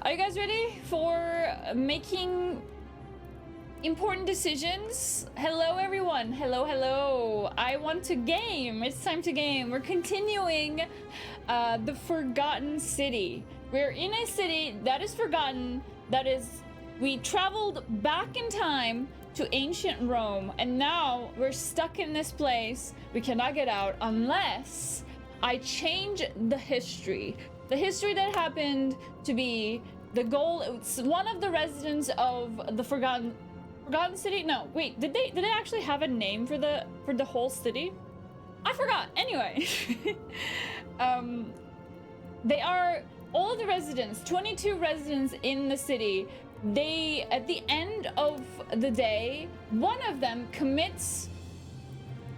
Are you guys ready for making important decisions? Hello, everyone. Hello, hello. I want to game. It's time to game. We're continuing the Forgotten City. We're in a city that is forgotten. We traveled back in time to ancient Rome, and now we're stuck in this place. We cannot get out unless I change the history. The history that happened to be the goal. It's one of the residents of the Forgotten City. No, wait. Did they actually have a name for the whole city? I forgot. Anyway, they are all the residents. 22 residents in the city. They, at the end of the day, one of them commits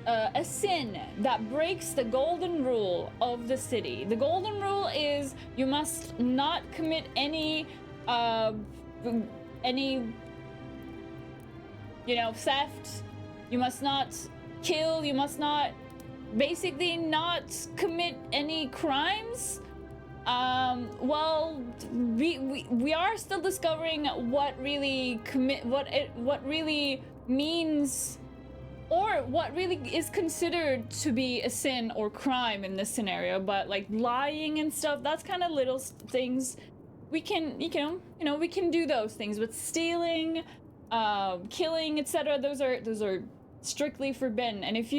a sin that breaks the golden rule of the city. The golden rule is you must not commit any theft. You must not kill. You must not, basically, not commit any crimes. Well, we are still discovering what really means, or what really is considered to be a sin or crime in this scenario. But like lying and stuff, that's kind of little things we can, we can do those things. But stealing, killing, etc., those are strictly forbidden. And if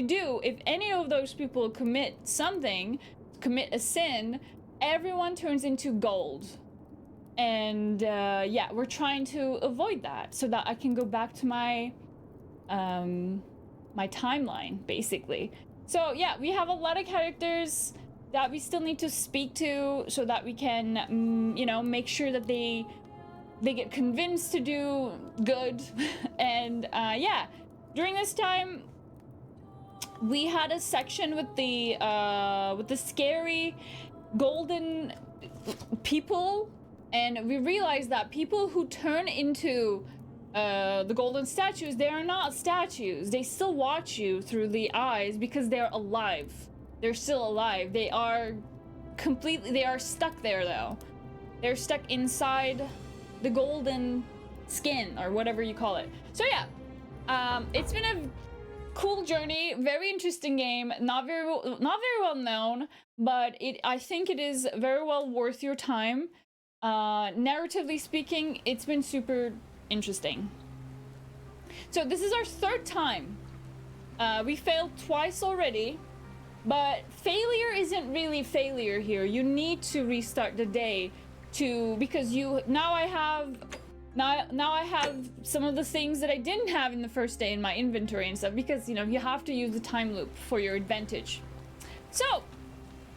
any of those people commit a sin, everyone turns into gold. And yeah, we're trying to avoid that so that I can go back to my my timeline, basically. So yeah, we have a lot of characters that we still need to speak to so that we can make sure that they get convinced to do good. And yeah, during this time we had a section with the scary golden people, and we realized that people who turn into the golden statues, they are not statues. They still watch you through the eyes because they're alive. They're still alive. They are stuck there though. They're stuck inside the golden skin, or whatever you call it. So yeah, it's been a cool journey, very interesting game, not very well known, but I think it is very well worth your time. Narratively speaking, it's been super interesting. So this is our third time. We failed twice already, but failure isn't really failure here. You need to restart the day because now I have some of the things that I didn't have in the first day in my inventory and stuff, because you have to use the time loop for your advantage. So,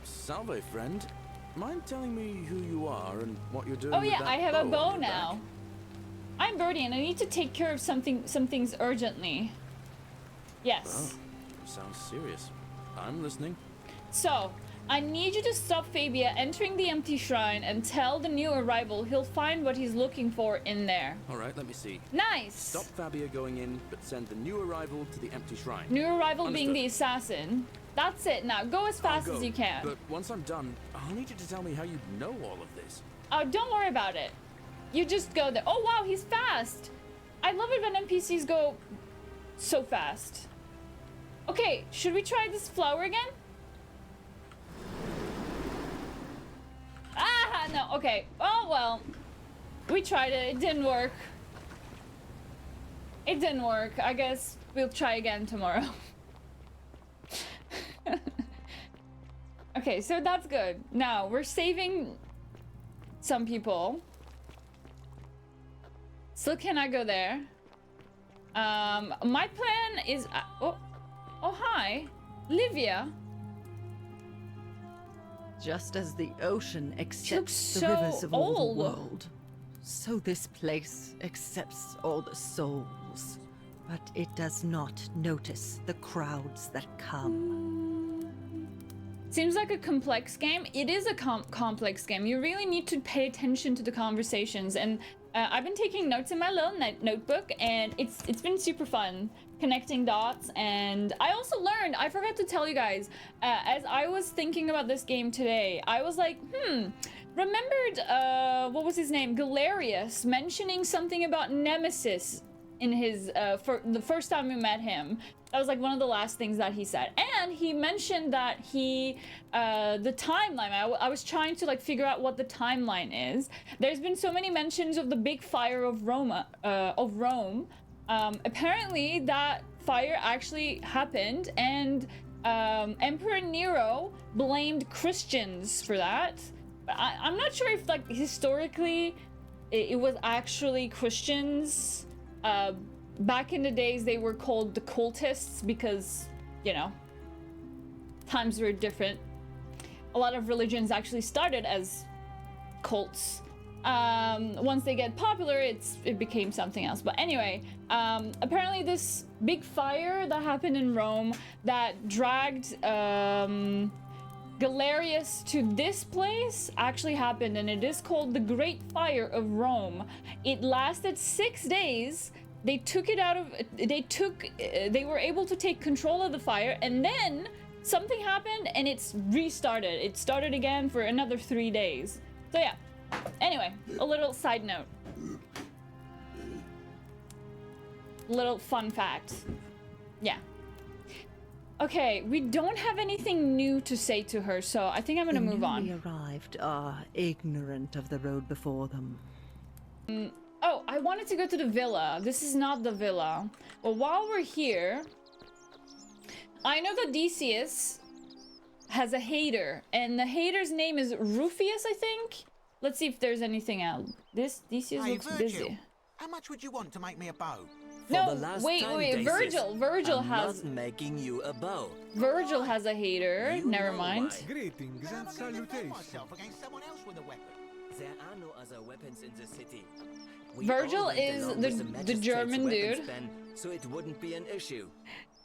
salve, friend. Mind telling me who you are and what you're doing? Oh with yeah, that I have a bow on your now. back? I'm Birdie, and I need to take care of some things urgently. Yes. Oh, sounds serious. I'm listening. So, I need you to stop Fabia entering the empty shrine and tell the new arrival he'll find what he's looking for in there. All right, let me see. Nice! Stop Fabia going in, but send the new arrival to the empty shrine. New arrival Understood. being the assassin. That's it. Now, go as fast as you can. But once I'm done, I'll need you to tell me how you know all of this. Oh, don't worry about it. You just go there. Oh, wow, he's fast. I love it when NPCs go so fast. Okay, should we try this flower again? Ah, no, okay. Oh, well. We tried it. It didn't work. It didn't work. I guess we'll try again tomorrow. Okay, so that's good. Now, we're saving some people. Still cannot go there. My plan is... oh, hi. Livia. Just as the ocean accepts the so rivers of all old. the world, so this place accepts all the souls. But it does not notice the crowds that come. Seems like a complex game. It is a complex game. You really need to pay attention to the conversations, and I've been taking notes in my little notebook, and it's been super fun connecting dots. And I also learned, I forgot to tell you guys, as I was thinking about this game today, I was like, remembered, what was his name? Galerius mentioning something about Nemesis in his, for the first time we met him. That was like one of the last things that he said. And he mentioned that he, the timeline, I was trying to like figure out what the timeline is. There's been so many mentions of the big fire of Rome. Apparently that fire actually happened, and Emperor Nero blamed Christians for that. But I'm not sure if like historically it was actually Christians. Back in the days they were called the cultists because, you know, times were different. A lot of religions actually started as cults. Once they get popular, it became something else. But anyway, apparently this big fire that happened in Rome that dragged Galerius to this place actually happened, and it is called the Great Fire of Rome. It lasted 6 days. They took it out of, they were able to take control of the fire, and then something happened and it's restarted. It started again for another 3 days. So yeah, anyway, a little side note. Little fun fact. Yeah. Okay, we don't have anything new to say to her, so I think I'm gonna move on. The newly arrived are ignorant of the road before them. Oh, I wanted to go to the villa. This is not the villa. Well, while we're here, I know that Decius has a hater, and the hater's name is Rufius, I think? Let's see if there's anything else. This Decius looks Virgil, busy. how much would you want to make me a bow? No, wait, Virgil has... I'm not making you a bow. Virgil has a hater. You Never know mind. why. Greetings How and am I going to defend salutations. myself against someone else with a weapon? There are no other weapons in the city. We Virgil all went is along the with magistrate's German weapons dude. ban, so it wouldn't be an issue.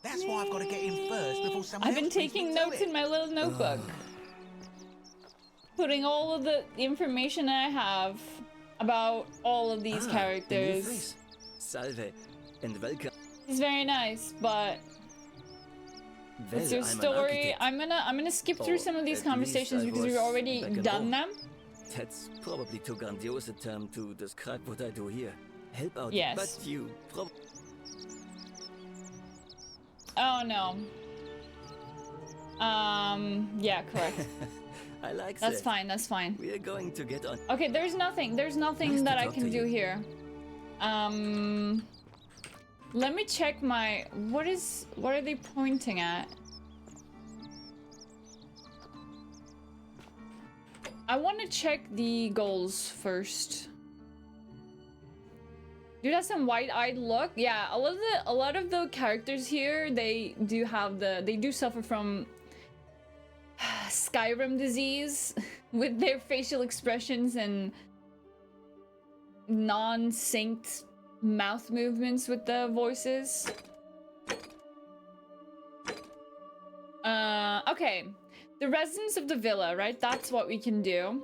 That's why I've got to get in first before someone I've else been beats me taking to notes it. in my little notebook. Putting all of the information I have about all of these A new characters. face. Salve and welcome. It's very nice, but what's your Well, I'm an story? architect. I'm gonna skip through Or some of these at least conversations I because we've was already back and done forth. them. That's probably too grandiose a term to describe what I do here. Help out, Yes. but you probably... Oh no. Yeah, correct. I like That's that. fine, that's fine. We are going to get on. Okay, there's nothing Nice that to I talk can to do you. here. Let me check my, what are they pointing at? I want to check the goals first. Dude has some wide-eyed look. Yeah, a lot of the characters here, they do suffer from Skyrim disease with their facial expressions and non-synced mouth movements with the voices. Okay. The residents of the villa, right? That's what we can do.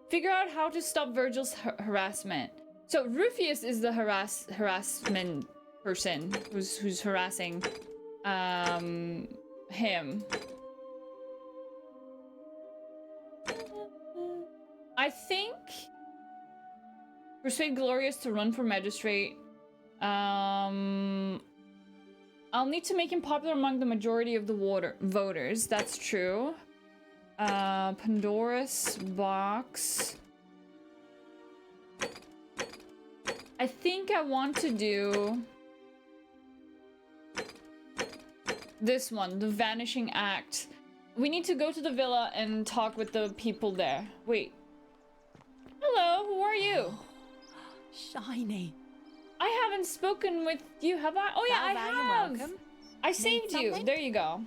Figure out how to stop Virgil's harassment. So Rufius is the harassment person who's harassing him. I think persuade Glorious to run for magistrate. I'll need to make him popular among the majority of the voters. That's true. Pandora's box. I think I want to do this one, the Vanishing Act. We need to go to the villa and talk with the people there. Wait. Hello, who are you? Shiny. I haven't spoken with you, have I? Oh yeah, I have. Welcome. I saved you. something? There you go.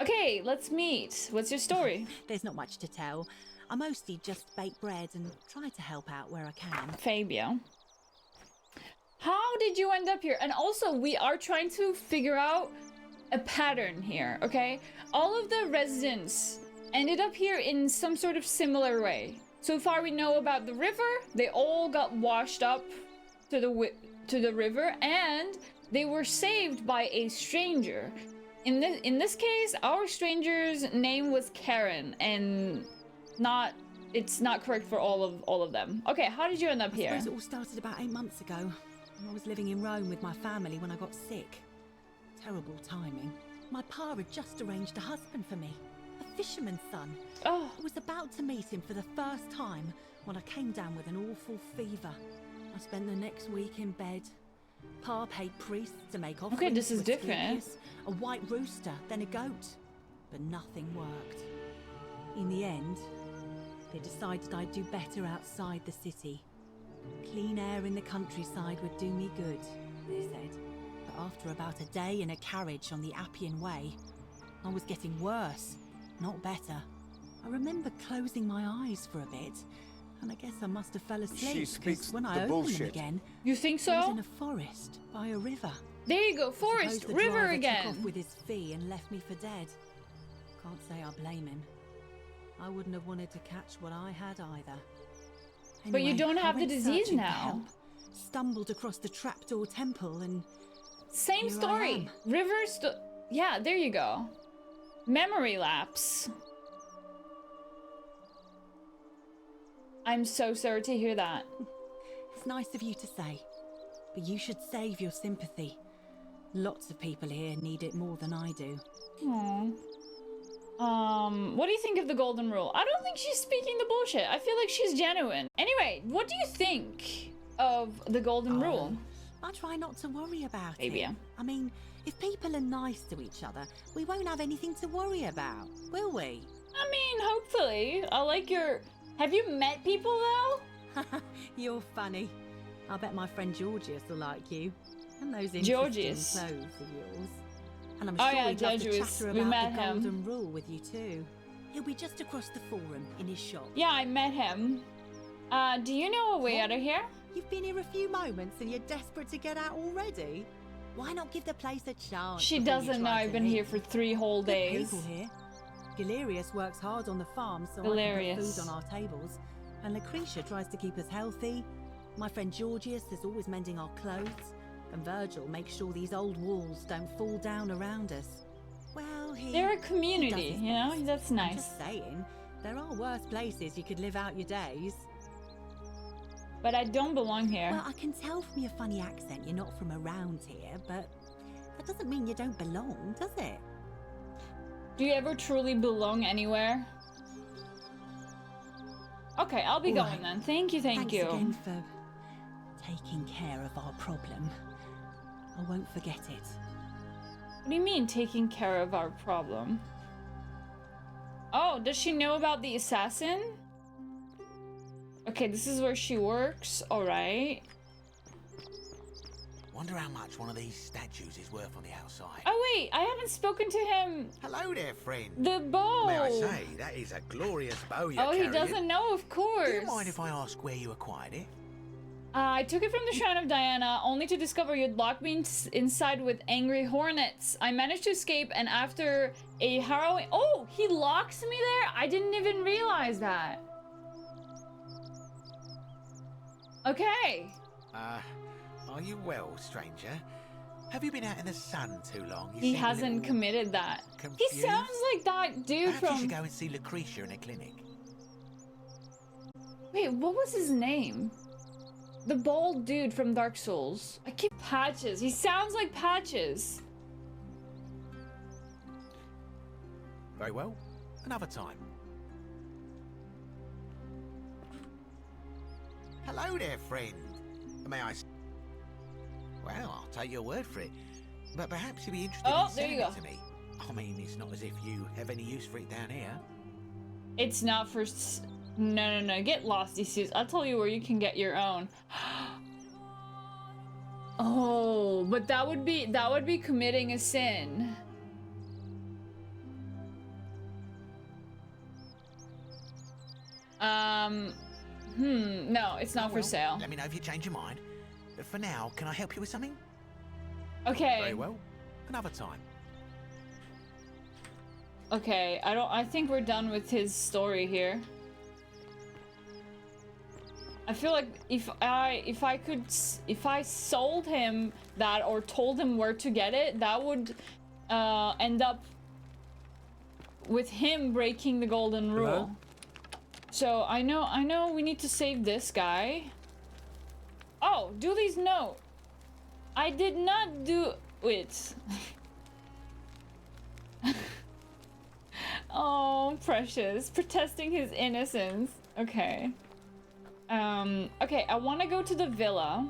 Okay, let's meet. What's your story? There's not much to tell. I mostly just bake bread and try to help out where I can. Fabio. How did you end up here? And also, we are trying to figure out a pattern here, okay? All of the residents ended up here in some sort of similar way. So far we know about the river, they all got washed up to the river, and they were saved by a stranger. In this case, our stranger's name was Karen, and not it's not correct for all of them. Okay, how did you end up I here? suppose it all started about 8 months ago. I was living in Rome with my family when I got sick. Terrible timing. My pa had just arranged a husband for me. A fisherman's son. Oh, I was about to meet him for the first time when I came down with an awful fever. I spent the next week in bed. Pa paid priests to make offerings. Okay, this is to different. Asclepius, a white rooster, then a goat. But nothing worked. In the end, they decided I'd do better outside the city. Clean air in the countryside would do me good, they said. But after about a day in a carriage on the Appian Way, I was getting worse, not better. I remember closing my eyes for a bit, and I guess I must have fell asleep. She speaks 'cause when I the opened them bullshit. again, you think I was so? in a forest by a river. There you go, I forest, suppose the river driver again. took off with his fee and left me for dead. Can't say I blame him. I wouldn't have wanted to catch what I had either. But you Anyway, don't I have the went disease searching for now. help, stumbled across the trapdoor temple and Same Here I story. Rivers. Yeah, there you go. Memory lapse. I'm so sorry to hear that. it's nice of you to say. But you should save your sympathy. Lots of people here need it more than I do. Aww. What do you think of the golden rule? I don't think she's speaking the bullshit. I feel like she's genuine. Anyway, what do you think of the golden rule? I try not to worry about Maybe, it. yeah. I mean, if people are nice to each other, we won't have anything to worry about, will we? I mean, hopefully. I like your... Have you met people, though? You're funny. I bet my friend Georgius will like you. And those interesting Georgius. clothes of yours. And I'm Oh, sure yeah, he'd love to Georgius. chatter We about met the him. golden rule with you too. He'll be just across the forum in his shop. Yeah, I met him. Do you know a way out of here? You've been here a few moments and you're desperate to get out already. Why not give the place a chance? She before you doesn't know try I've to been leave? here for 3 whole Good days. people here. Galerius works hard on the farm so I can Galerius. put food on our tables. And Lucretia tries to keep us healthy. My friend Georgius is always mending our clothes. And Virgil makes sure these old walls don't fall down around us. Well, They're a community, his you know? best. That's I'm nice. just saying, there are worse places you could live out your days. But I don't belong here. Well, I can tell from your funny accent you're not from around here, but that doesn't mean you don't belong, does it? Do you ever truly belong anywhere? Okay, I'll be All going right. then. Thank you, thank Thanks you. again for taking care of our problem. I won't forget it. What do you mean, taking care of our problem? Oh, does she know about the assassin? Okay, this is where she works. Alright. Wonder how much one of these statues is worth on the outside. Oh, wait, I haven't spoken to him. Hello there, friend. The bow. May I say, that is a glorious bow you're Oh, he carrying. doesn't know, of course. Do you mind if I ask where you acquired it? I took it from the Shrine of Diana, only to discover you'd locked me inside with angry hornets. I managed to escape, and after a harrowing... Oh, he locks me there? I didn't even realize that. Okay. Are you well, stranger? Have you been out in the sun too long? You He seem a hasn't little committed that. He confused. sounds like that dude Perhaps you from... should go and see Lucretia in a clinic. Wait, what was his name? The bald dude from Dark Souls. I keep Patches. He sounds like Patches. Very well. Another time. Hello there, friend. May I... Well, I'll take your word for it. But perhaps you'd be interested Oh, in there selling you it go. to me. I mean, it's not as if you have any use for it down here. It's not for... No. Get lost, Issues. I'll tell you where you can get your own. Oh, but that would be committing a sin. No, it's not for Well, sale. Let me know if you change your mind. But for now, can I help you with something? Okay. Very well. Another time. Okay, I think we're done with his story here. I feel like if I sold him that or told him where to get it, that would end up with him breaking the golden rule. So I know we need to save this guy. Oh, Dooley's note. I did not do it. Oh, precious. Protesting his innocence. Okay. Okay, I want to go to the villa.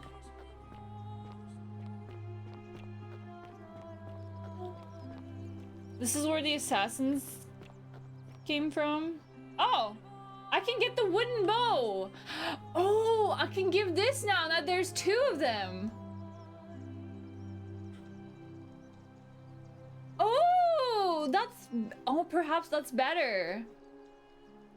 This is where the assassins came from. Oh, I can get the wooden bow. Oh, I can give this now that there's 2 of them. Oh, perhaps that's better.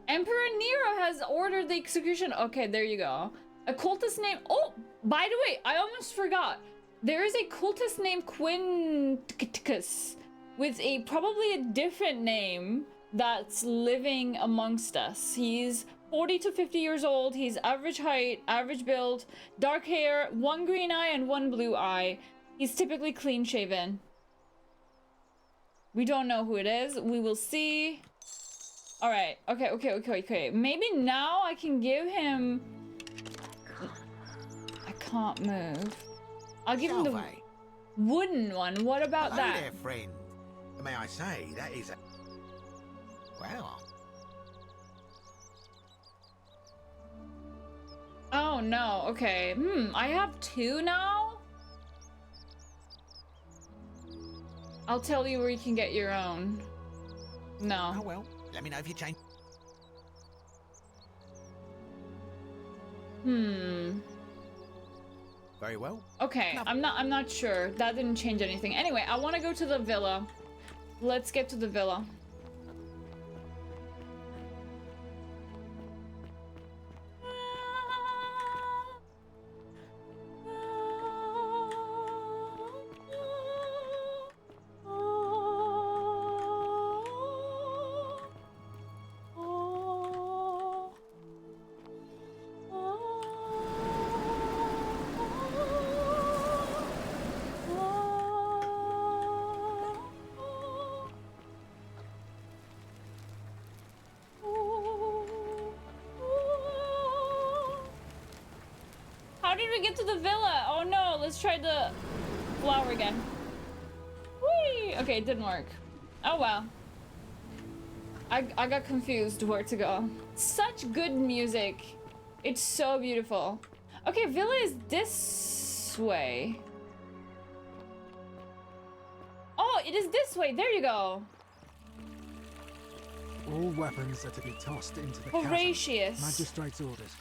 Emperor Nero has ordered the execution. Okay, there you go. A cultist named... Oh, by the way, I almost forgot. There is a cultist named Quinticus with probably a different name that's living amongst us. He's 40 to 50 years old. He's average height, average build, dark hair, 1 green eye and 1 blue eye. He's typically clean shaven. We don't know who it is. We will see. All right. Okay. Maybe now I can give him... I can't move. I'll give him the wooden one. What about Hello that? there, friend. May I say, that is a... Well... Oh, no. Okay. I have 2 now? I'll tell you where you can get your own. No. Oh, well. Let me know if you change... Very well. Okay, I'm not sure. That didn't change anything. Anyway, I want to go to the villa. Let's get to the villa. How did we get to the villa? Oh no, let's try the flower again. Whee! Okay, it didn't work. Oh well. I got confused where to go. Such good music. It's so beautiful. Okay, villa is this way. Oh, it is this way. There you go. All weapons are to be tossed into the Horatius. chasm. Magistrate's orders.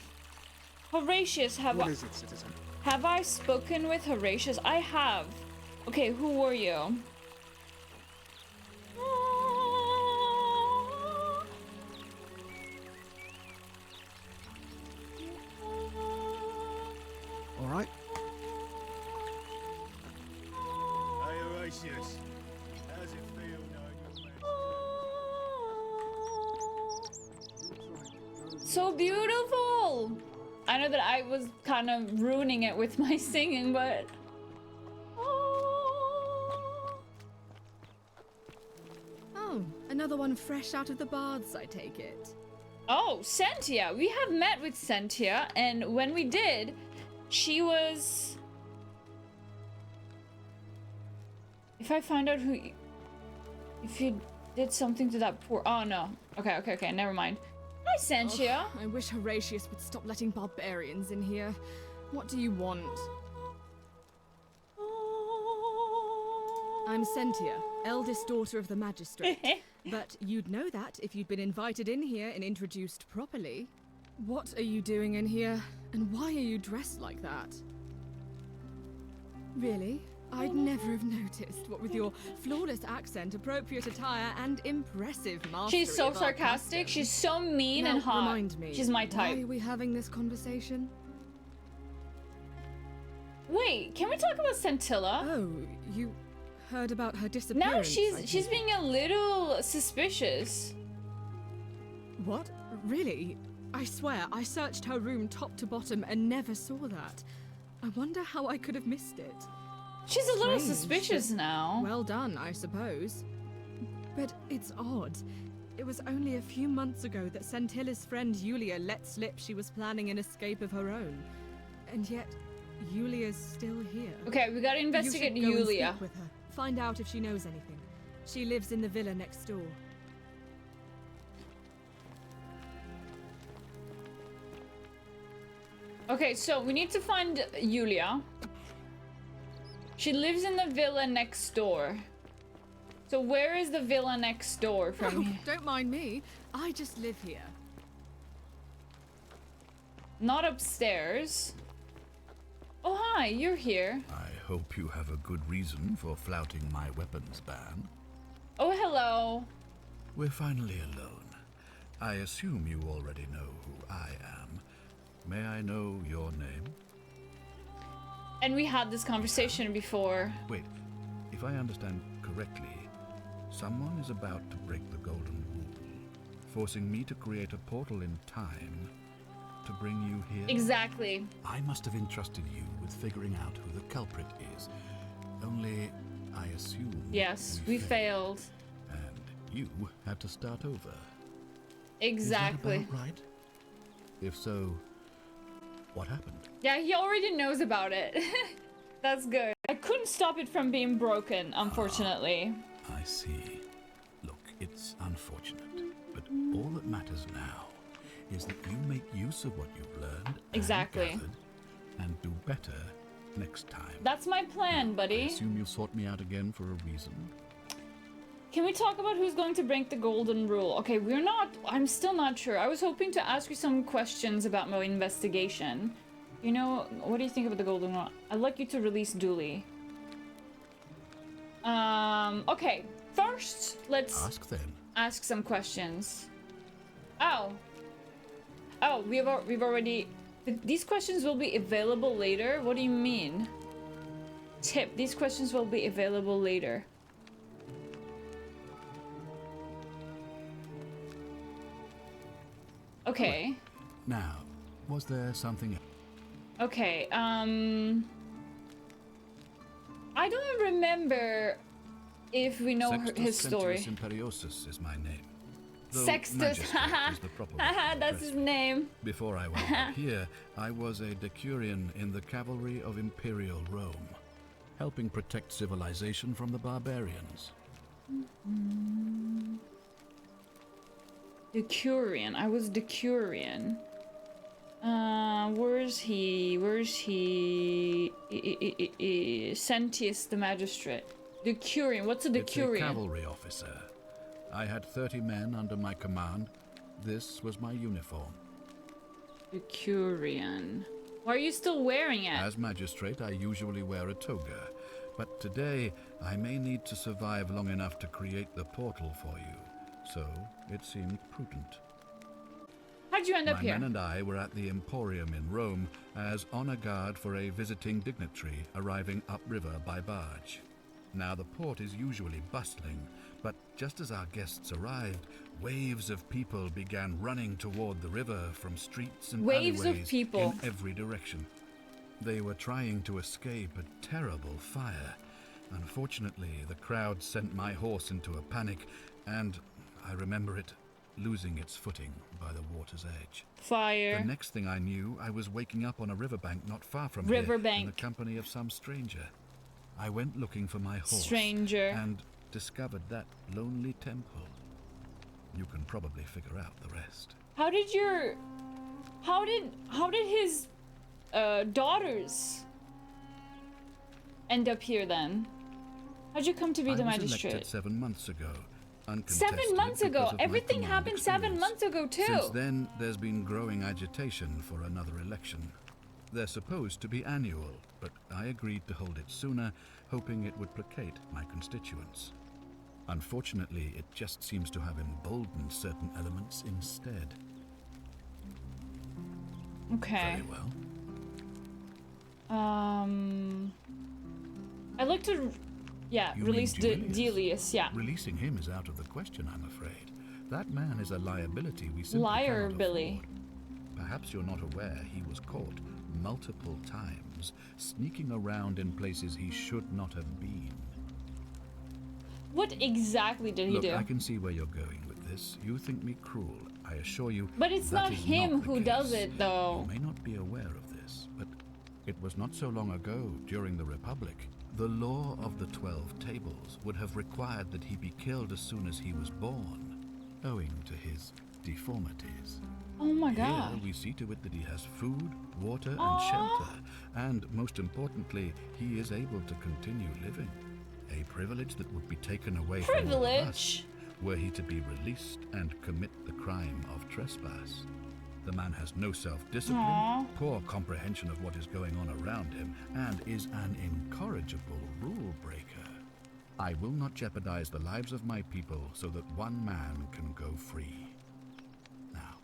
Horatius, What is it, citizen? have I spoken with Horatius? I have. Okay, who were you? All right. Hey, Horatius. How's it feel knowing your So beautiful! I know that I was kind of ruining it with my singing, but... Oh, another one fresh out of the baths, I take it. Oh, Sentia! We have met with Sentia, and when we did, she was... If I find out who... If you did something to that poor... Oh, no. Okay, never mind. Hi, Sentia. I wish Horatius would stop letting barbarians in here. What do you want? I'm Sentia, eldest daughter of the magistrate. But you'd know that if you'd been invited in here and introduced properly. What are you doing in here? And why are you dressed like that? Really? I'd never have noticed, what with your flawless accent, appropriate attire, and impressive mastery. She's so of our sarcastic. customs. She's so mean Now, and hot. remind me, She's my type. why are we having this conversation? Wait, can we talk about Scintilla? Oh, you heard about her disappearance? Now I she's take being a little suspicious. it. What? Really? I swear, I searched her room top to bottom and never saw that. I wonder how I could have missed it. She's a little Strange, suspicious but now. Well done, I suppose. But it's odd. It was only a few months ago that Centilla's friend Yulia let slip she was planning an escape of her own. And yet, Yulia's still here. Okay, we gotta investigate you should go and Yulia. speak with her. Find out if she knows anything. She lives in the villa next door. Okay, so we need to find Yulia. She lives in the villa next door. So where is the villa next door from Oh, here? don't mind me. I just live here. Not upstairs. Oh, hi, you're here. I hope you have a good reason for flouting my weapons ban. Oh, hello. We're finally alone. I assume you already know who I am. May I know your name? And we had this conversation before. Wait, if I understand correctly, someone is about to break the golden rule, forcing me to create a portal in time to bring you here? Exactly. I must have entrusted you with figuring out who the culprit is. Only, I assume... Yes, we failed. And you had to start over. Exactly. Is that about right? If so, what happened? Yeah, he already knows about it. That's good. I couldn't stop it from being broken, unfortunately. I see. Look, it's unfortunate, but all that matters now is that you make use of what you've learned Exactly. and gathered, and do better next time. That's my plan, I buddy. assume you sought me out again for a reason. Can we talk about who's going to break the golden rule? Okay, I'm still not sure. I was hoping to ask you some questions about my investigation. You know, what do you think about the golden rule? I'd like you to release Dooley. Okay. First, let's ask some questions. Oh, we've already... These questions will be available later? What do you mean? Tip, these questions will be available later. Okay. Right. Now, was there something else? Okay, I don't remember if we know his story. Sextus Imperiosus is my name. Though Sextus, Magistrate haha, is the proper haha, that's his name. Before I went up here, I was a decurion in the cavalry of Imperial Rome, helping protect civilization from the barbarians. Decurion, I was Decurion. Where's he? Sentius the magistrate. Decurion, what's a Decurion? It's a cavalry officer. I had 30 men under my command. This was my uniform. Decurion. Why are you still wearing it? As magistrate, I usually wear a toga, but today I may need to survive long enough to create the portal for you, so it seemed prudent. How'd you end up here? My men and I were at the Emporium in Rome as honor guard for a visiting dignitary arriving upriver by barge. Now, the port is usually bustling, but just as our guests arrived, waves of people began running toward the river from streets and Waves of alleyways people. in every direction. They were trying to escape a terrible fire. Unfortunately, the crowd sent my horse into a panic, and I remember it losing its footing by the water's edge. Fire. The next thing I knew, I was waking up on a riverbank not far from Riverbank. here in the company of some stranger. I went looking for my horse. Stranger. And discovered that lonely temple. You can probably figure out the rest. How did his daughters end up here then? How'd you come to be the I was magistrate? elected 7 months ago. 7 months ago. because of my Everything command happened 7 experience. months ago too. Since then, there's been growing agitation for another election. They're supposed to be annual, but I agreed to hold it sooner, hoping it would placate my constituents. Unfortunately, it just seems to have emboldened certain elements instead. Okay. Very well. I'd like to, You release mean Julius? Delius, yeah. Releasing him is out of the question, I'm afraid. That man is a liability we simply Liar, cannot Billy. afford. Perhaps you're not aware he was caught multiple times, sneaking around in places he should not have been. What exactly did he Look, do? I can see where you're going with this, you think me cruel. I assure you. But it's that not is him the who case. does it, though. You may not be aware of this, but it was not so long ago, during the Republic, the law of the 12 tables would have required that he be killed as soon as he was born, owing to his deformities. Oh my god. Here we see to it that he has food, water, and shelter, and most importantly, he is able to continue living. A privilege that would be taken away from all of us were he to be released and commit the crime of trespass. The man has no self-discipline, poor comprehension of what is going on around him, and is an incorrigible rule breaker. I will not jeopardize the lives of my people so that one man can go free. Now,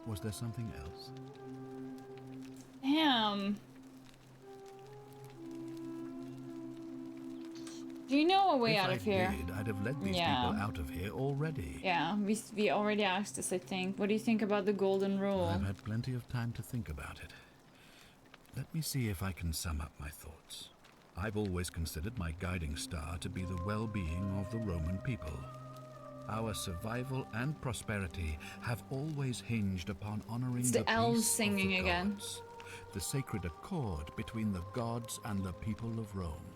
was there something else? Damn. Do you know a way out of here? If I did, I'd have led these people out of here already. Yeah, we already asked this, I think. What do you think about the golden rule? I've had plenty of time to think about it. Let me see if I can sum up my thoughts. I've always considered my guiding star to be the well-being of the Roman people. Our survival and prosperity have always hinged upon honoring the elves peace singing of the again. gods, the sacred accord between the gods and the people of Rome.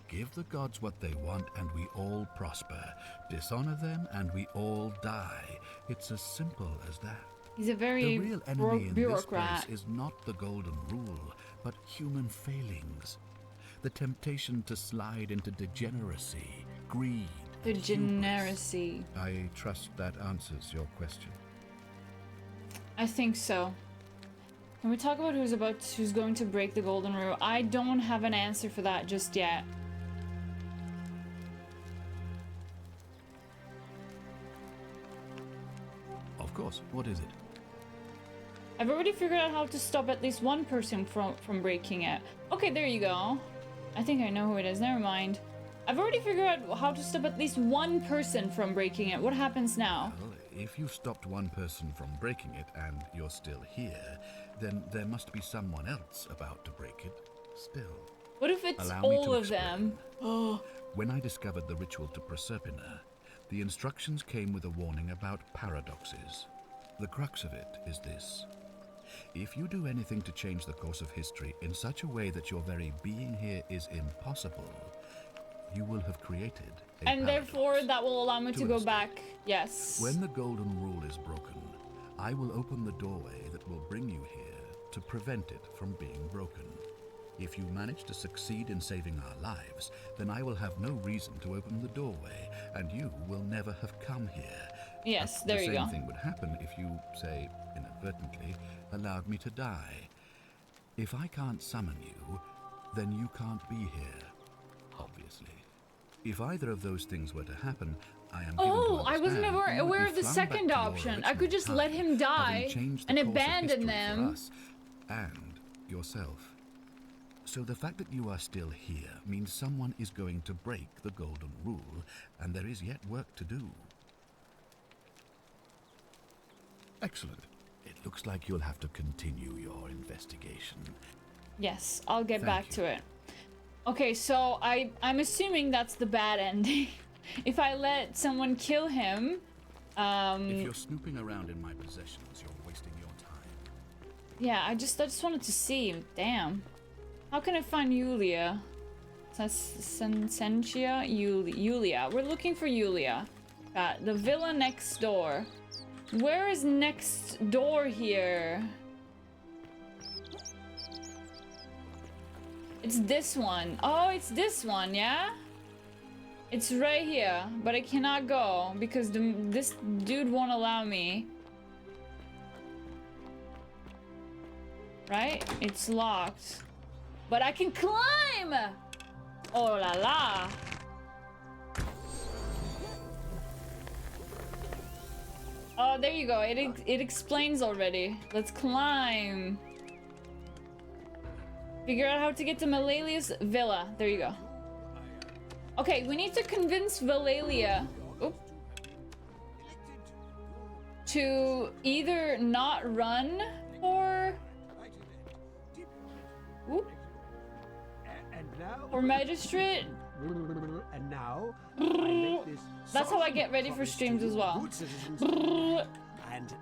Give the gods what they want and we all prosper. Dishonor them and we all die. It's as simple as that. He's a very the real enemy in bureaucrat. this place is not the golden rule, but human failings. The temptation to slide into degeneracy, greed, and Degeneracy. hubris. I trust that answers your question. I think so. Can we talk about who's going to break the golden rule? I don't have an answer for that just yet. Of course. What is it? I've already figured out how to stop at least one person from breaking it. Okay, there you go. I think I know who it is. Never mind. I've already figured out how to stop at least one person from breaking it. What happens now? Well, if you stopped one person from breaking it and you're still here, then there must be someone else about to break it still. What if it's Allow me all to of them? Oh. When I discovered the ritual to Proserpina, the instructions came with a warning about paradoxes. The crux of it is this. If you do anything to change the course of history in such a way that your very being here is impossible, you will have created a And paradox. therefore, that will allow me to go illustrate, back. Yes. When the golden rule is broken, I will open the doorway that will bring you here to prevent it from being broken. If you manage to succeed in saving our lives, then I will have no reason to open the doorway, and you will never have come here. Yes, there you The go. same thing would happen if you, say, inadvertently, allowed me to die. If I can't summon you, then you can't be here, obviously. If either of those things were to happen, I am given to I wasn't understand you would aware be of the flung second back to your option. I original could just let time, him die having changed the and course of abandon history them. for us and yourself. So the fact that you are still here means someone is going to break the golden rule, and there is yet work to do. Excellent. It looks like you'll have to continue your investigation. Yes, I'll get Thank back you. to it. Okay, so I'm assuming that's the bad ending. If I let someone kill him, If you're snooping around in my possessions, you're wasting your time. yeah, I just wanted to see. Damn. How can I find Yulia? Sentia? Yulia. We're looking for Yulia. The villa next door. Where is next door here? It's this one. Oh, it's this one, yeah? It's right here, but I cannot go because this dude won't allow me. Right? It's locked. But I can climb! Oh la la! Oh, there you go. It explains already. Let's climb. Figure out how to get to Malalia's villa. There you go. Okay, we need to convince Valelia to either not run or magistrate And now, I make this That's how I solemn get ready for promise to streams you, as well. good citizens. And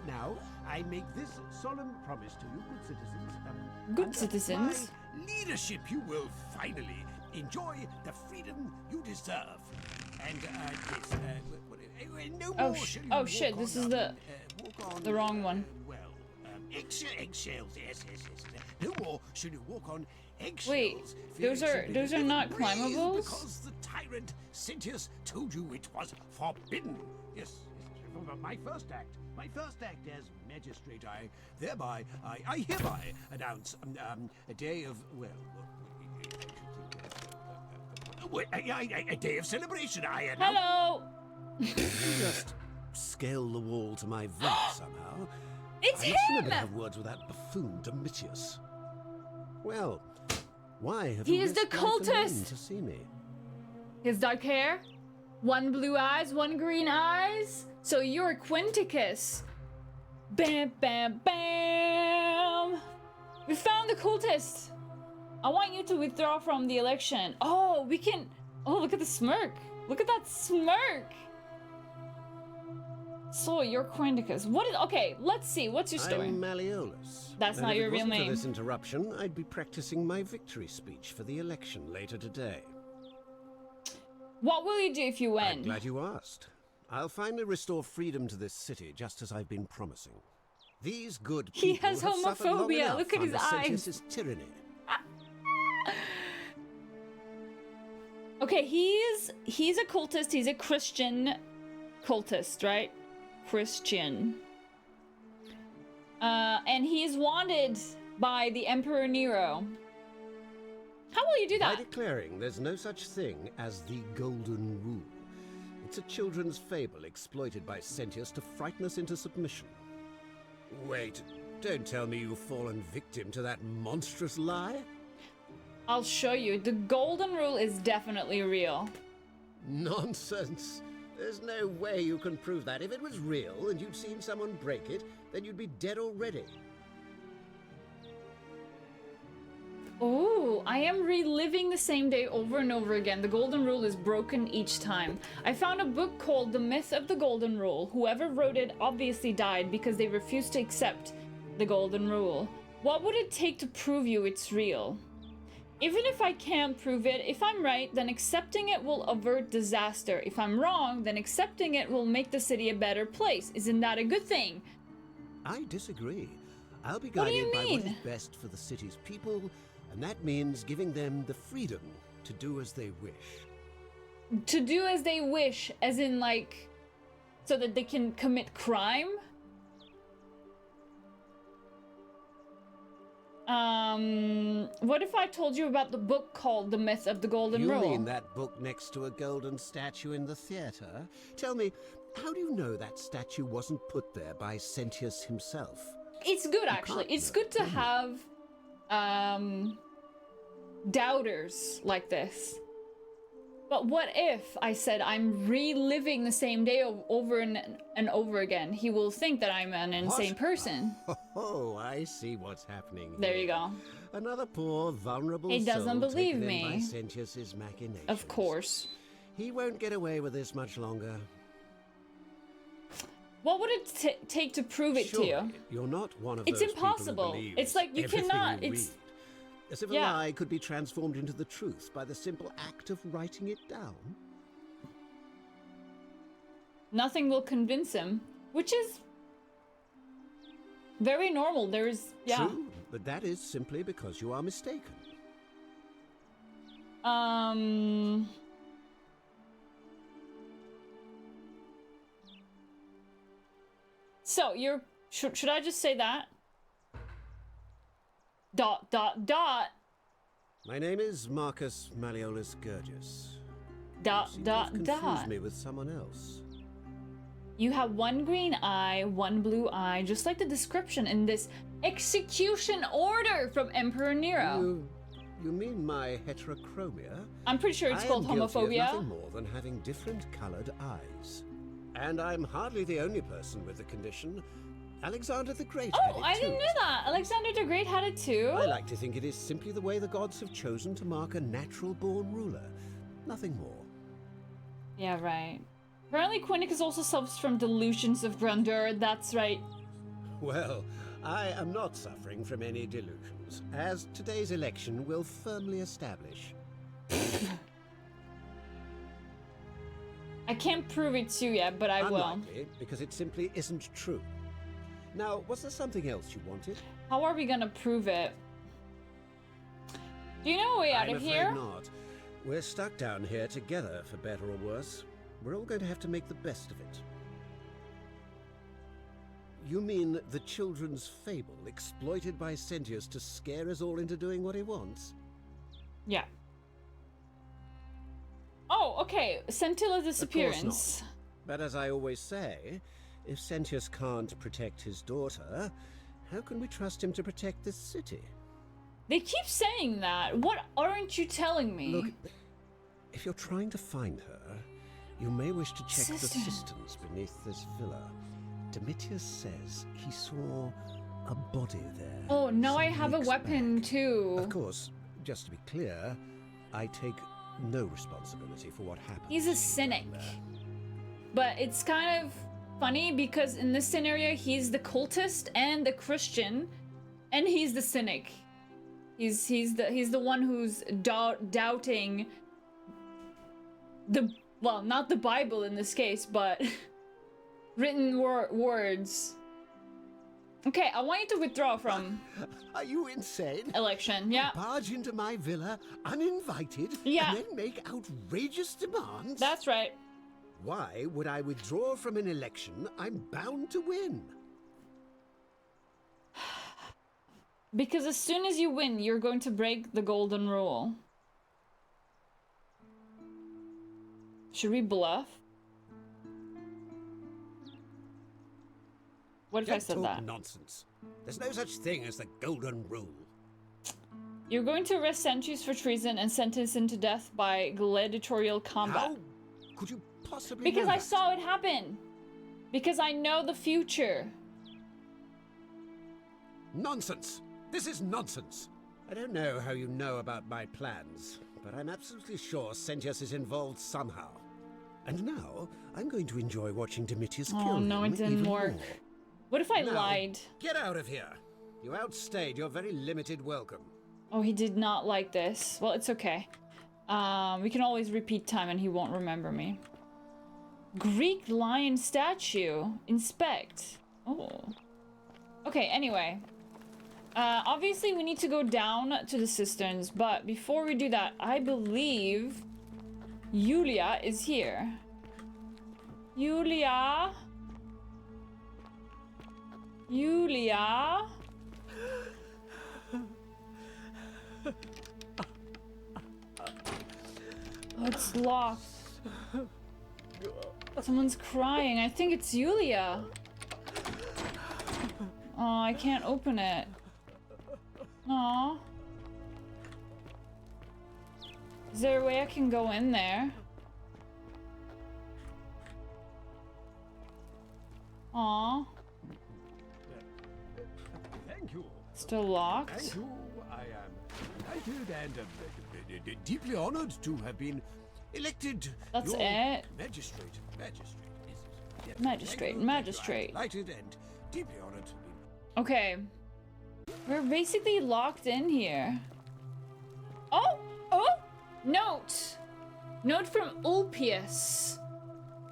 now, I make this solemn promise to you, good citizens. Good under citizens. my leadership, you will finally enjoy the freedom you deserve. And no Oh, more shall you oh walk shit! on, This is the wrong one. Eggshells, yes. No more shall you walk on eggshells. Wait, fearing those are- simply those to are live not and breathe climbables? Because the tyrant Sentius told you it was forbidden. Yes, my first act as magistrate, I hereby announce a day of, a day of celebration. I announce. Hello. Just scale the wall to my villa somehow. It's I him! must never have words with that buffoon Domitius. Well, why have He you is the risked life and limb cultist! to see me? His dark hair, one blue eyes, one green eyes. So you're Quinticus. Bam, bam, bam. We found the cultist. I want you to withdraw from the election. Oh, we can. Oh, look at the smirk. Look at that smirk. So you're Quinticus. What is? Okay, let's see. What's your story? I'm Malleolus. That's And not if your it real wasn't for name. this interruption, I'd be practicing my victory speech for the election later today. What will you do if you I'm win? glad you asked. I'll finally restore freedom to this city, just as I've been promising. These good He people has have suffered long homophobia. enough Look at his under eyes. Sentius's tyranny. Okay, he's a cultist. He's a Christian cultist, right? Christian. And he's wanted by the Emperor Nero. How will you do By that? declaring there's no such thing as the Golden Rule. It's a children's fable exploited by Sentius to frighten us into submission. Wait, don't tell me you've fallen victim to that monstrous lie? I'll show you. The Golden Rule is definitely real. Nonsense. There's no way you can prove that. If it was real and you'd seen someone break it, then you'd be dead already. Ooh, I am reliving the same day over and over again. The Golden Rule is broken each time. I found a book called The Myth of the Golden Rule. Whoever wrote it obviously died because they refused to accept the Golden Rule. What would it take to prove you it's real? Even if I can't prove it, if I'm right, then accepting it will avert disaster. If I'm wrong, then accepting it will make the city a better place. Isn't that a good thing? I disagree. I'll be What do you guided by what mean? is best for the city's people, and that means giving them the freedom to do as they wish. To do as they wish, as in like, so that they can commit crime? What if I told you about the book called The Myth of the Golden You Rule? mean that book next to a golden statue in the theater? Tell me, how do you know that statue wasn't put there by Sentius himself? It's good, actually. can't It's know, good to can you? have, doubters like this. But what if I said I'm reliving the same day over and over again? He will think that I'm an insane person. Oh, I see what's happening There here. you go. Another poor, vulnerable He doesn't soul believe taken in by me. Sentius's machinations. Of course. He won't get away with this much longer. What would it take to prove it to you? Surely, you're not one of It's those impossible. people who believes It's like you everything cannot- you it's- read. As if a Yeah. lie could be transformed into the truth by the simple act of writing it down. Nothing will convince him, which is very normal. There's, yeah. True, but that is simply because you are mistaken. So you're, should I just say that? Dot, dot, dot, My name is Marcus Malleolus Gurgis. dot, You seem to dot, have confused dot. me with someone else. You have one green eye, one blue eye, just like the description in this execution order from Emperor Nero. You mean my heterochromia? I'm pretty sure it's I called am guilty of homophobia. nothing more than having different colored eyes. And I'm hardly the only person with the condition. Alexander the Great Oh, had it I too. didn't know that. Alexander the Great had it too. I like to think it is simply the way the gods have chosen to mark a natural-born ruler. Nothing more. Yeah, right. Apparently Quinnicus also suffers from delusions of grandeur. That's right. Well, I am not suffering from any delusions, as today's election will firmly establish. I can't prove it to you yet, but I will. Unlikely, because it simply isn't true. Now, was there something else you wanted? How are we gonna prove it? Do you know a way out I'm of afraid here? not. We're stuck down here together, for better or worse. We're all going to have to make the best of it. You mean the children's fable exploited by Sentius to scare us all into doing what he wants? Yeah. Oh, okay. Scintilla's disappearance. Of course not. But as I always say, if Sentius can't protect his daughter, how can we trust him to protect this city? They keep saying that. What aren't you telling me? Look, if you're trying to find her, you may wish to check the cisterns beneath this villa. Domitius says he saw a body there. Oh, now I some have a weeks weapon back. too. Of course, just to be clear, I take no responsibility for what happened. He's a cynic. But it's kind of funny because in this scenario, he's the cultist and the Christian, and he's the cynic. He's the one who's doubting the, well, not the Bible in this case, but written words. Okay, I want you to withdraw from Are you insane? election. Yeah. Barge into my villa uninvited Yeah. and then make outrageous demands? That's right. Why would I withdraw from an election I'm bound to win? Because as soon as you win, you're going to break the golden rule. Should we bluff? What if I Don't said talk that? nonsense. There's no such thing as the golden rule. You're going to arrest Sentius for treason and sentence him to death by gladiatorial combat. How could you possibly Because know I that? saw it happen. Because I know the future. Nonsense! This is nonsense! I don't know how you know about my plans, but I'm absolutely sure Sentius is involved somehow. And now, I'm going to enjoy watching Domitius kill him no, it didn't even work. more. What if I Now, lied? Get out of here! You outstayed your very limited welcome. Oh, he did not like this. Well, it's okay. We can always repeat time and he won't remember me. Greek lion statue. Inspect. Oh. Okay, anyway. Obviously we need to go down to the cisterns, but before we do that, I believe Yulia is here. Yulia? Yulia? Oh, it's locked. Someone's crying. I think it's Yulia. Oh, I can't open it. Aw. Is there a way I can go in there? Aw. Thank you. Still locked? Thank you. I am delighted and deeply honored to have been elected. That's your it? Magistrate. Yes. Magistrate, Thank you. magistrate. I'm delighted and deeply honored to be. Okay. We're basically locked in here. Oh! Oh! Note! Note from Ulpius.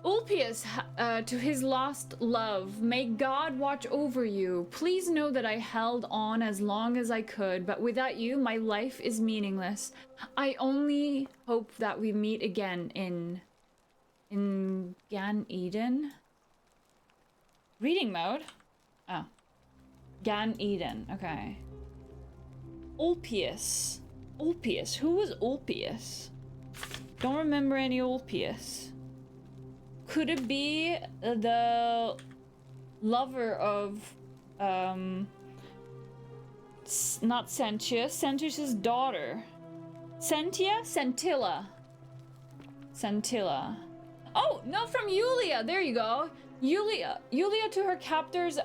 Ulpius, to his lost love, may God watch over you. Please know that I held on as long as I could, but without you, my life is meaningless. I only hope that we meet again in Gan Eden? Reading mode? Oh. Gan Eden, okay. Ulpius. Ulpius, who was Ulpius? Don't remember any Ulpius. Could it be the lover of, not Sentius, Sentius's daughter. Sentia? Scintilla. Scintilla. Oh, no, from Yulia, there you go. Yulia to her captors,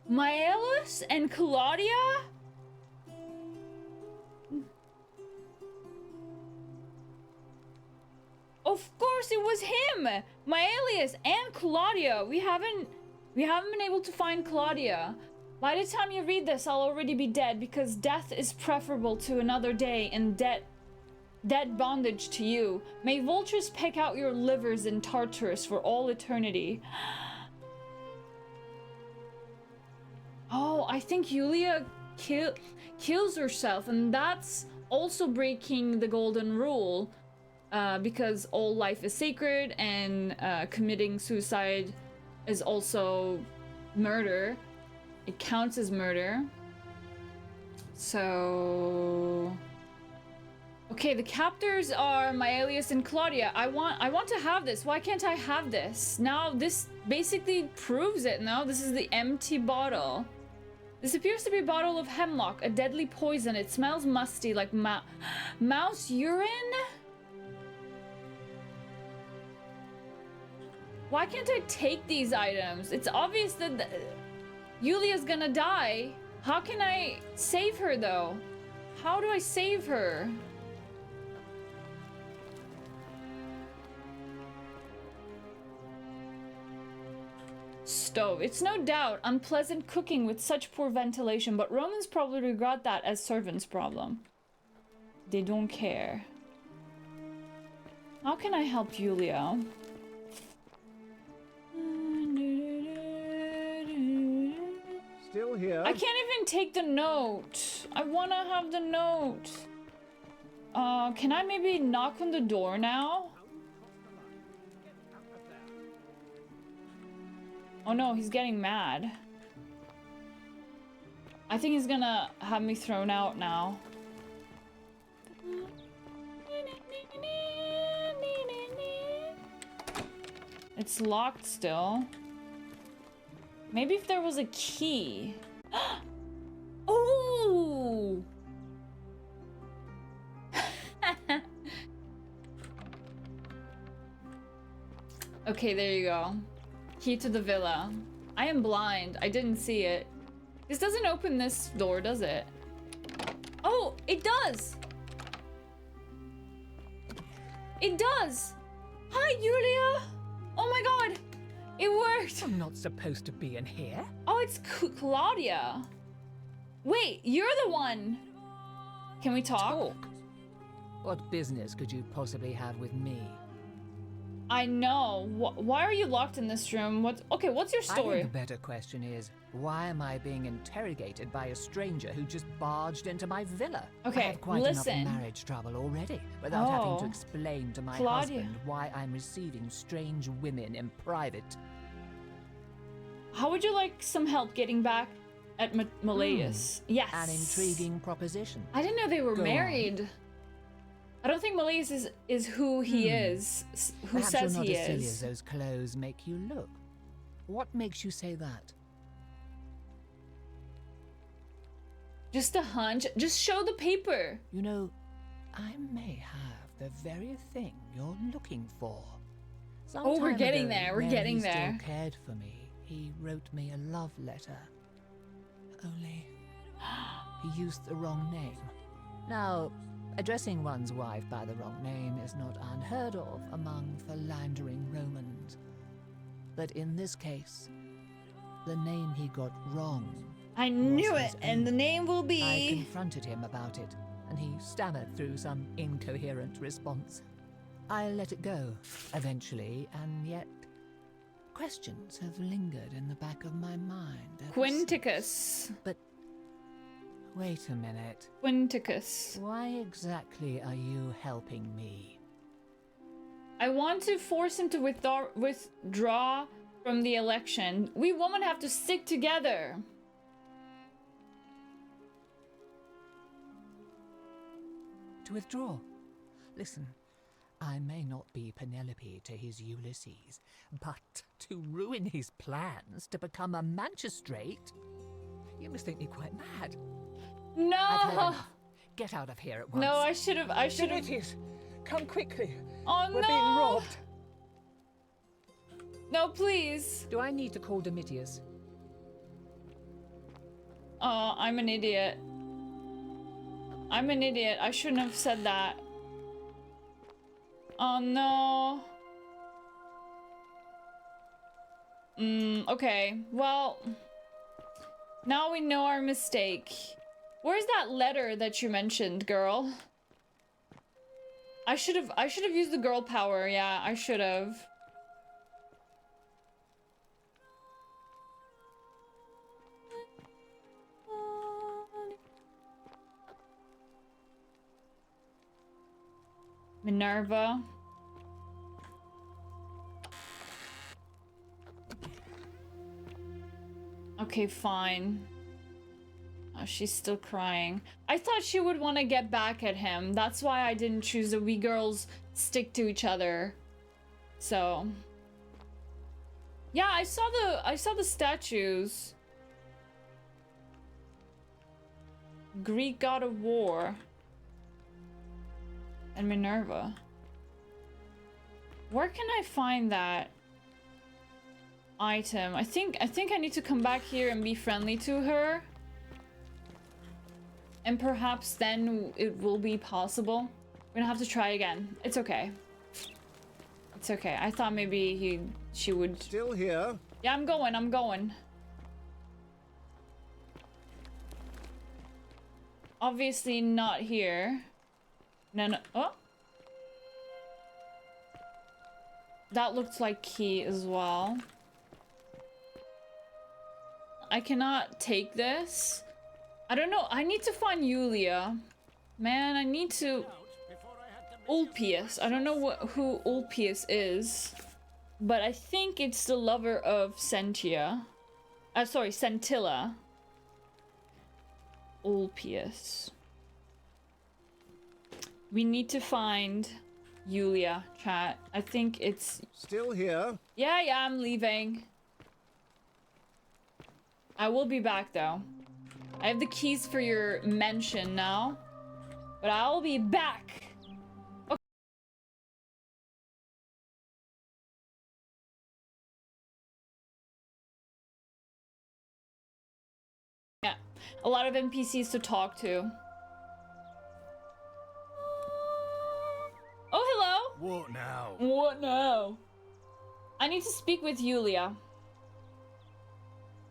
Maelus and Claudia? Of course it was him! Maelius and Claudia. We haven't been able to find Claudia. By the time you read this, I'll already be dead because death is preferable to another day and dead bondage to you. May vultures peck out your livers in Tartarus for all eternity. Oh, I think Yulia kills herself, and that's also breaking the golden rule, because all life is sacred, and committing suicide is also murder. It counts as murder. So... Okay, the captors are Maelius and Claudia. I want to have this. Why can't I have this? Now this basically proves it. No, this is the empty bottle. This appears to be a bottle of hemlock, a deadly poison. It smells musty like mouse urine? Why can't I take these items? It's obvious that Yulia's gonna die. How can I save her though? How do I save her? Stove. It's no doubt unpleasant cooking with such poor ventilation, but Romans probably regard that as servants' problem. They don't care. How can I help Julia? Still here? I can't even take the note. I want to have the note. Can I maybe knock on the door now? Oh no, he's getting mad. I think he's gonna have me thrown out now. It's locked still. Maybe if there was a key. Oh! Okay, there you go. Key to the villa. I am blind. I didn't see it. This doesn't open this door, does it? Oh, it does! It does! Hi, Yulia! Oh my god! It worked! I'm not supposed to be in here. Oh, it's Claudia. Wait, you're the one! Can we talk? What business could you possibly have with me? I know. Why are you locked in this room? Okay, what's your story? I think the better question is, why am I being interrogated by a stranger who just barged into my villa? Okay, I have quite listen. enough marriage trouble already, without having to explain to my husband why I'm receiving strange women in private. How would you like some help getting back at Malleus? Yes. An intriguing proposition. I didn't know they were Go married. on. I don't think Malleus is who he is, who Perhaps says you're not he as silly is. as those clothes make you look. What makes you say that? Just a hunch. Just show the paper. You know, I may have the very thing you're looking for. Oh, we're Sometime getting ago, there. We're when getting he there. Still cared for me. He wrote me a love letter. Only he used the wrong name. Now, addressing one's wife by the wrong name is not unheard of among philandering Romans. But in this case, the name he got wrong. I knew it, and the name will be... I confronted him about it, and he stammered through some incoherent response. I let it go, eventually, and yet questions have lingered in the back of my mind. Quinticus. But wait a minute. Quinticus. Why exactly are you helping me? I want to force him to withdraw from the election. We women have to stick together. To withdraw? Listen, I may not be Penelope to his Ulysses, but to ruin his plans to become a magistrate? You must think me quite mad. No! I've had enough. Get out of here at once. No, I should have. Demetrius! Come quickly. Oh We're no! being robbed. No, please. Do I need to call Domitius? Oh, I'm an idiot. I'm an idiot. I shouldn't have said that. Oh no. Okay. Well, now we know our mistake. Where's that letter that you mentioned, girl? I should have used the girl power. Yeah, I should have. Minerva. Okay, fine. Oh, she's still crying. I thought she would want to get back at him. That's why I didn't choose the we girls stick to each other. So yeah, I saw the statues. Greek god of war. And Minerva. Where can I find that item? I think I need to come back here and be friendly to her. And perhaps then it will be possible. We're gonna have to try again. It's okay. It's okay. I thought maybe she would. Still here? Yeah, I'm going. Obviously not here. No. Oh. That looked like key as well. I cannot take this. I don't know. I need to find Yulia. Man, I need to... Ulpius. I don't know who Ulpius is. But I think it's the lover of Sentia. Sorry, Sentilla. Ulpius. We need to find Yulia, chat. I think it's... Still here? Yeah, I'm leaving. I will be back, though. I have the keys for your mansion now. But I'll be back. Okay. Yeah, a lot of NPCs to talk to. Oh, hello! What now? What now? I need to speak with Yulia.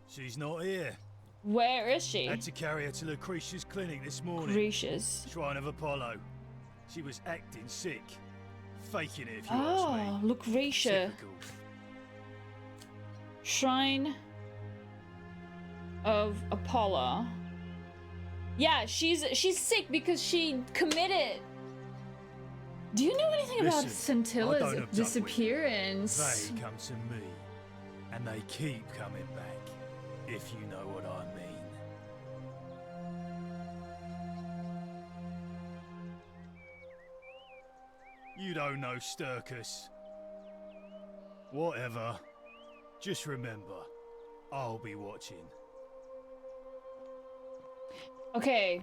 She's not here. Where is she? Had to carry her to Lucretia's clinic this morning. Lucretia's. Shrine of Apollo. She was acting sick. Faking it, if you ask me. Oh, Lucretia. Typical. Shrine of Apollo. Yeah, she's sick because she committed. Do you know anything about Sentilla's disappearance? They come to me, and they keep coming back, if you know what I mean. You don't know Sturkus. Whatever. Just remember, I'll be watching. Okay.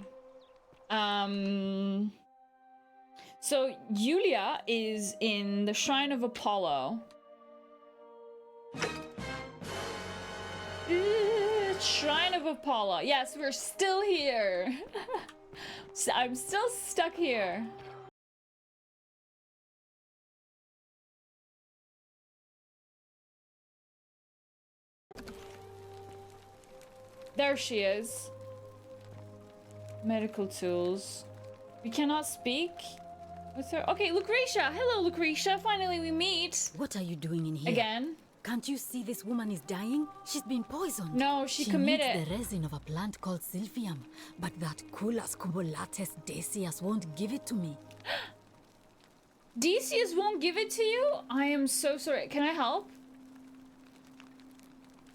So Yulia is in the Shrine of Apollo. Shrine of Apollo. Yes, we're still here. So I'm still stuck here. There she is. Medical tools. We cannot speak with her. Okay, Lucretia. Hello, Lucretia. Finally we meet. What are you doing in here? Again? Can't you see this woman is dying? She's been poisoned. No, she committed. Needs the resin of a plant called Sylphium, but that Culus cubulates Decius won't give it to me. Decius won't give it to you? I am so sorry. Can I help?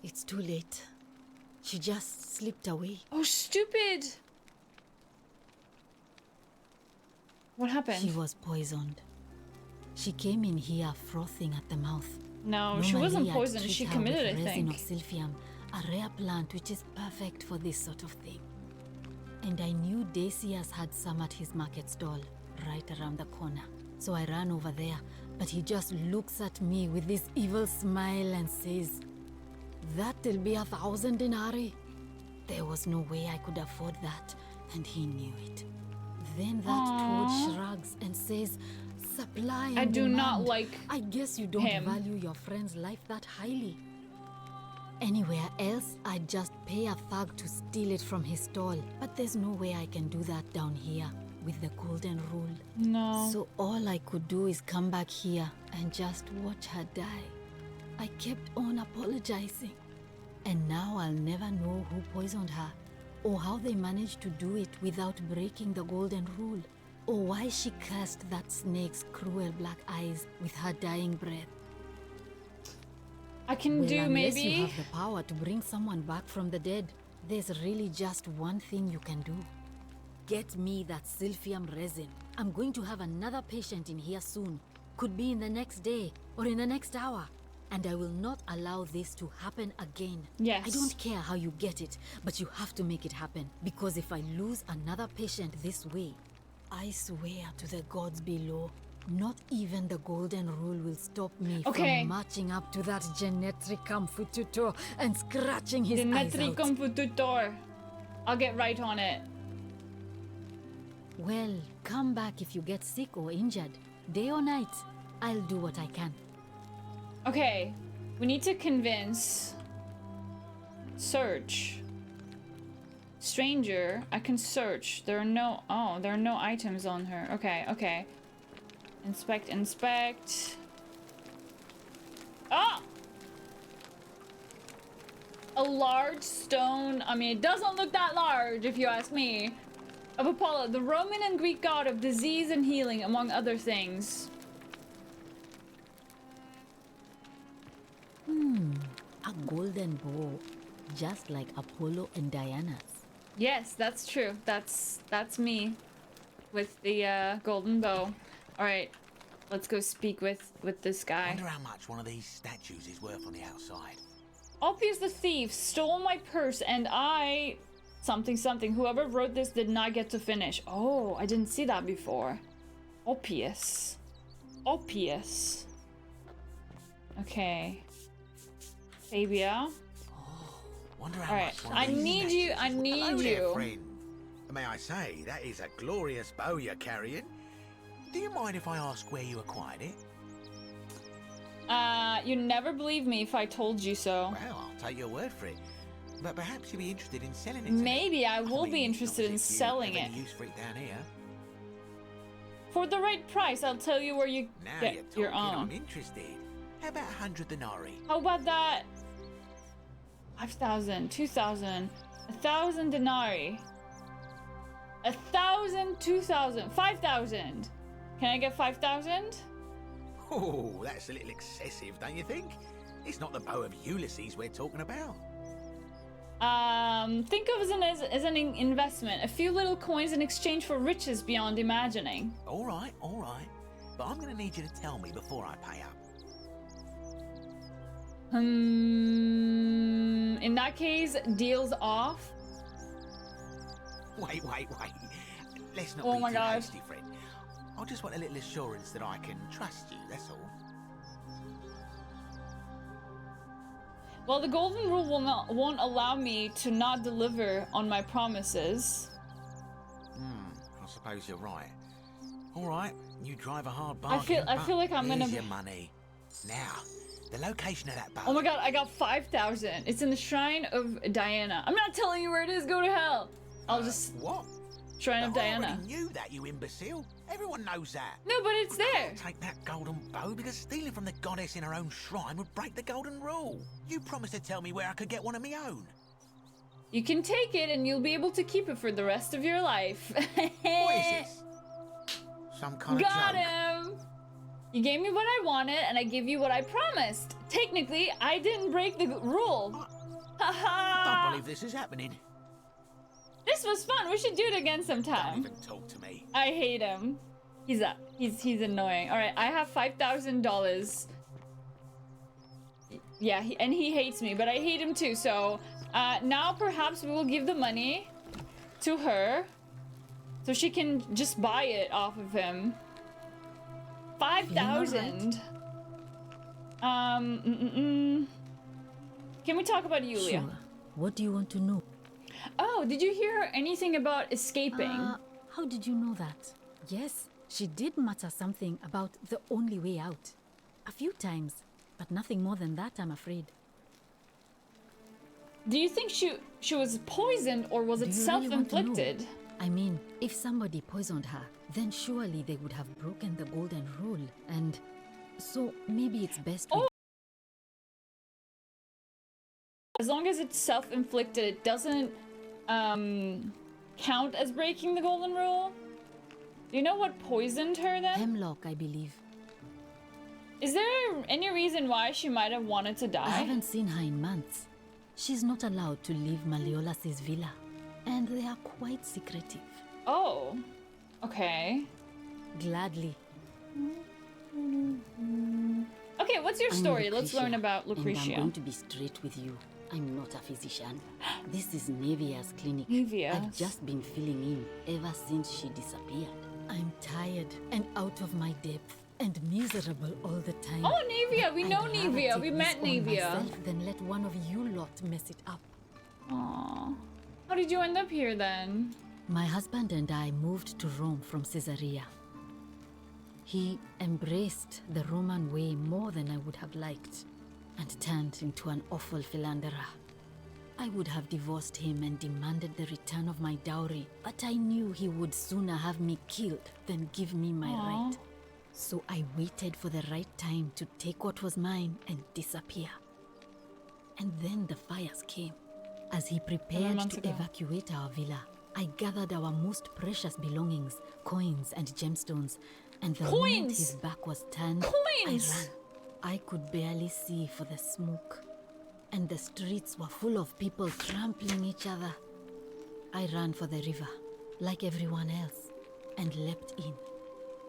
It's too late. She just slipped away. Oh, stupid. What happened? She was poisoned. She came in here frothing at the mouth. No, she wasn't poisoned. She committed, I think. Resin of Sylphium, a rare plant which is perfect for this sort of thing. And I knew Decius had some at his market stall, right around the corner. So I ran over there, but he just looks at me with this evil smile and says, "That'll be 1,000 denarii." There was no way I could afford that, and he knew it. Then that toad shrugs and says, "Supply and I do demand. not like I guess you don't value your friend's life that highly." Anywhere else, I'd just pay a thug to steal it from his stall. But there's no way I can do that down here with the golden rule. No. So all I could do is come back here and just watch her die. I kept on apologizing. And now I'll never know who poisoned her, or how they managed to do it without breaking the golden rule, or why she cursed that snake's cruel black eyes with her dying breath. I can Well, do unless maybe. you have the power to bring someone back from the dead, there's really just one thing you can do. Get me that Sylphium resin. I'm going to have another patient in here soon. Could be in the next day or in the next hour. And I will not allow this to happen again. Yes. I don't care how you get it, but you have to make it happen. Because if I lose another patient this way, I swear to the gods below, not even the golden rule will stop me from marching up to that Genetricum Fututor and scratching his eyes out. Genetricum Fututor. I'll get right on it. Well, come back if you get sick or injured. Day or night, I'll do what I can. Okay, we need to convince. Search. Stranger, I can search. There are no items on her. Okay. Inspect. Ah! A large stone, I mean, it doesn't look that large if you ask me, of Apollo, the Roman and Greek god of disease and healing, among other things. A golden bow, just like Apollo and Diana's. Yes, that's true. That's me with the golden bow. All right, let's go speak with this guy. Wonder how much one of these statues is worth on the outside. Oppius the thief stole my purse and I... something. Whoever wrote this did not get to finish. Oh, I didn't see that before. Oppius. Okay. Fabia. Wonder how Alright, much one of I these need you. Hello there, friend. May I say, that is a glorious bow you're carrying. Do you mind if I ask where you acquired it? You'd never believe me if I told you so. Well, I'll take your word for it. But perhaps you'd be interested in selling it to Maybe me. I will mean, be interested in not as if you selling have it. any use for it down here. For the right price, I'll tell you where you Now get you're your talking, own. I'm interested. How about 100 denarii? How about that? 5,000, 2,000, 1,000 denarii. 1,000, 2,000, 5,000. Can I get 5,000? Oh, that's a little excessive, don't you think? It's not the bow of Ulysses we're talking about. Think of it as an investment. A few little coins in exchange for riches beyond imagining. All right. But I'm going to need you to tell me before I pay up. In that case, deals off. Wait. Let's not Oh be my too God. hasty, friend. I just want a little assurance that I can trust you, that's all. Well, the golden rule won't allow me to not deliver on my promises. I suppose you're right. All right, you drive a hard bargain. I feel like I'm here's gonna. your money. Now, the location of that bow. Oh my God! I got 5,000. It's in the Shrine of Diana. I'm not telling you where it is. Go to hell. I'll just. What? Shrine of I Diana. already knew that, you imbecile. Everyone knows that. No, but it's there. Take that golden bow because stealing from the goddess in her own shrine would break the golden rule. You promised to tell me where I could get one of my own. You can take it and you'll be able to keep it for the rest of your life. What is this? Some kind of Got joke? him! You gave me what I wanted and I give you what I promised. Technically, I didn't break the rule. I don't believe this is happening. This was fun. We should do it again sometime. Don't even talk to me. I hate him. He's annoying. All right, I have $5,000. Yeah, he hates me, but I hate him too. So now perhaps we will give the money to her, so she can just buy it off of him. 5,000. Can we talk about Yulia? Sure. What do you want to know? Oh, did you hear anything about escaping? How did you know that? Yes, she did mutter something about the only way out. A few times, but nothing more than that, I'm afraid. Do you think she was poisoned, or was it self-inflicted? I mean, if somebody poisoned her, then surely they would have broken the golden rule, and so maybe it's best we... As long as it's self-inflicted, it doesn't count as breaking the golden rule? Do you know what poisoned her then? Hemlock, I believe. Is there any reason why she might have wanted to die? I haven't seen her in months. She's not allowed to leave Malleolas' villa, and they are quite secretive. Oh, okay. Gladly. Okay, what's your story? Let's Lucretia, learn about and Lucretia. I'm going to be straight with you. I'm not a physician. This is Nevia's clinic. Nevia's. I've just been filling in ever since she disappeared. I'm tired and out of my depth and miserable all the time. Oh, Nevia, we know I'd rather Nevia. take We this met on Nevia. myself than let one of you lot mess it up. Aww. How did you end up here then? My husband and I moved to Rome from Caesarea. He embraced the Roman way more than I would have liked, and turned into an awful philanderer. I would have divorced him and demanded the return of my dowry, but I knew he would sooner have me killed than give me my right. So I waited for the right time to take what was mine and disappear. And then the fires came. As he prepared to evacuate our villa, I gathered our most precious belongings, coins and gemstones, and the moment his back was turned, I ran. I could barely see for the smoke, and the streets were full of people trampling each other. I ran for the river, like everyone else, and leapt in.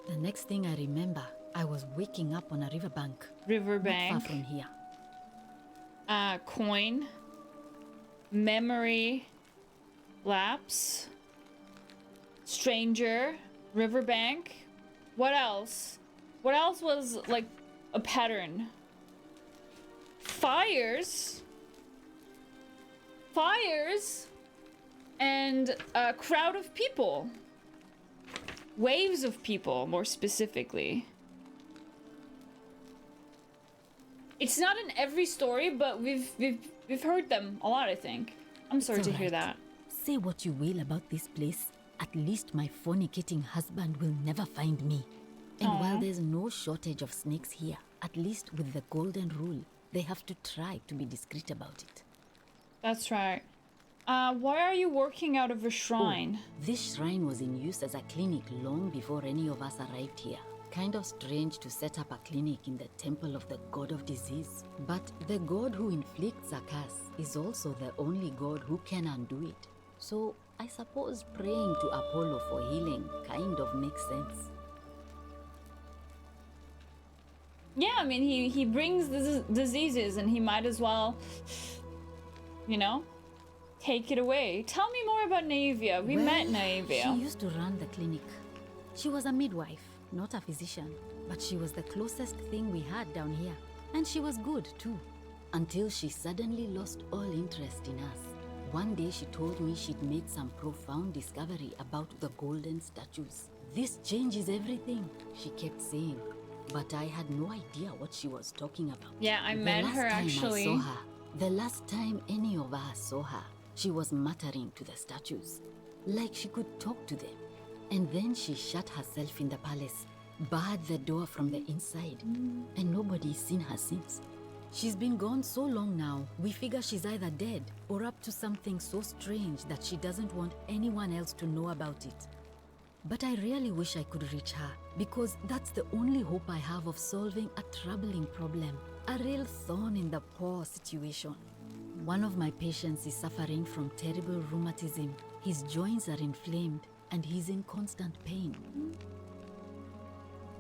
The next thing I remember, I was waking up on a riverbank. Riverbank. Not far from here. Coin. Memory. Lapse. Stranger. Riverbank. What else? What else was like a pattern? Fires. Fires. And a crowd of people. Waves of people, more specifically. It's not in every story, but we've heard them a lot, I think. I'm sorry to hear that. Say what you will about this place. At least my fornicating husband will never find me. And while there's no shortage of snakes here, at least with the golden rule, they have to try to be discreet about it. That's right. Why are you working out of a shrine? Oh, this shrine was in use as a clinic long before any of us arrived here. Kind of strange to set up a clinic in the temple of the god of disease. But the god who inflicts a curse is also the only god who can undo it. So I suppose praying to Apollo for healing kind of makes sense. Yeah, I mean, he brings diseases and he might as well, you know, take it away. Tell me more about Naevia. We met Naevia. She used to run the clinic. She was a midwife, not a physician, but she was the closest thing we had down here. And she was good too, until she suddenly lost all interest in us. One day she told me she'd made some profound discovery about the golden statues. This changes everything, she kept saying. But I had no idea what she was talking about. Yeah, I met her actually. The last time any of us saw her, she was muttering to the statues, like she could talk to them. And then she shut herself in the palace, barred the door from the inside, and nobody's seen her since. She's been gone so long now, we figure she's either dead or up to something so strange that she doesn't want anyone else to know about it. But I really wish I could reach her, because that's the only hope I have of solving a troubling problem, a real thorn in the paw situation. One of my patients is suffering from terrible rheumatism. His joints are inflamed, and he's in constant pain.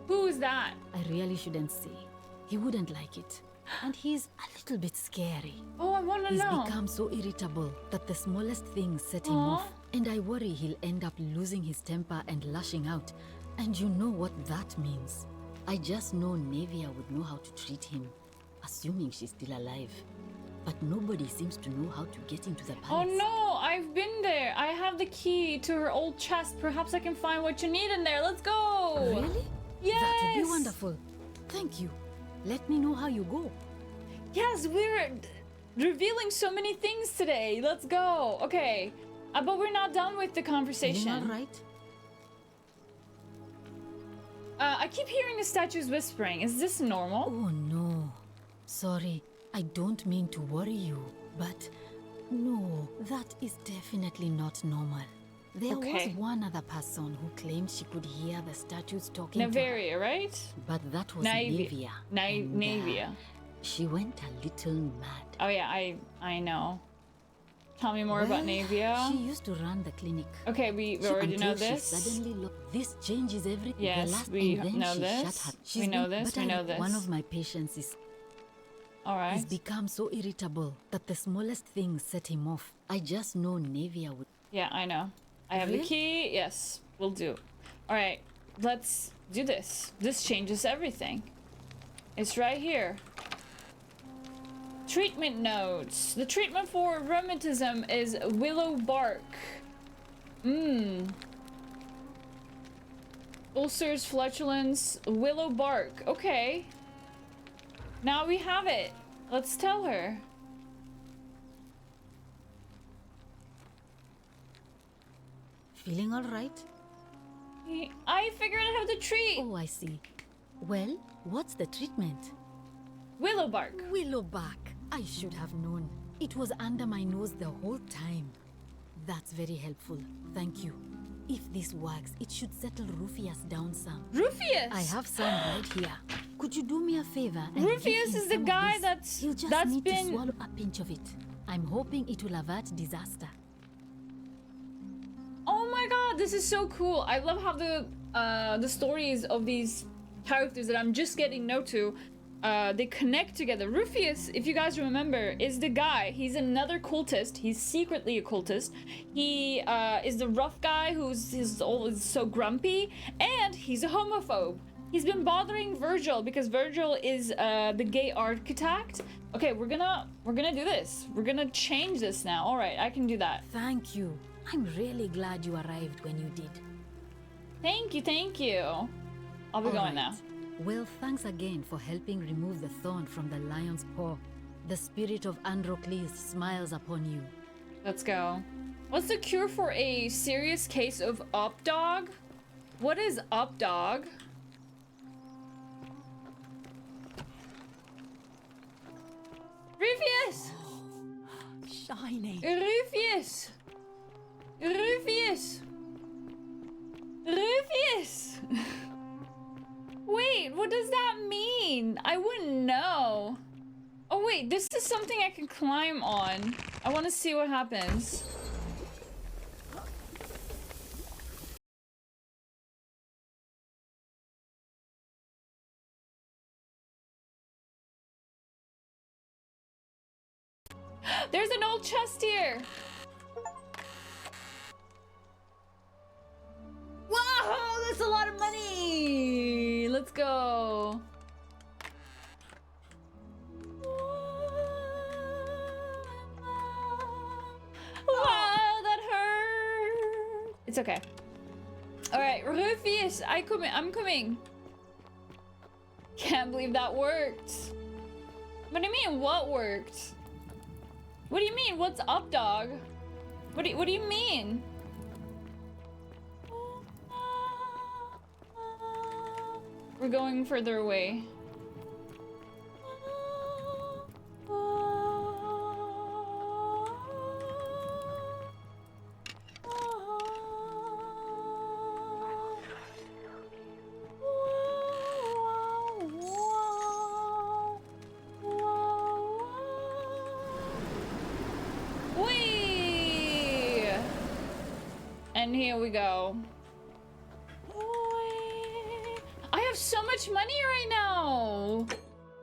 Who is that? I really shouldn't say. He wouldn't like it. And he's a little bit scary. Oh, I want to know. He's become so irritable that the smallest things set him off. And I worry he'll end up losing his temper and lashing out. And you know what that means. I just know Navia would know how to treat him, assuming she's still alive. But nobody seems to know how to get into the Oh palace. no, I've been there. I have the key to her old chest. Perhaps I can find what you need in there. Let's go. Really? Yes. That would be wonderful. Thank you. Let me know how you go. Yes, we're revealing so many things today. Let's go. Okay. But we're not done with the conversation. All right. I keep hearing the statues whispering. Is this normal? Oh no. Sorry. I don't mean to worry you, but no, that is definitely not normal. There was one other person who claimed she could hear the statues talking to her. Navaria, right? But that was Navia. Navia. She went a little mad. Oh yeah, I know. Tell me more about Navia. She used to run the clinic. Okay, we already know this. Suddenly this changes everything. Yes, we know this. We know this. We know this. One of my patients is He's become so irritable that the smallest thing set him off. I just know Navia would. Yeah, I know. I have the key. Yes, we'll do. All right, let's do this. This changes everything. It's right here. Treatment notes. The treatment for rheumatism is willow bark. Ulcers, flatulence, willow bark. Okay. Now we have it. Let's tell her. Feeling all right? I figured out how to treat. Oh, I see. Well, what's the treatment? Willow bark. Willow bark. I should have known. It was under my nose the whole time. That's very helpful. Thank you. If this works, it should settle Rufius down some. Rufius? I have some right here. Could you do me a favor? And Rufius is the guy He'll just need to swallow a pinch of it. I'm hoping it will avert disaster. Oh my god, this is so cool. I love how the stories of these characters that I'm just getting know to, they connect together. Rufius, if you guys remember, is the guy. He's another cultist. He's secretly a cultist. He is the rough guy who's always so grumpy, and he's a homophobe. He's been bothering Virgil because Virgil is the gay architect. Okay, we're gonna do this. We're gonna change this now. All right, I can do that. Thank you. I'm really glad you arrived when you did. Thank you, thank you. I'll be going now. Well, thanks again for helping remove the thorn from the lion's paw. The spirit of Androcles smiles upon you. Let's go. What's the cure for a serious case of updog? What is updog? Rufius! Shiny. Rufius! Rufius! Rufius! Wait, what does that mean? I wouldn't know. Oh wait, this is something I can climb on. I want to see what happens. There's an old chest here. Whoa, that's a lot of money. Let's go. Wow, that hurt. It's okay. All right, Rufius, I'm coming. Can't believe that worked. What do you mean, what worked? What do you mean, what's up, dog? What do you mean? We're going further away. Whee! And here we go. I have so much money right now.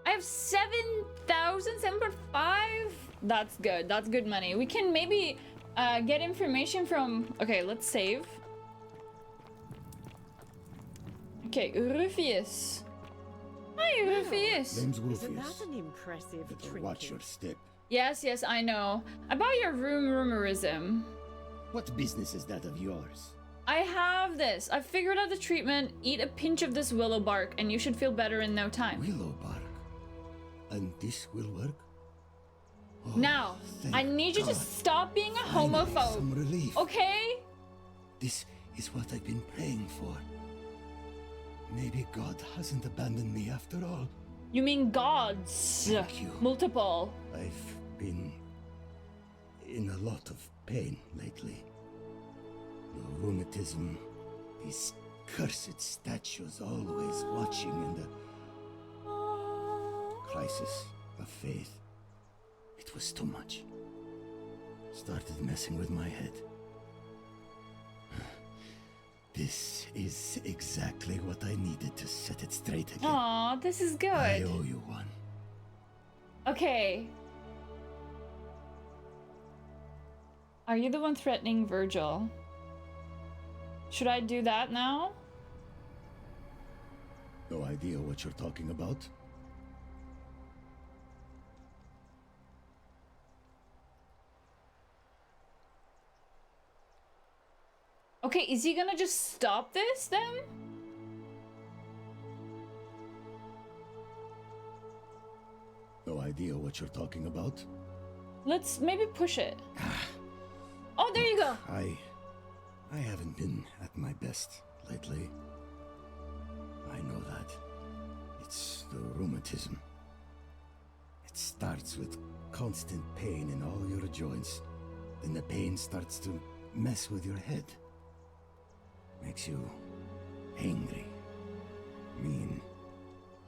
I have 7,000, 7.5. That's good. That's good money. We can maybe get information from... Okay, let's save. Okay, Rufius. Hi, Rufius. Name's Isn't Rufius. that an impressive Better trinket? watch your step. Yes, I know. About your rumorism. What business is that of yours? I have this. I figured out the treatment. Eat a pinch of this willow bark and you should feel better in no time. Willow bark? And this will work? Oh, Now, I need you to stop being a homophobe. Some relief. Okay? This is what I've been praying for. Maybe God hasn't abandoned me after all. You mean gods? Thank you. Multiple. I've been in a lot of pain lately. The rheumatism, these cursed statues always watching, and the crisis of faith. It was too much. Started messing with my head. This is exactly what I needed to set it straight again. Aw, this is good. I owe you one. Okay. Are you the one threatening Virgil? Should I do that now? No idea what you're talking about. Okay, is he gonna just stop this then? No idea what you're talking about. Let's maybe push it. Oh, there you go. I haven't been at my best lately. I know that. It's the rheumatism. It starts with constant pain in all your joints. Then the pain starts to mess with your head. Makes you angry, mean.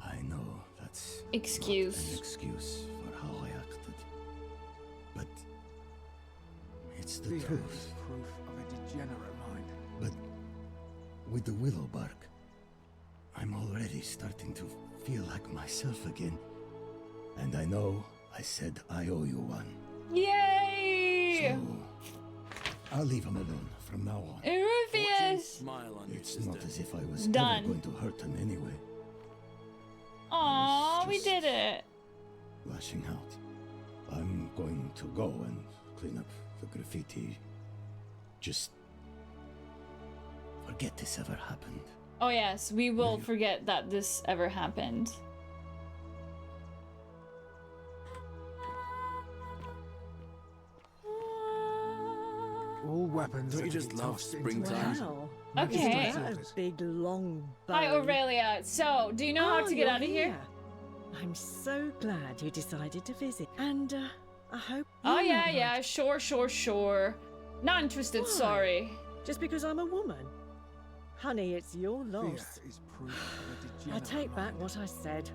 I know that's not an excuse for how I acted. But it's the Fear truth. is proof of a degenerate mind. But with the willow bark, I'm already starting to feel like myself again. And I know I said I owe you one. Yay! So I'll leave him alone from now on. Rufius! Smile on your It's sister. not as if I was Done. ever going to hurt him anyway. Aw, we did it. Lashing out. I'm going to go and clean up the graffiti. Just forget this ever happened. Oh yes, we will forget that this ever happened. All weapons Don't are you to just be love tossed into the springtime? sea. Wow. Okay. That a big long bow. Hi Aurelia. So, do you know how to get you're out of here? I'm so glad you decided to visit. And I hope Oh you're not yeah, sure. Not interested, Why? sorry. Just because I'm a woman. Honey, it's your Fear loss. is proof of a I degenerate take back mind. what I said.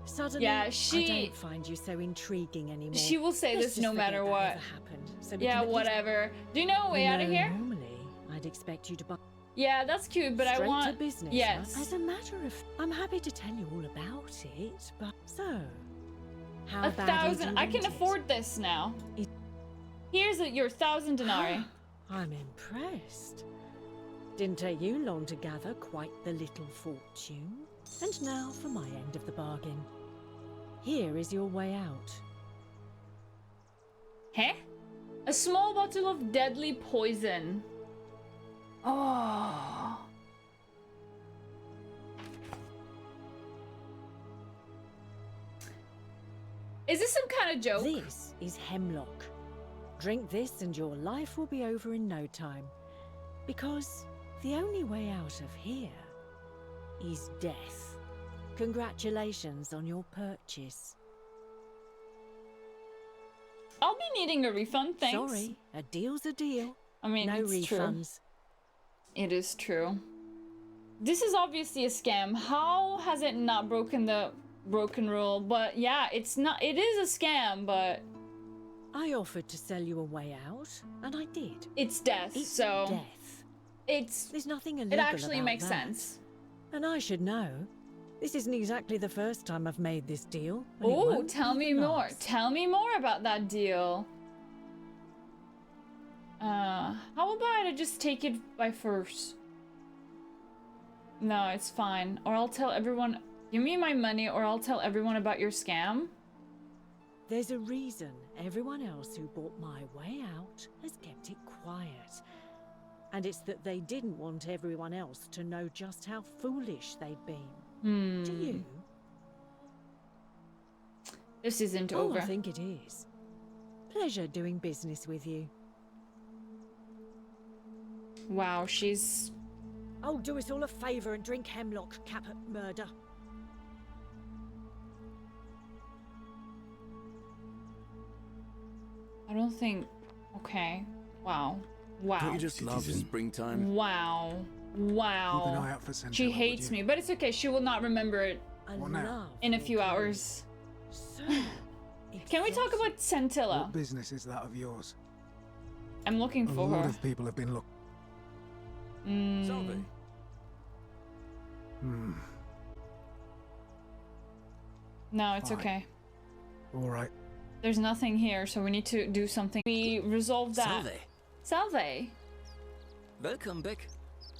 Suddenly, Yeah, I she- don't find you so intriguing anymore. She will say Let's this just no forget matter that what. ever happened, so we Yeah, can at least- whatever. Do you know a way You out of know, here? Normally, I'd expect you to buy Yeah, that's cute, but I straight want to business. yes. Huh? As a matter of, I'm happy to tell you all about it. But so, how badly do 1,000. you I can want it? afford this now. It- Here's your 1,000 denarii. I'm impressed. Didn't take you long to gather quite the little fortune. And now for my end of the bargain. Here is your way out. Huh? A small bottle of deadly poison. Oh. Is this some kind of joke? This is hemlock. Drink this and your life will be over in no time. Because the only way out of here is death. Congratulations on your purchase. I'll be needing a refund, thanks. Sorry, a deal's a deal. I mean, no it's true. refunds. It is true. This is obviously a scam. How has it not broken the broken rule? But yeah, it's not. It is a scam, but I offered to sell you a way out, and I did. it's death. It's so death. it's There's nothing illegal it actually about makes that. sense. And I should know. This isn't exactly the first time I've made this deal. and it Oh, won't tell be me the more. last. Tell me more about that deal. How about I just take it by force? No, it's fine. Or I'll tell everyone Give me my money or I'll tell everyone about your scam. There's a reason everyone else who bought my way out has kept it quiet. And it's that they didn't want everyone else to know just how foolish they'd been. Do you? This isn't Oh, over. I think it is. Pleasure doing business with you. Wow, she's... Oh, do us all a favour and drink hemlock, cap at murder. I don't think... Okay. Wow. Wow. Don't you just love springtime? Wow. Wow. Keep an eye out for Centella, She would hates you? me, but it's okay. She will not remember it What now? in a few hours. Can we talk about Centilla? What business is that of yours? I'm looking A for lot her. of people have been looking. Salve. No, it's Fine. okay. All right. There's nothing here, so we need to do something. We resolve that. Salve. Salve. Welcome back.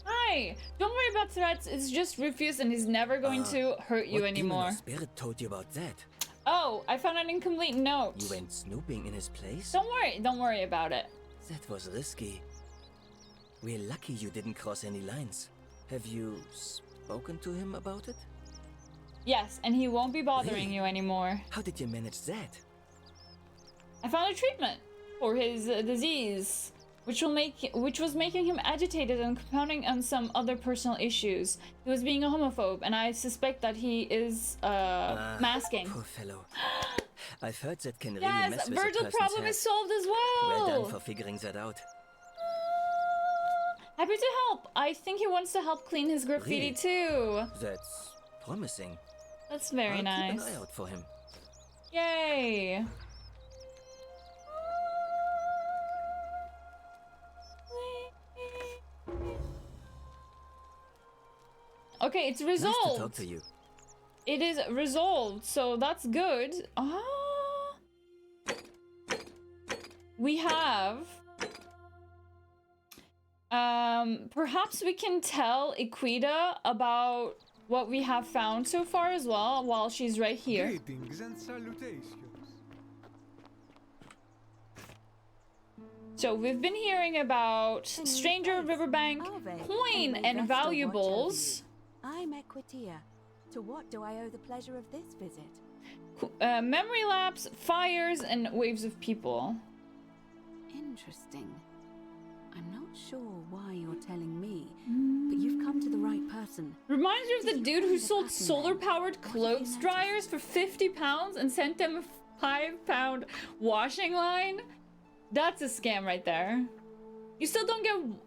Hi. Don't worry about threats. It's just Rufus, and he's never going to hurt you What demon anymore. or spirit told you about that? Oh, I found an incomplete note. You went snooping in his place? Don't worry. Don't worry about it. That was risky. We're lucky you didn't cross any lines. Have you spoken to him about it? Yes, and he won't be bothering Really? you anymore. How did you manage that? I found a treatment for his disease, which was making him agitated and compounding on some other personal issues. He was being a homophobe, and I suspect that he is masking. Poor fellow. I've heard that can really Yes, mess with a Virgil person's problem head. is solved as well. Well done for figuring that out. Happy to help. I think he wants to help clean his graffiti Really? too. That's promising. That's very I'll nice. keep an eye out for him. Yay. Okay, it's resolved. Nice to talk to you. It is resolved, so that's good. We have... perhaps we can tell Equita about what we have found so far as well, while she's right here. Greetings and salutations. So we've been hearing about Stranger Riverbank, coin and valuables. I'm Equitia. To what do I owe the pleasure of this visit? Memory lapse, fires, and waves of people. Interesting. I'm not sure why you're telling me, but you've come to the right person. Reminds me of the dude who sold solar-powered clothes dryers for 50 pounds and sent them a 5-pound washing line. That's a scam right there. You still don't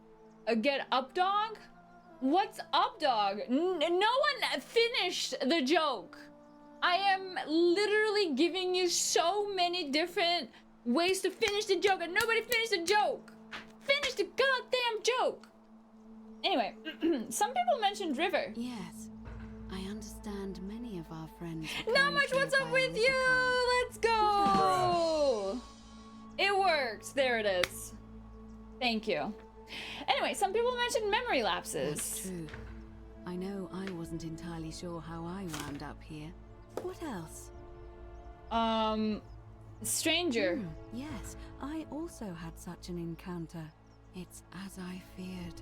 get up, dog? What's up, dog? No one finished the joke. I am literally giving you so many different ways to finish the joke, and nobody finished the joke. Finish the goddamn joke. Anyway, some people mentioned river. Yes, I understand many of our friends. Not much. What's up with you? Let's go. It worked. There it is. Thank you. Anyway, some people mentioned memory lapses. That's true. I know I wasn't entirely sure how I wound up here. What else? Stranger. Yes, I also had such an encounter. It's as I feared.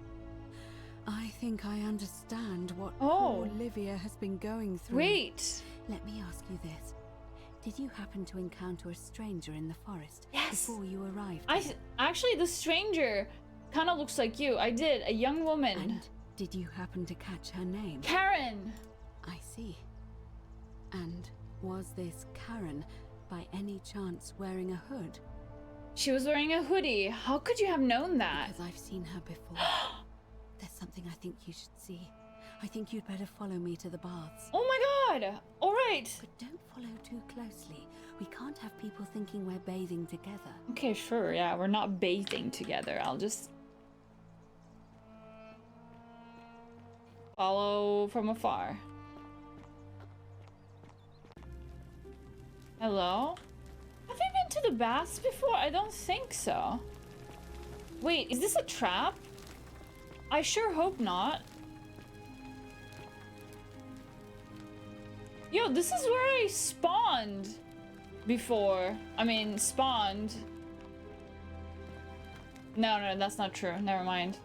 I think I understand what poor Olivia has been going through. Wait. Let me ask you this. Did you happen to encounter a stranger in the forest before you arrived? Actually, the stranger kind of looks like you. I did. A young woman. And did you happen to catch her name? Karen. I see. And was this Karen by any chance wearing a hood? She was wearing a hoodie. How could you have known that? Because I've seen her before. There's something I think you should see. I think you'd better follow me to the baths. Oh my god! Alright! But don't follow too closely. We can't have people thinking we're bathing together. Okay, sure, yeah, we're not bathing together. I'll just follow from afar. Hello? Have we been to the baths before? I don't think so. Wait, is this a trap? I sure hope not. Yo, this is where I spawned before. I mean, spawned. No, that's not true. Never mind.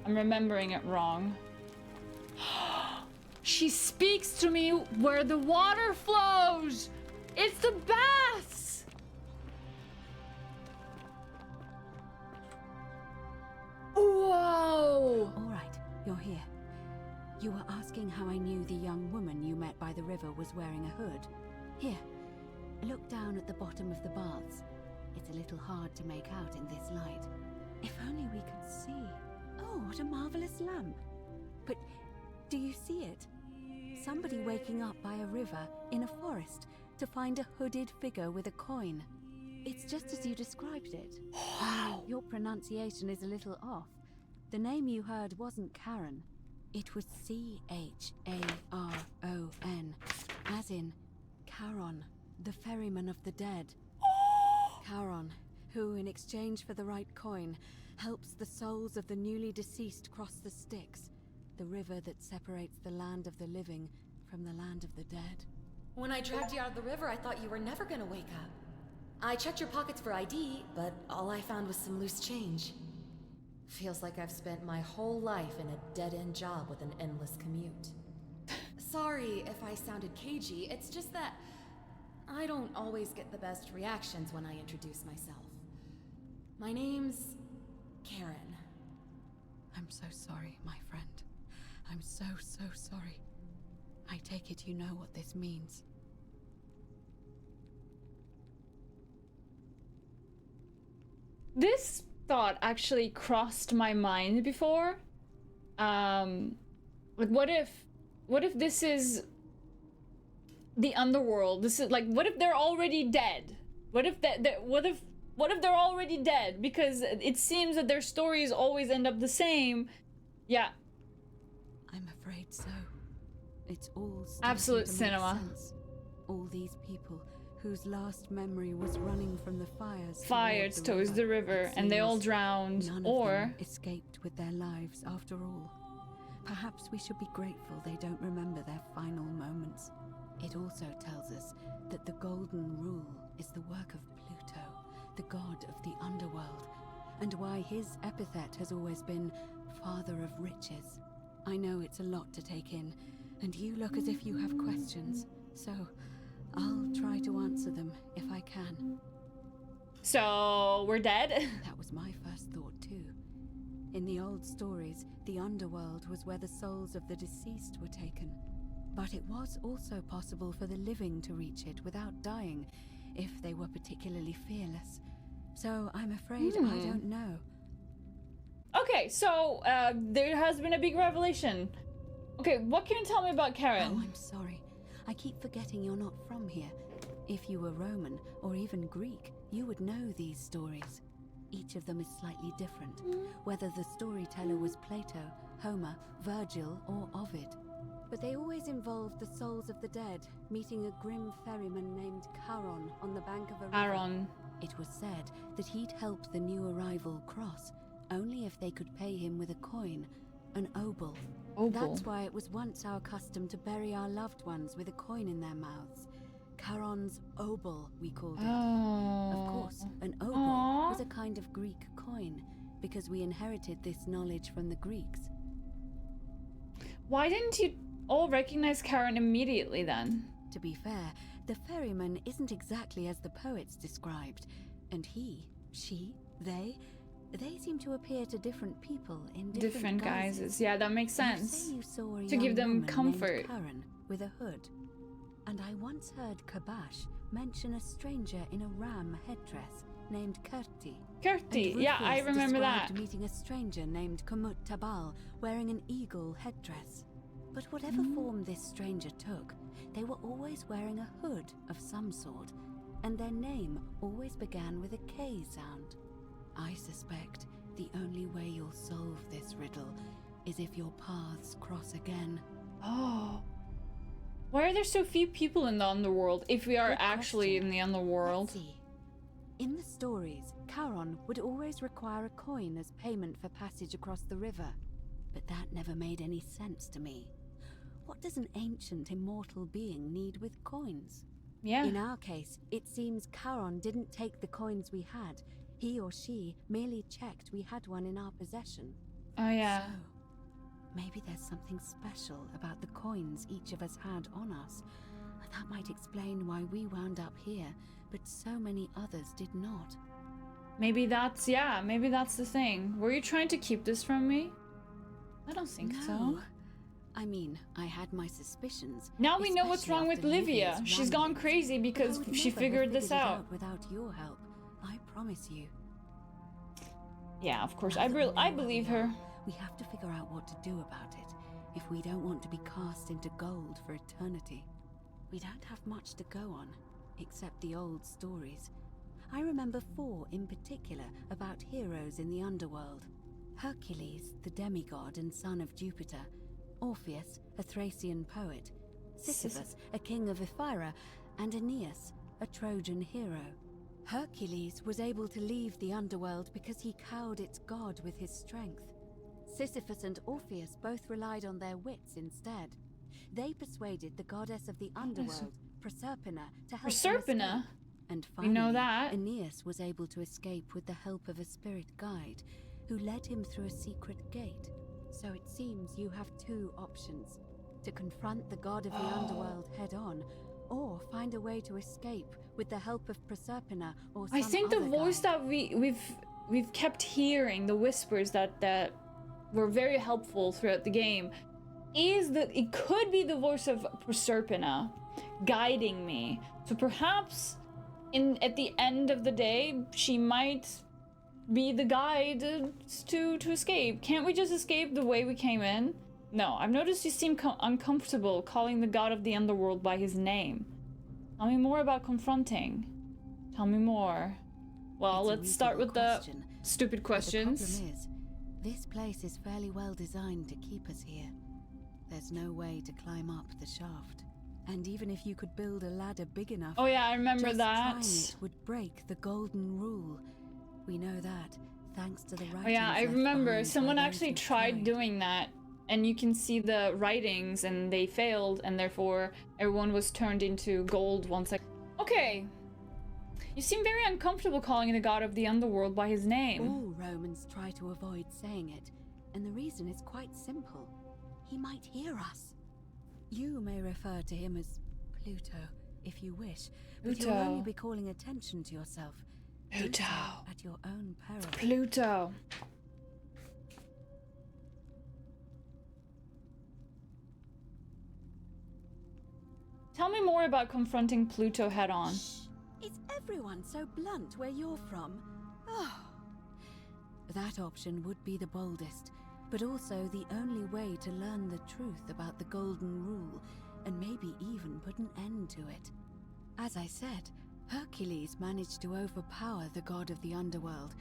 I'm remembering it wrong. She speaks to me where the water flows. It's the baths. Whoa. All right, you're here. You were asking how I knew the young woman you met by the river was wearing a hood. Here, look down at the bottom of the baths. It's a little hard to make out in this light. If only we could see. Oh, what a marvelous lamp. But do you see it? Somebody waking up by a river in a forest to find a hooded figure with a coin. It's just as you described it. Wow. Your pronunciation is a little off. The name you heard wasn't Karen. It was C-H-A-R-O-N, as in Charon, the ferryman of the dead. Charon, who, in exchange for the right coin, helps the souls of the newly deceased cross the Styx, the river that separates the land of the living from the land of the dead. When I dragged you out of the river, I thought you were never gonna wake up. I checked your pockets for ID, but all I found was some loose change. Feels like I've spent my whole life in a dead-end job with an endless commute. Sorry if I sounded cagey, it's just that I don't always get the best reactions when I introduce myself. My name's Karen. I'm so sorry, my friend. I'm so sorry. I take it you know what this means. This thought actually crossed my mind before. Like what if this is the underworld? This is like, what if they're already dead? What if what if they're already dead? Because it seems that their stories always end up the same. Yeah. I'm afraid so. It's all absolute starting to make cinema. sense. All these people whose last memory was running from the fires Towards the river, and they all drowned, none or of them escaped with their lives after all. Perhaps we should be grateful they don't remember their final moments. It also tells us that the Golden Rule is the work of Pluto, the god of the underworld, and why his epithet has always been Father of Riches. I know it's a lot to take in, and you look as if you have questions, so I'll try to answer them if I can. So, we're dead? That was my first thought too. In the old stories, the underworld was where the souls of the deceased were taken. But it was also possible for the living to reach it without dying, if they were particularly fearless. So I'm afraid I don't know. Okay, so there has been a big revelation. Okay, what can you tell me about Karen? Oh, I'm sorry. I keep forgetting you're not from here. If you were Roman, or even Greek, you would know these stories. Each of them is slightly different, whether the storyteller was Plato, Homer, Virgil, or Ovid. But they always involved the souls of the dead, meeting a grim ferryman named Charon on the bank of a river. Charon. It was said that he'd help the new arrival cross, only if they could pay him with a coin, an obol. That's why it was once our custom to bury our loved ones with a coin in their mouths. Charon's obol, we called it. Of course, an obol was a kind of Greek coin, because we inherited this knowledge from the Greeks. Why didn't you all recognize Karen immediately then? To be fair, the ferryman isn't exactly as the poets described, and he, she, they seem to appear to different people in different guises. Yeah, that makes sense. You saw a to give them woman comfort. named Karen with a hood. And I once heard Kabash mention a stranger in a ram headdress named Kurti. Kurti, yeah, I remember that. Meeting a stranger named Kumut Tabal wearing an eagle headdress. But whatever form this stranger took, they were always wearing a hood of some sort, and their name always began with a K sound. I suspect the only way you'll solve this riddle is if your paths cross again. Oh. Why are there so few people in the underworld if we are actually in the underworld? Let's see. In the stories, Charon would always require a coin as payment for passage across the river, but that never made any sense to me. What does an ancient immortal being need with coins? Yeah. In our case, it seems Charon didn't take the coins we had. He or she merely checked we had one in our possession. Oh yeah. So, maybe there's something special about the coins each of us had on us. That might explain why we wound up here, but so many others did not. Maybe that's the thing. Were you trying to keep this from me? I don't think so. I mean, I had my suspicions. Now we know what's wrong with Livia. She's gone crazy because she figured this out. Without your help, I promise you. Yeah, of course. I believe her. We have to figure out what to do about it if we don't want to be cast into gold for eternity. We don't have much to go on, except the old stories. I remember 4 in particular about heroes in the underworld. Hercules, the demigod and son of Jupiter. Orpheus, a Thracian poet. Sisyphus, a king of Ephyra. And Aeneas, a Trojan hero. Hercules was able to leave the underworld because he cowed its god with his strength. Sisyphus and Orpheus both relied on their wits instead. They persuaded the goddess of the underworld, Proserpina, to help them escape. And finally, we know that. Aeneas was able to escape with the help of a spirit guide, who led him through a secret gate. So it seems you have 2 options: to confront the god of the underworld head-on, or find a way to escape with the help of Proserpina or some I think the other voice guide. that we've kept hearing, the whispers that were very helpful throughout the game, is that it could be the voice of Proserpina guiding me. So perhaps at the end of the day, she might be the guide to escape. Can't we just escape the way we came in? No, I've noticed you seem uncomfortable calling the god of the underworld by his name. Tell me more about confronting. Tell me more. Well, let's start with the stupid questions. The problem is, this place is fairly well designed to keep us here. There's no way to climb up the shaft. And even if you could build a ladder big enough, oh yeah, I remember just that. trying it would break the golden rule. We know that thanks to the writings. Oh yeah, I left remember behind someone by those actually who tried doing that, and you can see the writings, and they failed, and therefore everyone was turned into gold once. Okay, you seem very uncomfortable calling the god of the underworld by his name. All Romans try to avoid saying it, and the reason is quite simple. He might hear us. You may refer to him as Pluto, if you wish, but you'll only be calling attention to yourself. Pluto. At your own peril. Pluto. Tell me more about confronting Pluto head-on. Is everyone so blunt where you're from? Oh. That option would be the boldest, but also the only way to learn the truth about the Golden Rule, and maybe even put an end to it. As I said, Hercules managed to overpower the god of the underworld,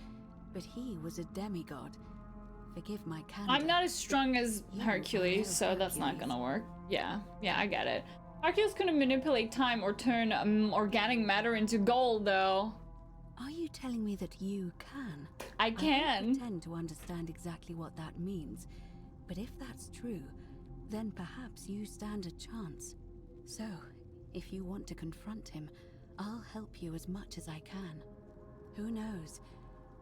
but he was a demigod. Forgive my candor. I'm not as strong as Hercules, so that's not gonna work. Yeah, I get it. Hercules couldn't manipulate time or turn organic matter into gold, though. Are you telling me that you can? I can. I don't pretend to understand exactly what that means, but if that's true, then perhaps you stand a chance. So, if you want to confront him, I'll help you as much as I can. Who knows?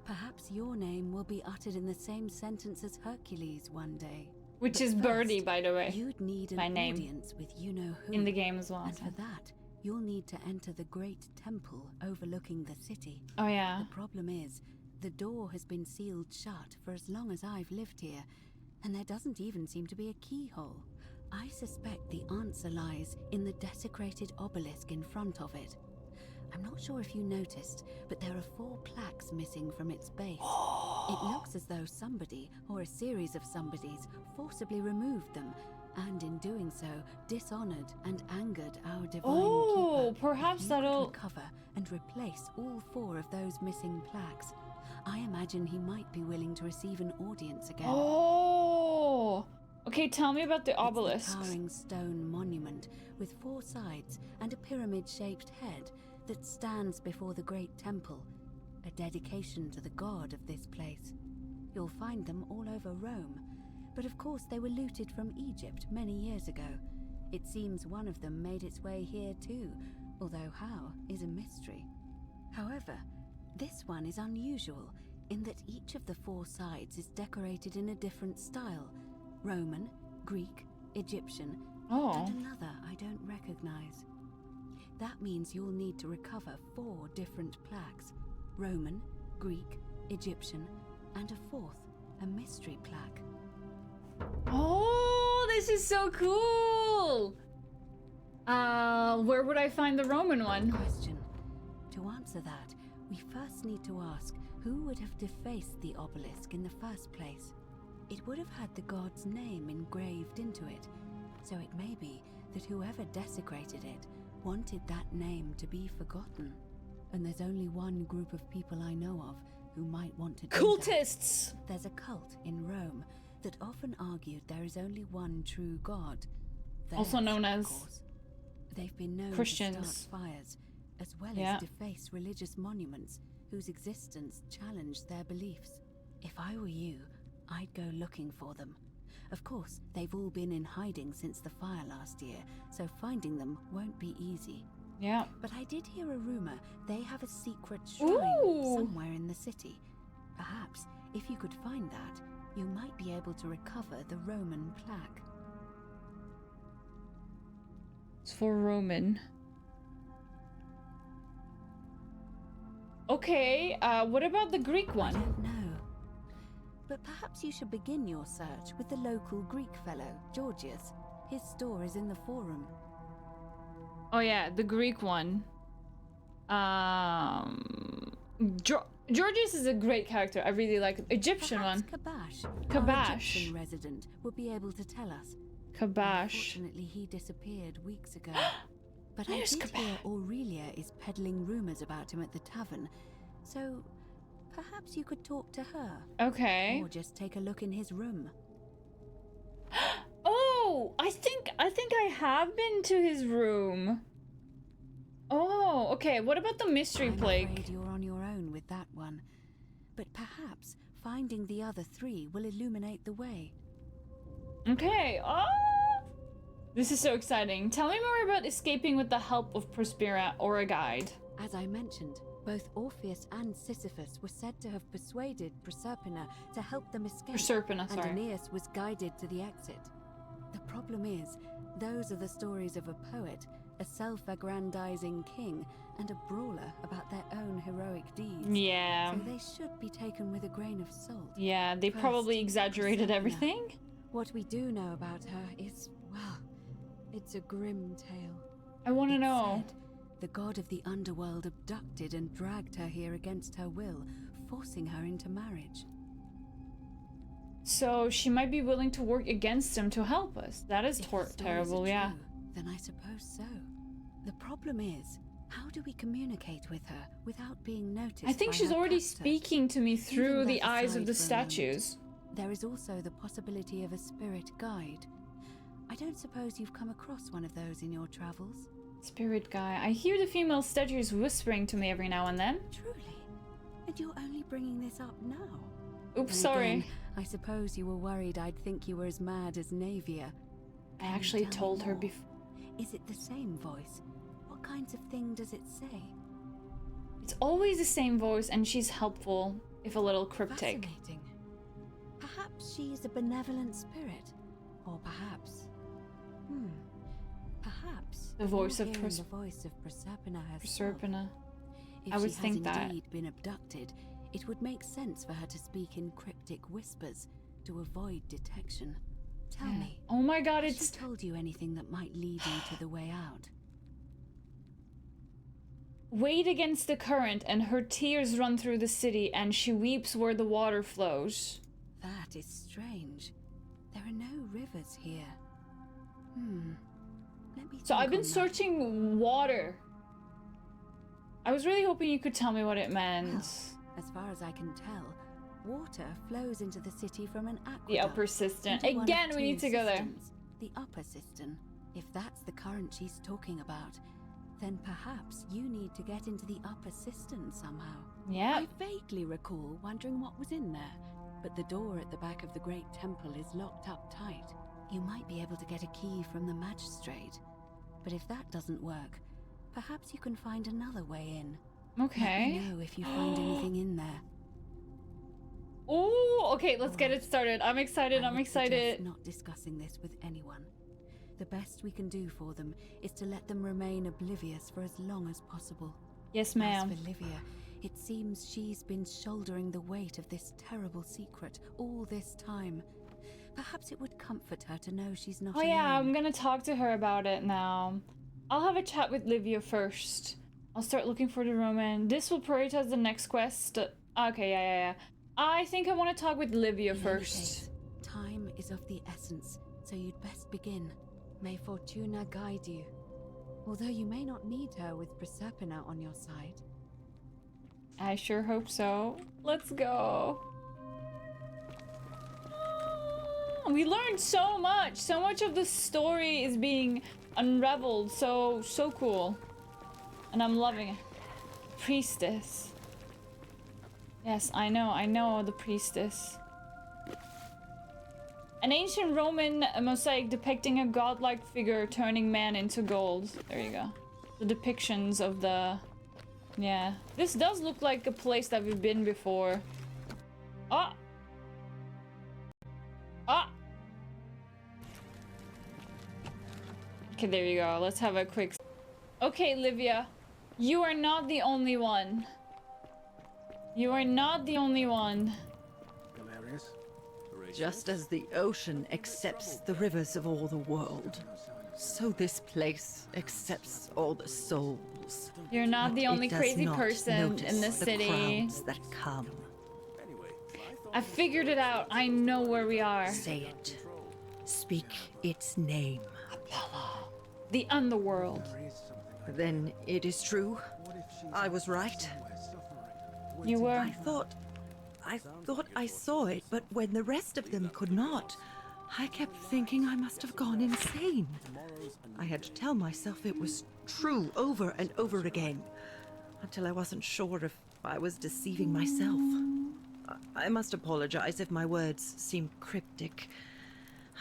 Perhaps your name will be uttered in the same sentence as Hercules one day. Which But is first, Birdie, by the way. You'd need my an name audience with you-know-who. in the game as well. And for that, you'll need to enter the great temple overlooking the city. Oh yeah. The problem is, the door has been sealed shut for as long as I've lived here, and there doesn't even seem to be a keyhole. I suspect the answer lies in the desecrated obelisk in front of it. I'm not sure if you noticed, but there are 4 plaques missing from its base. It looks as though somebody, or a series of somebodies, forcibly removed them, and in doing so, dishonored and angered our divine keeper. Perhaps that'll recover and replace all 4 of those missing plaques. I imagine he might be willing to receive an audience again. Oh! Okay, tell me about the obelisk. It's a towering stone monument with 4 sides and a pyramid-shaped head that stands before the great temple, a dedication to the god of this place. You'll find them all over Rome, but of course they were looted from Egypt many years ago. It seems one of them made its way here too, although how is a mystery. However, this one is unusual in that each of the 4 sides is decorated in a different style: Roman, Greek, Egyptian, and another I don't recognize. That means you'll need to recover 4 different plaques: Roman, Greek, Egyptian, and a 4th, a mystery plaque. Oh, this is so cool! Where would I find the Roman one? Question. To answer that, we first need to ask who would have defaced the obelisk in the first place. It would have had the god's name engraved into it, so it may be that whoever desecrated it wanted that name to be forgotten. And there's only one group of people I know of who might want to do Cultists! that. There's a cult in Rome that often argued there is only one true god. Also known as, of course. They've been known Christians. to start fires, as well as deface religious monuments whose existence challenged their beliefs. If I were you, I'd go looking for them. Of course, they've all been in hiding since the fire last year, so finding them won't be easy. Yeah. But I did hear a rumor they have a secret shrine somewhere in the city. Perhaps, if you could find that, you might be able to recover the Roman plaque. It's for Roman. Okay, what about the Greek one? I don't know. But perhaps you should begin your search with the local Greek fellow, Georgius. His store is in the forum. Oh yeah, the Greek one. Georgius is a great character. I really like it. Egyptian Perhaps one. Kabash, our Egyptian resident, will be able to tell us. Kabash. Unfortunately, he disappeared weeks ago. But I did hear Aurelia is peddling rumors about him at the tavern, so perhaps you could talk to her. Okay. Or just take a look in his room. Oh, I think I have been to his room. Oh, okay. What about the mystery plague? I'm afraid you're on your own with that one. But perhaps finding the other 3 will illuminate the way. Okay. Oh, this is so exciting. Tell me more about escaping with the help of Prospera or a guide. As I mentioned, both Orpheus and Sisyphus were said to have persuaded Proserpina to help them escape. Proserpina, sorry. And Aeneas was guided to the exit. The problem is, those are the stories of a poet, a self-aggrandizing king, and a brawler about their own heroic deeds. Yeah. So they should be taken with a grain of salt. Yeah, they probably exaggerated everything. What we do know about her is, well, it's a grim tale. I want to know. Said the god of the underworld abducted and dragged her here against her will, forcing her into marriage. So she might be willing to work against him to help us. That is terrible, yeah. True, then I suppose so. The problem is, how do we communicate with her without being noticed? I think by she's her already captor? speaking to me through Leaving the that eyes of aside the for a moment, statues. there is also the possibility of a spirit guide. I don't suppose you've come across one of those in your travels? Spirit guy. I hear the female statues whispering to me every now and then. Truly? And you're only bringing this up now? Oops, And sorry. again, I suppose you were worried I'd think you were as mad as Navia. I actually told her before. Is it the same voice? What kinds of thing does it say? It's always the same voice, and she's helpful, if a little cryptic. Fascinating. Perhaps she's a benevolent spirit, or perhaps, perhaps The voice you're of hearing the voice of Proserpina herself. Proserpina. If I would she think has that. indeed been abducted, it would make sense for her to speak in cryptic whispers to avoid detection. Tell Yeah. me. Oh my god, has it's she told you anything that might lead you to the way out? wade against the current, and her tears run through the city, and she weeps where the water flows. That is strange. There are no rivers here. Let me So I've been think on that. searching water. I was really hoping you could tell me what it meant. Well, as far as I can tell, water flows into the city from an aqueduct. The upper cistern. into one of Again, we need two to go there. cisterns. The upper cistern. If that's the current she's talking about, then perhaps you need to get into the upper cistern somehow. Yeah. I vaguely recall wondering what was in there, but the door at the back of the great temple is locked up tight. You might be able to get a key from the magistrate. But if that doesn't work, perhaps you can find another way in. Okay. Let me know if you find anything in there. Oh, okay, let's get it started. I'm excited, I'm excited. Not discussing this with anyone. The best we can do for them is to let them remain oblivious for as long as possible. Yes, ma'am. As for Livia, it seems she's been shouldering the weight of this terrible secret all this time. Perhaps it would comfort her to know she's not Oh yeah, I'm gonna talk to her about it now. I'll have a chat with Livia first. I'll start looking for the Roman. This will prioritize the next quest. Okay, yeah. I think I want to talk with Livia first. Case, time is of the essence, so you'd best begin. May Fortuna guide you. Although you may not need her with Proserpina on your side. I sure hope so. Let's go. We learned so much. So much of the story is being unraveled. So cool. And I'm loving it. Priestess. Yes, I know the priestess. An ancient Roman mosaic depicting a godlike figure turning man into gold. There you go. The depictions of the... Yeah. This does look like a place that we've been before. Ah! Ah! Okay, there you go. Let's have a quick... Okay, Livia. You are not the only one. You are not the only one. Hilarious. Just as the ocean accepts the rivers of all the world, so this place accepts all the souls. You're not But the only it does crazy not person notice in the the city. crowds that come. I figured it out. I know where we are. Say it. Speak its name. The underworld. Then it is true. I was right. You were. I thought I saw it, but when the rest of them could not, I kept thinking I must have gone insane. I had to tell myself it was true over and over again, until I wasn't sure if I was deceiving myself. I must apologize if my words seemed cryptic.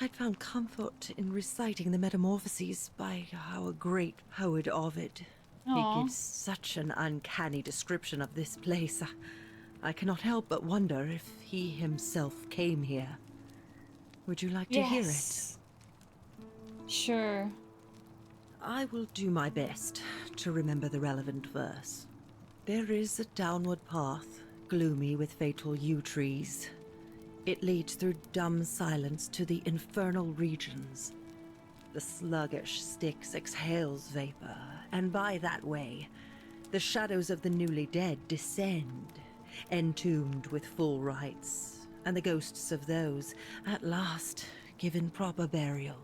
I'd found comfort in reciting the Metamorphoses by our great poet Ovid. Aww. He gives such an uncanny description of this place. I cannot help but wonder if he himself came here. Would you like to hear it? Sure. I will do my best to remember the relevant verse. There is a downward path, gloomy with fatal yew trees. It leads through dumb silence to the infernal regions. The sluggish Styx exhales vapor, and by that way, the shadows of the newly dead descend, entombed with full rites, and the ghosts of those, at last, given proper burial.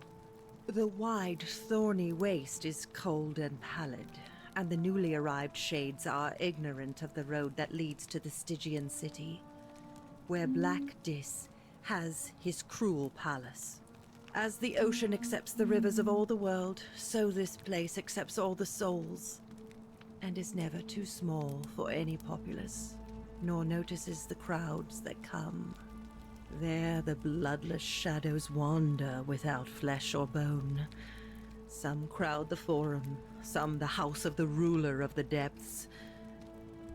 The wide, thorny waste is cold and pallid, and the newly arrived shades are ignorant of the road that leads to the Stygian city, where Black Dis has his cruel palace. As the ocean accepts the rivers of all the world, so this place accepts all the souls, and is never too small for any populace, nor notices the crowds that come. There the bloodless shadows wander without flesh or bone. Some crowd the forum, some the house of the ruler of the depths.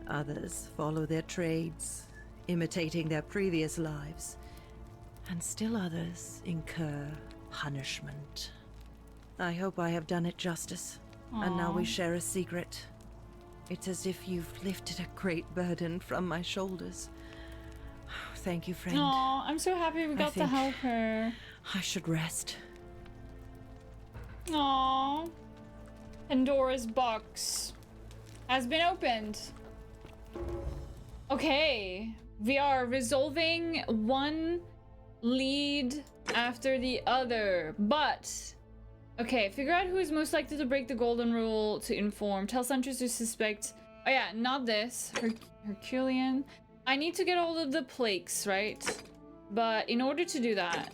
Others follow their trades, imitating their previous lives, and still others incur punishment. I hope I have done it justice, and now we Aw. share a secret. It's as if you've lifted a great burden from my shoulders. Thank you, friend. Aw, I'm so happy we I got to think help her. I should rest. Aww. Pandora's box has been opened. Okay. We are resolving one lead after the other, but... Okay, figure out who is most likely to break the golden rule to inform. Tell sentries to suspect... Oh yeah, not this. Herculean. I need to get all of the plaques, right? But in order to do that,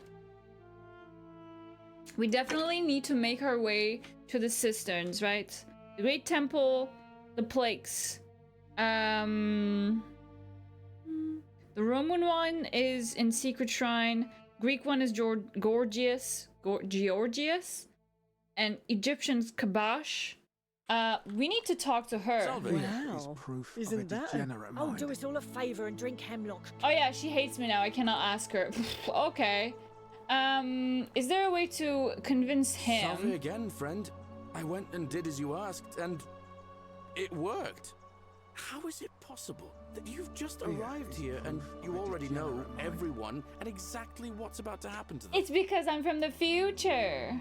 we definitely need to make our way to the cisterns, right? The Great Temple, the plaques. The Roman one is in Secret Shrine. Greek one is Georgius, and Egyptian's Kabash. We need to talk to her. Wow. Isn't that Oh, do us all a favour and drink hemlock. Oh yeah, she hates me now. I cannot ask her. Okay. Is there a way to convince him? Salve again, friend. I went and did as you asked, and it worked. How is it possible that you've just arrived here and you already know everyone and exactly what's about to happen to them? It's because I'm from the future.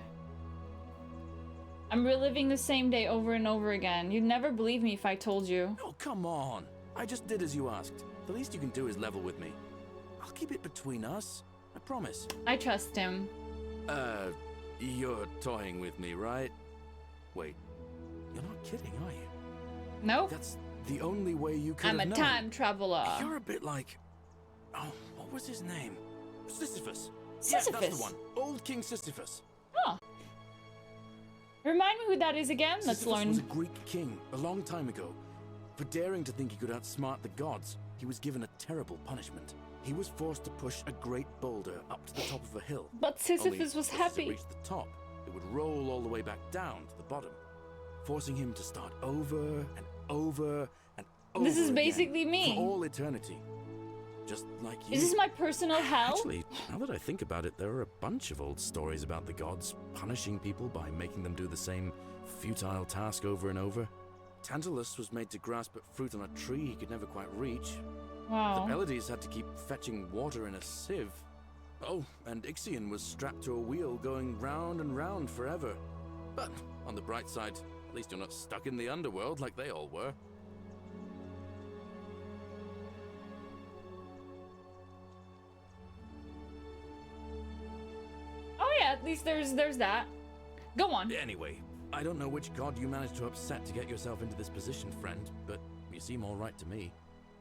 I'm reliving the same day over and over again. You'd never believe me if I told you. Oh, come on. I just did as you asked. The least you can do is level with me. I'll keep it between us. I promise. I trust him. You're toying with me, right? Wait, you're not kidding, are you? Nope. That's the only way you could I'm a time traveler. You're a bit like... Oh, what was his name? Sisyphus. Sisyphus? Yeah, that's the one. Old King Sisyphus. Oh. Remind me who that is again? Let's Sisyphus learn. was a Greek king a long time ago. For daring to think he could outsmart the gods, he was given a terrible punishment. He was forced to push a great boulder up to the top of a hill. But Sisyphus Only was as it happy. reached the top, it would roll all the way back down to the bottom, forcing him to start over and over and over This is again basically me. for all eternity. Just like you. Is this my personal hell? Actually, now that I think about it, there are a bunch of old stories about the gods punishing people by making them do the same futile task over and over. Tantalus was made to grasp at fruit on a tree he could never quite reach. Wow. The Pleiades had to keep fetching water in a sieve. Oh, and Ixion was strapped to a wheel going round and round forever. But on the bright side, at least you're not stuck in the underworld like they all were. Oh yeah, at least there's that. Go on. Anyway, I don't know which god you managed to upset to get yourself into this position, friend, but you seem all right to me.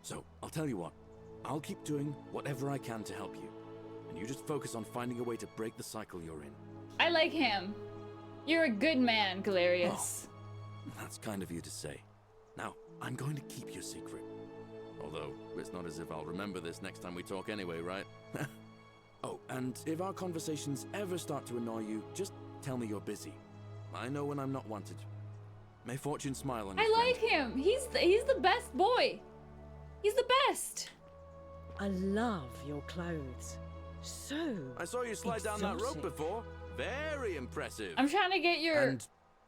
So, I'll tell you what. I'll keep doing whatever I can to help you. And you just focus on finding a way to break the cycle you're in. I like him. You're a good man, Galerius. Oh, that's kind of you to say. Now, I'm going to keep your secret. Although, it's not as if I'll remember this next time we talk anyway, right? Oh, and if our conversations ever start to annoy you, just tell me you're busy. I know when I'm not wanted. May fortune smile on you, I like him. He's the best boy. He's the best. I love your clothes. So I saw you slide down that rope exotic. before. Very impressive. I'm trying to get your... And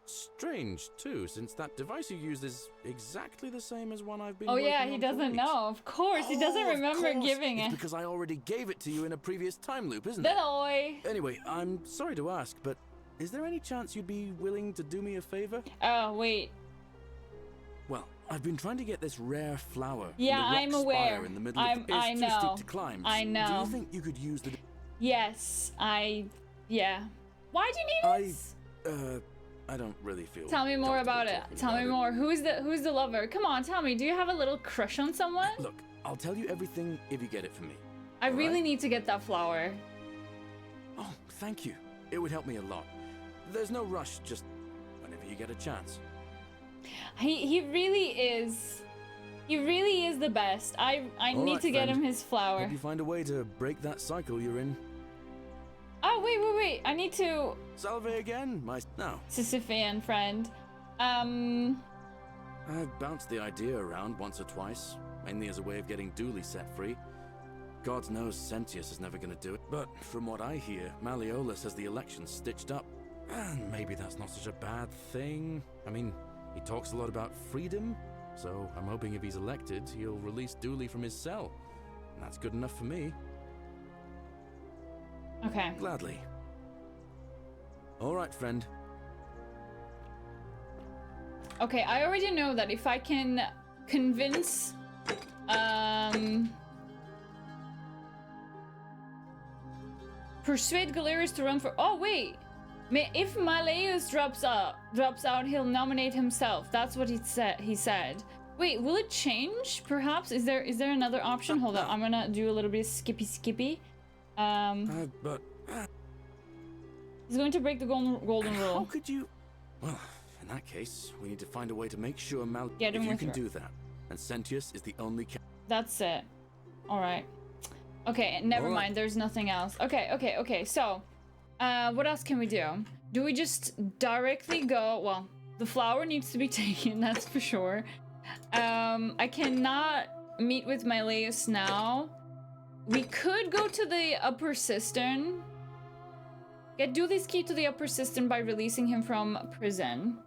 strange, too, since that device you used is exactly the same as one I've been Oh working yeah, on he for doesn't weeks. know. Of course, he doesn't Oh, of remember course. giving It's it. because I already gave it to you in a previous time loop, isn't it? Boy. Anyway, I'm sorry to ask, but is there any chance you'd be willing to do me a favor? Oh, wait. Well, I've been trying to get this rare flower. Yeah, from the rock I'm spire aware. In the middle I of the... It's too know. steep to climb. I Do know. you think you could use the... Yes, yeah. Why do you need this? I don't really feel... Tell me more about it. talking Tell me about more. Who's the lover? Come on, tell me. Do you have a little crush on someone? Look, I'll tell you everything if you get it from me. I really need to get that flower. Oh, thank you. It would help me a lot. There's no rush, just whenever you get a chance. He really is. He really is the best. I All need right, to get friend. him his flower. Hope you find a way to break that cycle you're in. Oh, wait. I need to... Salve again, my... No. Sisyphean friend. I've bounced the idea around once or twice, mainly as a way of getting Dooley set free. God knows Sentius is never going to do it, but from what I hear, Malleolus has the election stitched up. And maybe that's not such a bad thing. I mean, he talks a lot about freedom, so I'm hoping if he's elected, he'll release Dooley from his cell. And that's good enough for me. Okay. Gladly. All right, friend. Okay, I already know that if I can convince... Persuade Galerius to run for... Oh, wait! If Malleus drops out, he'll nominate himself. That's what he said. Wait, will it change, perhaps? Is there another option? Hold on, I'm gonna do a little bit of skippy. But... He's going to break the golden rule. How could you... Well, in that case, we need to find a way to make sure Get him if you with can her. do that. And Sentius is the only... That's it. Alright. Okay, never All right. mind. There's nothing else. Okay. So, what else can we do? Do we just directly go? Well, the flower needs to be taken, that's for sure. I cannot meet with Myleus now. We could go to the upper cistern. Get Dooley's key to the upper cistern by releasing him from prison.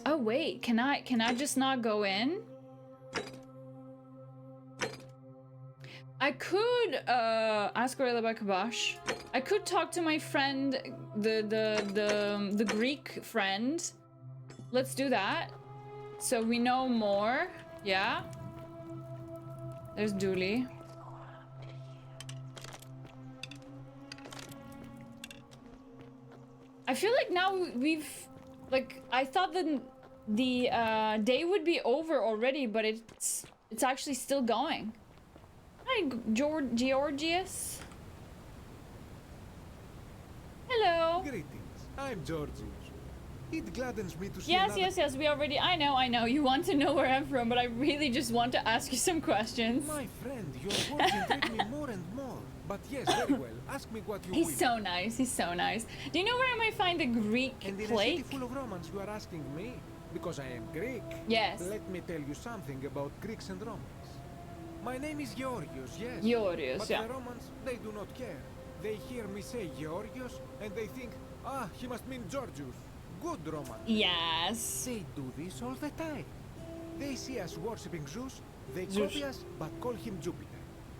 Oh wait, can I just not go in? I could ask Aurelia about Kabash. I could talk to my friend, the Greek friend. Let's do that. So we know more. Yeah. There's Dooley. I feel like now we've, like, I thought that the day would be over already, but it's actually still going. Hi, Georgius. Hello. Greetings. I'm Georgius. It gladdens me to see Yes, we already, I know. You want to know where I'm from, but I really just want to ask you some questions. My friend, your words intrigue me more and more. But yes, very well. Ask me what you He's will. so nice. Do you know where I might find the Greek And in plague? a city full of Romans, you are asking me? Because I am Greek. Yes. Let me tell you something about Greeks and Romans. My name is Georgios, yes. Georgios, but yeah. the Romans, they do not care. They hear me say Georgios, and they think, ah, he must mean Georgius. Good Roman. Yes. They do this all the time. They see us worshipping Zeus, they Zeus. copy us, but call him Jupiter.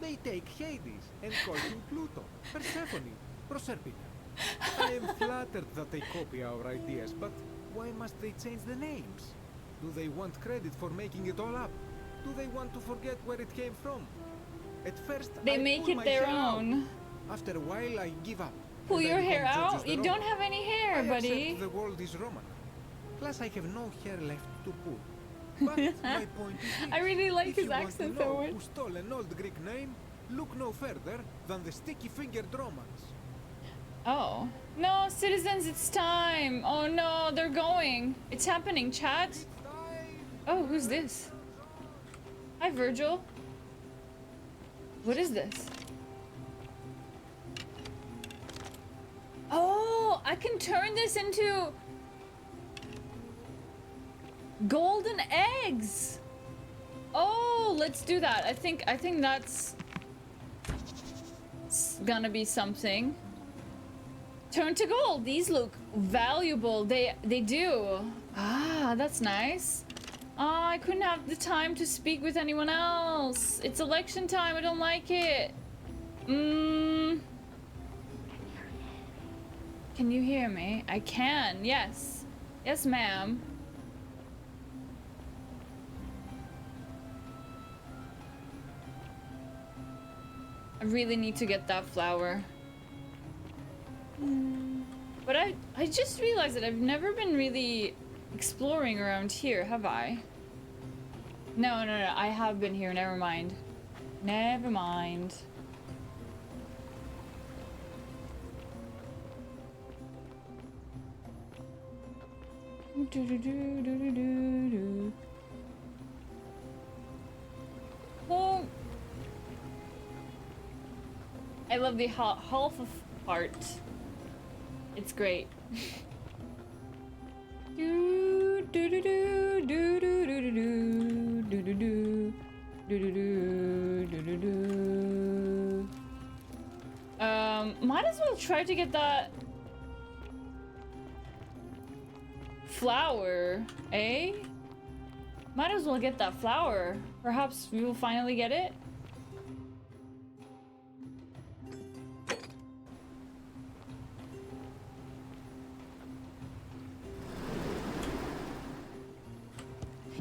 They take Hades and call him Pluto, Persephone, Proserpina. I am flattered that they copy our ideas, but why must they change the names? Do they want credit for making it all up? Do they want to forget where it came from? At first, They I make pull it my their hair out. own. After a while, I give up. Pull and I your become hair Georgios out? the You Roman. don't have any hair, I buddy. accept the world is Roman. Plus, I have no hair left to pull. But my point is this. I really like If his you want accent to so know much. who stole an old Greek name, look no further than the sticky-fingered Romans. Oh. No, citizens, it's time. Oh no, they're going. It's happening, chat. Oh, who's this? Hi, Virgil. What is this? Oh, I can turn this into golden eggs. Oh, let's do that. I think that's gonna be something. Turn to gold. These look valuable. They do. Ah, that's nice. Ah, I couldn't have the time to speak with anyone else. It's election time. I don't like it. Can you hear me? I can. Yes. Yes, ma'am. I really need to get that flower. But I just realized that I've never been really exploring around here, have I? No, I have been here, never mind. Never mind. Oh. I love the half of part. It's great. Do do do do do do do do do do do do do do do do. Might as well try to get that flower, eh? Might as well get that flower. Perhaps we will finally get it.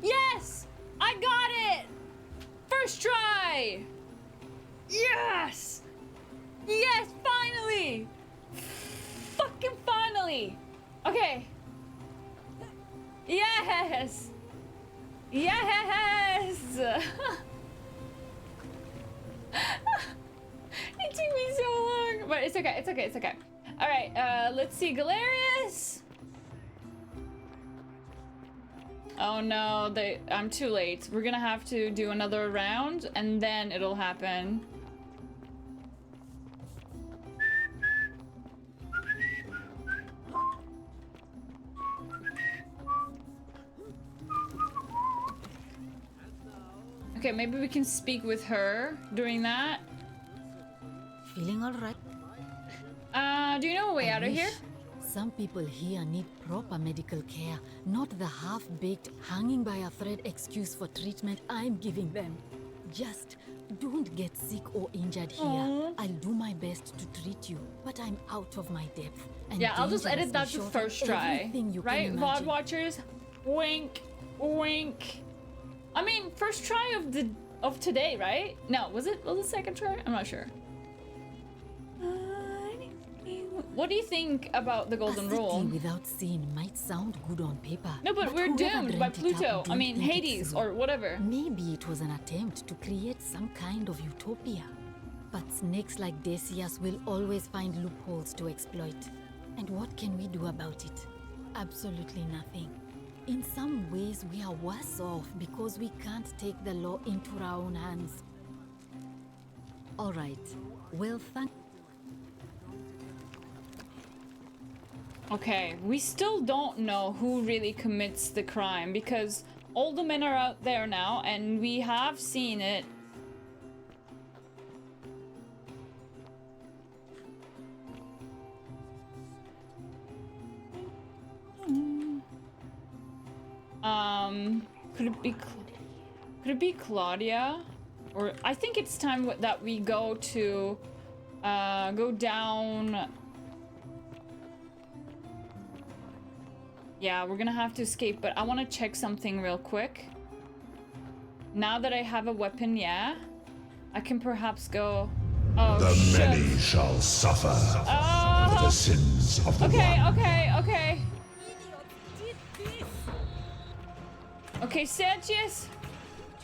Yes! I got it! First try! Yes! Yes, finally! Fucking finally! Okay. Yes! Yes! It took me so long, but it's okay, it's okay, it's okay. All right, let's see, Galerius. Oh no, I'm too late. We're gonna have to do another round and then it'll happen. Okay, maybe we can speak with her during that. Feeling alright? Do you know a way out of here? Some people here need proper medical care, not the half-baked, hanging by a thread excuse for treatment I'm giving them. Just don't get sick or injured here. Aww. I'll do my best to treat you, but I'm out of my depth. And Yeah, I'll just edit that to dangerously first short of try. everything you Right, can VOD imagine. watchers? Wink, wink. I mean, first try of today, right? No, was it the second try? I'm not sure. What do you think about the golden A city rule? without sin might sound good on paper. No, but we're whoever doomed by dreamt it up Pluto. I don't mean, think it's Hades so. or whatever. Maybe it was an attempt to create some kind of utopia. But snakes like Decius will always find loopholes to exploit. And what can we do about it? Absolutely nothing. In some ways, we are worse off because we can't take the law into our own hands. All right. Well, thank. Okay, we still don't know who really commits the crime because all the men are out there now and we have seen it. Could it be Claudia? Or I think it's time that we go to go down. Yeah, we're gonna have to escape, but I want to check something real quick. Now that I have a weapon, yeah, I can perhaps go. Oh, the shit. many shall suffer Oh. for the sins of the Okay, one. okay. Okay, Sanchez.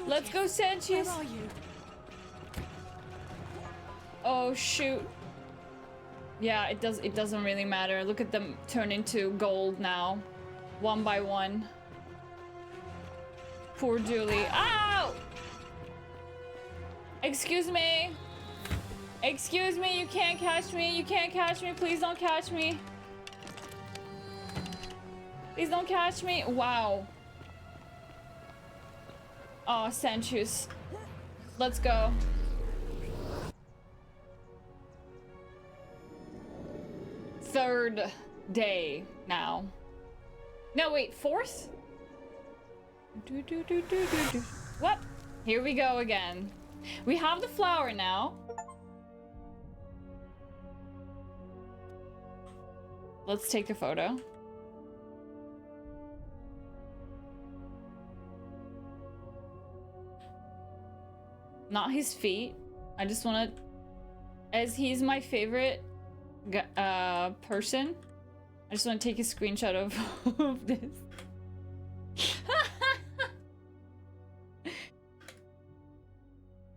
Let's go, Sanchez. Where are you? Oh shoot. Yeah, it doesn't really matter. Look at them turn into gold now. One by one. Poor Julie. Ow! Excuse me. Excuse me, you can't catch me. You can't catch me. Please don't catch me. Please don't catch me. Wow. Oh, Sanchez. Let's go. Third day now. No, wait, fourth? What? Here we go again. We have the flower now. Let's take a photo. Not his feet. I just want to, as he's my favorite person, I just want to take a screenshot of this.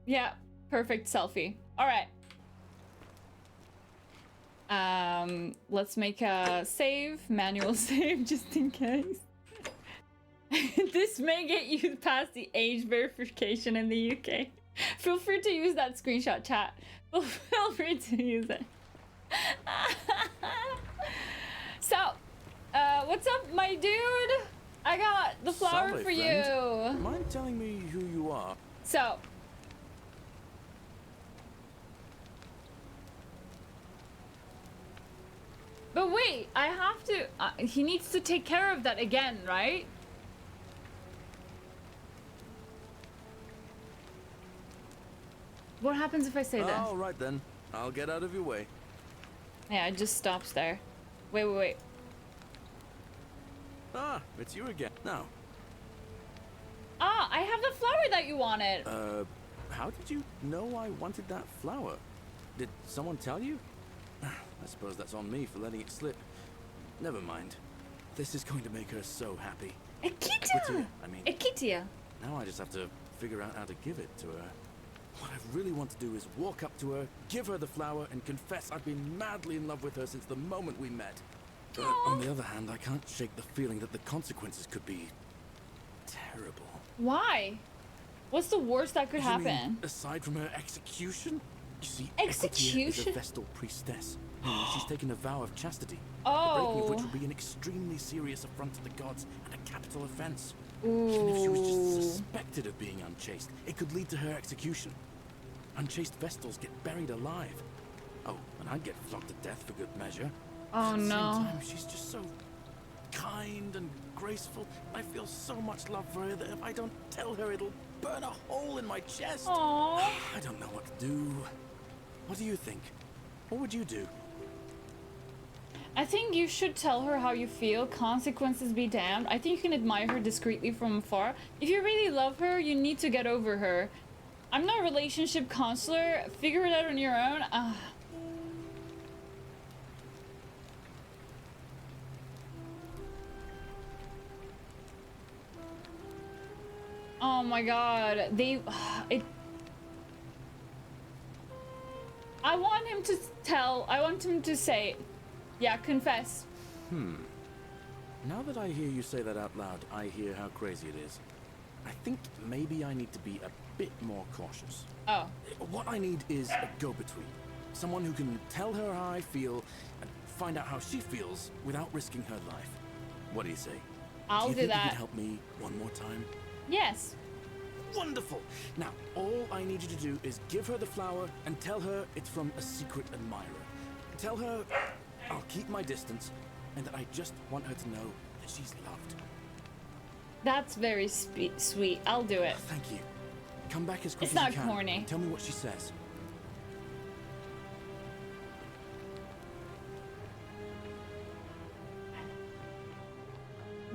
Yeah, perfect selfie. All right. Let's make a save, manual save, just in case. This may get you past the age verification in the UK. Feel free to use that screenshot, chat. Feel free to use it. So, what's up, my dude? I got the flower Salve, for friend. you. Mind telling me who you are? So, but wait, I have to. He needs to take care of that again, right? What happens if I say this? All right then. I'll get out of your way. Yeah, it just stops there. Wait. Ah, it's you again. Now, Ah, I have the flower that you wanted. how did you know I wanted that flower? Did someone tell you? I suppose that's on me for letting it slip. Never mind. This is going to make her so happy. Ekitia! I mean, Ekitia. now I just have to figure out how to give it to her. What I really want to do is walk up to her, give her the flower, and confess I've been madly in love with her since the moment we met. But on the other hand, I can't shake the feeling that the consequences could be terrible. Why? What's the worst that could You mean, happen? aside from her execution? You see, Execution? Equitia is a Vestal priestess. She's taken a vow of chastity. Oh. The breaking of which would be an extremely serious affront to the gods and a capital offense. Ooh. Even if she was just suspected of being unchaste, it could lead to her execution. Unchaste Vestals get buried alive. Oh, and I'd get flogged to death for good measure. Oh, At the no. same time, she's just so kind and graceful. I feel so much love for her that if I don't tell her, it'll burn a hole in my chest. Aww. I don't know what to do. What do you think? What would you do? I think you should tell her how you feel. Consequences be damned. I think you can admire her discreetly from afar. If you really love her, you need to get over her. I'm not a relationship counselor. Figure it out on your own. Oh my god. I want him to I want him to say, yeah, confess. Now that I hear you say that out loud, I hear how crazy it is. I think maybe I need to be a bit more cautious. Oh. What I need is a go-between. Someone who can tell her how I feel and find out how she feels without risking her life. What do you say? I'll do do you think that. you can help me one more time? Yes. Wonderful! Now, all I need you to do is give her the flower and tell her it's from a secret admirer. Tell her I'll keep my distance and that I just want her to know that she's loved. That's very sweet. I'll do it. Thank you. Come back as quick It's as not you can. corny. And tell me what she says.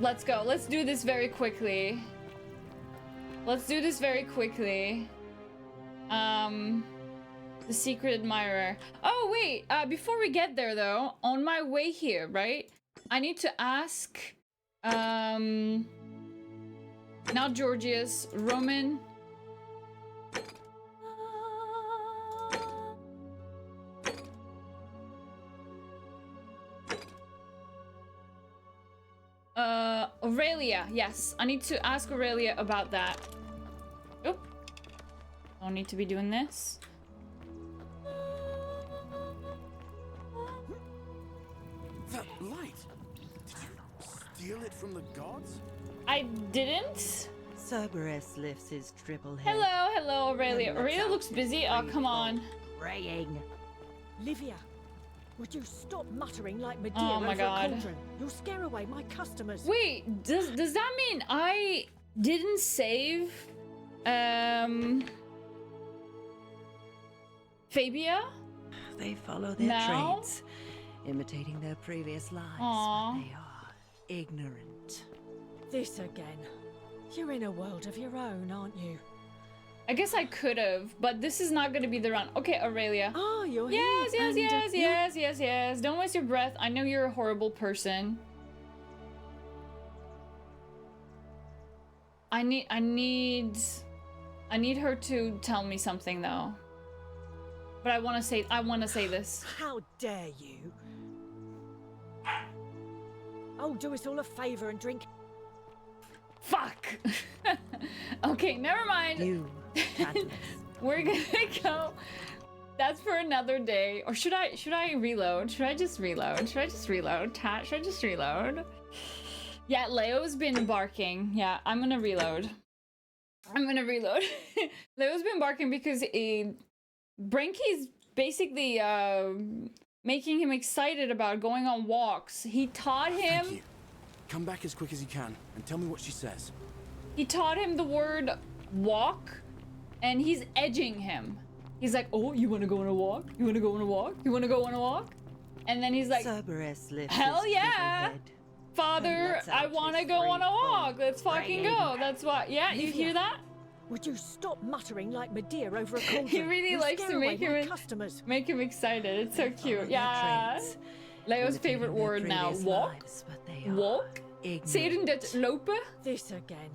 Let's go. Let's do this very quickly. Let's do this very quickly. The secret admirer. Oh, wait. Before we get there, though, on my way here, right? I need to ask, not Georgius, Roman. Aurelia. Yes, I need to ask Aurelia about that. Oop. Don't need to be doing this. That light! Did you steal it from the gods? I didn't. Cerberus lifts his triple head. Hello, Aurelia. And lets Aurelia out looks his busy. Oh, come on. Praying. Livia, would you stop muttering like Medea Oh my over God. a cauldron? You'll scare away my customers. Wait, does that mean I didn't save Fabia? They follow their Now? traits, imitating their previous lives, Aw. but they are ignorant. This again. You're in a world of your own, aren't you? I guess I could have, but this is not gonna be the run. Okay, Aurelia. Oh, you're Yes, here. yes, and, yes, yes, yes. Don't waste your breath. I know you're a horrible person. I need her to tell me something though. But I want to say this. How dare you? Oh, do us all a favor and drink. Fuck. Okay, never mind. You We're gonna go. That's for another day. Or should I reload? Should I just reload? Should I just reload? Should I just reload? Yeah, Leo's been barking. Yeah, I'm gonna reload. Leo's been barking because Brenky's basically making him excited about going on walks. He taught him. Thank you. Come back as quick as you can and tell me what she says. He taught him the word walk, and he's edging him. He's like, "Oh, you want to go on a walk? You want to go on a walk? You want to go on a walk?" And then he's like, Cerberus lifts "Hell his yeah, triple head. Father! lets I out want to his go on a walk. Let's fucking praying. go." That's what. Yeah, you Livia, hear that? Would you stop muttering like Medea over a cauldron? He really You'll likes scare to away make my him customers. make him excited. It's so cute. their Yeah. traits, Leo's imitating favorite their word now. previous Walk. lives, but they are Walk. ignorant. Say it in Dutch. Lopen. This again.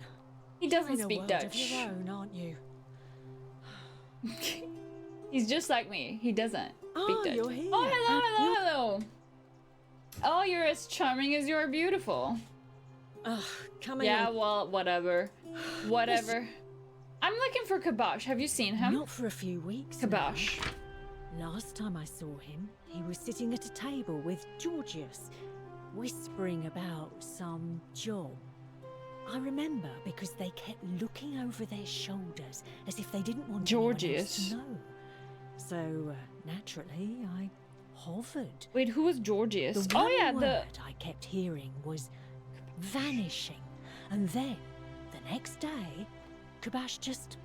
He doesn't You're in a speak world Dutch. of your own, aren't you? He's just like me. He doesn't Oh, speak Dutch. you're here. Oh, hello, And hello, hello. Oh, you're as charming as you are beautiful. Ugh, come Yeah, here. well, whatever. Whatever. I'm looking for Kabash. Have you seen him? Not for a few weeks. Kabash. Now. Last time I saw him, he was sitting at a table with Georgius, whispering about some job. I remember because they kept looking over their shoulders as if they didn't want Georgius anyone else to know. So, naturally, I hovered. Wait, who was Georgius? The one word I kept hearing was vanishing. And then, the next day, Kabash just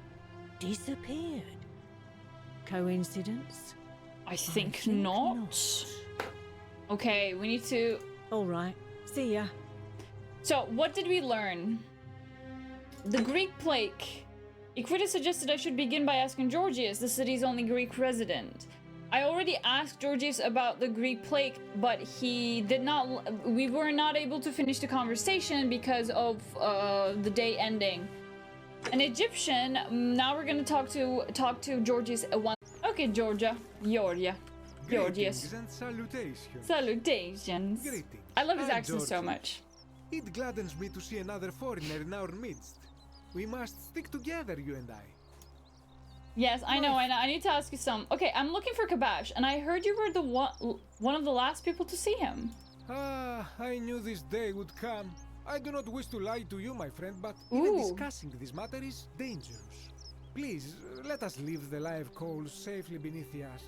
disappeared. Coincidence? I think not. Okay, we need to... Alright, see ya. So, what did we learn? The Greek plague. Equita suggested I should begin by asking Georgius, the city's only Greek resident. I already asked Georgius about the Greek plague, but he did not... We were not able to finish the conversation because of the day ending. An Egyptian. Now we're gonna talk to Georgius. Okay, Georgia. Georgius. And salutations. Salutations. Greetings. I love his I'm accent so Georgius. much. It gladdens me to see another foreigner in our midst. We must stick together, you and I. Yes, I know. I need to ask you some. Okay, I'm looking for Kabash, and I heard you were the one of the last people to see him. Ah, I knew this day would come. I do not wish to lie to you, my friend, but even discussing this matter is dangerous. Please, let us leave the live coals safely beneath the ash.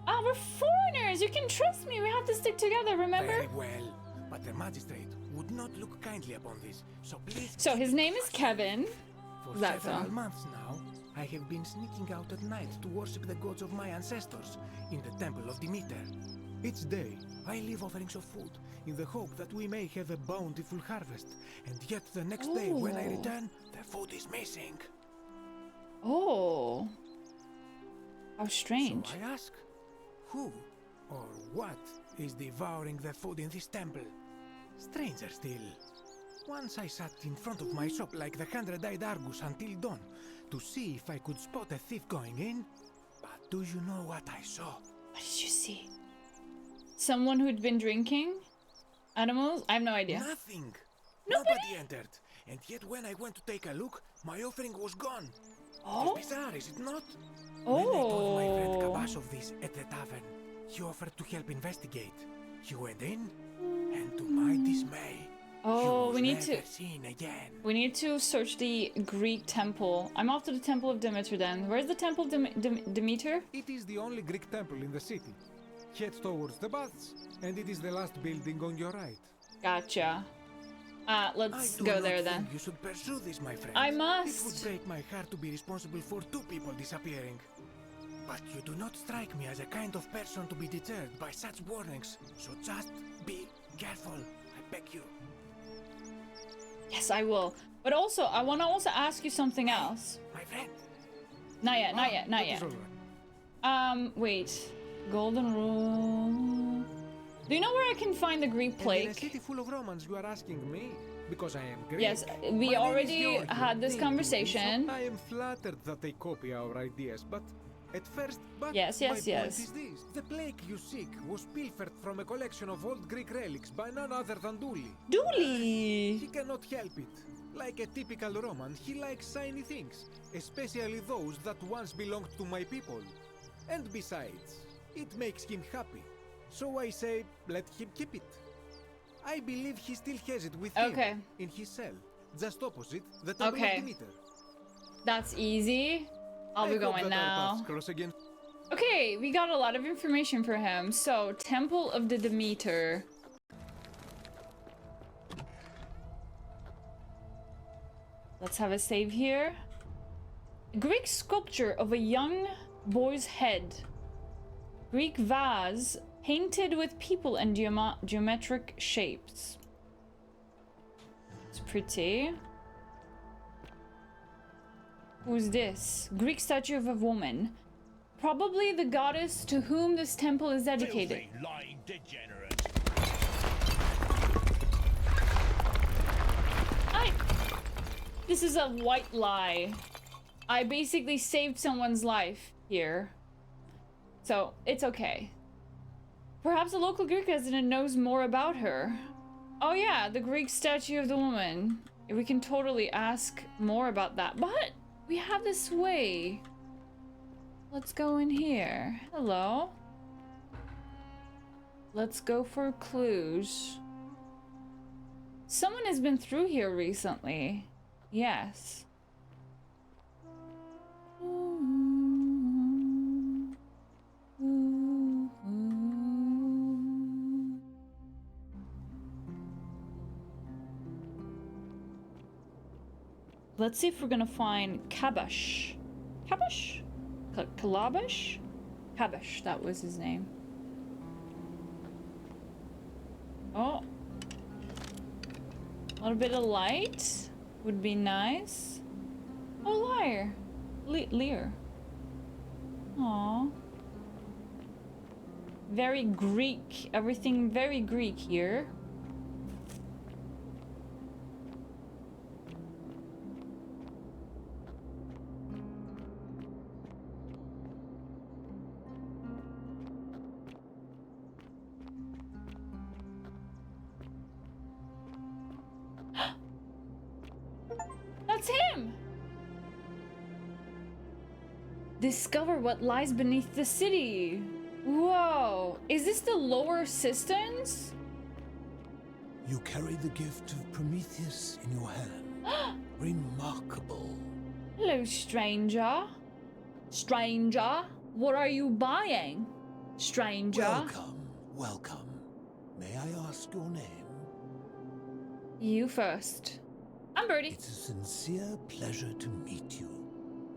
Ah, we're foreigners. You can trust me. We have to stick together, remember? Very well, but the magistrate would not look kindly upon this, so please... So his name is Kevin. For That's several months now, I have been sneaking out at night to worship the gods of my ancestors in the temple of Demeter. Each day, I leave offerings of food in the hope that we may have a bountiful harvest, and yet the next day when I return, the food is missing. Oh. How strange. So I ask, who or what is devouring the food in this temple? Stranger still. Once I sat in front of my shop like the 100-eyed Argus until dawn to see if I could spot a thief going in. But do you know what I saw? What did you see? Someone who'd been drinking? Animals? I have no idea. Nothing. Nobody entered. And yet when I went to take a look, my offering was gone. Oh? It's bizarre, is it not? Oh. When I told my friend Kabash of this at the tavern, he offered to help investigate. He went in, and to my dismay, oh, we need never to seen again. We need to search the Greek temple. I'm off to the temple of Demeter then. Where's the temple of Demeter? It is the only Greek temple in the city. Head towards the baths, and it is the last building on your right. Gotcha. Let's go there then. You should pursue this, my friend. I must. It would break my heart to be responsible for 2 people disappearing. But you do not strike me as a kind of person to be deterred by such warnings. So just be careful, I beg you. Yes, I will. But also, I want to also ask you something else. My friend. Not yet, not yet, not yet. Wait. Golden Rule. Do you know where I can find the Greek plague? In a city full of Romans, you are asking me? Because I am Greek. Yes, we already had this conversation. So I am flattered that they copy our ideas, but at first, yes. Point is this. The plague you seek was pilfered from a collection of old Greek relics by none other than Dooley. Dooley! He cannot help it. Like a typical Roman, he likes shiny things, especially those that once belonged to my people. And besides, it makes him happy. So I say, let him keep it. I believe he still has it with him in his cell, just opposite the temple of Demeter. That's easy. I'll be going now. Okay, we got a lot of information for him. So, Temple of the Demeter. Let's have a save here. Greek sculpture of a young boy's head. Greek vase painted with people and geometric shapes. It's pretty. Who's this? Greek statue of a woman. Probably the goddess to whom this temple is dedicated. Filthy, lying degenerate. This is a white lie. I basically saved someone's life here. So, it's okay. Perhaps a local Greek resident knows more about her. Oh yeah, the Greek statue of the woman. We can totally ask more about that. But we have this way. Let's go in here. Hello. Let's go for clues. Someone has been through here recently. Yes. Let's see if we're gonna find Kabash. Kabash? Kalabash? Kabash, that was his name. Oh. A little bit of light would be nice. Oh, Lyre. Lear. Aww. Very Greek. Everything very Greek here. That's him! Discover what lies beneath the city. Whoa, is this the lower cisterns? You carry the gift of Prometheus in your hand. Remarkable. Hello, stranger. Stranger, what are you buying? Stranger. Welcome, welcome. May I ask your name? You first. I'm Birdie. It's a sincere pleasure to meet you.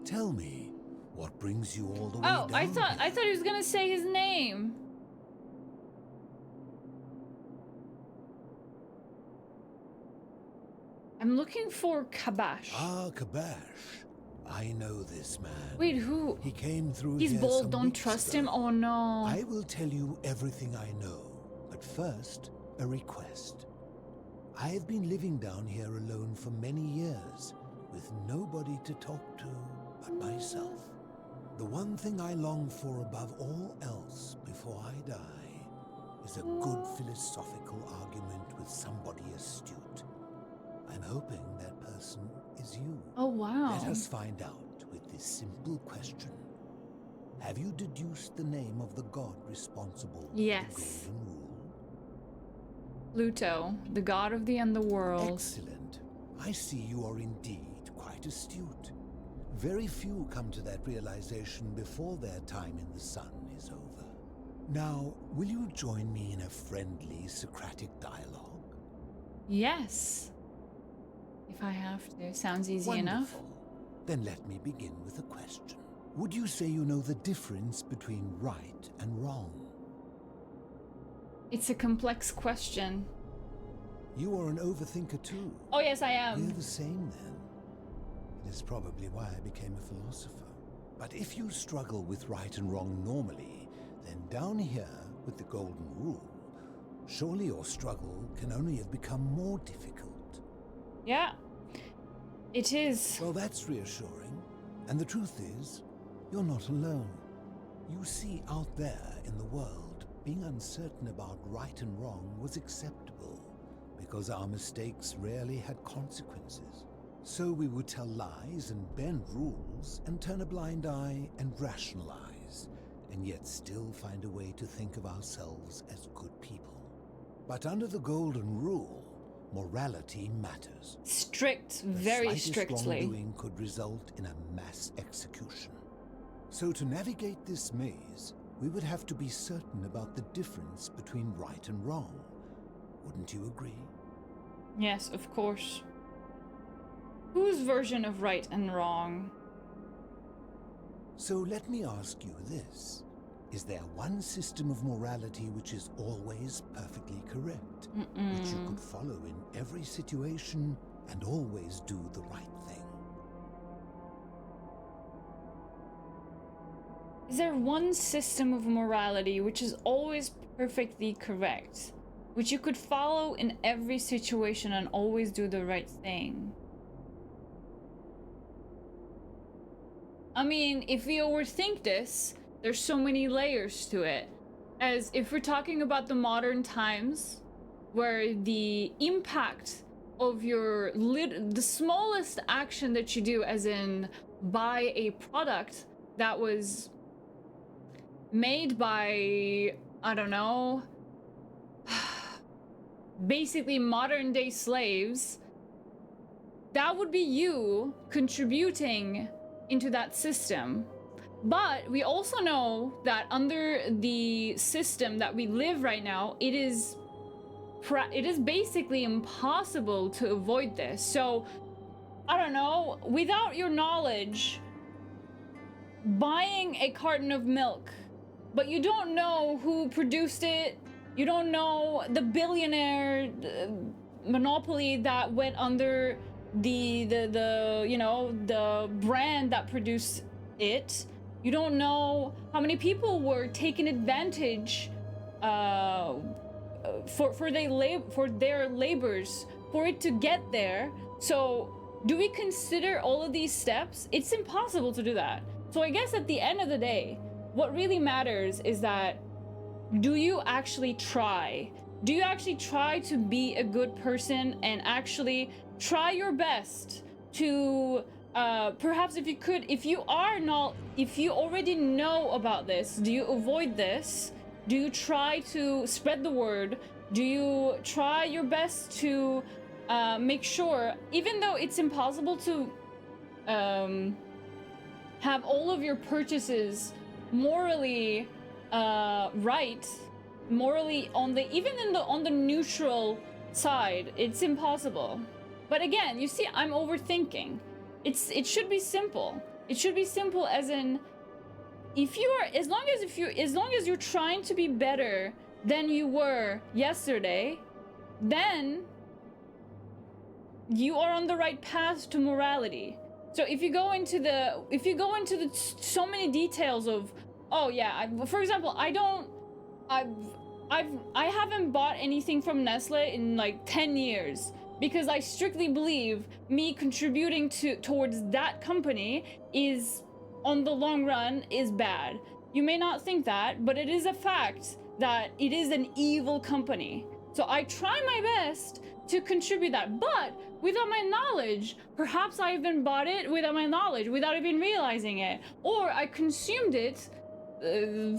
Tell me, what brings you all the way down? I thought he was gonna say his name. I'm looking for Kabash. Ah, Kabash. I know this man. Wait, who? He came through He's here bold, some don't weeks trust ago. him? Oh no. I will tell you everything I know, but first, a request. I have been living down here alone for many years, with nobody to talk to but myself. The one thing I long for above all else before I die is a good philosophical argument with somebody astute. I'm hoping that person is you. Oh wow. Let us find out with this simple question. Have you deduced the name of the god responsible for the Golden Rule? Pluto, the god of the underworld. Excellent. I see you are indeed quite astute. Very few come to that realization before their time in the sun is over. Now, will you join me in a friendly Socratic dialogue? Yes. If I have to. Sounds easy enough. Then let me begin with a question. Would you say you know the difference between right and wrong? It's a complex question. You are an overthinker too. Oh yes, I am. We're the same then. It is probably why I became a philosopher. But if you struggle with right and wrong normally, then down here with the Golden Rule, surely your struggle can only have become more difficult. Yeah, it is. Well, that's reassuring. And the truth is, you're not alone. You see, out there in the world, being uncertain about right and wrong was acceptable, because our mistakes rarely had consequences. So we would tell lies and bend rules and turn a blind eye and rationalize, and yet still find a way to think of ourselves as good people. But under the Golden Rule, morality matters. Strict, very strictly. The slightest wrongdoing could result in a mass execution. So to navigate this maze, we would have to be certain about the difference between right and wrong. Wouldn't you agree? Yes, of course. Whose version of right and wrong? So let me ask you this. Is there one system of morality which is always perfectly correct? Which you could follow in every situation and always do the right thing? Is there one system of morality which is always perfectly correct? Which you could follow in every situation and always do the right thing? I mean, if we overthink this, there's so many layers to it. As if we're talking about the modern times, where the impact of your the smallest action that you do, as in buy a product that was made by, I don't know, basically modern day slaves, that would be you contributing into that system. But we also know that under the system that we live right now, it is basically impossible to avoid this. So, I don't know, without your knowledge, buying a carton of milk, but you don't know who produced it, you don't know the billionaire monopoly that went under the you know, the brand that produced it. You don't know how many people were taking advantage for their labors for it to get there. So do we consider all of these steps? It's impossible to do that. So I guess at the end of the day, what really matters is that, do you actually try? Do you actually try to be a good person and actually try your best to perhaps if you already know about this, do you avoid this? Do you try to spread the word? Do you try your best to make sure, even though it's impossible to have all of your purchases morally right, morally on the neutral side, it's impossible. But again, you see, I'm overthinking. It should be simple. It should be simple, as in, as long as you're trying to be better than you were yesterday, then you are on the right path to morality. So if you go into the so many details of, oh yeah, for example, I haven't bought anything from Nestle in like 10 years. Because I strictly believe me contributing towards that company is, on the long run, is bad. You may not think that, but it is a fact that it is an evil company. So I try my best to contribute that, but without my knowledge, perhaps I even bought it without my knowledge, without even realizing it. Or I consumed it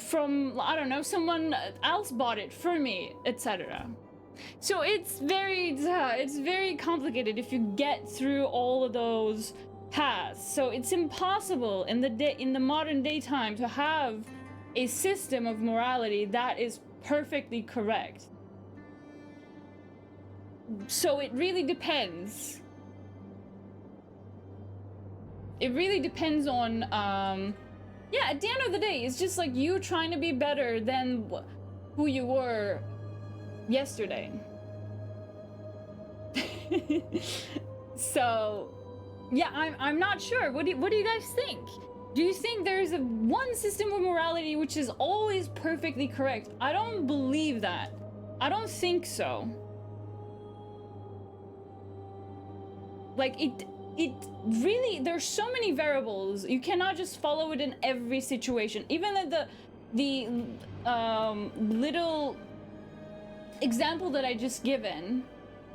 from, I don't know, someone else bought it for me, etc. So it's very complicated if you get through all of those paths. So it's impossible in the modern day time to have a system of morality that is perfectly correct. So it really depends. It really depends on yeah, at the end of the day, it's just like you trying to be better than who you were yesterday. So yeah, I'm not sure. What do you guys think? Do you think there's one system of morality which is always perfectly correct? I don't believe that. I don't think so. Like it really, there's so many variables. You cannot just follow it in every situation. Even at the little example that I just given.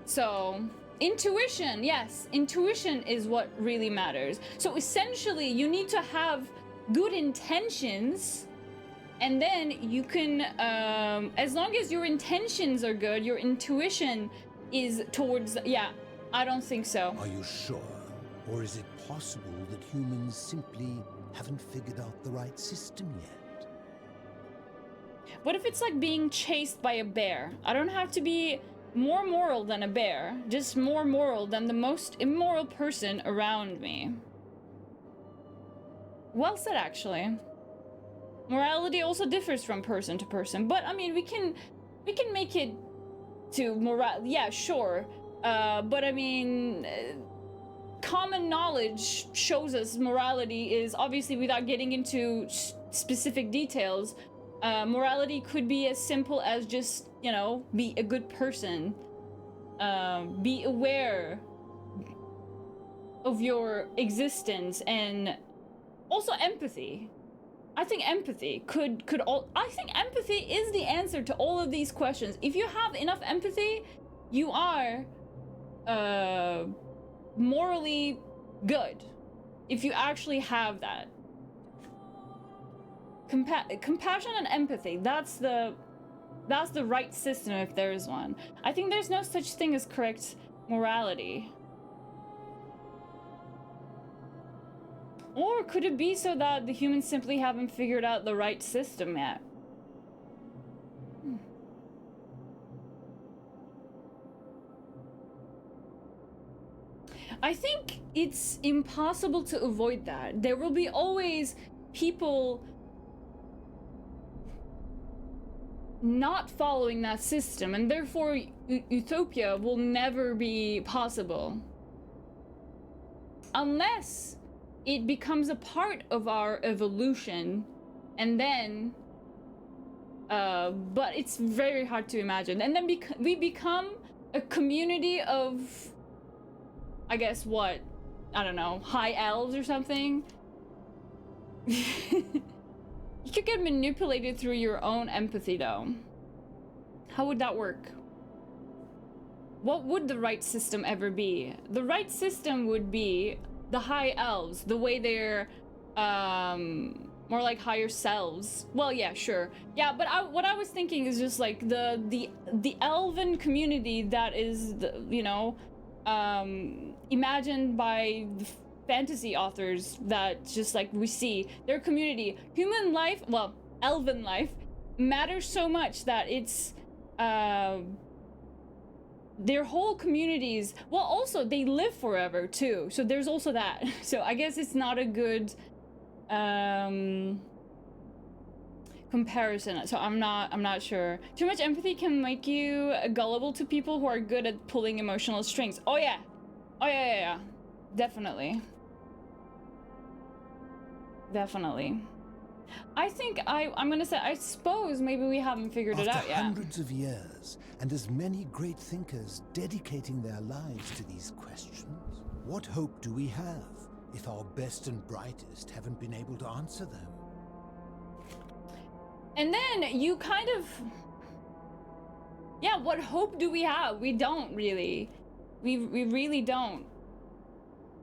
So intuition, yes, intuition is what really matters. So essentially you need to have good intentions, and then you can as long as your intentions are good, your intuition is towards, yeah, I don't think so. Are you sure? Or is it possible that humans simply haven't figured out the right system yet? What if it's like being chased by a bear? I don't have to be more moral than a bear, just more moral than the most immoral person around me. Well said, actually. Morality also differs from person to person, but I mean, we can make it to moral. Yeah, sure. But I mean, common knowledge shows us morality is, obviously, without getting into specific details, morality could be as simple as just, you know, be a good person, be aware of your existence, and also empathy. I think empathy I think empathy is the answer to all of these questions. If you have enough empathy, you are morally good. If you actually have that. Compassion and empathy, that's the right system if there is one. I think there's no such thing as correct morality. Or could it be so that the humans simply haven't figured out the right system yet? I think it's impossible to avoid that. There will be always people not following that system, and therefore utopia will never be possible. Unless it becomes a part of our evolution, and then but it's very hard to imagine. And then we become a community of, I guess, what? I don't know, high elves or something? You could get manipulated through your own empathy, though. How would that work? What would the right system ever be? The right system would be the high elves, the way they're more like higher selves. Well, yeah, sure. Yeah, but what I was thinking is just like the elven community that is, you know, imagined by the fantasy authors, that just like we see their community. Human life, well, elven life matters so much that it's their whole communities, well, also they live forever too, so there's also that. So I guess it's not a good comparison. So I'm not sure. Too much empathy can make you gullible to people who are good at pulling emotional strings. Oh yeah, definitely. I think I'm gonna say, I suppose maybe we haven't figured it out yet. After hundreds of years, and as many great thinkers dedicating their lives to these questions, what hope do we have if our best and brightest haven't been able to answer them? And then you kind of... Yeah, what hope do we have? We don't really. We really don't.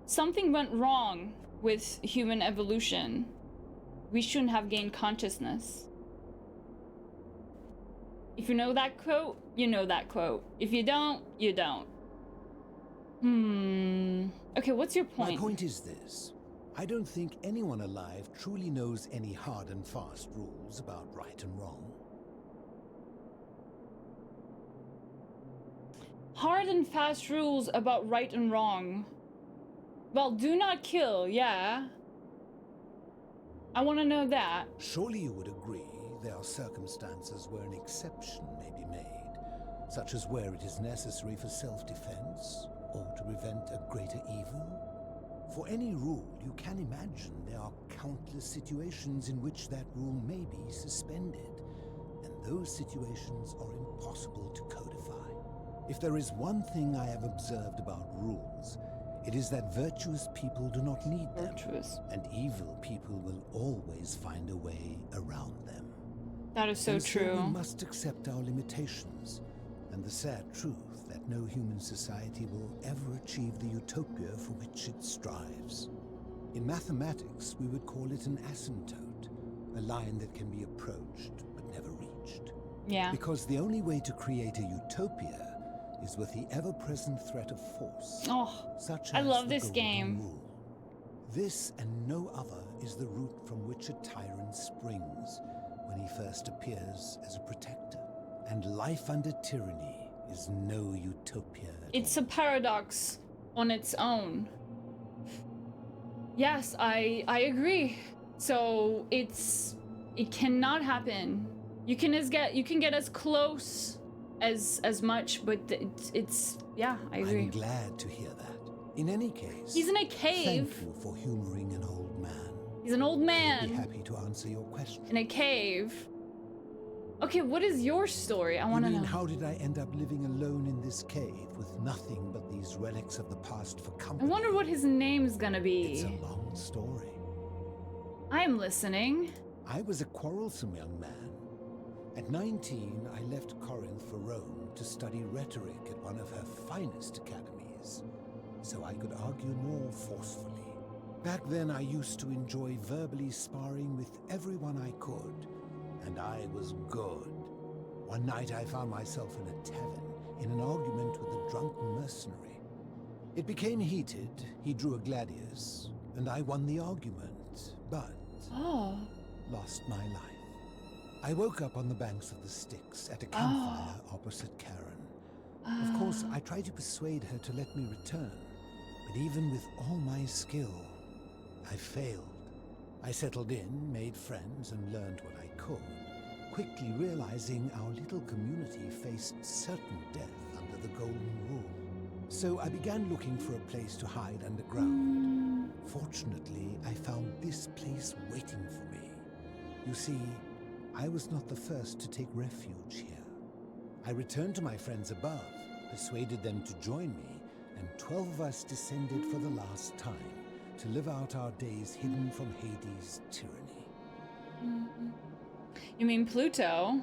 Something went wrong with human evolution. We shouldn't have gained consciousness. If you know that quote, you know that quote. If you don't, you don't. Okay, what's your point? My point is this. I don't think anyone alive truly knows any hard and fast rules about right and wrong. Hard and fast rules about right and wrong. Well, do not kill, yeah. I want to know that. Surely you would agree there are circumstances where an exception may be made, such as where it is necessary for self-defense or to prevent a greater evil. For any rule, you can imagine there are countless situations in which that rule may be suspended, and those situations are impossible to codify. If there is one thing I have observed about rules, it is that virtuous people do not need them, and evil people will always find a way around them. That is so true. So we must accept our limitations, and the sad truth that no human society will ever achieve the utopia for which it strives. In mathematics, we would call it an asymptote, a line that can be approached but never reached. Yeah. Because the only way to create a utopia is with the ever-present threat of force, such as I love the this Golden game. Rule. This and no other is the root from which a tyrant springs when he first appears as a protector. And life under tyranny is no utopia at It's a paradox on its own. Yes, I agree. So it cannot happen. You can get as close as much, but it's yeah, I agree. I'm glad to hear that. In any case, he's in a cave. Thank you for humoring an old man. He's an old man. I'd be happy to answer your question. In a cave. Okay, what is your story? I want to know. How did I end up living alone in this cave with nothing but these relics of the past for company? I wonder what his name's gonna be. It's a long story. I am listening. I was a quarrelsome young man. At 19, I left Corinth for Rome to study rhetoric at one of her finest academies, so I could argue more forcefully. Back then, I used to enjoy verbally sparring with everyone I could, and I was good. One night, I found myself in a tavern, in an argument with a drunk mercenary. It became heated, he drew a gladius, and I won the argument, but lost my life. I woke up on the banks of the Styx at a campfire opposite Karen. Of course, I tried to persuade her to let me return, but even with all my skill, I failed. I settled in, made friends, and learned what I could, quickly realizing our little community faced certain death under the Golden Rule. So I began looking for a place to hide underground. Fortunately, I found this place waiting for me. You see, I was not the first to take refuge here. I returned to my friends above, persuaded them to join me, and 12 of us descended for the last time to live out our days hidden from Hades' tyranny. You mean Pluto?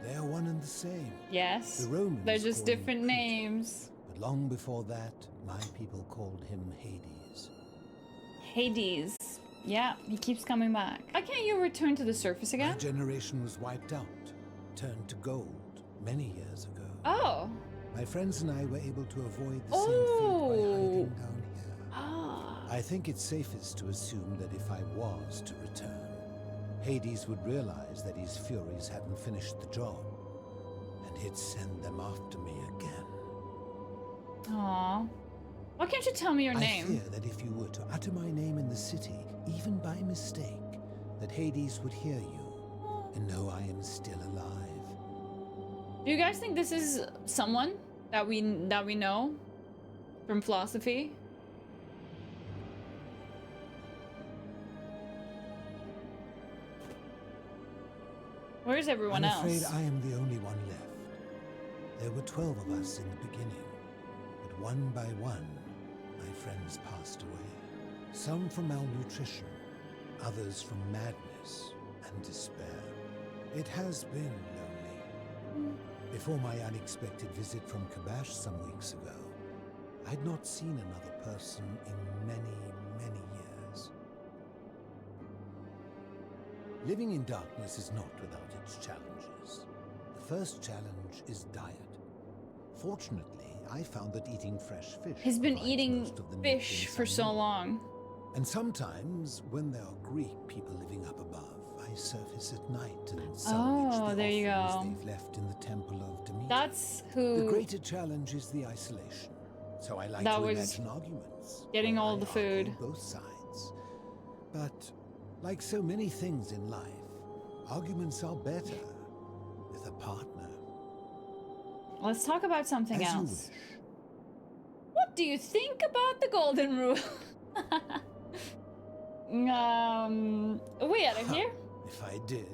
They are one and the same. Yes. The Romans They're just called him different Pluto, names. But long before that, my people called him Hades. Hades. Yeah, he keeps coming back. Why can't you return to the surface again? My generation was wiped out, turned to gold, many years ago. Oh. My friends and I were able to avoid the same fate by hiding down here. I think it's safest to assume that if I was to return, Hades would realize that his furies hadn't finished the job, and he'd send them after me again. Aww. Why can't you tell me your name? I fear that if you were to utter my name in the city, even by mistake, that Hades would hear you and know I am still alive. Do you guys think this is someone that we know from philosophy? Where's everyone else? I'm afraid I am the only one left. There were 12 of us in the beginning, but one by one, my friends passed away. Some from malnutrition, others from madness and despair. It has been lonely. Before my unexpected visit from Kabash some weeks ago, I'd not seen another person in many, many years. Living in darkness is not without its challenges. The first challenge is diet. Fortunately, I found that eating fresh fish. He's been eating fish for so long. And sometimes, when there are Greek people living up above, I surface at night and salvage the there you offerings go. they've left in the temple of Demeter. That's who. The greater challenge is the isolation. So I like That to was imagine arguments. getting where all I the argue food. both sides. But like so many things in life, arguments are better with a partner. Let's talk about something As you else. What do you think about the Golden Rule? Are we out of here? If I did,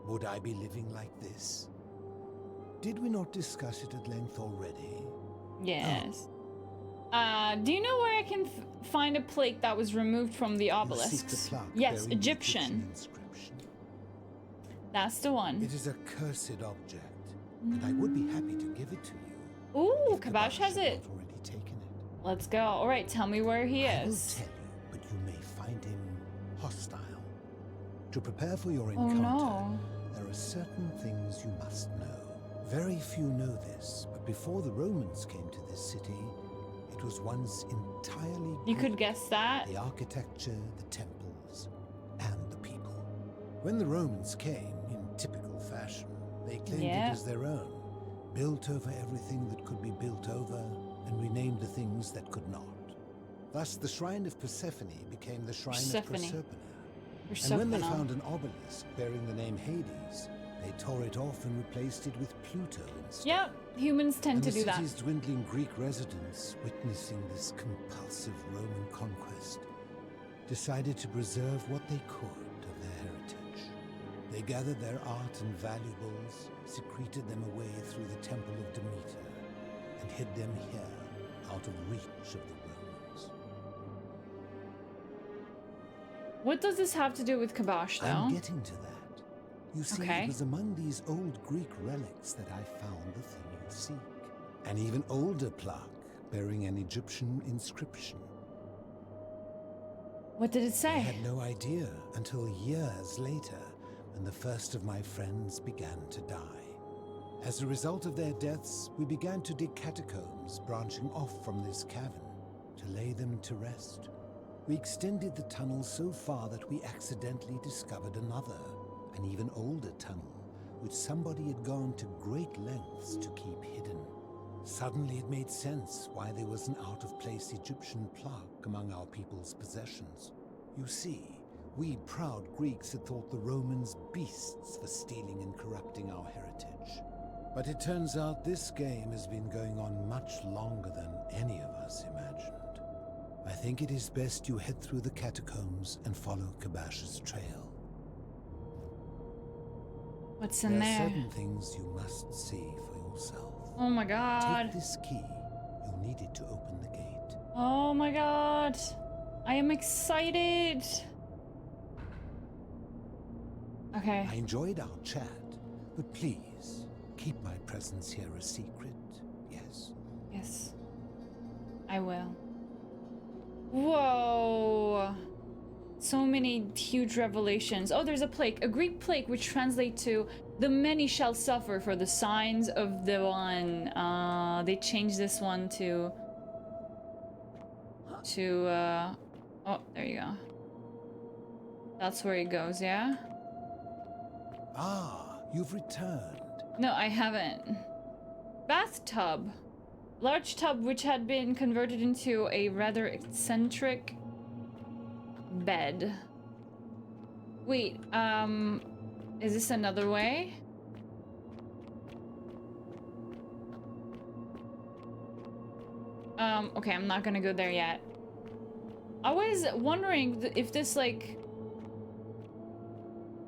would I be living like this? Did we not discuss it at length already? Yes. Do you know where I can find a plate that was removed from the obelisks? Yes, Egyptian. That's the one. It is a cursed object, and I would be happy to give it to you. Ooh, Kabash has it. Already taken it. Let's go. All right, tell me where he I will is. tell you, but you may find him hostile. To prepare for your Oh, encounter, no. there are certain things you must know. Very few know this, but before the Romans came to this city, it was once entirely You could Greek. guess that. The architecture, the temples, and the people. When the Romans came, in typical fashion, they claimed Yeah. it as their own, built over everything that could be built over, and renamed the things that could not. Thus, the Shrine of Persephone became the Shrine of Proserpina. And when they found an obelisk bearing the name Hades, they tore it off and replaced it with Pluto instead. Yep, humans tend to do that. And the city's dwindling Greek residents, witnessing this compulsive Roman conquest, decided to preserve what they could of their heritage. They gathered their art and valuables, secreted them away through the Temple of Demeter, and hid them here, out of reach of the Romans. What does this have to do with Kibosh, though? I'm getting to that. You see, Okay. it was among these old Greek relics that I found the thing you seek. An even older plaque bearing an Egyptian inscription. What did it say? I had no idea until years later, when the first of my friends began to die. As a result of their deaths, we began to dig catacombs branching off from this cavern to lay them to rest. We extended the tunnel so far that we accidentally discovered another, an even older tunnel, which somebody had gone to great lengths to keep hidden. Suddenly it made sense why there was an out-of-place Egyptian plaque among our people's possessions. You see, we proud Greeks had thought the Romans beasts for stealing and corrupting our heritage. But it turns out this game has been going on much longer than any of us imagined. I think it is best you head through the catacombs and follow Kibosh's trail. What's in There are there? certain things you must see for yourself. Oh my god. Take this key. You'll need it to open the gate. Oh my god. I am excited. Okay. I enjoyed our chat, but please, keep my presence here a secret, yes? Yes. I will. Whoa. So many huge revelations. Oh, there's a plaque. A Greek plaque which translates to "the many shall suffer for the signs of the one." They changed this one to oh, there you go. That's where it goes, yeah? Ah, you've returned. No, I haven't. Bathtub. Large tub which had been converted into a rather eccentric bed. Wait, is this another way? Okay, I'm not gonna go there yet. I was wondering if this, like...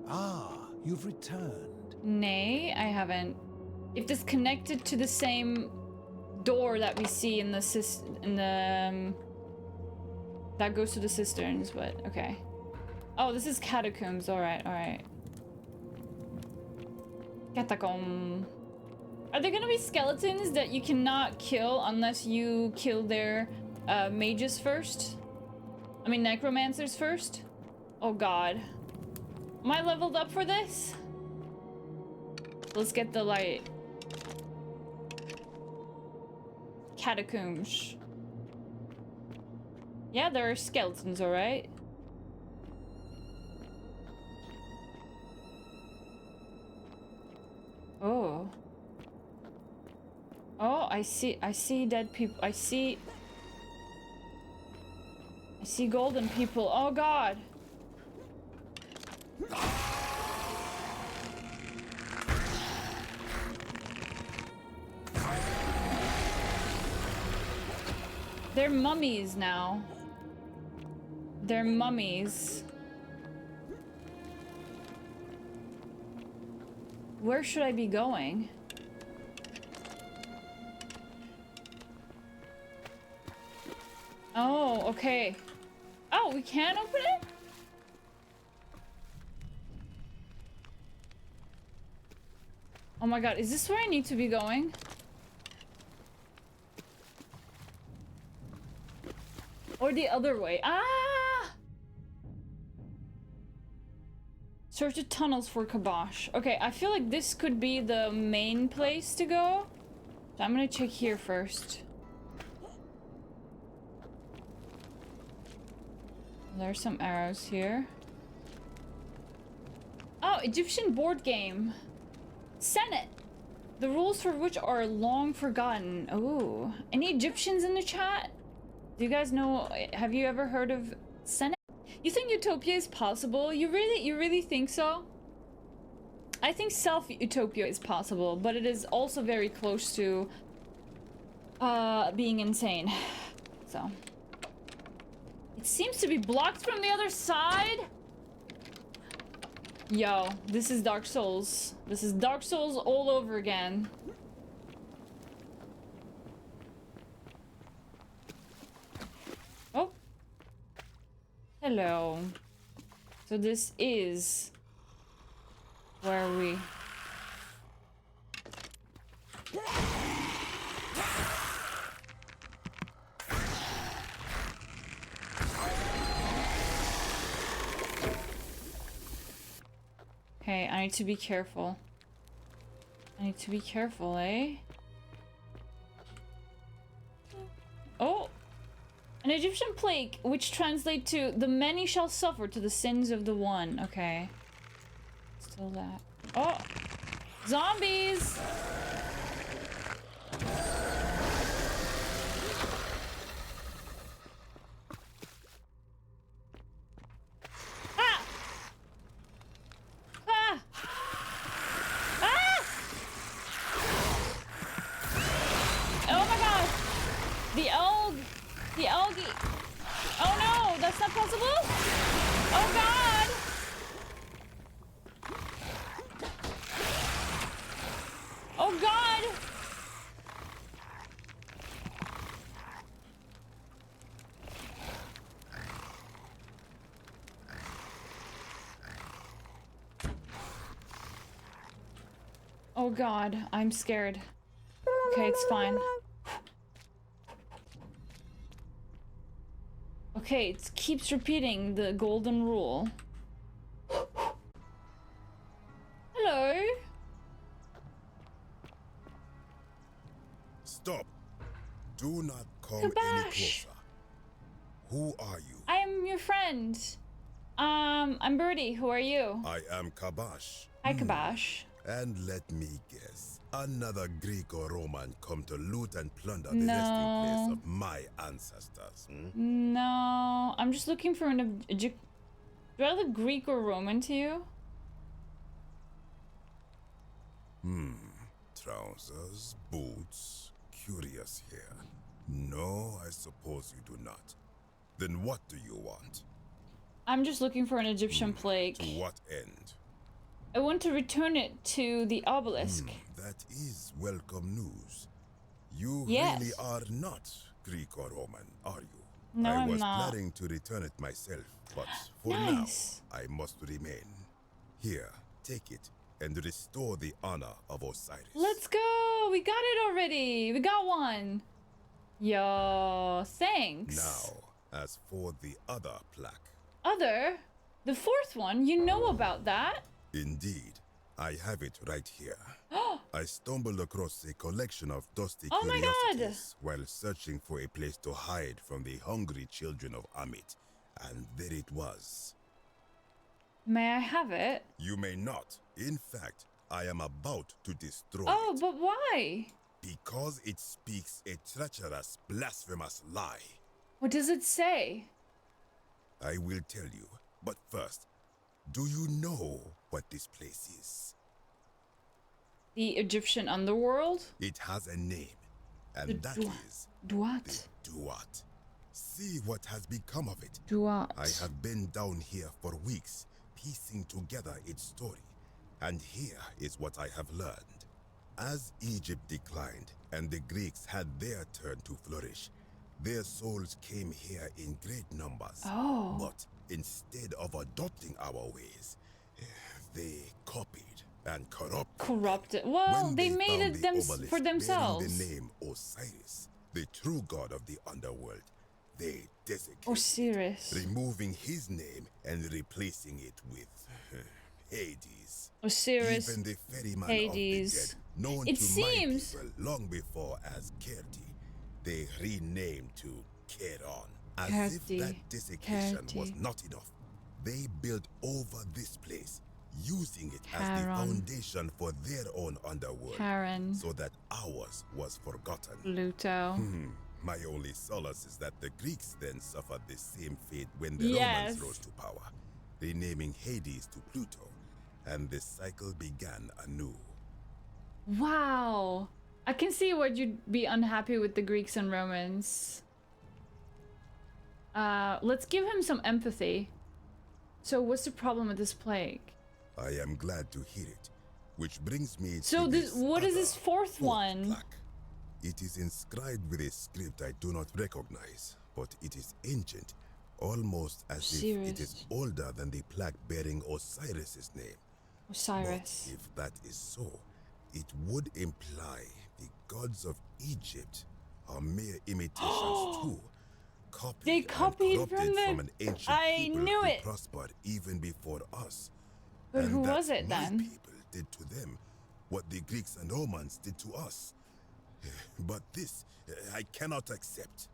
Ah, you've returned. Nay, I haven't. If this connected to the same door that we see in the that goes to the cisterns, but okay. Oh, this is catacombs. All right. Catacomb. Are there gonna be skeletons that you cannot kill unless you kill their mages first? I mean, necromancers first? Oh god. Am I leveled up for this? Let's get the light. Catacombs. Yeah, there are skeletons, alright. Oh. Oh, I see dead people. I see golden people. Oh god. They're mummies now. They're mummies. Where should I be going? Oh, okay. Oh, we can open it? Oh my god, is this where I need to be going? Or the other way? Ah! Search the tunnels for Kibosh. Okay, I feel like this could be the main place to go. So I'm gonna check here first. There's some arrows here. Oh, Egyptian board game. Senate. The rules for which are long forgotten. Oh, any Egyptians in the chat? Do you guys know, have you ever heard of Senate? You think utopia is possible? You really think so? I think self-utopia is possible, but it is also very close to being insane. So it seems to be blocked from the other side. Yo, this is Dark Souls. This is Dark Souls all over again. Oh. Hello. So this is where we... Okay, I need to be careful. I need to be careful, eh? Oh! An Egyptian plague, which translates to the many shall suffer to the sins of the one. Okay. Still that. Oh! Zombies! Ah! Ah! Ah! Oh my god! The algae! The algae! Oh no! That's not possible? Oh god! Oh god! Oh god, I'm scared. Okay, it's fine. Okay, it keeps repeating the golden rule. Hello? Stop. Do not come any closer. Who are you? I am your friend. I'm Birdie. Who are you? I am Kabash. Hi, Kabash. And let me guess. Another Greco-Roman come to loot and plunder the resting place of my ancestors. No, I'm just looking for an do I look Greek or Roman to you? Trousers, boots, curious here. No, I suppose you do not. Then what do you want? I'm just looking for an Egyptian plague. To what end? I want to return it to the obelisk. That is welcome news. You Yes. really are not Greek or Roman, are you? No, I I'm was not. planning to return it myself, but for Nice. now, I must remain. Here, take it and restore the honor of Osiris. Let's go! We got it already! We got one! Yo, thanks. Now, as for the other plaque. Other? The fourth one? You know about that? Indeed, I have it right here. I stumbled across a collection of dusty Oh my curiosities while searching for a place to hide from the hungry children of Amit, and there it was. May I have it? You may not. In fact, I am about to destroy Oh, it. but why? Because it speaks a treacherous, blasphemous lie. What does it say? I will tell you, but first, do you know what this place is? The Egyptian underworld? It has a name, and The that is Duat. the Duat. See what has become of it. Duat. I have been down here for weeks, piecing together its story, and here is what I have learned. As Egypt declined and the Greeks had their turn to flourish, their souls came here in great numbers. Oh. But instead of adopting our ways, they copied and Corrupted. Well, When they made found it the for obelisk themselves. bearing the name Osiris, the true god of the underworld, they desecrated Osiris. it, removing his name and replacing it with Hades. Osiris. Even the ferryman Hades. of the dead, known It to seems. my people long before as Kerti, they renamed to Keron. As if Kerti. that desecration was Kerti. not enough, they built over this place, using it as the Charon. foundation for their own underworld, Charon. so that ours was forgotten. Pluto. My only solace is that the Greeks then suffered the same fate when the Yes. Romans rose to power, renaming Hades to Pluto, and the cycle began anew. Wow. I can see what you'd be unhappy with the Greeks and Romans. Let's give him some empathy. So what's the problem with this plague? I am glad to hear it, which brings me So to this, what is other this fourth one? plaque. It is inscribed with a script I do not recognize, but it is ancient, almost as if Osiris. it is older than the plaque bearing Osiris's name. Osiris. But if that is so, it would imply the gods of Egypt are mere imitations too. They copied and from corrupted from an ancient I people knew who it. prospered even before us. But And who that was it my then? people did to them what the Greeks and Romans did to us. But this I cannot accept.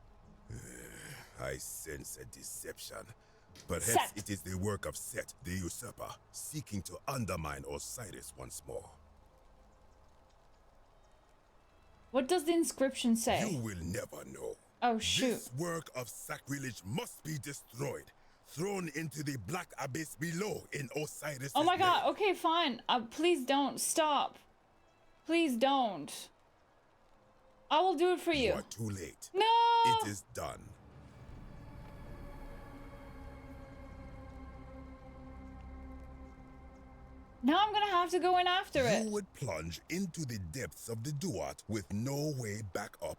I sense a deception. Perhaps Set. it is the work of Set, the usurper, seeking to undermine Osiris once more. What does the inscription say? You will never know. Oh shoot. This work of sacrilege must be destroyed, thrown into the black abyss below in Osiris' Oh my name. god, okay, fine. Please don't. Stop. Please don't. I will do it for you. You are too late. No! It is done. Now I'm gonna have to go in after it. You would plunge into the depths of the Duat with no way back up.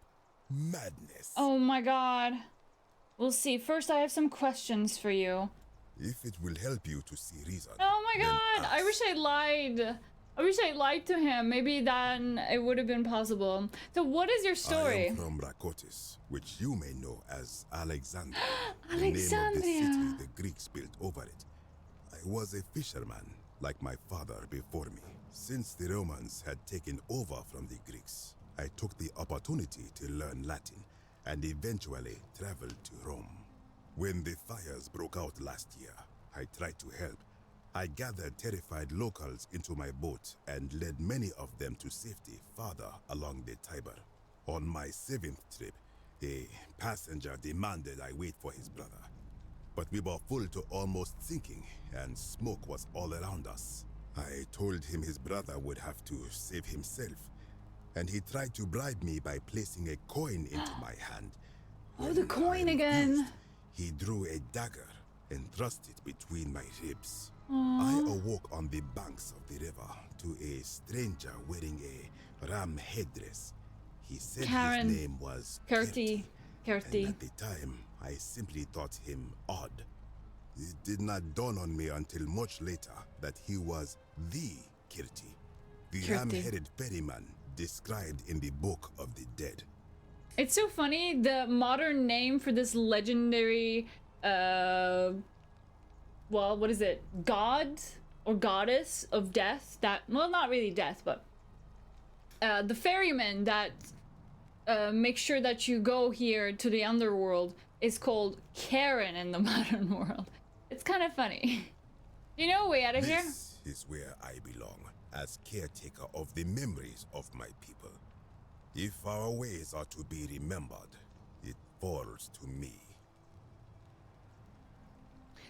Madness. Oh my god. We'll see. First, I have some questions for you. If it will help you to see reason. Oh my then god, I wish I lied. I wish I lied to him. Maybe then it would have been possible. So what is your I story? am from Rakotis, which you may know as Alexandria. The name of the Alexandria. city the Greeks built over it. I was a fisherman, like my father before me. Since the Romans had taken over from the Greeks, I took the opportunity to learn Latin and eventually traveled to Rome. When the fires broke out last year, I tried to help. I gathered terrified locals into my boat and led many of them to safety farther along the Tiber. On my 7th trip, a passenger demanded I wait for his brother. But we were full to almost sinking, and smoke was all around us. I told him his brother would have to save himself, and he tried to bribe me by placing a coin into my hand. Oh, the coin again. He drew a dagger and thrust it between my ribs. Aww. I awoke on the banks of the river to a stranger wearing a ram headdress. He said Karen. his name was Kirti. And at the time, I simply thought him odd. It did not dawn on me until much later that he was the Kirti, the Kirti. ram-headed ferryman described in the Book of the Dead. It's so funny, the modern name for this legendary, well, what is it? God or goddess of death that, well, not really death, but the ferryman that makes sure that you go here to the underworld is called Karen in the modern world. It's kind of funny. You know, way out of here. This is where I belong, as caretaker of the memories of my people. If our ways are to be remembered, it falls to me.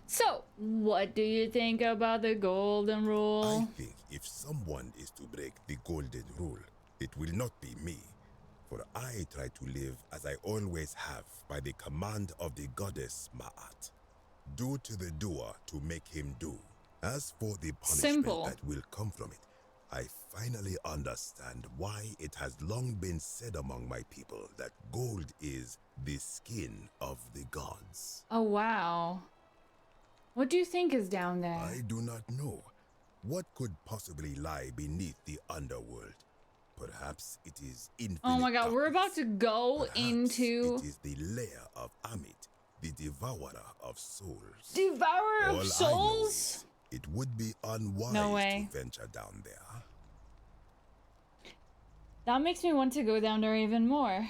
So, what do you think about the golden rule? I think if someone is to break the golden rule, it will not be me. For I try to live as I always have by the command of the goddess Ma'at. Do to the doer to make him do. As for the punishment Simple. that will come from it, I finally understand why it has long been said among my people that gold is the skin of the gods. Oh, wow. What do you think is down there? I do not know. What could possibly lie beneath the underworld? Perhaps it is infinite. Oh my god, we're about to go Perhaps into... it is the lair of Amit, the devourer of souls. Devourer All of I know souls? is it would be unwise No way. to venture down there. That makes me want to go down there even more.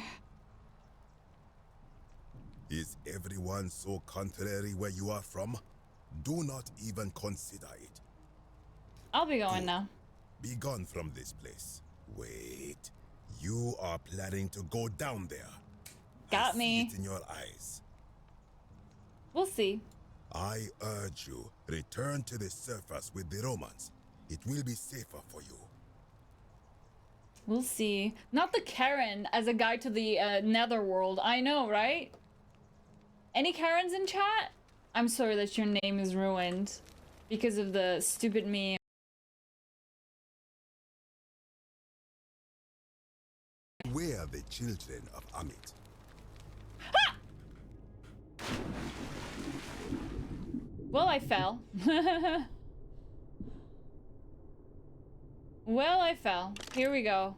Is everyone so contrary where you are from? Do not even consider it. I'll be going now. Be gone from this place. Wait, you are planning to go down there. Got I me. see it in your eyes. We'll see. I urge you, return to the surface with the Romans. It will be safer for you. We'll see. Not the Karen as a guide to the netherworld. I know, right? Any Karens in chat? I'm sorry that your name is ruined because of the stupid meme. We are the children of Amit. Well, I fell. Well, I fell. Here we go.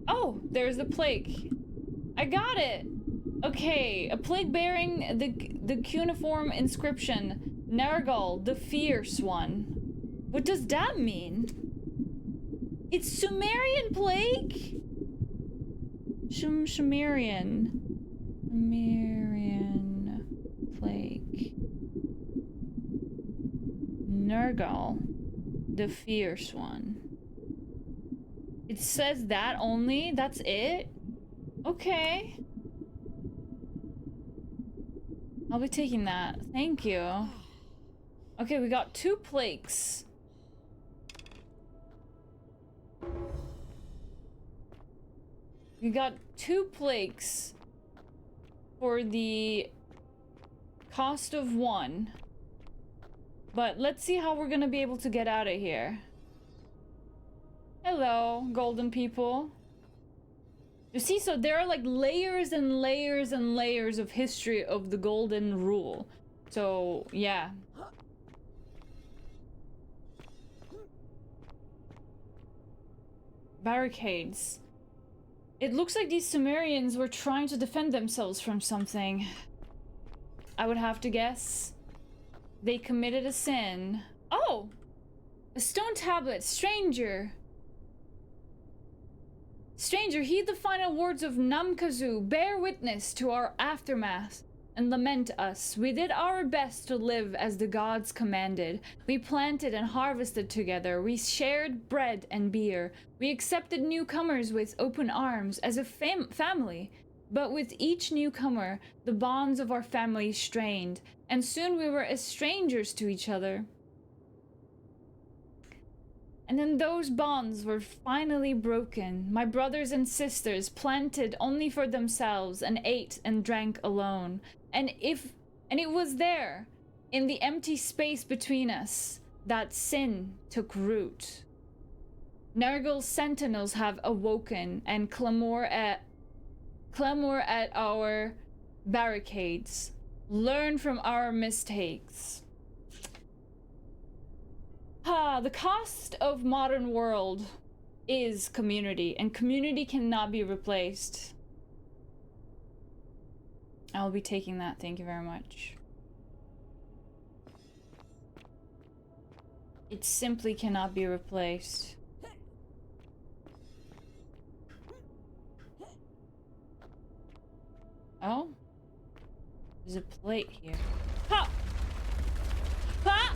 Oh, there's the plague. I got it. Okay, a plague bearing the cuneiform inscription, Nergal, the Fierce One. What does that mean? It's Sumerian plague? Sumerian plague. Nergal, the Fierce One. It says that only? That's it? Okay. I'll be taking that. Thank you. Okay, we got 2 plagues. We got 2 plagues for the cost of 1. But let's see how we're gonna be able to get out of here. Hello, golden people. You see, so there are like layers and layers and layers of history of the golden rule. So, yeah. Barricades. It looks like these Sumerians were trying to defend themselves from something. I would have to guess. They committed a sin. Oh! A stone tablet. Stranger. Stranger, heed the final words of Namkazu. Bear witness to our aftermath and lament us. We did our best to live as the gods commanded. We planted and harvested together. We shared bread and beer. We accepted newcomers with open arms as a family. But with each newcomer, the bonds of our family strained, and soon we were as strangers to each other. And then those bonds were finally broken. My brothers and sisters planted only for themselves and ate and drank alone. And it was there, in the empty space between us, that sin took root. Nergal's sentinels have awoken and clamor at our barricades. Learn from our mistakes. The cost of modern world is community, and community cannot be replaced. I'll be taking that, thank you very much. It simply cannot be replaced. Oh? There's a plate here. Ha! Ha!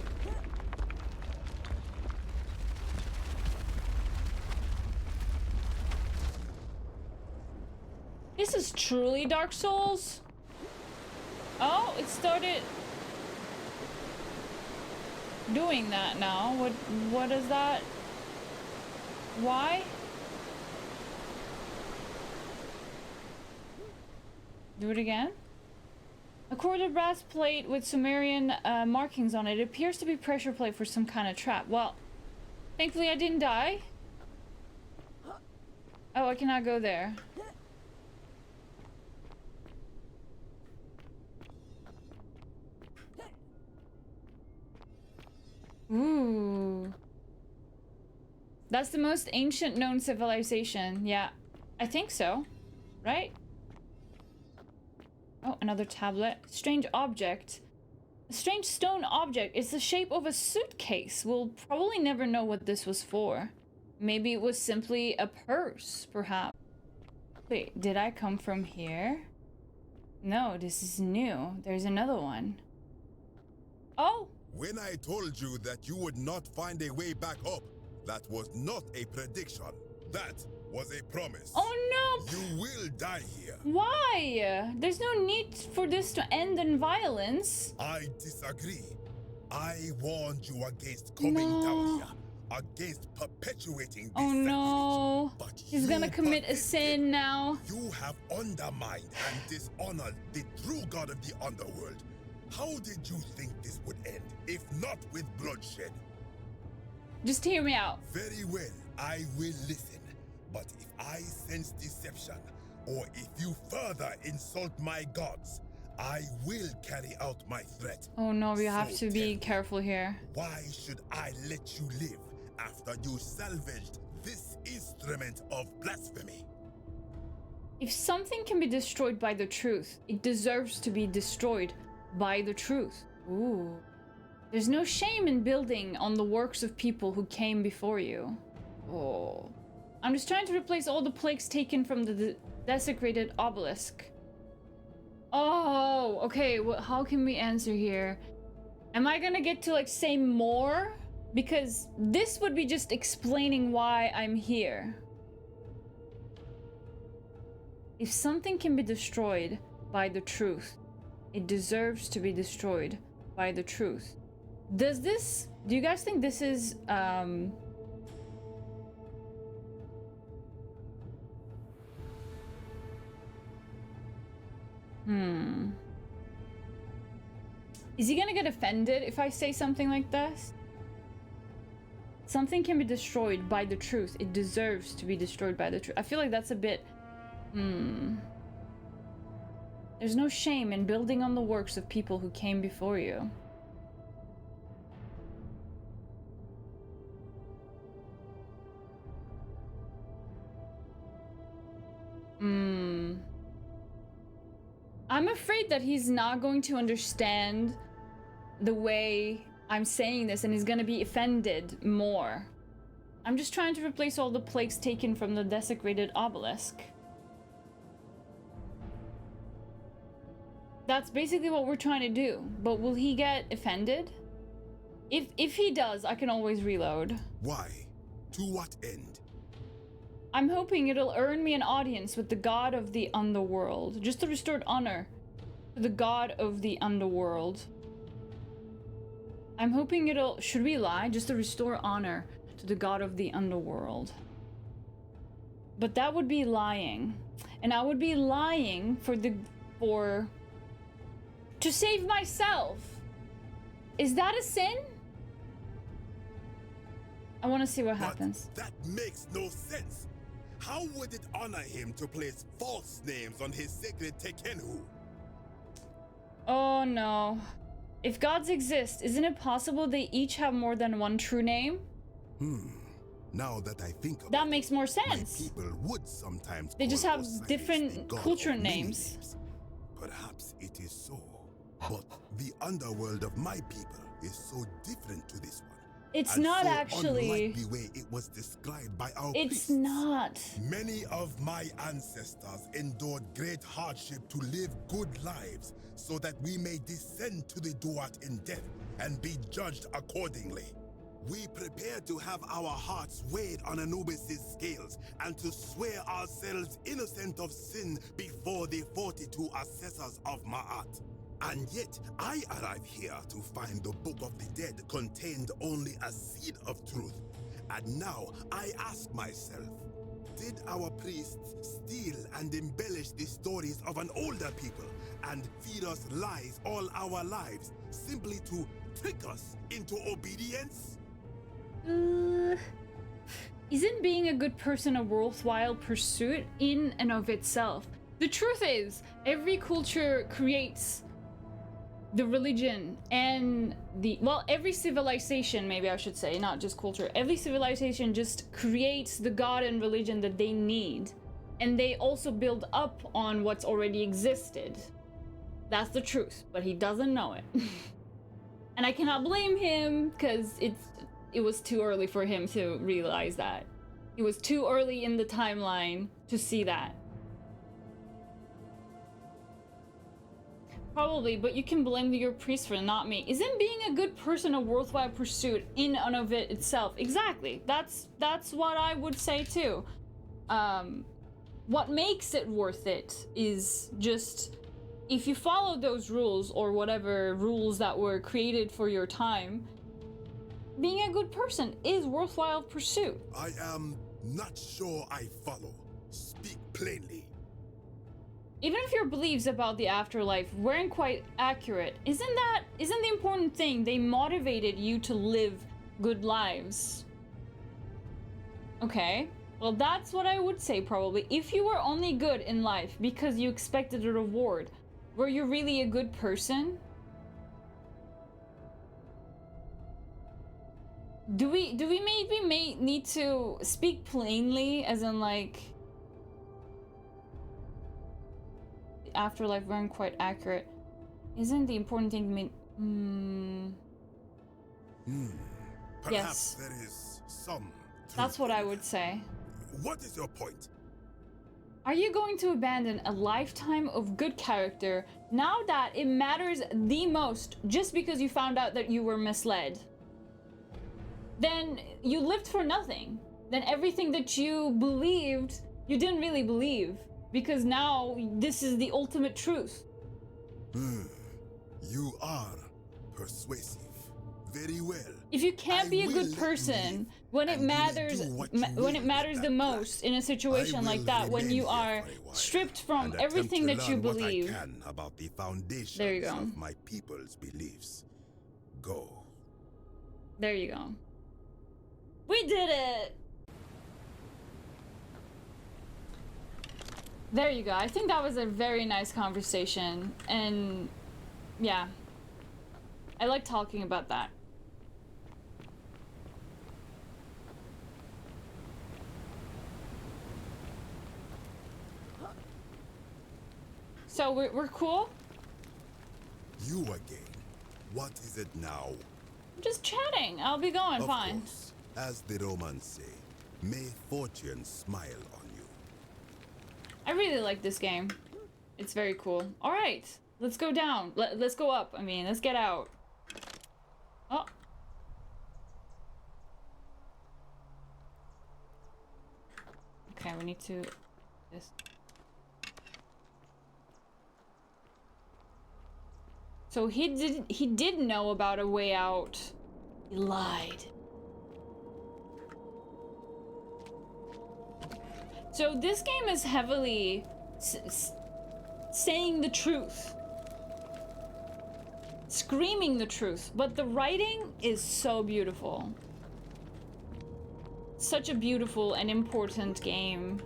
This is truly Dark Souls? Oh, it started doing that now. What is that? Why? Do it again? A corded brass plate with Sumerian markings on it. It appears to be pressure plate for some kind of trap. Well, thankfully I didn't die. Oh, I cannot go there. Ooh. That's the most ancient known civilization. Yeah, I think so. Right? Oh, another tablet. Strange object. A strange stone object. It's the shape of a suitcase. We'll probably never know what this was for. Maybe it was simply a purse, perhaps. Wait, did I come from here? No, this is new. There's another one. Oh! When I told you that you would not find a way back up, that was not a prediction. That was a promise. Oh no! You will die here. Why? There's no need for this to end in violence. I disagree. I warned you against coming down here, against perpetuating this. Oh no! But he's gonna commit a sin now. You have undermined and dishonored the true god of the underworld. How did you think this would end, if not with bloodshed? Just hear me out. Very well, I will listen. But if I sense deception, or if you further insult my gods, I will carry out my threat. Oh no, we have So to be tell careful here. Why should I let you live after you salvaged this instrument of blasphemy? If something can be destroyed by the truth, it deserves to be destroyed by the truth. Ooh. There's no shame in building on the works of people who came before you. Oh. I'm just trying to replace all the plagues taken from the desecrated obelisk. Oh, okay. Well, how can we answer here? Am I gonna get to like say more? Because this would be just explaining why I'm here. If something can be destroyed by the truth, it deserves to be destroyed by the truth. Do you guys think this is, Is he gonna get offended if I say something like this? Something can be destroyed by the truth. It deserves to be destroyed by the truth. I feel like that's a bit... There's no shame in building on the works of people who came before you. I'm afraid that he's not going to understand the way I'm saying this and he's gonna be offended more. I'm just trying to replace all the plagues taken from the desecrated obelisk. That's basically what we're trying to do, but will he get offended? If he does, I can always reload. Why? To what end? I'm hoping it'll earn me an audience with the god of the underworld. Just to restore honor to the god of the underworld. I'm hoping it'll... Should we lie? Just to restore honor to the god of the underworld. But that would be lying. And I would be lying to save myself. Is that a sin? I want to see what happens. That makes no sense. How would it honor him to place false names on his sacred Tekenhu? Oh no. If gods exist, isn't it possible they each have more than one true name? Now that I think about that makes more sense. My people would sometimes they just have Osiris different cultural names. Perhaps it is so. But the underworld of my people is so different to this one. It's and not so actually unlike the way it was described by our It's priests. not. Many of my ancestors endured great hardship to live good lives so that we may descend to the Duat in death and be judged accordingly. We prepare to have our hearts weighed on Anubis' scales and to swear ourselves innocent of sin before the 42 assessors of Ma'at. And yet, I arrive here to find the Book of the Dead contained only a seed of truth. And now, I ask myself, did our priests steal and embellish the stories of an older people and feed us lies all our lives simply to trick us into obedience? Isn't being a good person a worthwhile pursuit in and of itself? The truth is, every culture creates the religion and every civilization, maybe I should say, not just culture. Every civilization just creates the god and religion that they need. And they also build up on what's already existed. That's the truth, but he doesn't know it. And I cannot blame him, because it was too early for him to realize that. It was too early in the timeline to see that. Probably, but you can blame your priest for it, not me. Isn't being a good person a worthwhile pursuit in and of it itself? Exactly. That's what I would say too. What makes it worth it is just if you follow those rules or whatever rules that were created for your time, being a good person is worthwhile pursuit. I am not sure I follow. Speak plainly. Even if your beliefs about the afterlife weren't quite accurate, isn't the important thing they motivated you to live good lives? Okay, well that's what I would say probably. If you were only good in life because you expected a reward, Were you really a good person? Do we maybe need to speak plainly, as in like afterlife weren't quite accurate? Isn't the important thing to mean? Perhaps Yes. there is some. That's what I would say. What is your point? Are you going to abandon a lifetime of good character now that it matters the most just because you found out that you were misled? Then you lived for nothing. Then everything that you believed, you didn't really believe, because now this is the ultimate truth. You are persuasive. Very well. If you can't be a good person when it matters the most in a situation like that, when you are stripped from everything that you believe. What I can about the foundations There you go. of my people's beliefs. Go. There you go. We did it! There you go. I think that was a very nice conversation, and yeah, I like talking about that. So we're cool? You again. What is it now? I'm just chatting. I'll be going, Of fine. course, as the Romans say, may fortune smile on you. I really like this game. It's very cool. All right, let's go down. Let's go up. I mean, let's get out. Oh. Okay, we need to this. So he did know about a way out. He lied. So this game is heavily saying the truth. Screaming the truth, but the writing is so beautiful. Such a beautiful and important game,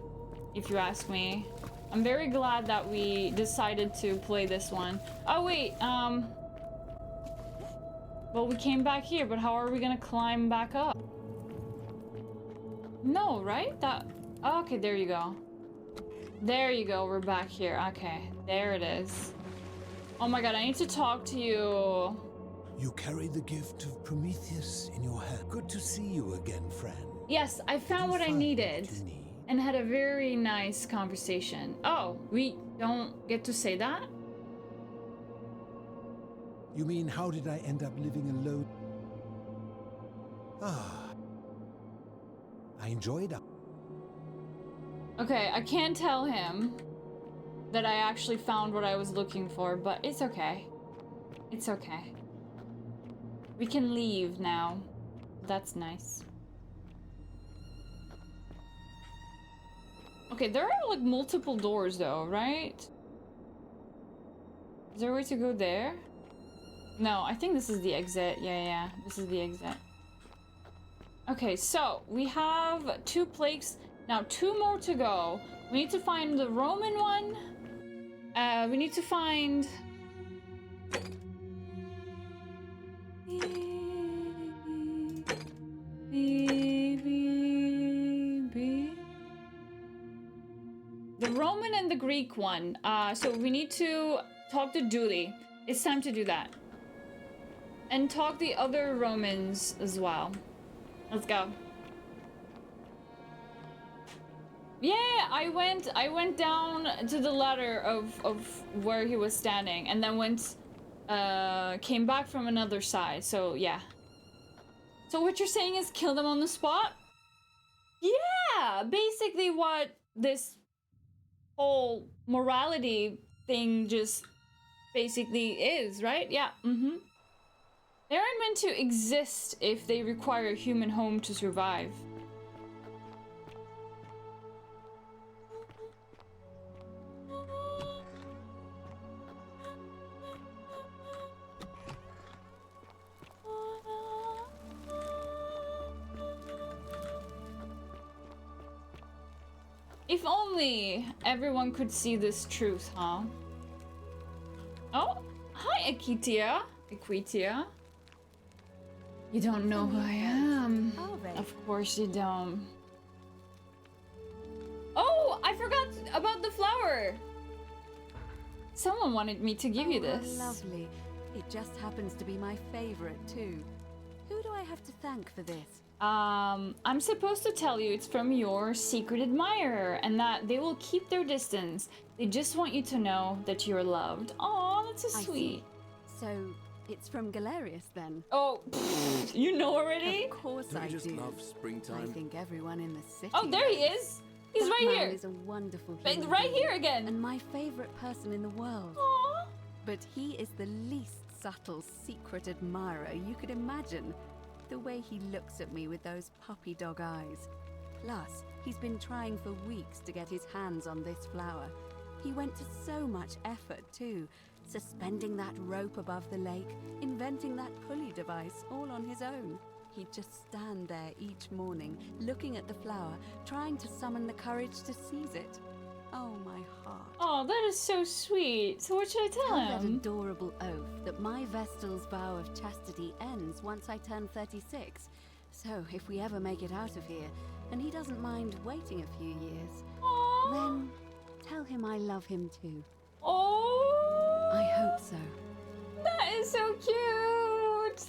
if you ask me. I'm very glad that we decided to play this one. Oh wait, well, we came back here, but how are we gonna climb back up? No, right? Oh, okay, there you go. There you go, we're back here. Okay, there it is. Oh my god, I need to talk to you. You carry the gift of Prometheus in your hand. Good to see you again, friend. Yes, I found what I needed and had a very nice conversation. Oh, we don't get to say that? You mean, how did I end up living alone? Ah. I enjoyed it. Okay, I can't tell him that I actually found what I was looking for, but it's okay. It's okay. We can leave now. That's nice. Okay, there are like multiple doors though, right? Is there a way to go there? No, I think this is the exit. Yeah, this is the exit. Okay, so we have 2 plagues. Now 2 more to go. We need to find the Roman one. We need to find... the Roman and the Greek one. So we need to talk to Dooley. It's time to do that. And talk the other Romans as well. Let's go. Yeah, I went down to the ladder of where he was standing, and then came back from another side. So yeah. So what you're saying is kill them on the spot? Yeah, basically what this whole morality thing just basically is, right? Yeah. They aren't meant to exist if they require a human home to survive. If only everyone could see this truth, huh? Hi, Equitia. Equitia. You don't know who I am. Of course you don't. Oh, I forgot about the flower. Someone wanted me to give you this. How lovely. It just happens to be my favorite too. Who do I have to thank for this? I'm supposed to tell you it's from your secret admirer and that they will keep their distance. They just want you to know that you're loved. Aw, that's so I sweet. see. So, it's from Galerius then? Oh, you know already? Of course Don't I you just do. love springtime? I think everyone in the city. Oh, there he does. is. He's That right man here. is a wonderful But human right being, here again. and my favorite person in the world. Aww. But he is the least subtle secret admirer you could imagine. The way he looks at me with those puppy dog eyes. Plus, he's been trying for weeks to get his hands on this flower. He went to so much effort too, suspending that rope above the lake, inventing that pulley device all on his own. He'd just stand there each morning, looking at the flower, trying to summon the courage to seize it. Oh, my heart. Oh, that is so sweet. So what should I tell That him? adorable oath that my Vestal's vow of chastity ends once I turn 36. So if we ever make it out of here, and he doesn't mind waiting a few years, then tell him I love him too. Oh! I hope so. That is so cute!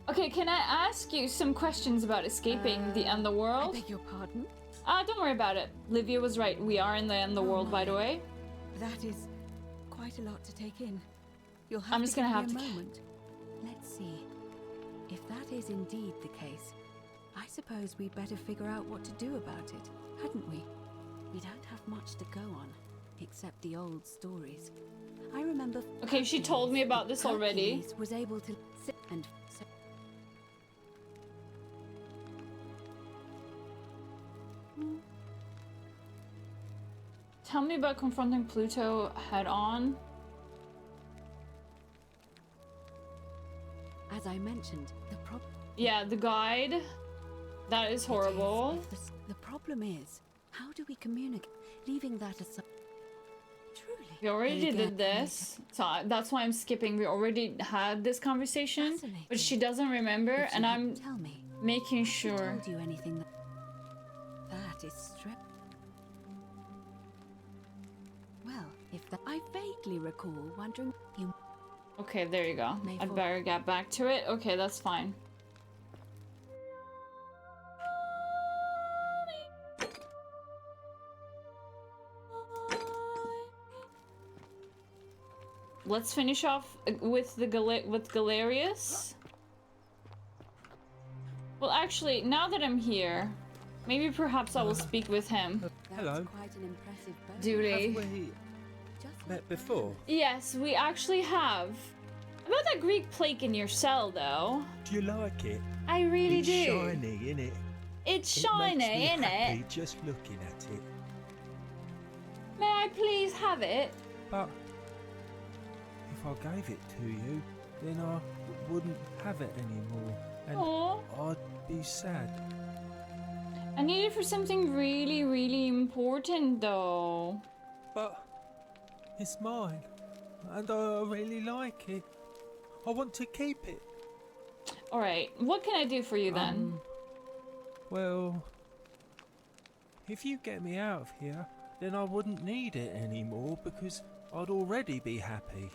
Okay, can I ask you some questions about escaping the underworld? I beg your pardon? Don't worry about it. Livia was right. We are in the underworld, by the way. That is quite a lot to take in. You'll have I'm to just gonna give have me to- a moment. Let's see. If that is indeed the case, I suppose we'd better figure out what to do about it, hadn't we? We don't have much to go on, except the old stories. I remember. Okay, she told me about this already. Hercules was able to sit and. Tell me about confronting Pluto head on. As I mentioned, the problem. Yeah, the guide. That is horrible. The problem is, how do we communicate? Leaving that aside. Truly. We already did this, so that's why I'm skipping. We already had this conversation, but she doesn't remember, and I'm Tell me. making sure. Told you anything that is strip. Well, if that I vaguely recall wondering you. Okay, there you go. May I'd fourth. better get back to it. Okay, that's fine. Let's finish off with the Galerius. Well, actually, now that I'm here, maybe perhaps I will speak with him. Hello. Quite an impressive bow. Duty. Have we met before? Yes, we actually have. About that Greek plaque in your cell, though. Do you like it? I really it's do. Shiny, innit? It's shiny, it makes me innit? happy just looking at it. May I please have it? But if I gave it to you, then I wouldn't have it anymore, and Aw. I'd be sad. I need it for something really, really important, though. But it's mine, and I really like it. I want to keep it. Alright, what can I do for you then? Well, if you get me out of here, then I wouldn't need it anymore because I'd already be happy.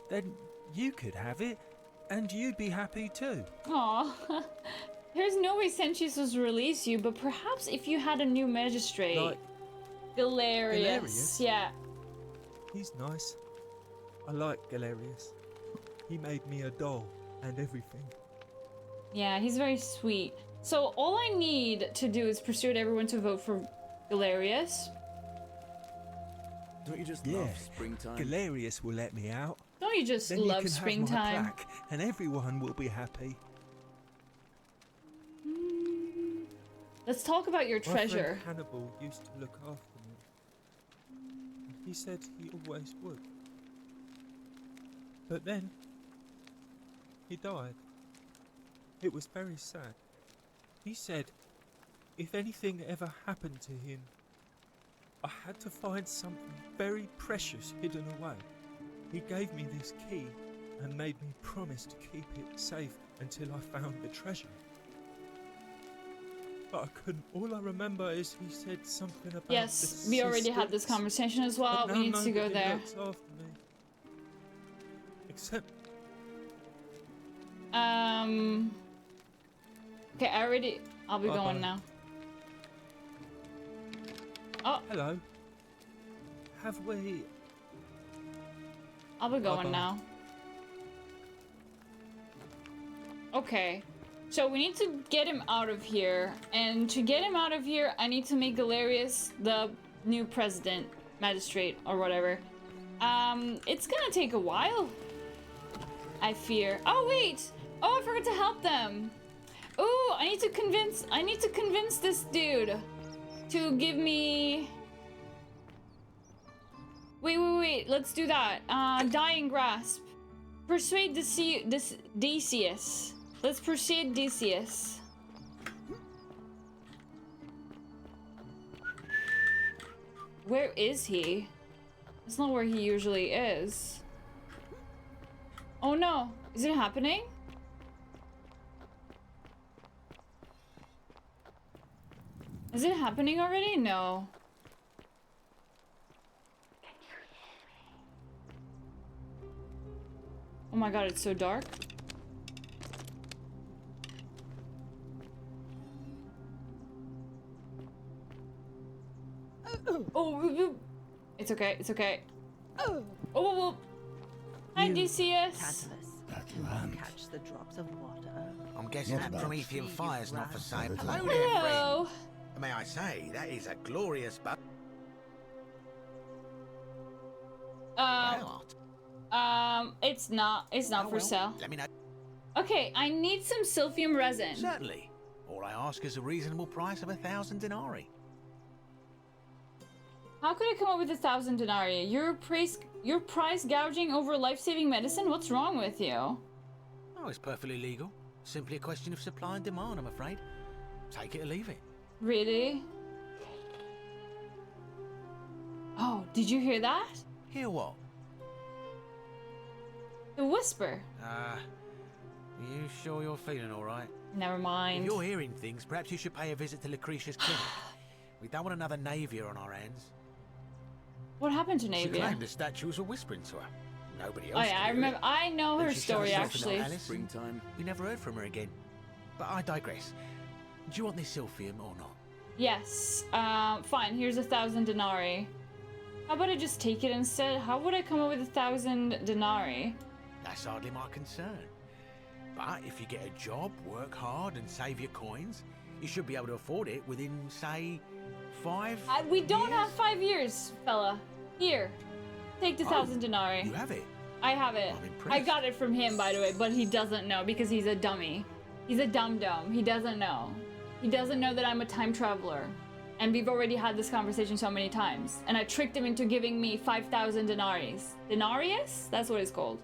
Then you could have it, and you'd be happy too. Aw. There's no way Sentius will release you, but perhaps if you had a new magistrate. Like Galerius. Galerius? Yeah. He's nice. I like Galerius. He made me a doll and everything. Yeah, he's very sweet. So all I need to do is persuade everyone to vote for Galerius. Don't you just Yeah, love springtime? Galerius will let me out. Don't you just Then love you can springtime? Have my plaque, and everyone will be happy. Let's talk about your My treasure. friend Hannibal used to look after me. He said he always would. But then, he died. It was very sad. He said, if anything ever happened to him, I had to find something very precious hidden away. He gave me this key and made me promise to keep it safe until I found the treasure. But I couldn't. All I remember is he said something about Yes, we already had this conversation as well. We need to go there. Except. Okay, I'll be going now. Oh. Hello. Have we? I'll be going now. Okay. So we need to get him out of here. And to get him out of here, I need to make Galerius the new president, magistrate, or whatever. It's gonna take a while, I fear. Oh, wait! Oh, I forgot to help them. Oh, I need to convince this dude to give me... Wait, let's do that. Dying Grasp. Persuade Decius. Let's persuade Decius. Where is he? That's not where he usually is. Oh no, is it happening? Is it happening already? No. Oh my god, it's so dark. Oh, it's okay, it's okay. Oh. Hi, Decius. Catch the drops of water. I'm guessing that Promethean fire's not for sale. Hello there, friend. May I say, that is a glorious bow. It's not for sale. Let me know. Okay, I need some silphium resin. Certainly. All I ask is a reasonable price of 1,000 denarii. How could I come up with 1,000 denarii? You're price gouging over life-saving medicine? What's wrong with you? Oh, it's perfectly legal. Simply a question of supply and demand, I'm afraid. Take it or leave it. Really? Oh, did you hear that? Hear what? The whisper. You sure you're feeling all right? Never mind. If you're hearing things, perhaps you should pay a visit to Lucretia's clinic. We don't want another Navia on our hands. What happened to She Navia? claimed the statues were whispering to her. Nobody else. Oh yeah, I remember. I know her story actually. Springtime. We never heard from her again. But I digress. Do you want this silphium or not? Yes. Fine. Here's 1,000 denarii. How about I just take it instead? How would I come up with 1,000 denarii? That's hardly my concern. But if you get a job, work hard, and save your coins, you should be able to afford it within, say, 5 We don't have 5 years, fella. Here. Take the 1,000 denarii. You have it? I have it. I'm impressed. I got it from him, by the way, but he doesn't know because he's a dummy. He's a dum-dum. He doesn't know. He doesn't know that I'm a time traveler. And we've already had this conversation so many times. And I tricked him into giving me 5,000 denaries. Denarius? That's what it's called.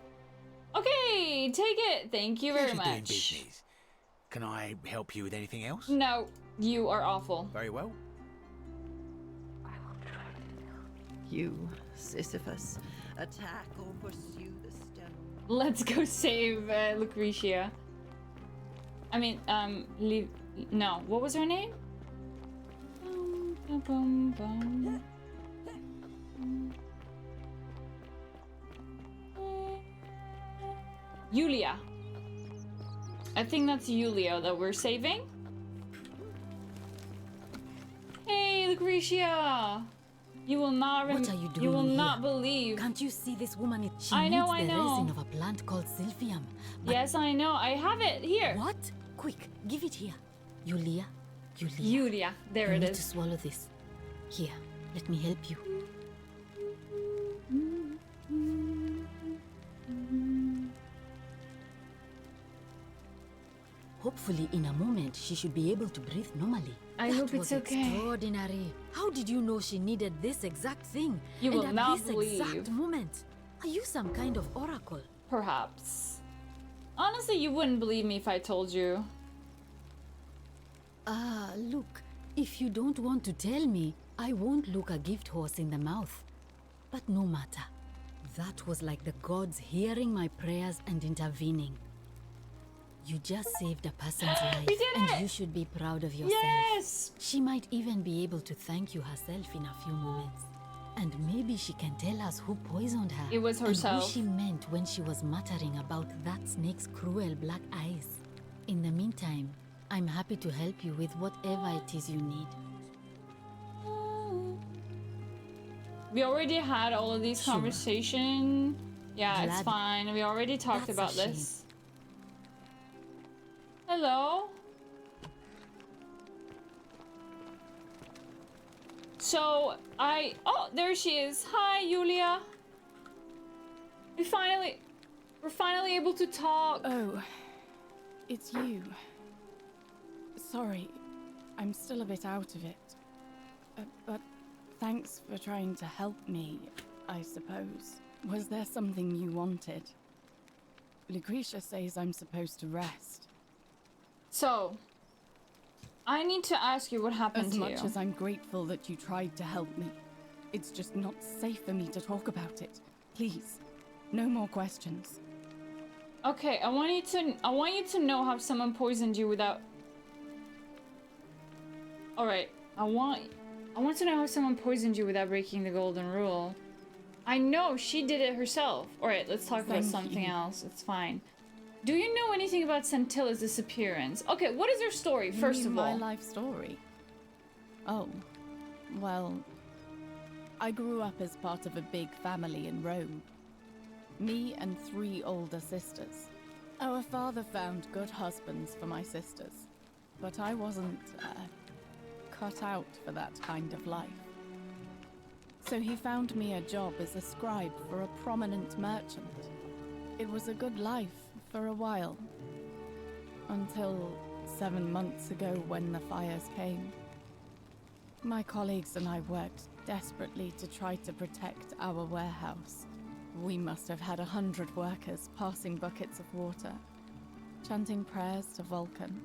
Okay, take it. Thank you very Pleasure doing much. business. Can I help you with anything else? No, you are awful. Very well. You, Sisyphus, attack or pursue the stone. Let's go save Lucretia. I mean, no, what was her name? Yulia. I think that's Yulia that we're saving. Hey, Lucretia! You will not What are you doing You will here? not believe. Can't you see this woman? She I know, needs I the know. resin of a plant called silphium. But Yes, I know. I have it here. what? Quick, give it here. Yulia. Yulia. There you it need is. to swallow this. Here, let me help you. Hopefully, in a moment, she should be able to breathe normally. I hope That it's was okay. Extraordinary. How did you know she needed this exact thing? You will and at not this believe. exact moment? Are you some kind of oracle? Perhaps. Honestly, you wouldn't believe me if I told you. Look, if you don't want to tell me, I won't look a gift horse in the mouth. But no matter. That was like the gods hearing my prayers and intervening. You just saved a person's life, and you should be proud of yourself. Yes! She might even be able to thank you herself in a few moments. And maybe she can tell us who poisoned her. It was herself. And who she meant when she was muttering about that snake's cruel black eyes. In the meantime, I'm happy to help you with whatever it is you need. We already had all of these conversations. Yeah, it's Glad- fine. We already talked That's a about shame. this. Hello? So, oh, there she is. Hi, Yulia. We're finally able to talk. Oh, it's you. Sorry, I'm still a bit out of it. But thanks for trying to help me, I suppose. Was there something you wanted? Lucretia says I'm supposed to rest. So, I need to ask you what happened to you. As much as I'm grateful that you tried to help me, it's just not safe for me to talk about it. Please, no more questions. Okay, I want you to know how someone poisoned you without. All right, I want to know how someone poisoned you without breaking the golden rule. I know she did it herself. All right, let's talk about something else. It's fine. Do you know anything about Sentilla's disappearance? Okay, what is her story, first of all? My life story? Oh, well, I grew up as part of a big family in Rome. Me and 3 older sisters. Our father found good husbands for my sisters, but I wasn't cut out for that kind of life. So he found me a job as a scribe for a prominent merchant. It was a good life for a while, until 7 months ago when the fires came. My colleagues and I worked desperately to try to protect our warehouse. We must have had 100 workers passing buckets of water, chanting prayers to Vulcan,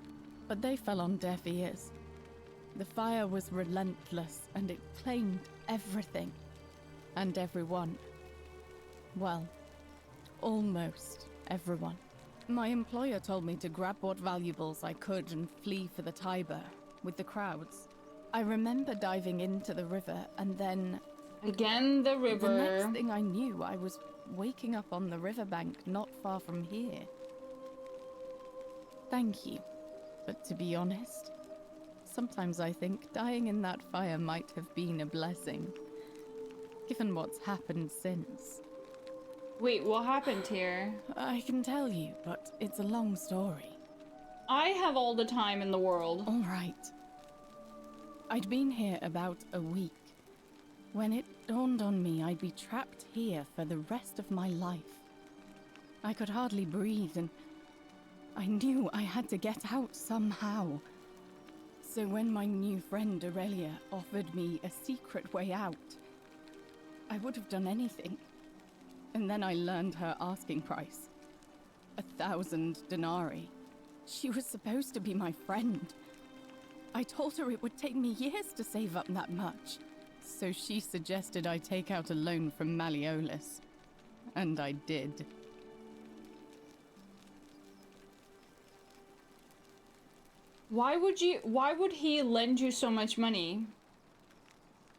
but they fell on deaf ears. The fire was relentless and it claimed everything and everyone. Well, almost everyone. My employer told me to grab what valuables I could and flee for the Tiber with the crowds. I remember diving into the river and then... Again, the river. The next thing I knew, I was waking up on the riverbank not far from here. Thank you. But to be honest, sometimes I think dying in that fire might have been a blessing, given what's happened since. Wait, what happened here? I can tell you, but it's a long story. I have all the time in the world. All right. I'd been here about a week when it dawned on me I'd be trapped here for the rest of my life. I could hardly breathe and I knew I had to get out somehow. So when my new friend Aurelia offered me a secret way out, I would have done anything. And then I learned her asking price. 1,000 denarii. She was supposed to be my friend. I told her it would take me years to save up that much. So she suggested I take out a loan from Malleolus. And I did. Why would he lend you so much money?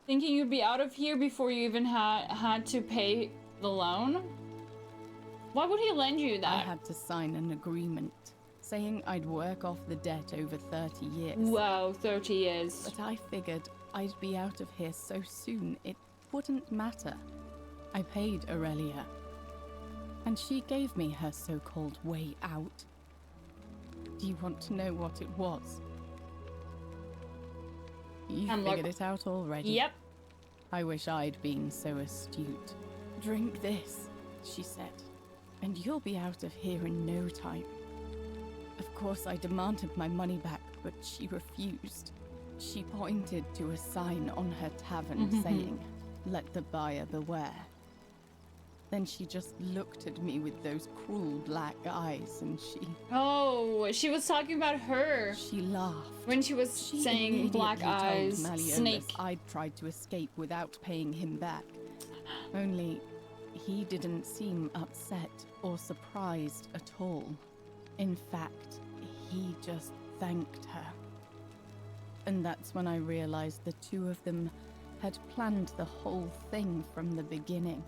Thinking you'd be out of here before you even had to pay the loan? Why would he lend you that? I had to sign an agreement saying I'd work off the debt over 30 years. Wow, 30 years. But I figured I'd be out of here so soon it wouldn't matter. I paid Aurelia, and she gave me her so-called way out. Do you want to know what it was? You figured it out already? Yep. I wish I'd been so astute. Drink this, she said, and you'll be out of here in no time. Of course, I demanded my money back, but she refused. She pointed to a sign on her tavern saying, "Let the buyer beware." Then she just looked at me with those cruel black eyes and she... Oh, she was talking about her. She laughed. When she was saying black eyes, told Malleolus snake. I'd tried to escape without paying him back. Only he didn't seem upset or surprised at all. In fact, he just thanked her. And that's when I realized the two of them had planned the whole thing from the beginning.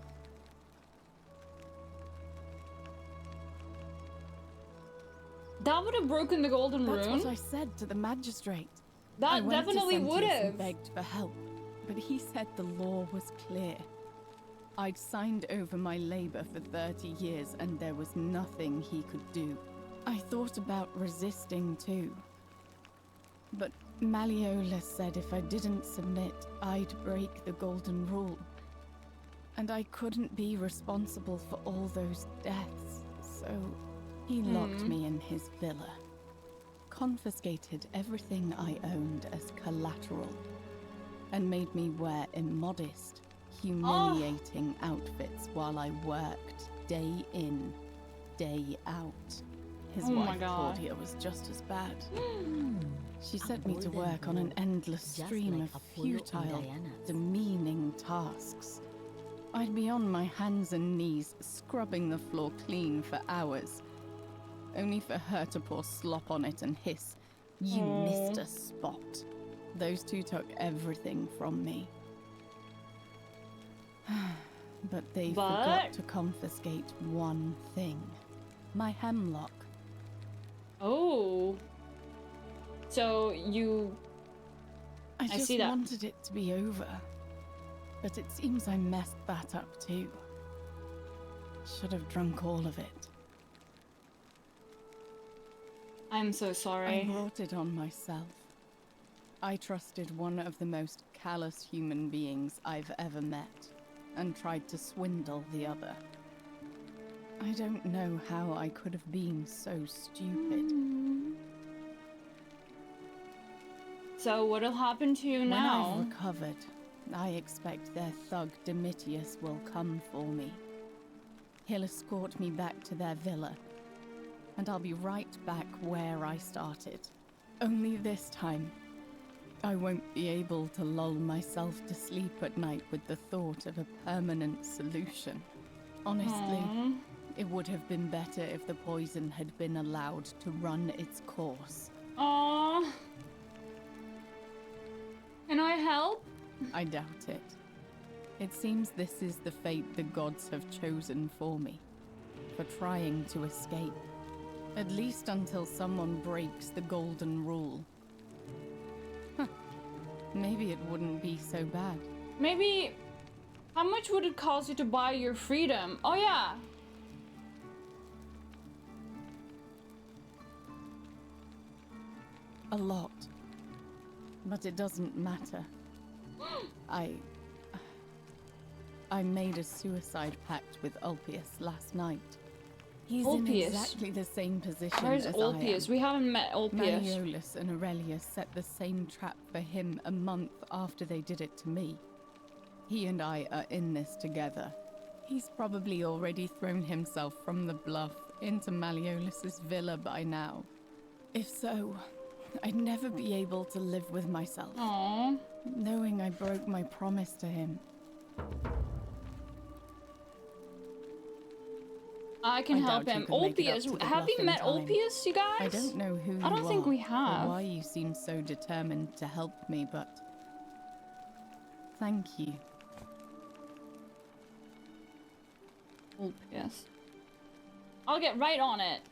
That would have broken the golden rune. That's what I said to the magistrate. That I went definitely to would Sentius and have. begged for help, but he said the law was clear. I'd signed over my labor for 30 years and there was nothing he could do. I thought about resisting too. But Malleolus said if I didn't submit, I'd break the golden rule. And I couldn't be responsible for all those deaths, so he locked me in his villa. Confiscated everything I owned as collateral, and made me wear immodest, humiliating outfits while I worked day in, day out. His wife Claudia was just as bad. She sent me to work on an endless stream of futile, demeaning tasks. I'd be on my hands and knees, scrubbing the floor clean for hours, only for her to pour slop on it and hiss, "You missed a spot." Those two took everything from me. But they forgot to confiscate one thing. My hemlock. Oh. So you... I just see that. wanted it to be over. But it seems I messed that up too. Should have drunk all of it. I'm so sorry. I brought it on myself. I trusted one of the most callous human beings I've ever met, and tried to swindle the other. I don't know how I could have been so stupid. So what'll happen to you now? When I've recovered, I expect their thug Domitius will come for me. He'll escort me back to their villa, and I'll be right back where I started. Only this time, I won't be able to lull myself to sleep at night with the thought of a permanent solution. Honestly, it would have been better if the poison had been allowed to run its course. Aww. Can I help? I doubt it. It seems this is the fate the gods have chosen for me, for trying to escape. At least until someone breaks the golden rule. Huh. Maybe it wouldn't be so bad. Maybe... How much would it cost you to buy your freedom? Oh yeah. A lot. But it doesn't matter. I made a suicide pact with Ulpius last night. He's in exactly the same position Where's as Ulpius? We haven't met Ulpius. Malleolus and Aurelius set the same trap for him a month after they did it to me. He and I are in this together. He's probably already thrown himself from the bluff into Malleolus's villa by now. If so, I'd never be able to live with myself. Aww. Knowing I broke my promise to him. I can help him. Ulpius. Have we met Ulpius, you guys? I don't know who you are. I don't think we have. Or why you seem so determined to help me, but thank you. Ulpius. I'll get right on it.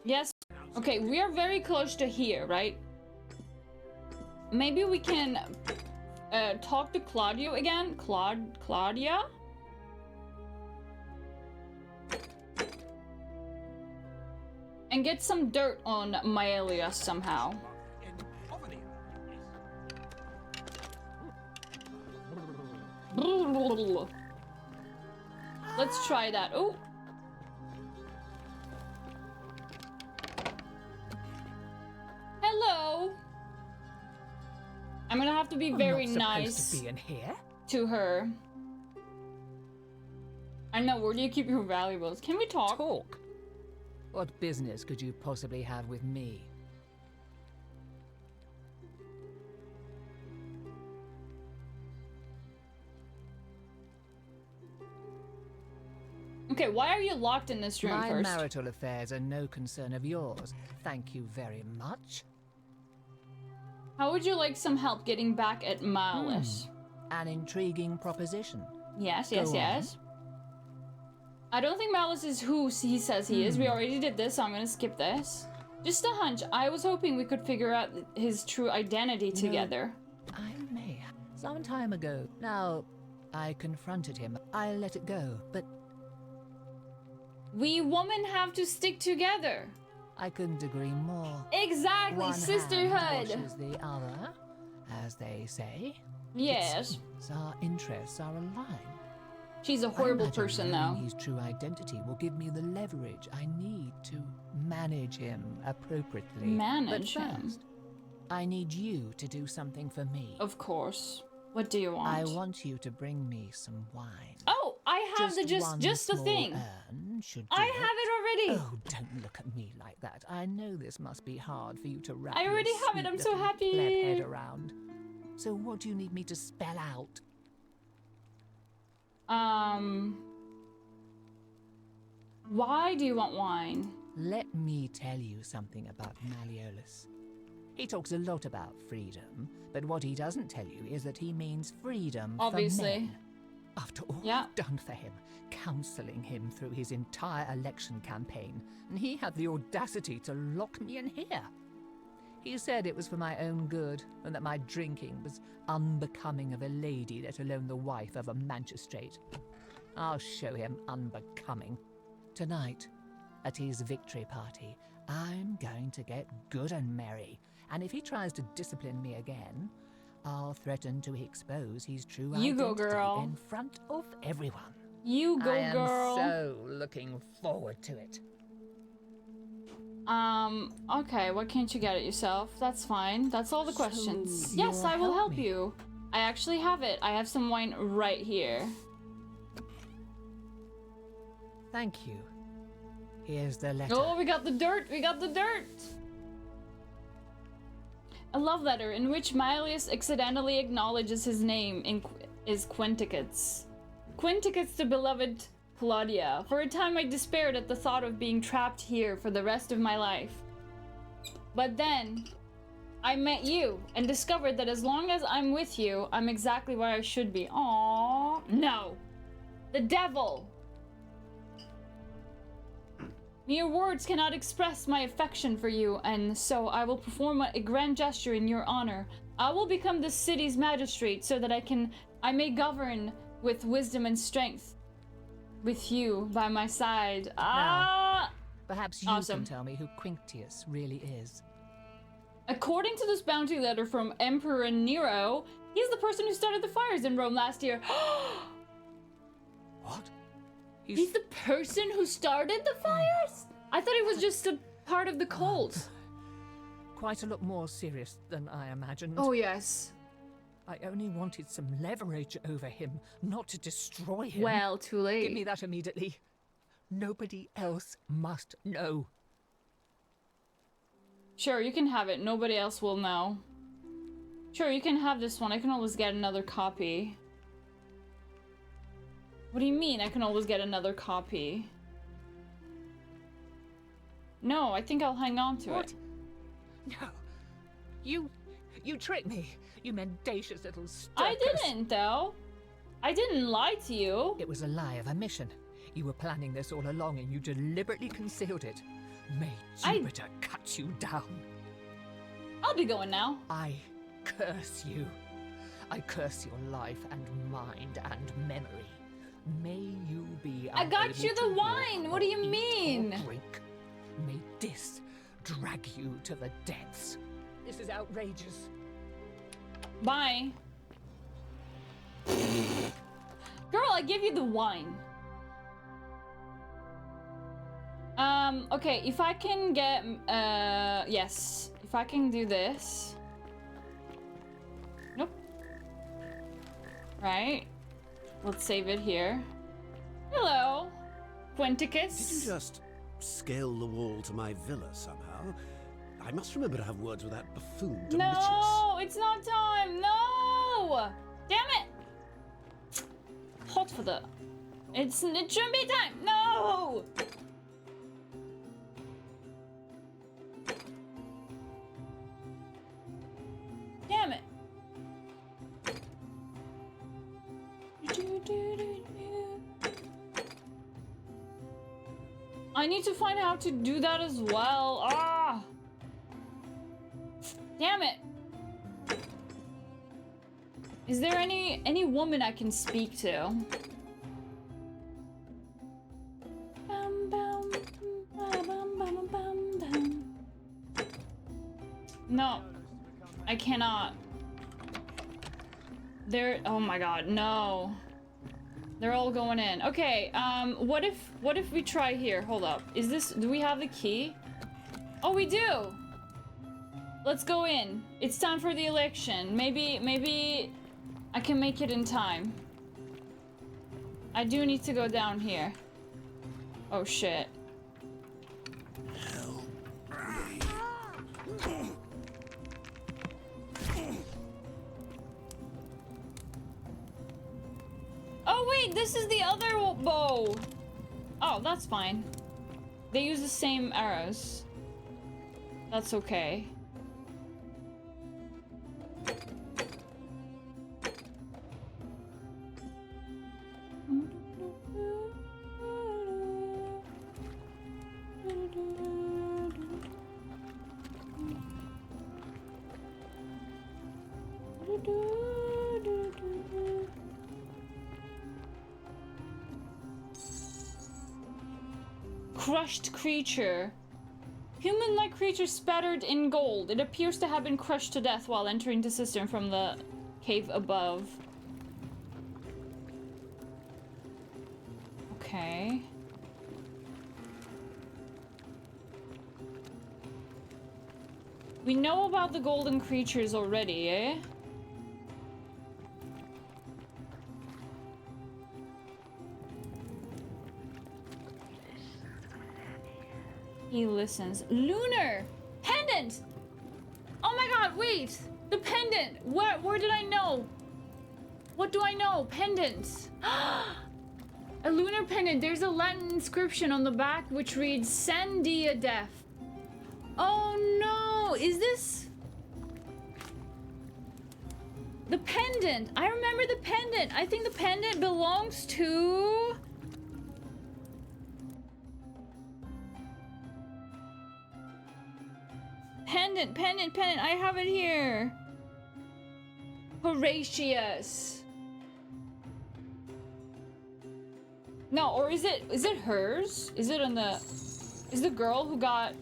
Yes. Okay, we are very close to here, right? Maybe we can talk to Claudio again. Claudia? And get some dirt on Malleolus somehow. Let's try that. Oh. Hello. I'm gonna have to be very nice to be in here. to her. I know. Where do you keep your valuables? Can we talk? Talk? What business could you possibly have with me? Okay, why are you locked in this room My first? marital affairs are no concern of yours. Thank you very much. How would you like some help getting back at Miles? An intriguing proposition. Yes, Go yes, on. yes. I don't think Malice is who he says he is. We already did this, so I'm gonna skip this. Just a hunch. I was hoping we could figure out his true identity together. I may have. Some time ago. Now, I confronted him. I let it go, but we women have to stick together. I couldn't agree more. Exactly, One sisterhood. hand washes the other, as they say. Yes. It seems our interests are aligned. She's a horrible person, though. His true identity will give me the leverage I need to manage him appropriately. Manage but him? first, I need you to do something for me. Of course. What do you want? I want you to bring me some wine. Oh, I have one just the small thing. urn should I do have it already. Oh, don't look at me like that. I know this must be hard for you to wrap I already your have it. sweet I'm so little happy. pleb head around. So what do you need me to spell out? Why do you want wine? Let me tell you something about Malleolus. He talks a lot about freedom, but what he doesn't tell you is that he means freedom Obviously. for men. After all I've done for him, counseling him through his entire election campaign, and he had the audacity to lock me in here. He said it was for my own good, and that my drinking was unbecoming of a lady, let alone the wife of a magistrate. I'll show him unbecoming. Tonight, at his victory party, I'm going to get good and merry, and if he tries to discipline me again, I'll threaten to expose his true You go, identity girl. in front of everyone. You go, I am girl. so looking forward to it. Okay, why can't you get it yourself? That's fine. That's all the questions. Yes, you'll I will help help me. you. I actually have it. I have some wine right here. Thank you. Here's the letter. Oh, we got the dirt. We got the dirt. A love letter in which Maelius accidentally acknowledges his name is Quinticus. Quinticus to beloved Claudia. For a time I despaired at the thought of being trapped here for the rest of my life. But then, I met you and discovered that as long as I'm with you, I'm exactly where I should be. Aww. No. The devil. Mere words cannot express my affection for you, and so I will perform a grand gesture in your honor. I will become the city's magistrate so that I may govern with wisdom and strength. With you by my side. Now, perhaps you Awesome. can tell me who Quinctius really is. According to this bounty letter from Emperor Nero, he's the person who started the fires in Rome last year. What? He's the person who started the fires? I thought he was just a part of the cult. Quite a lot more serious than I imagined. Oh, yes. I only wanted some leverage over him, not to destroy him. Well, too late. Give me that immediately. Nobody else must know. Sure, you can have it. Nobody else will know. Sure, you can have this one. I can always get another copy. What do you mean I can always get another copy? No, I think I'll hang on to it. No. You tricked me. You mendacious little stirkus. I didn't, though. I didn't lie to you. It was a lie of a mission. You were planning this all along and you deliberately concealed it. May Jupiter cut you down. I'll be going now. I curse you. I curse your life and mind and memory. May you be I got unable you the to wine. walk What do you or eat mean? or drink. May this drag you to the depths. This is outrageous. Bye. Girl, I give you the wine. Okay, if I can get, yes. If I can do this. Nope. Right. Let's save it here. Hello, Quinticus. Did you just scale the wall to my villa somehow? I must remember to have words with that buffoon, Domitius. No, it's not time. No! Damn it! Godverdomme. It shouldn't be time. No. Damn it. I need to find out how to do that as well. Ah! Damn it. Is there any woman I can speak to? No. I cannot. Oh my god, no. They're all going in. Okay, what if we try here? Hold up. Do we have the key? Oh, we do! Let's go in. It's time for the election. Maybe I can make it in time. I do need to go down here. Oh shit. Oh wait, this is the other bow. Oh, that's fine. They use the same arrows. That's okay. Crushed creature. Human-like creature spattered in gold. It appears to have been crushed to death while entering the cistern from the cave above. Okay. We know about the golden creatures already, eh? He listens. Lunar! Pendant! Oh my god, wait! The pendant! Where did I know? What do I know? Pendant! A lunar pendant. There's a Latin inscription on the back which reads Sandia Def. Oh no! Is this... The pendant! I remember the pendant! I think the pendant belongs to... Pendant, I have it here. Horatius. No, or is it hers? Is it on the... Is the girl who got...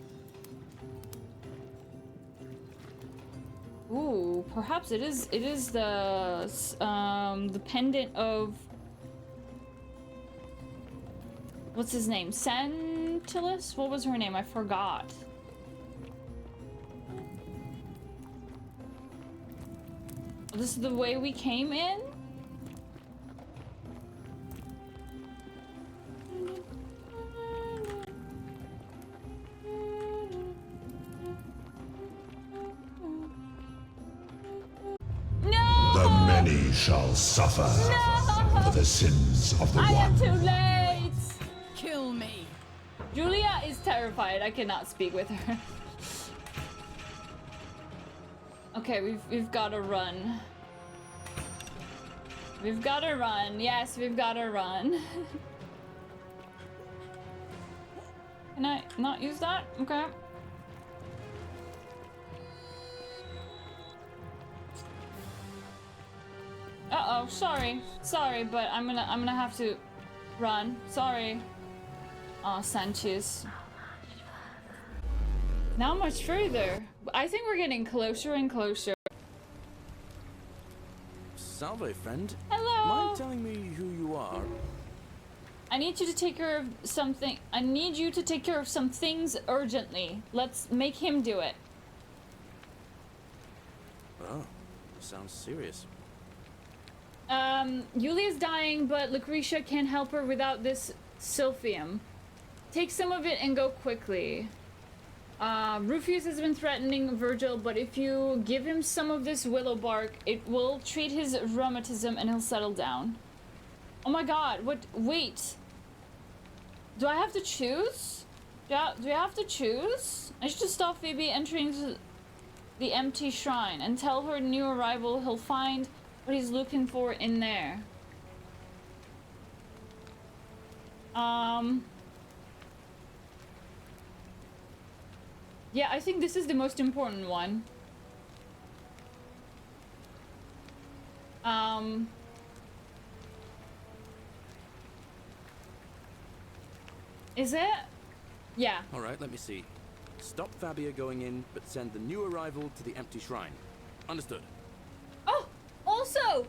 Ooh, perhaps it is the pendant of... What's his name? Santilus? What was her name? I forgot. This is the way we came in? No! The many shall suffer for the sins of the I one. am too late! Kill me. Julia is terrified. I cannot speak with her. Okay, we've got to run. We've got to run. Yes, we've got to run. Can I not use that? Okay. Uh-oh, sorry. Sorry, but I'm gonna have to run. Sorry. Oh, Sanchez. Not much further. I think we're getting closer and closer. Salve, friend. Hello. Mind telling me who you are? I need you to take care of something. I need you to take care of some things urgently. Let's make him do it. Oh, sounds serious. Yulia's dying, but Lucretia can't help her without this silphium. Take some of it and go quickly. Rufius has been threatening Virgil, but if you give him some of this willow bark, it will treat his rheumatism and he'll settle down. Oh my god, what? Wait. Do I have to choose? Do I have to choose? I should stop Phoebe entering the empty shrine and tell her new arrival he'll find what he's looking for in there. Yeah, I think this is the most important one. Is it? Yeah. All right, let me see. Stop Fabia going in, but send the new arrival to the empty shrine. Understood. Oh, also.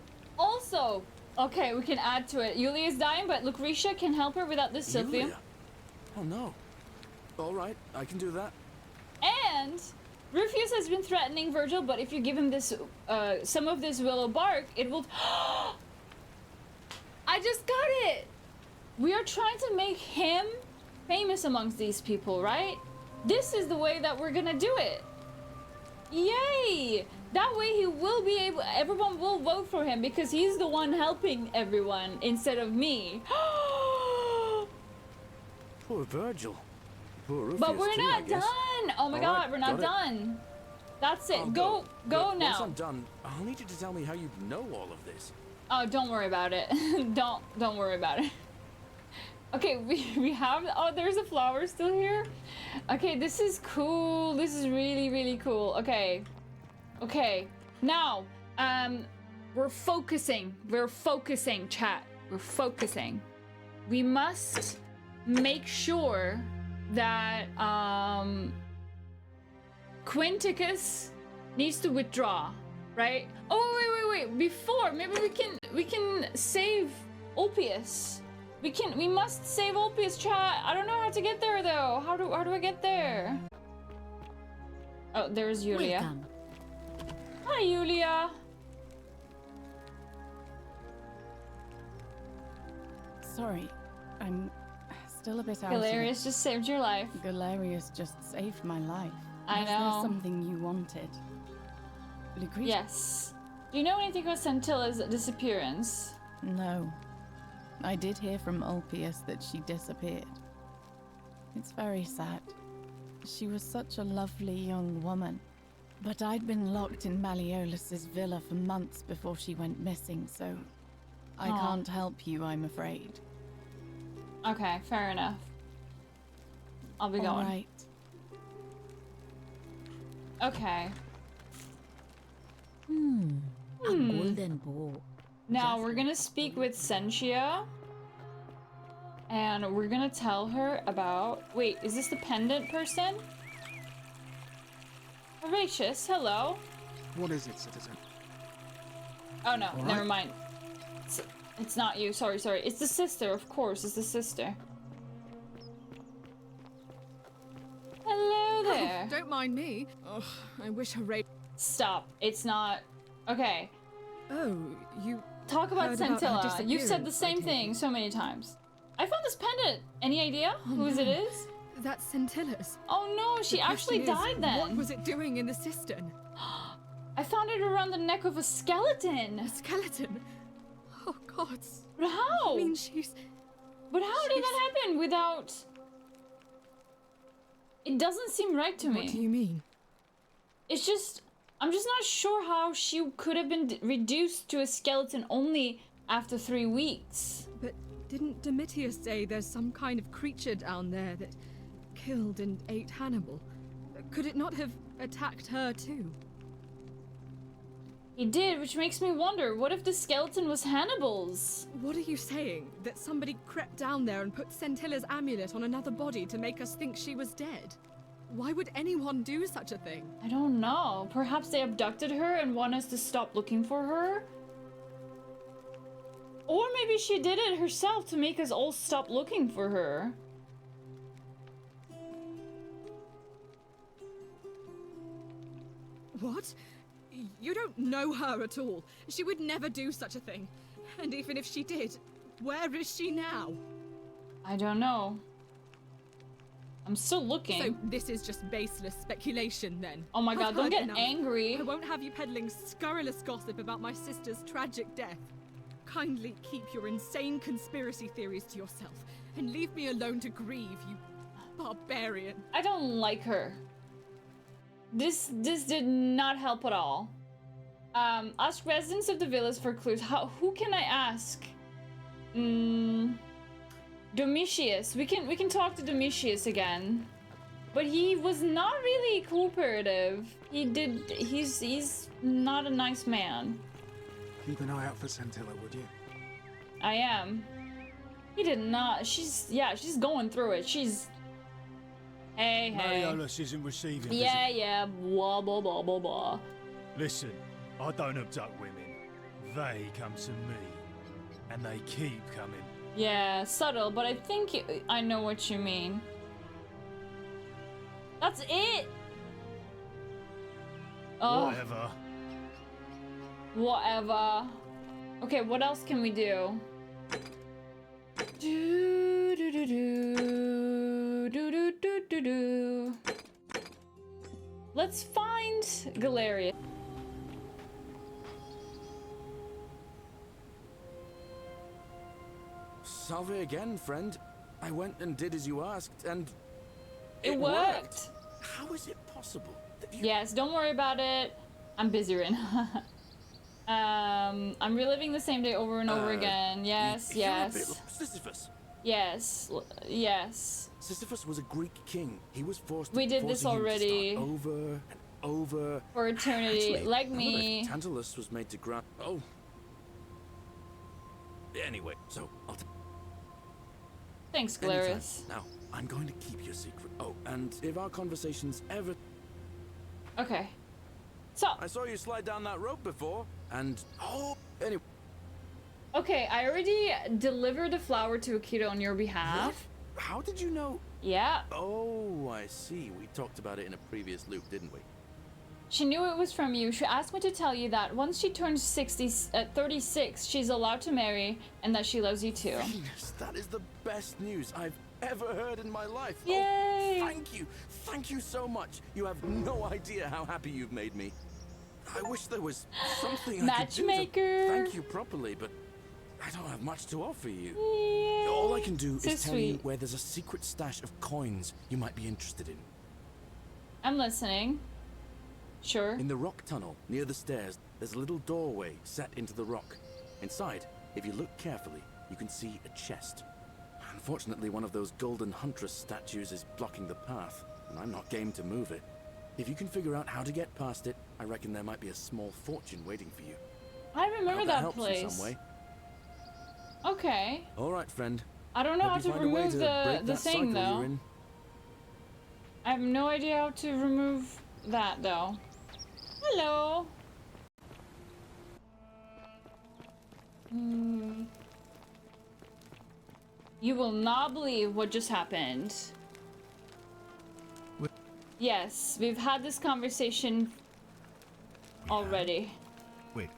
Okay, we can add to it. Yulia is dying, but Lucretia can help her without this Sylvia. Yulia? Oh no. All right, I can do that. And Rufius has been threatening Virgil, but if you give him this, some of this willow bark, it will. I just got it. We are trying to make him famous amongst these people, right? This is the way that we're gonna do it. Yay! That way he will be able, everyone will vote for him because he's the one helping everyone instead of me. Poor Virgil. Poor Rufius But we're too, not done. Oh my god, we're not done. That's it. Go now. Once I'm done, I'll need you to tell me how you know all of this. Oh, don't worry about it. don't worry about it. Okay, we have, oh, there's a flower still here. Okay, this is cool. This is really cool. Okay, now we're focusing, chat. We're focusing. We must make sure that Quinticus needs to withdraw, right? Oh wait, before maybe we can save Ulpius. We must save Ulpius, chat. I don't know how to get there though. How do I get there? Oh, there's Yulia. Welcome. Hi, Yulia. Sorry, I'm still a bit out. Galerius just saved your life. Galerius just saved my life. I Was know. there something you wanted? Lucretia? Yes. Do you know anything about Sentilla's disappearance? No. I did hear from Ulpius that she disappeared. It's very sad. She was such a lovely young woman. But I'd been locked in Malleolus's villa for months before she went missing, so I can't help you, I'm afraid. Okay, fair enough. I'll be going. All right. A Okay. golden bow. Now we're gonna speak with Sentia. And we're gonna tell her about... Wait, is this the pendant person? Horatius, hello. What is it, citizen? Oh no, All never right. mind. It's not you, sorry. It's the sister, of course, it's the sister. Hello there. Oh, don't mind me. Oh, I wish Horatius... Stop, it's not... Okay. Oh, you... Talk about heard about her Scintilla. You've said the disappearance, I same take thing it. so many times. I found this pendant. Any idea Oh, whose it no. is? That's Scintilla's. Oh no, she The actually question is, died then. What was it doing in the cistern? I found it around the neck of a skeleton. A skeleton? Oh god. But how? I mean, she's... But how did that happen without... It doesn't seem right to me. What do you mean? It's just... I'm just not sure how she could have been reduced to a skeleton only after 3 weeks. But didn't Domitius say there's some kind of creature down there that killed and ate Hannibal? Could it not have attacked her too? He did, which makes me wonder, what if the skeleton was Hannibal's? What are you saying? That somebody crept down there and put Scintilla's amulet on another body to make us think she was dead? Why would anyone do such a thing? I don't know. Perhaps they abducted her and want us to stop looking for her? Or maybe she did it herself to make us all stop looking for her. What? You don't know her at all. She would never do such a thing. And even if she did, where is she now? I don't know. I'm still looking. So this is just baseless speculation then? Oh my I've god, don't heard get enough. angry. I won't have you peddling scurrilous gossip about my sister's tragic death. kindly keep your insane conspiracy theories to yourself and leave me alone to grieve, you barbarian? I don't like her. This did not help at all. Ask residents of the village for clues. Who can I ask? Domitius. We can talk to Domitius again. But he was not really cooperative. He's not a nice man. Keep an eye out for Centilla, would you? I am. He did not. She's going through it. She's Hey. Mariolus isn't receiving Yeah, blah blah blah blah blah. Listen, I don't abduct women. They come to me. And they keep coming. Yeah, subtle, but I think I know what you mean. That's it! Oh. Whatever. Okay, what else can we do? Let's find Galerius. Salve again, friend. I went and did as you asked, and it worked. How is it possible that you... Yes, don't worry about it. I'm busy right now. I'm reliving the same day over and over again. Yes. Sisyphus. Yes. Sisyphus was a Greek king. He was forced. We did this already. Over and over. For eternity, Actually, like I wonder me. if Tantalus was made to grant. Oh. Anyway, so Thanks, Galerius. Now, I'm going to keep your secret. Oh, and if our conversations ever... Okay. So... I saw you slide down that rope before, and... Oh, anyway... Okay, I already delivered a flower to Akito on your behalf. What? How did you know? Yeah. Oh, I see. We talked about it in a previous loop, didn't we? She knew it was from you. She asked me to tell you that once she turns 36, she's allowed to marry, and that she loves you too. Venus, that is the best news I've ever heard in my life. Yay! Oh, thank you. Thank you so much. You have no idea how happy you've made me. I wish there was something I could do to thank you properly, but I don't have much to offer you. Yay. All I can do So is tell sweet. you where there's a secret stash of coins you might be interested in. I'm listening. Sure. In the rock tunnel, near the stairs, there's a little doorway set into the rock. Inside, if you look carefully, you can see a chest. Unfortunately, one of those golden huntress statues is blocking the path, and I'm not game to move it. If you can figure out how to get past it, I reckon there might be a small fortune waiting for you. I remember hope that helps place. In some way. Okay. All right, friend. I don't know Hope how you to find a way remove to the break that thing cycle though. you're in. I have no idea how to remove that though. Hello. You will not believe what just happened. Yes, we've had this conversation already. Wait,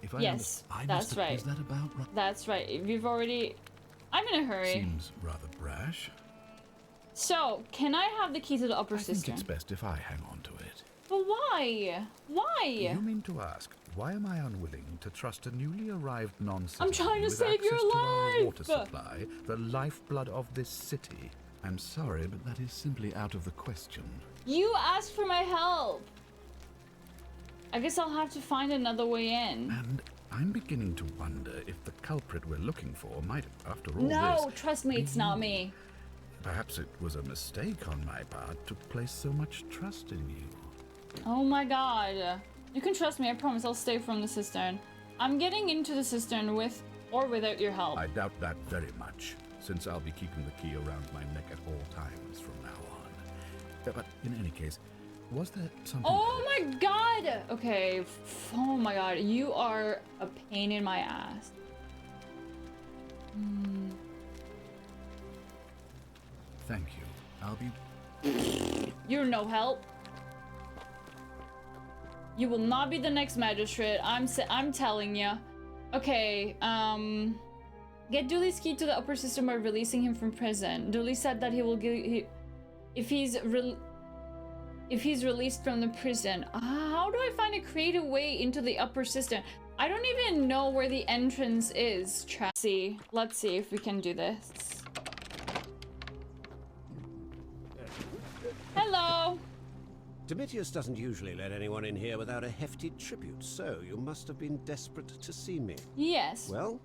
if Yes, that's right. Is that about right? That's right. We've already... I'm in a hurry. Seems rather brash. So, can I have the key to the upper I think cistern? it's best if I hang on to it. But why? Why? You mean to ask, why am I unwilling to trust a newly arrived non-citizen I'm trying to with save your access to our life! water supply, the lifeblood of this city? I'm sorry, but that is simply out of the question. You asked for my help. I guess I'll have to find another way in. And I'm beginning to wonder if the culprit we're looking for might, after all No, this... trust me, it's not me. Perhaps it was a mistake on my part to place so much trust in you. Oh my god. You can trust me, I promise I'll stay from the cistern. I'm getting into the cistern with or without your help. I doubt that very much, since I'll be keeping the key around my neck at all times from now on. But in any case, was there something... Oh my god! Okay, oh my god, you are a pain in my ass. Thank you. I'll be... You're no help. You will not be the next magistrate. I'm telling you. Okay. Get Dooley's key to the upper system by releasing him from prison. Dooley said that he will give. If he's if he's released from the prison. How do I find a creative way into the upper cistern? I don't even know where the entrance is. Let's see if we can do this. Hello. Domitius doesn't usually let anyone in here without a hefty tribute, so you must have been desperate to see me. Yes. Well,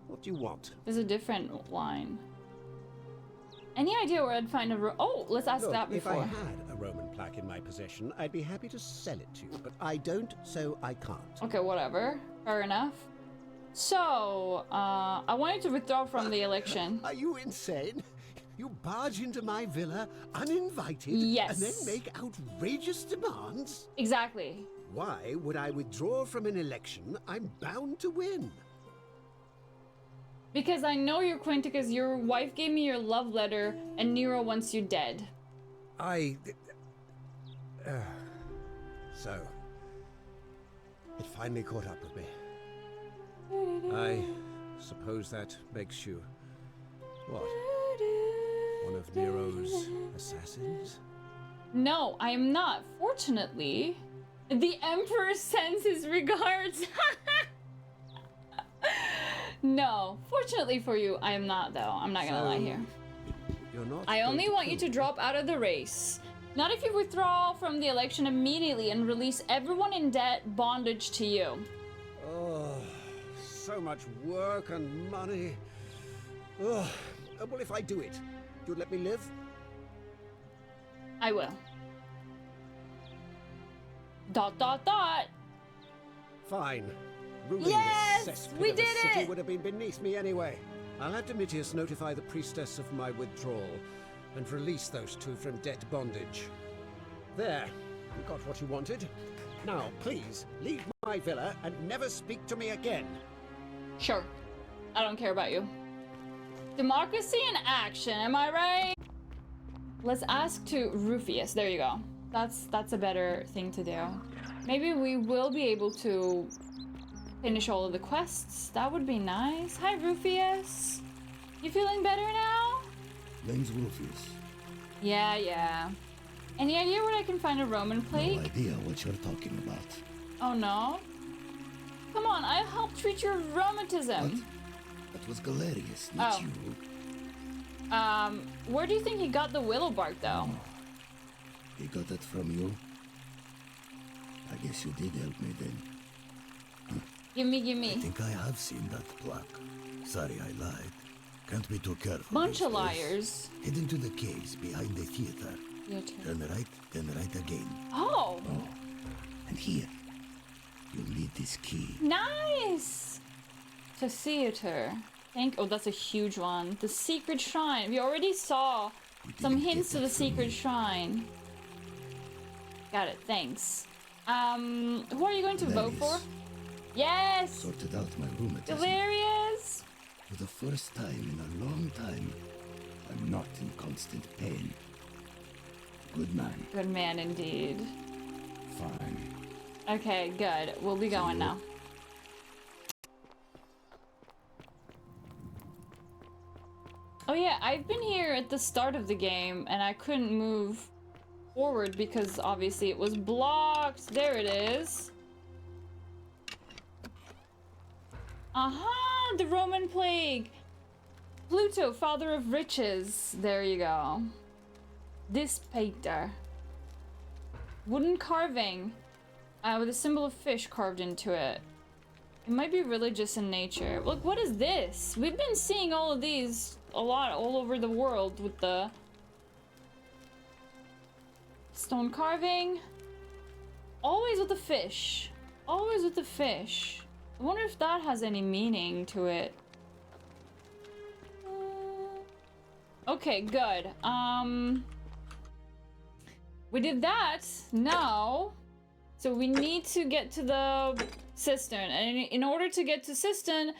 what do you want? There's a different line. Any idea where I'd find a oh, let's ask that before. If I had a Roman plaque in my possession, I'd be happy to sell it to you, but I don't, so I can't. Okay, whatever. Fair enough. So, I wanted to withdraw from the election. Are you insane? You barge into my villa uninvited yes. and then make outrageous demands? Exactly. Why would I withdraw from an election I'm bound to win? Because I know you're Quinticus, your wife gave me your love letter, and Nero wants you dead. So, it finally caught up with me. I suppose that makes you, what, one of Nero's assassins? No, I am not. Fortunately, the Emperor sends his regards. No, fortunately for you, I am not, though. I'm not gonna lie here. You're not. I only want you to drop out of the race. Not if you withdraw from the election immediately and release everyone in debt bondage to you. Oh, so much work and money. Oh, well, if I do it, you'd let me live? I will. ... Fine. Ruling yes! this cesspit We of a did city it! would have been beneath me anyway. I'll have Domitius notify the priestess of my withdrawal and release those two from debt bondage. There. You got what you wanted. Now, please, leave my villa and never speak to me again. Sure. I don't care about you. Democracy in action, am I right? Let's ask to Rufius. There you go. That's a better thing to do. Maybe we will be able to finish all of the quests. That would be nice. Hi, Rufius. You feeling better now? Name's Rufius. Yeah. Any idea where I can find a Roman plate? No idea what you're talking about. Oh no? Come on, I helped treat your rheumatism. What? That was Galerius, not you. Where do you think he got the willow bark, though? Oh, he got that from you? I guess you did help me then. Give me. I think I have seen that plaque. Sorry, I lied. Can't be too careful. Bunch of liars. Head into the caves behind the theater. Turn right, then right again. Oh. And here, you'll need this key. Nice. To theater. Oh, that's a huge one. The secret shrine. We already saw some hints to the secret shrine. Got it. Thanks. Who are you going to vote for? Yes. Sorted out my rheumatism. Delirious. For the first time in a long time, I'm not in constant pain. Good man. Good man indeed. Fine. Okay, good. We'll be going now. Oh yeah, I've been here at the start of the game and I couldn't move forward because obviously it was blocked. There it is. Aha! The Roman plague! Pluto, father of riches. There you go. Dispater. Wooden carving with a symbol of fish carved into it. It might be religious in nature. Look, what is this? We've been seeing all of these a lot all over the world with the stone carving. Always with the fish. Always with the fish. I wonder if that has any meaning to it. Okay, good. We did that. Now, so we need to get to the cistern, and in order to get to cistern,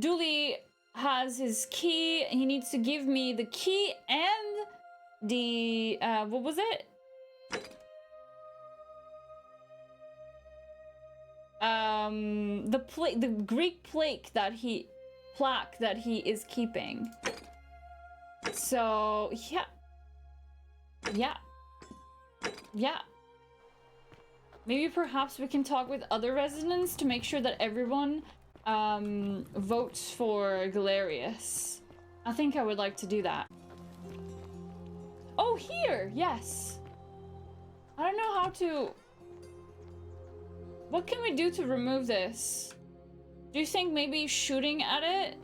Dooley has his key. He needs to give me the key and the what was it? The Greek plaque that he is keeping. So yeah. yeah. Maybe perhaps we can talk with other residents to make sure that everyone votes for Galerius. I think I would like to do that. Oh, here! Yes! I don't know how to... What can we do to remove this? Do you think maybe shooting at it?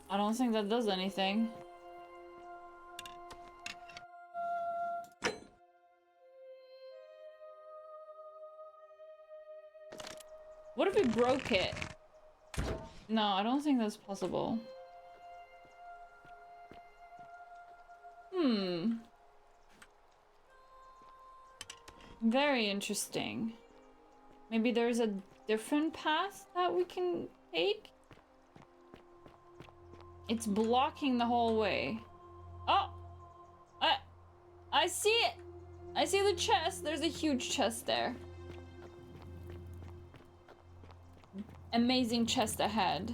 I don't think that does anything. What if we broke it? No, I don't think that's possible. Very interesting. Maybe there's a different path that we can take? It's blocking the whole way. Oh! I see it! I see the chest. There's a huge chest there. Amazing chest ahead.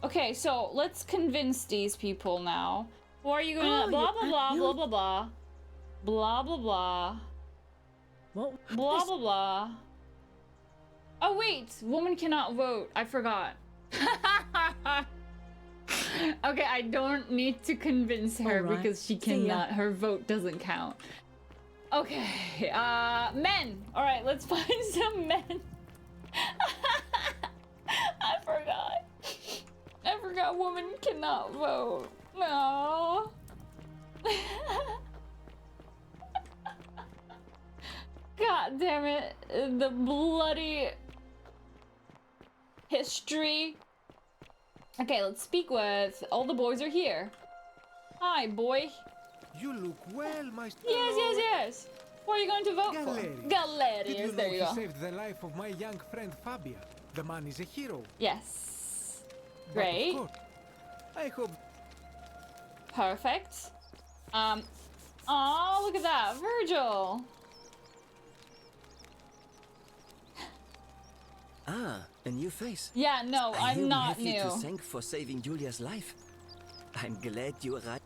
Okay, so let's convince these people now. Who are you gonna... blah, blah, blah, blah, blah, blah. Blah, blah, blah. What? Blah, blah, blah. Oh, wait. Woman cannot vote. I forgot. Okay, I don't need to convince her because she cannot. Her vote doesn't count. Okay, men. All right, let's find some men. I forgot woman cannot vote. No. God damn it. The bloody history. Okay, let's speak with... All the boys are here. Hi, boy. You look well, my... Yes. Who are you going to vote for? Galerius. Did you know There you he go. saved the life of my young friend Fabia? The man is a hero. Yes. But Great. of course, I hope... Perfect. Oh, look at that. Virgil. Ah, a new face. Yeah, no, I'm not I new. to thank for saving Julia's life. I'm glad you arrived.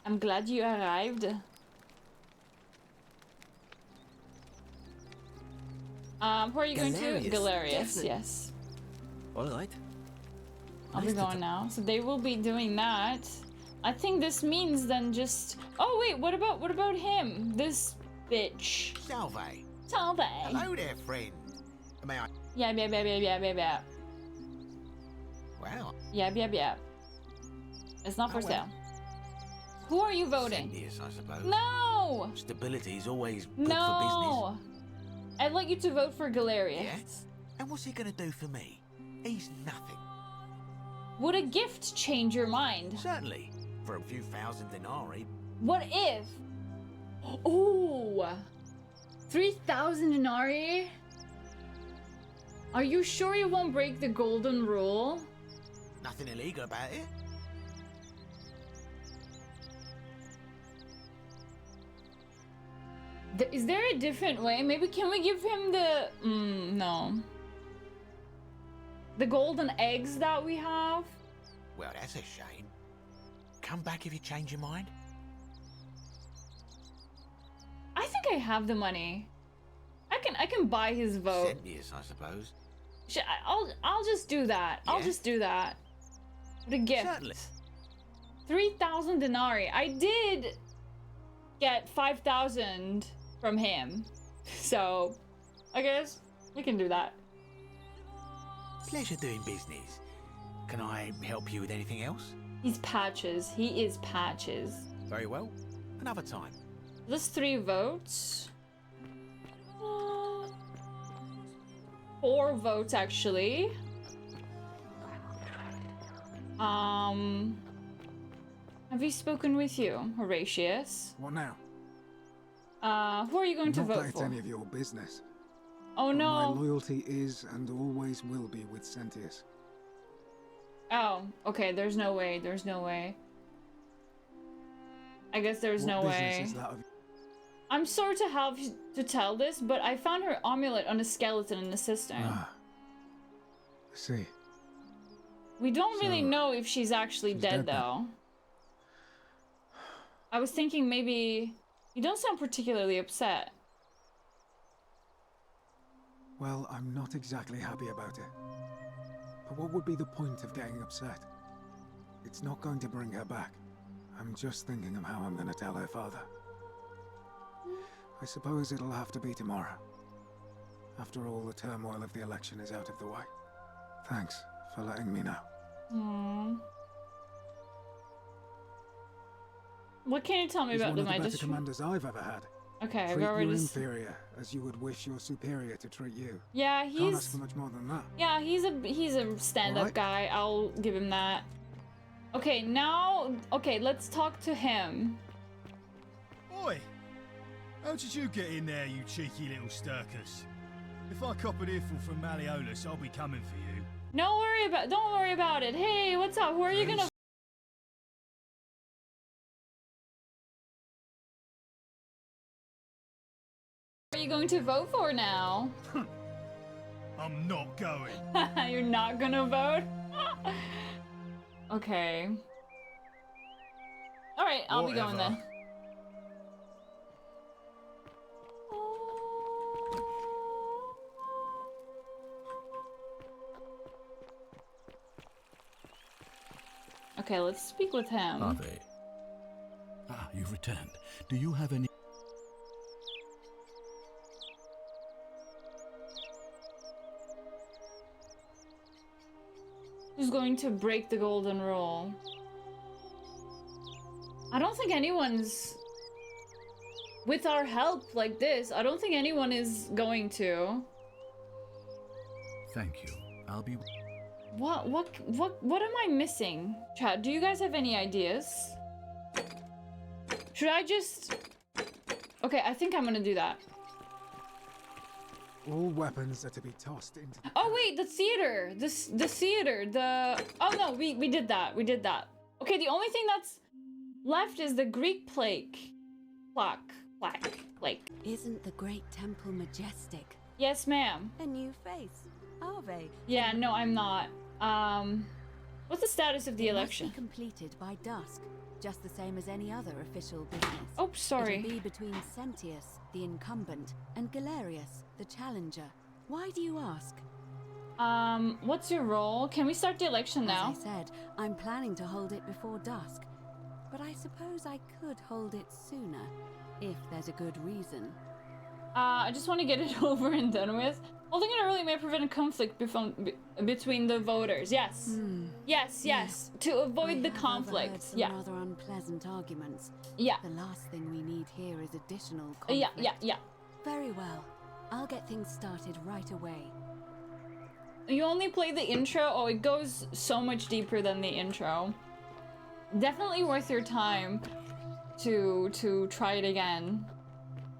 I'm glad you arrived. Who are you going to? Galerius, definitely. yes. All right. I'll be going now. So they will be doing that. I think this means then just... Oh wait, what about him? This bitch. Salve. Salve. Hello there, friend. May I... Yeah. Wow. Yeah. It's not for sale. Who are you voting? Yes, I suppose. No! Stability is always good for No! I'd like you to vote for Galerius. Yes? And what's he gonna do for me? He's nothing. Would a gift change your mind? Certainly. For a few thousand denarii. What if? Ooh! 3,000 denarii? Are you sure you won't break the golden rule? Nothing illegal about it. Is there a different way? Maybe can we give him the... no. The golden eggs that we have? Well, that's a shame. Come back if you change your mind. I think I have the money. I can buy his vote. Yes, I suppose. I'll just do that. I'll just do that. What a gift. Certainly. 3,000 denarii. I did get 5,000 from him. So, I guess we can do that. Pleasure doing business. Can I help you with anything else? He's Patches. He is Patches. Very well. Another time. That's 3 votes. 4 votes, actually. Have we spoken with you, Horatius? What now? Who are you going to Not vote that it's for? any of your business. Oh But no. My loyalty is and always will be with Sentius. Oh, okay, there's no way, there's no way. I guess there's no What way. business is that of... I'm sorry to have to tell this, but I found her amulet on a skeleton in the cistern. I see. We don't really know if she's actually dead, dead then. though. I was thinking maybe... You don't sound particularly upset. Well, I'm not exactly happy about it. But what would be the point of getting upset? It's not going to bring her back. I'm just thinking of how I'm going to tell her father. I suppose it'll have to be tomorrow. After all, the turmoil of the election is out of the way. Thanks for letting me know. Aww. What can you tell me about He's one them? of the I better just... commanders I've ever had. Okay, I've Treat already... your inferior as you would wish your superior to treat you. Yeah, Can't ask for much more than that. Yeah, he's a stand-up Alright. guy. I'll give him that. Okay, now... Okay, let's talk to him. Oi! How did you get in there, you cheeky little stirkus? If I cop an earful from Malleolus, I'll be coming for you. Don't worry about it. Hey, what's up? Who are you gonna... Who are you going to vote for now? I'm not going. You're not gonna vote? Okay. Alright, I'll be going then. Okay, let's speak with him. Are they? Ah, you've returned. Do you have any... Who's going to break the golden rule? I don't think anyone's... With our help like this, I don't think anyone is going to. Thank you. I'll be... What am I missing? Chat, do you guys have any ideas? Should I just... Okay, I think I'm gonna do that. All weapons are to be tossed into... Oh wait, the theater! The theater, the... Oh no, we did that, we did that. Okay, the only thing that's left is the Greek plaque. Plaque. Isn't the great temple majestic? Yes, ma'am. A new face, Ave. Yeah, no, I'm not. What's the status of the election? Must be completed by dusk, just the same as any other official business. Oh, sorry. It'll be between Sentius, the incumbent, and Galerius, the challenger. Why do you ask? What's your role? Can we start the election now? As I said, I'm planning to hold it before dusk, but I suppose I could hold it sooner, if there's a good reason. I just want to get it over and done with. Holding it early may prevent a conflict between the voters. Yes. Yes. To avoid the conflict. Some rather unpleasant arguments. Yeah. The last thing we need here is additional conflict. Yeah. Very well. I'll get things started right away. You only play the intro? Oh, it goes so much deeper than the intro. Definitely worth your time to try it again.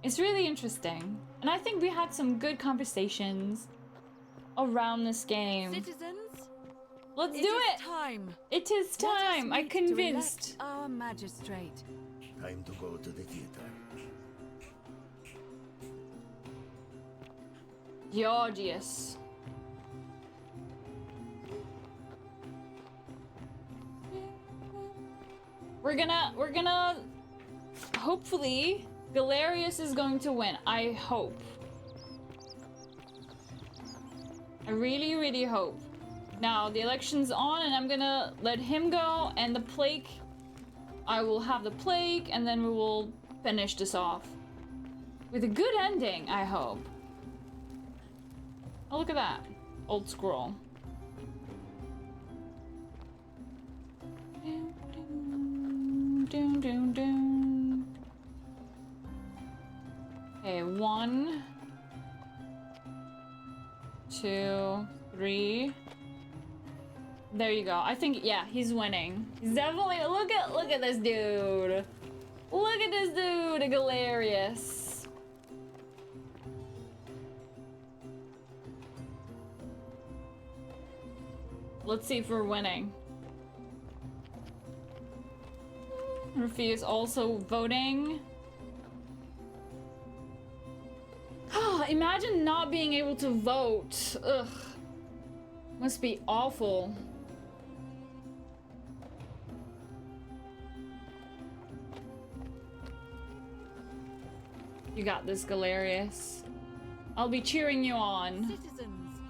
It's really interesting. And I think we had some good conversations around this game. Citizens, let's do it. Time. It is time. I convinced. Our magistrate. Time to go to the theater. Georgius. We're gonna hopefully Galerius is going to win. I hope. I really hope. Now the election's on and I'm gonna let him go, and the plague, I will have the plague, and then we will finish this off with a good ending, I hope. Oh, look at that. Old scroll. Doom. Okay, 1, 2, 3. There you go. I think, yeah, he's winning. He's definitely, look at this dude. Look at this dude, Galerius. Let's see if we're winning. Rafie is also voting. Imagine not being able to vote. Ugh. Must be awful. You got this, Galerius. I'll be cheering you on. Citizens,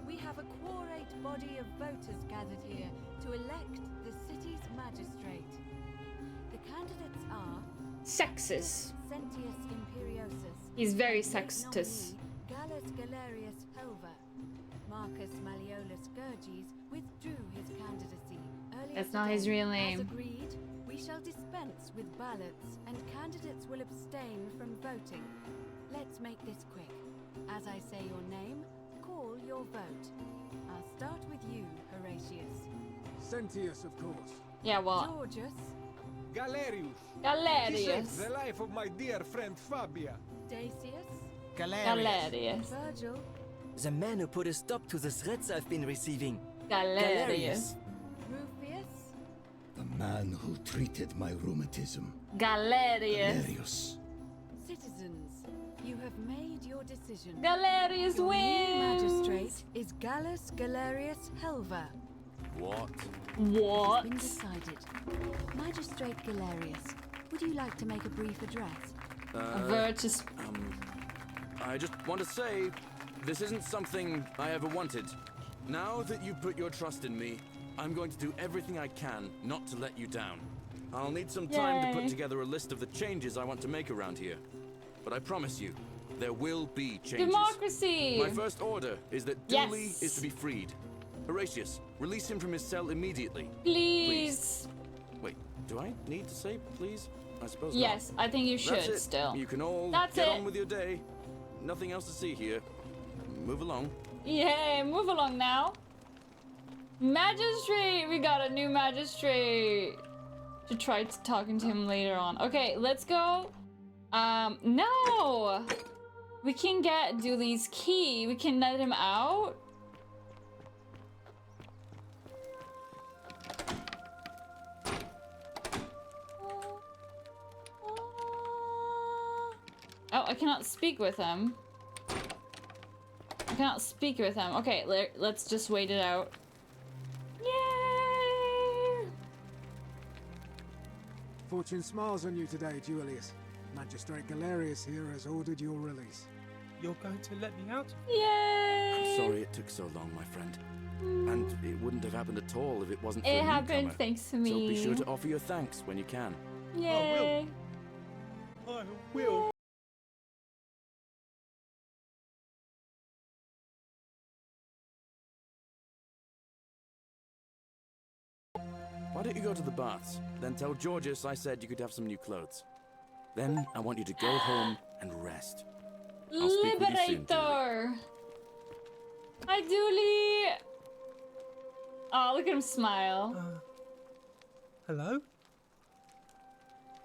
we have a quorate body of voters gathered here to elect the city's magistrate. The candidates are Sexist. Sentius Imperiosus. He's very sexist. Gallus Galerius Helver. Marcus Malleolus Gurges withdrew his candidacy earlier. That's not his real As name. agreed, we shall dispense with ballots and candidates will abstain from voting. Let's make this quick. As I say your name, call your vote. I'll start with you, Horatius. Sentius, of course. Yeah, well. Georgius. Galerius. Galerius. He saved the life of my dear friend Fabia. Dacius. Galerius. Virgil. The man who put a stop to the threats I've been receiving. Galerius. Rufius. The man who treated my rheumatism. Galerius. Galerius. Citizens, you have made your decision. Galerius Your wins. new magistrate is Gallus Galerius Helver. What? What? It has been decided. Magistrate Galerius, would you like to make a brief address? I just want to say, this isn't something I ever wanted. Now that you've put your trust in me, I'm going to do everything I can not to let you down. I'll need some time to Yay. put together a list of the changes I want to make around here. But I promise you, there will be changes. Democracy. My first order is that Dooley is to be freed. Horatius, release him from his cell immediately. Please. Wait, do I need to say please? I suppose Yes, not. I think you should That's it. still. You can all That's get it. on with your day. Nothing else to see here. Move along. Yay, move along now. Magistrate, we got a new magistrate. To try talking to him later on. Okay, let's go. No! We can get Dooley's key. We can let him out. Oh, I cannot speak with him. I cannot speak with him. Okay, let's just wait it out. Yay! Fortune smiles on you today, Julius. Magistrate Galerius here has ordered your release. You're going to let me out? Yay! I'm sorry it took so long, my friend. And it wouldn't have happened at all if it wasn't for It a happened newcomer. thanks to So me. be sure to offer your thanks when you can. Yay! I will. Why don't you go to the baths? Then tell Georgius I said you could have some new clothes. Then I want you to go home and rest. I'll speak with you soon, Dooley. Liberator! Hi, Dooley! Oh, look at him smile. Hello?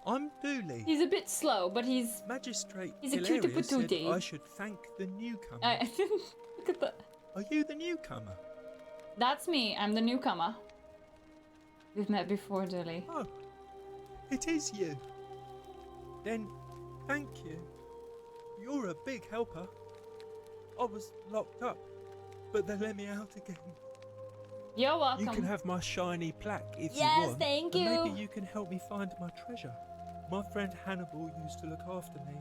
I'm Dooley. He's a bit slow, but he's... Magistrate He's a Galerius cutie said patootie. I should thank the newcomer. Look at that. Are you the newcomer? That's me. I'm the newcomer. We've met before, Dooley. Oh, it is you. Then, thank you. You're a big helper. I was locked up, but they let me out again. You're welcome. You can have my shiny plaque if Yes, you want. thank and you. Maybe you can help me find my treasure. My friend Hannibal used to look after me,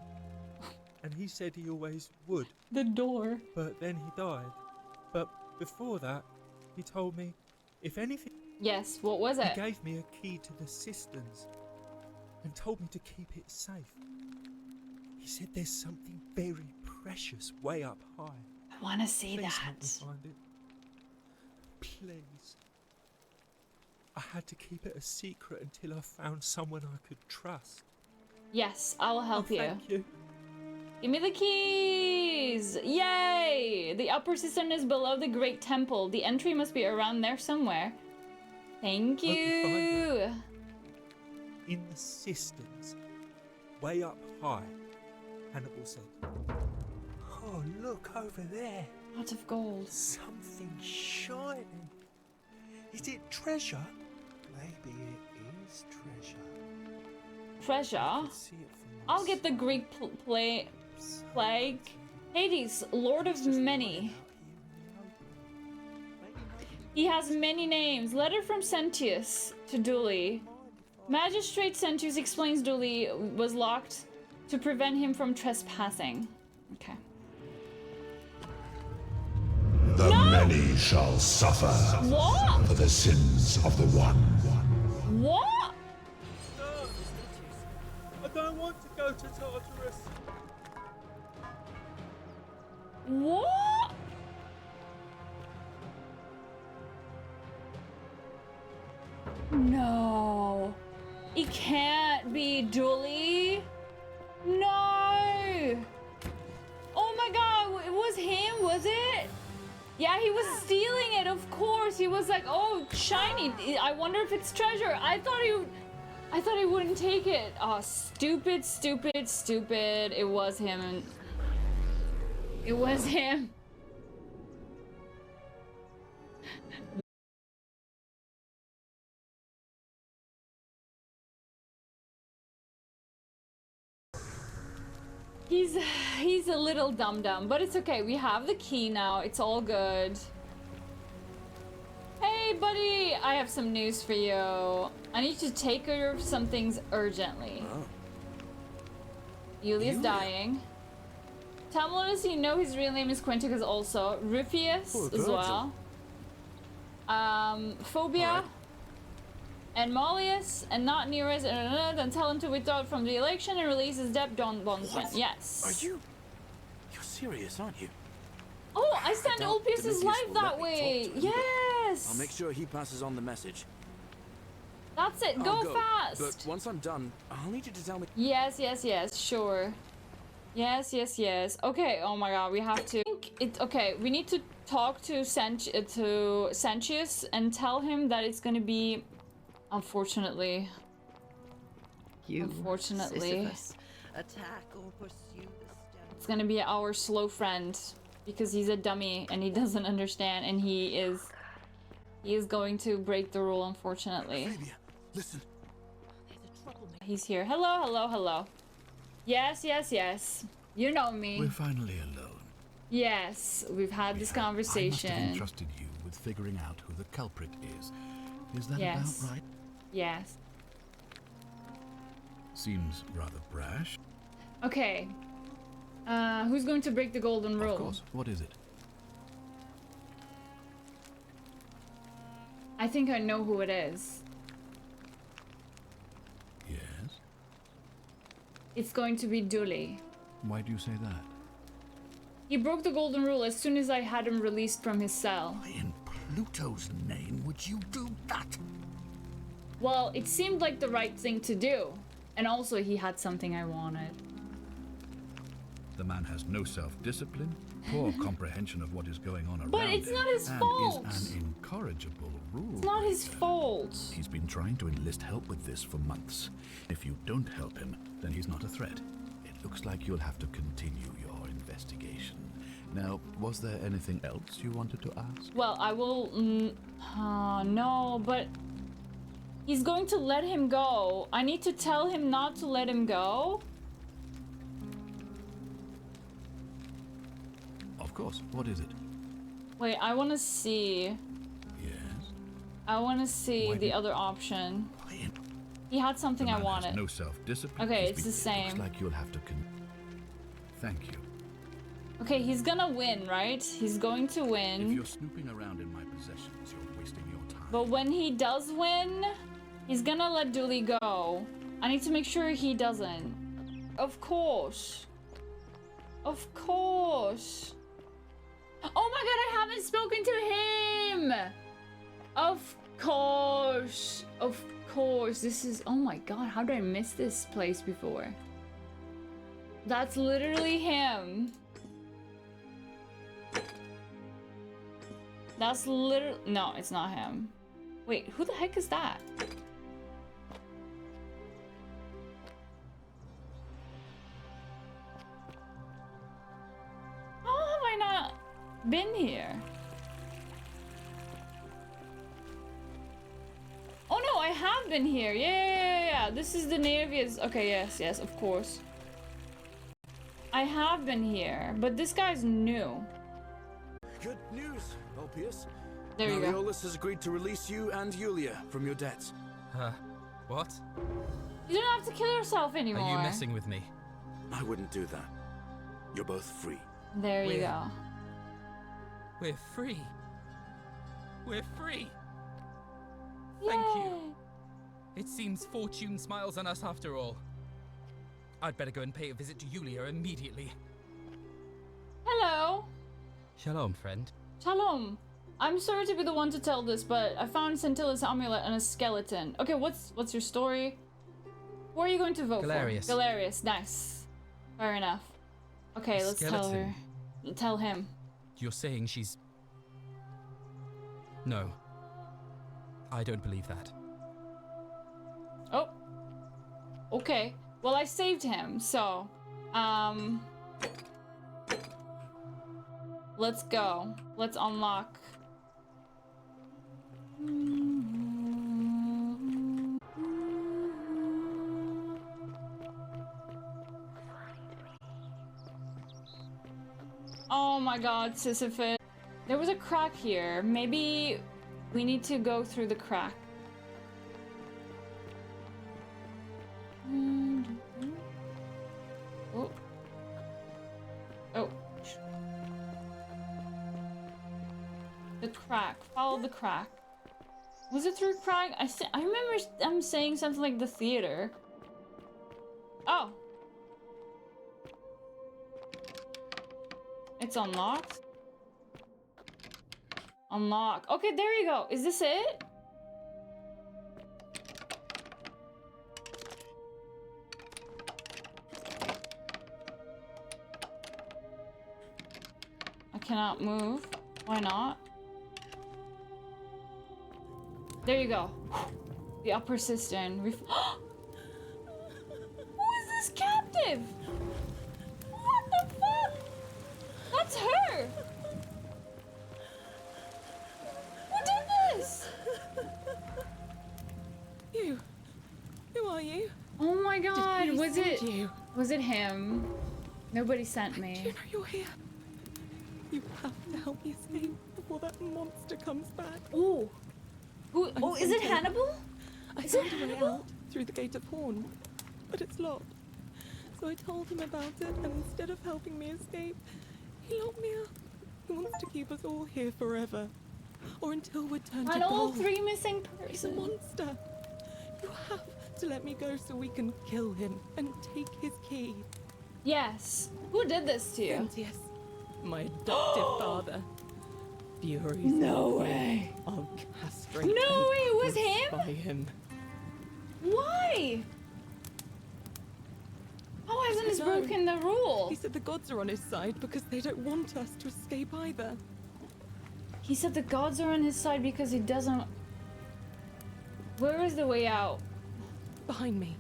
and he said he always would. The door. But then he died. But before that, he told me, if anything... Yes, what was it? He gave me a key to the cisterns and told me to keep it safe. He said there's something very precious way up high. I want to see Please that. help me find it. Please. I had to keep it a secret until I found someone I could trust. Yes, I will help you. Thank you. Give me the keys! Yay! The upper cistern is below the Great Temple. The entry must be around there somewhere. Thank Hope you find you. In the cisterns, way up high, Hannibal said. Oh, look over there. Pot of gold. Something shining. Is it treasure? Maybe it is treasure. Treasure? I'll get the Greek plague. Hades, Lord of Many. He has many names. Letter from Sentius to Dooley. Magistrate Sentius explains Dooley was locked to prevent him from trespassing. Okay. The many shall suffer What? for the sins of the one. What? I don't want to go to Tartarus. What? No. It can't be Julie. No. Oh my god, it was him, was it? Yeah, he was stealing it, of course. He was like, oh, shiny. I wonder if it's treasure. I thought he wouldn't take it. Oh, stupid, stupid, stupid. It was him. It was him. He's a little dum-dum, but it's okay. We have the key now. It's all good. Hey, buddy! I have some news for you. I need to take care of some things urgently. Oh. Yulia's dying. Tamlinus, you know his real name is Quinticus also. Ruffius as well. Phobia. And Mollius, and not Nereus, then tell him to withdraw from the election and release his debt bondsman. Yes. You're serious, aren't you? Oh, I stand Ulpius's life that way. Yes. I'll make sure he passes on the message. That's it. Go fast. But once I'm done, I'll need you to tell me. Yes, yes, yes. Sure. Yes, yes, yes. Okay. Oh my God, we have to. Okay, we need to talk to Sentius and tell him that it's gonna be. Unfortunately. Unfortunately. Attack or pursue the it's gonna be our slow friend because he's a dummy and he doesn't understand and he is going to break the rule, unfortunately. Fabia, listen. He's here. Hello, hello, hello. Yes, yes, yes. You know me. We're finally alone. Yes, we've had this conversation. I must have entrusted you with figuring out who the culprit is. Is that Yes. about right? Yes. Seems rather brash. Okay. Who's going to break the golden rule? Of course. What is it? I think I know who it is. Yes? It's going to be Dooley. Why do you say that? He broke the golden rule as soon as I had him released from his cell. Why in Pluto's name would you do that? Well, it seemed like the right thing to do. And also he had something I wanted. The man has no self-discipline, poor comprehension of what is going on around But it's him, not his and fault. is an incorrigible rule. It's not his fault. He's been trying to enlist help with this for months. If you don't help him, then he's not a threat. It looks like you'll have to continue your investigation. Now, was there anything else you wanted to ask? Well, I will... no, but... He's going to let him go. I need to tell him not to let him go? Of course. What is it? Wait, I want to see... Yes? I want to see the other option. He had something I wanted. No self-discipline. Okay, it's the Looks same. like you'll have to Thank you. Okay, he's gonna win, right? He's going to win. If you're snooping around in my possessions, you're wasting your time. But when he does win, he's gonna let Dooley go. I need to make sure he doesn't. Of course. Of course. Oh my god, I haven't spoken to him! Of course. Of course. This is... Oh my god, how did I miss this place before? That's literally him. That's literally... No, it's not him. Wait, who the heck is that? How have I not been here? Oh no, I have been here. Yeah. This is the Nervius. Okay, yes, of course. I have been here, but this guy's new. Good news, Ulpius. There you go. Malleolus has agreed to release you and Yulia from your debts. What? You don't have to kill yourself anymore. Are you messing with me? I wouldn't do that. You're both free. There you go. We're free. We're free. Thank you. It seems fortune smiles on us after all. I'd better go and pay a visit to Yulia immediately. Hello. Shalom, friend. Shalom. I'm sorry to be the one to tell this, but I found Scintilla's amulet and a skeleton. Okay, what's your story? Who are you going to vote Galerius. for? Galerius. Nice. Fair enough. Okay, let's tell her. Tell him. You're saying she's... No. I don't believe that. Oh. Okay. Well, I saved him, so... Let's go. Let's unlock... Oh my god, Sisyphus. There was a crack here. Maybe we need to go through the crack. Oh. Oh. The crack. Follow the crack. Was it through crack? I remember I'm saying something like the theater. Oh. It's unlocked. Unlock. Okay, there you go. Is this it? I cannot move. Why not? There you go. The upper cistern. Who is this captive? What the fuck? That's her! Who did this? You. Who are you? Oh my god, Did he was send it you? Was it him? Nobody sent me. Do you know you're here? You have to help me escape before that monster comes back. Ooh. Who? Oh, is it Hannibal? I Is it found a way Hannibal? out through the Gate of Horn, but it's locked. So I told him about it, and instead of helping me escape, he locked me up. He wants to keep us all here forever, or until we're turned to And all gold. 3 missing He's a persons. monster. You have to let me go so we can kill him and take his key. Yes. Who did this to you? Sentius, my adoptive father. Furies. No way. I'll castrate. No and way, it was crucify him? him. Why? How hasn't this No. broken the rule? He said the gods are on his side because they don't want us to escape either. He said the gods are on his side because he doesn't... Where is the way out? Behind me.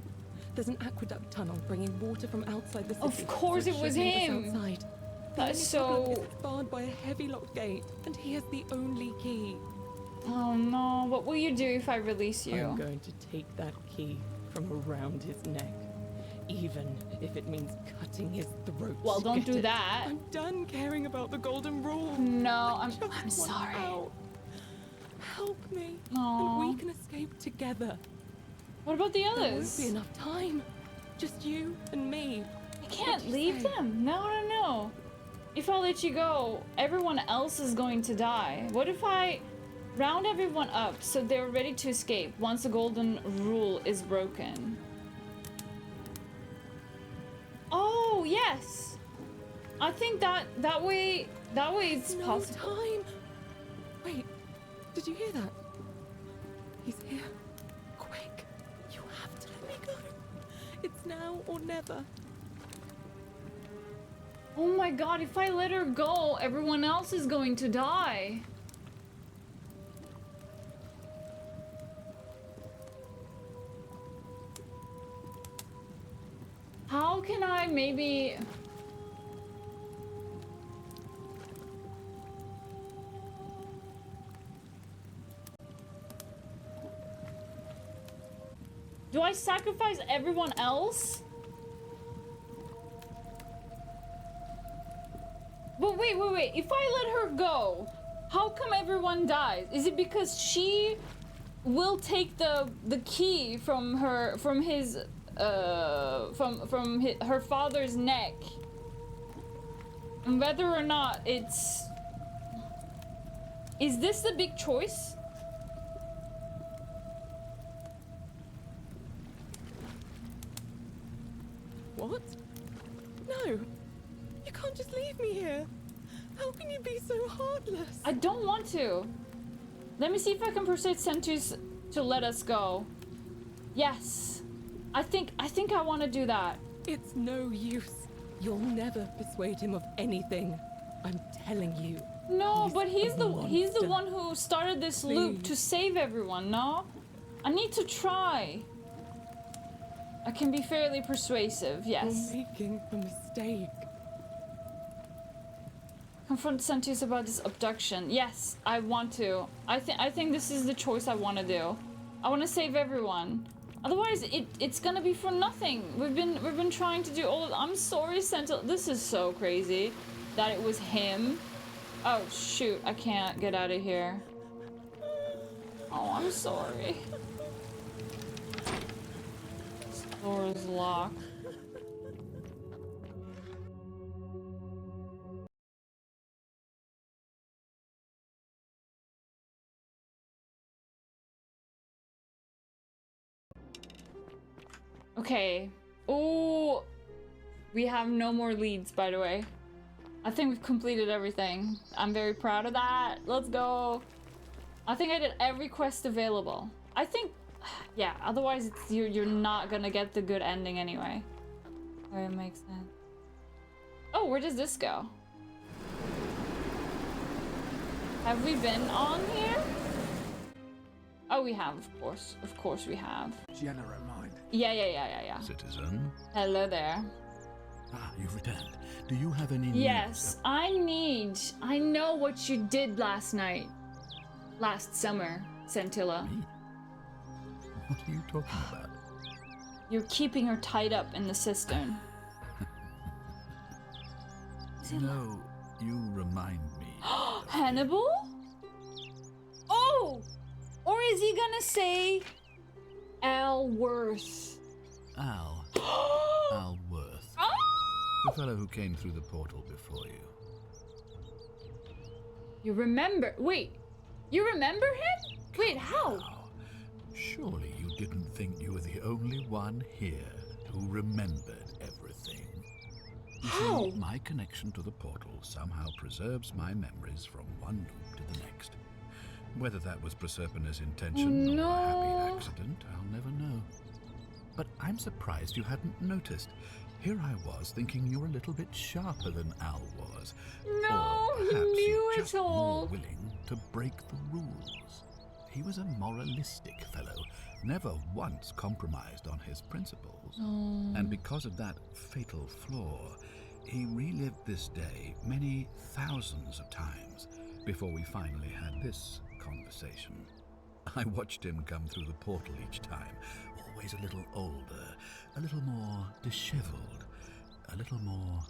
There's an aqueduct tunnel bringing water from outside the city. Of course so it was should leave us him. outside. That's The only so... problem is it's barred by a heavy locked gate, and he has the only key. Oh no, what will you do if I release you? I'm going to take that key from around his neck, even if it means cutting his throat. Well, to don't get do it. that. I'm done caring about the golden rule. No, I I'm just want sorry. out. Help me, Aw. and we can escape together. What about the There won't others? be enough time. Just you and me. I can't What do you leave say? them. No. If I let you go, everyone else is going to die. What if I round everyone up so they're ready to escape once the golden rule is broken? Oh, yes. I think that way it's No possible. time. Wait, did you hear that? He's here. Quick, you have to let me go. It's now or never. Oh my god, if I let her go, everyone else is going to die. How can I maybe... Do I sacrifice everyone else? But wait. If I let her go, how come everyone dies? Is it because she will take the key from his from her father's neck, and whether or not it's... Is this the big choice? What? No! You can't just leave me here! How can you be so heartless? I don't want to. Let me see if I can persuade Centus to let us go. Yes. I think I want to do that. It's no use. You'll never persuade him of anything. I'm telling you. No, but he's the one who started this loop to save everyone, no? I need to try. I can be fairly persuasive, yes. You're making a mistake. Confront Centus about this abduction. Yes, I want to. I think this is the choice I want to do. I want to save everyone. Otherwise, it's gonna be for nothing. We've been trying to do all of... I'm sorry, Sentinel. This is so crazy that it was him. Oh shoot, I can't get out of here. Oh, I'm sorry. This door is locked. Okay. Ooh. We have no more leads, by the way. I think we've completed everything. I'm very proud of that. Let's go. I think I did every quest available. I think, yeah, otherwise it's, you're not gonna get the good ending anyway. Oh, it makes sense. Oh, where does this go? Have we been on here? Oh, we have, of course. Of course we have. Generate mind. Yeah. Citizen. Hello there. Ah, you've returned. Do you have any news? Yes, I know what you did last night. Last summer, Scintilla. Me? What are you talking about? You're keeping her tied up in the cistern. No, you remind me. Hannibal? Oh! Or is he gonna say Alworth? Al. Alworth. The fellow who came through the portal before you. You remember? Wait, you remember him? Wait, how? Surely you didn't think you were the only one here who remembered everything. How? You see, my connection to the portal somehow preserves my memories from one loop to the next. Whether that was Proserpina's intention or a happy accident, I'll never know. But I'm surprised you hadn't noticed. Here I was thinking you were a little bit sharper than Al was. No, or he perhaps knew you it just all. more willing to break the rules. He was a moralistic fellow, never once compromised on his principles. Oh. And because of that fatal flaw, he relived this day many thousands of times before we finally had this conversation. I watched him come through the portal each time, always a little older, a little more disheveled, a little more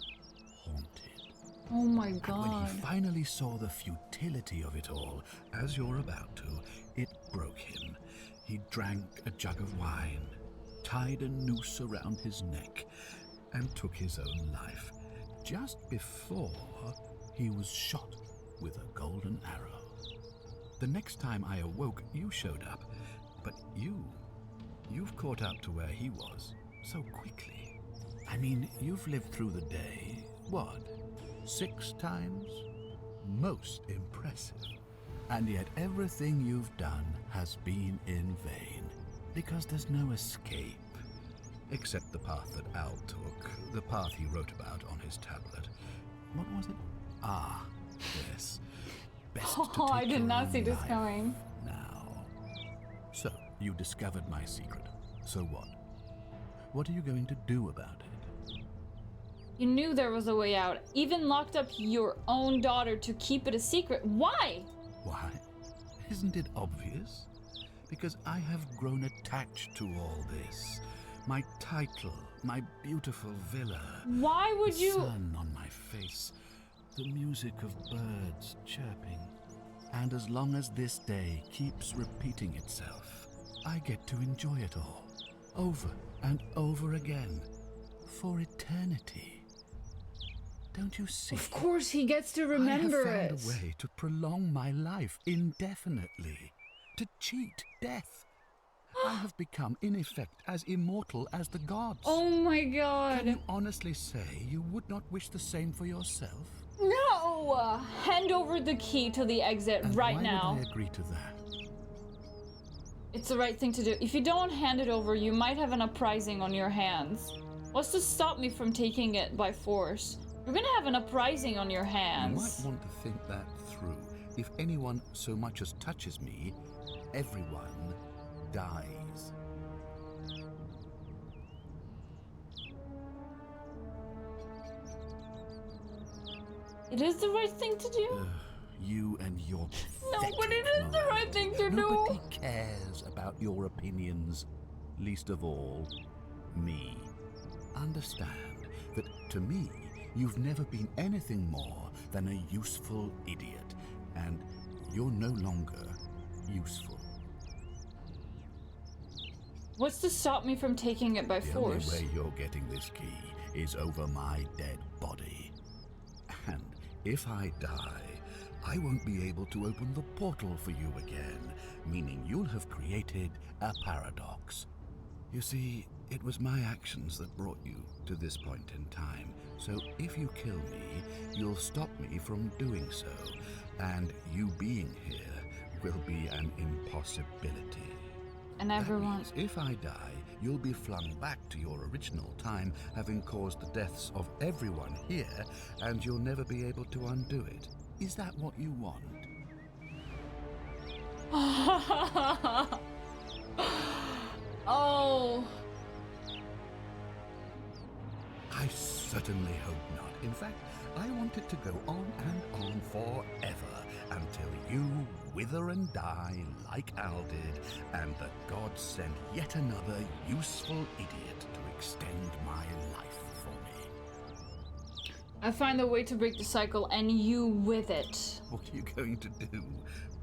haunted. Oh my And god. when he finally saw the futility of it all, as you're about to, it broke him. He drank a jug of wine, tied a noose around his neck, and took his own life, just before he was shot with a golden arrow. The next time I awoke, you showed up, but you've caught up to where he was so quickly. I mean, you've lived through the day, what, 6 times? Most impressive. And yet everything you've done has been in vain, because there's no escape. Except the path that Al took, the path he wrote about on his tablet. What was it? Ah, yes. Best to Oh, I take did your not own see this life coming. now. So, you discovered my secret. So what? What are you going to do about it? You knew there was a way out. Even locked up your own daughter to keep it a secret. Why? Why? Isn't it obvious? Because I have grown attached to all this. My title, my beautiful villa. Why would you... The sun on my face, the music of birds chirping. And as long as this day keeps repeating itself, I get to enjoy it all, over and over again for eternity. Don't you see? Of course he gets to remember I have it. found a way to prolong my life indefinitely, to cheat death. I have become, in effect, as immortal as the gods. Oh my god. Can you honestly say you would not wish the same for yourself? No! Hand over the key to the exit right why now. would I agree to that? It's the right thing to do. If you don't hand it over, you might have an uprising on your hands. What's to stop me from taking it by force? You're gonna have an uprising on your hands. You might want to think that through. If anyone so much as touches me, everyone dies. It is the right thing to do. You and your No, but it is the right thing to do. Nobody cares about your opinions, least of all me. Understand that to me, you've never been anything more than a useful idiot, and you're no longer useful. What's to stop me from taking it by force? The only way you're getting this key is over my dead body. And if I die, I won't be able to open the portal for you again, meaning you'll have created a paradox. You see, it was my actions that brought you to this point in time, so if you kill me, you'll stop me from doing so, and you being here will be an impossibility. And everyone... That means if I die, you'll be flung back to your original time, having caused the deaths of everyone here, and you'll never be able to undo it. Is that what you want? Oh. I certainly hope not. In fact, I want it to go on and on forever until you wither and die like Al did, and the gods send yet another useful idiot to extend my life for me. I find a way to break the cycle, and you with it. What are you going to do?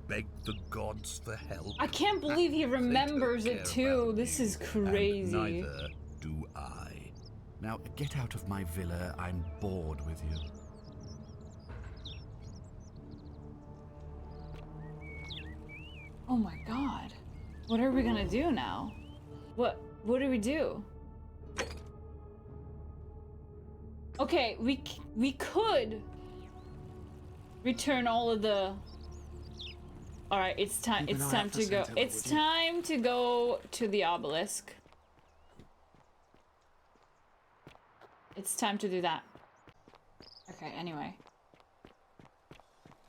Beg the gods for help? I can't believe he remembers it too. This is crazy. And neither do I. Now get out of my villa. I'm bored with you. Oh my god. What are we gonna do now? What do we do? Okay, we could return all of the... Alright, it's time to go. It's time to go to the obelisk. It's time to do that. Okay, anyway.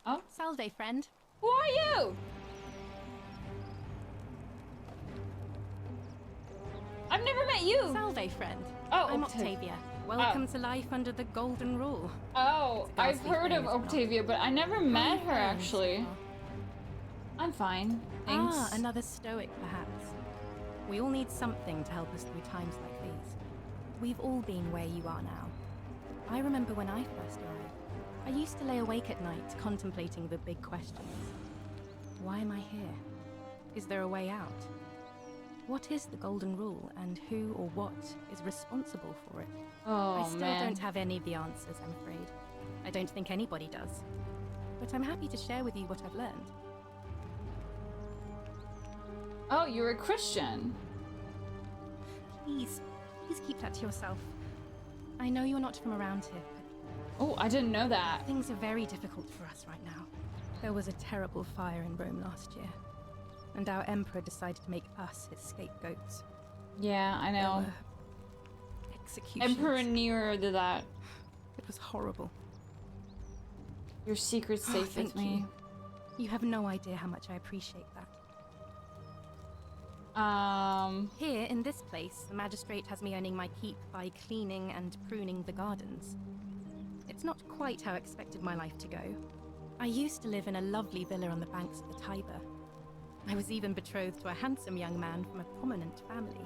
Oh? Salve, friend. Who are you? I've never met you. Salve, friend. Oh, I'm Octavia. Welcome to life under the Golden Rule. Oh, I've heard of Octavia, but I never met her actually. I'm fine, thanks. Ah, another stoic, perhaps. We all need something to help us through times like these. We've all been where you are now. I remember when I first arrived. I used to lay awake at night contemplating the big questions. Why am I here? Is there a way out? What is the Golden Rule, and who or what is responsible for it? Oh, I still don't have any of the answers, I'm afraid. I don't think anybody does. But I'm happy to share with you what I've learned. Oh, you're a Christian. Please keep that to yourself. I know you're not from around here, but... Oh, I didn't know that. Things are very difficult for us right now. There was a terrible fire in Rome last year, and our emperor decided to make us his scapegoats. Yeah, I know. There were executions. Emperor Nero did that. It was horrible. Your secret's safe with me. You have no idea how much I appreciate that. Here, in this place, the magistrate has me earning my keep by cleaning and pruning the gardens. It's not quite how I expected my life to go. I used to live in a lovely villa on the banks of the Tiber. I was even betrothed to a handsome young man from a prominent family.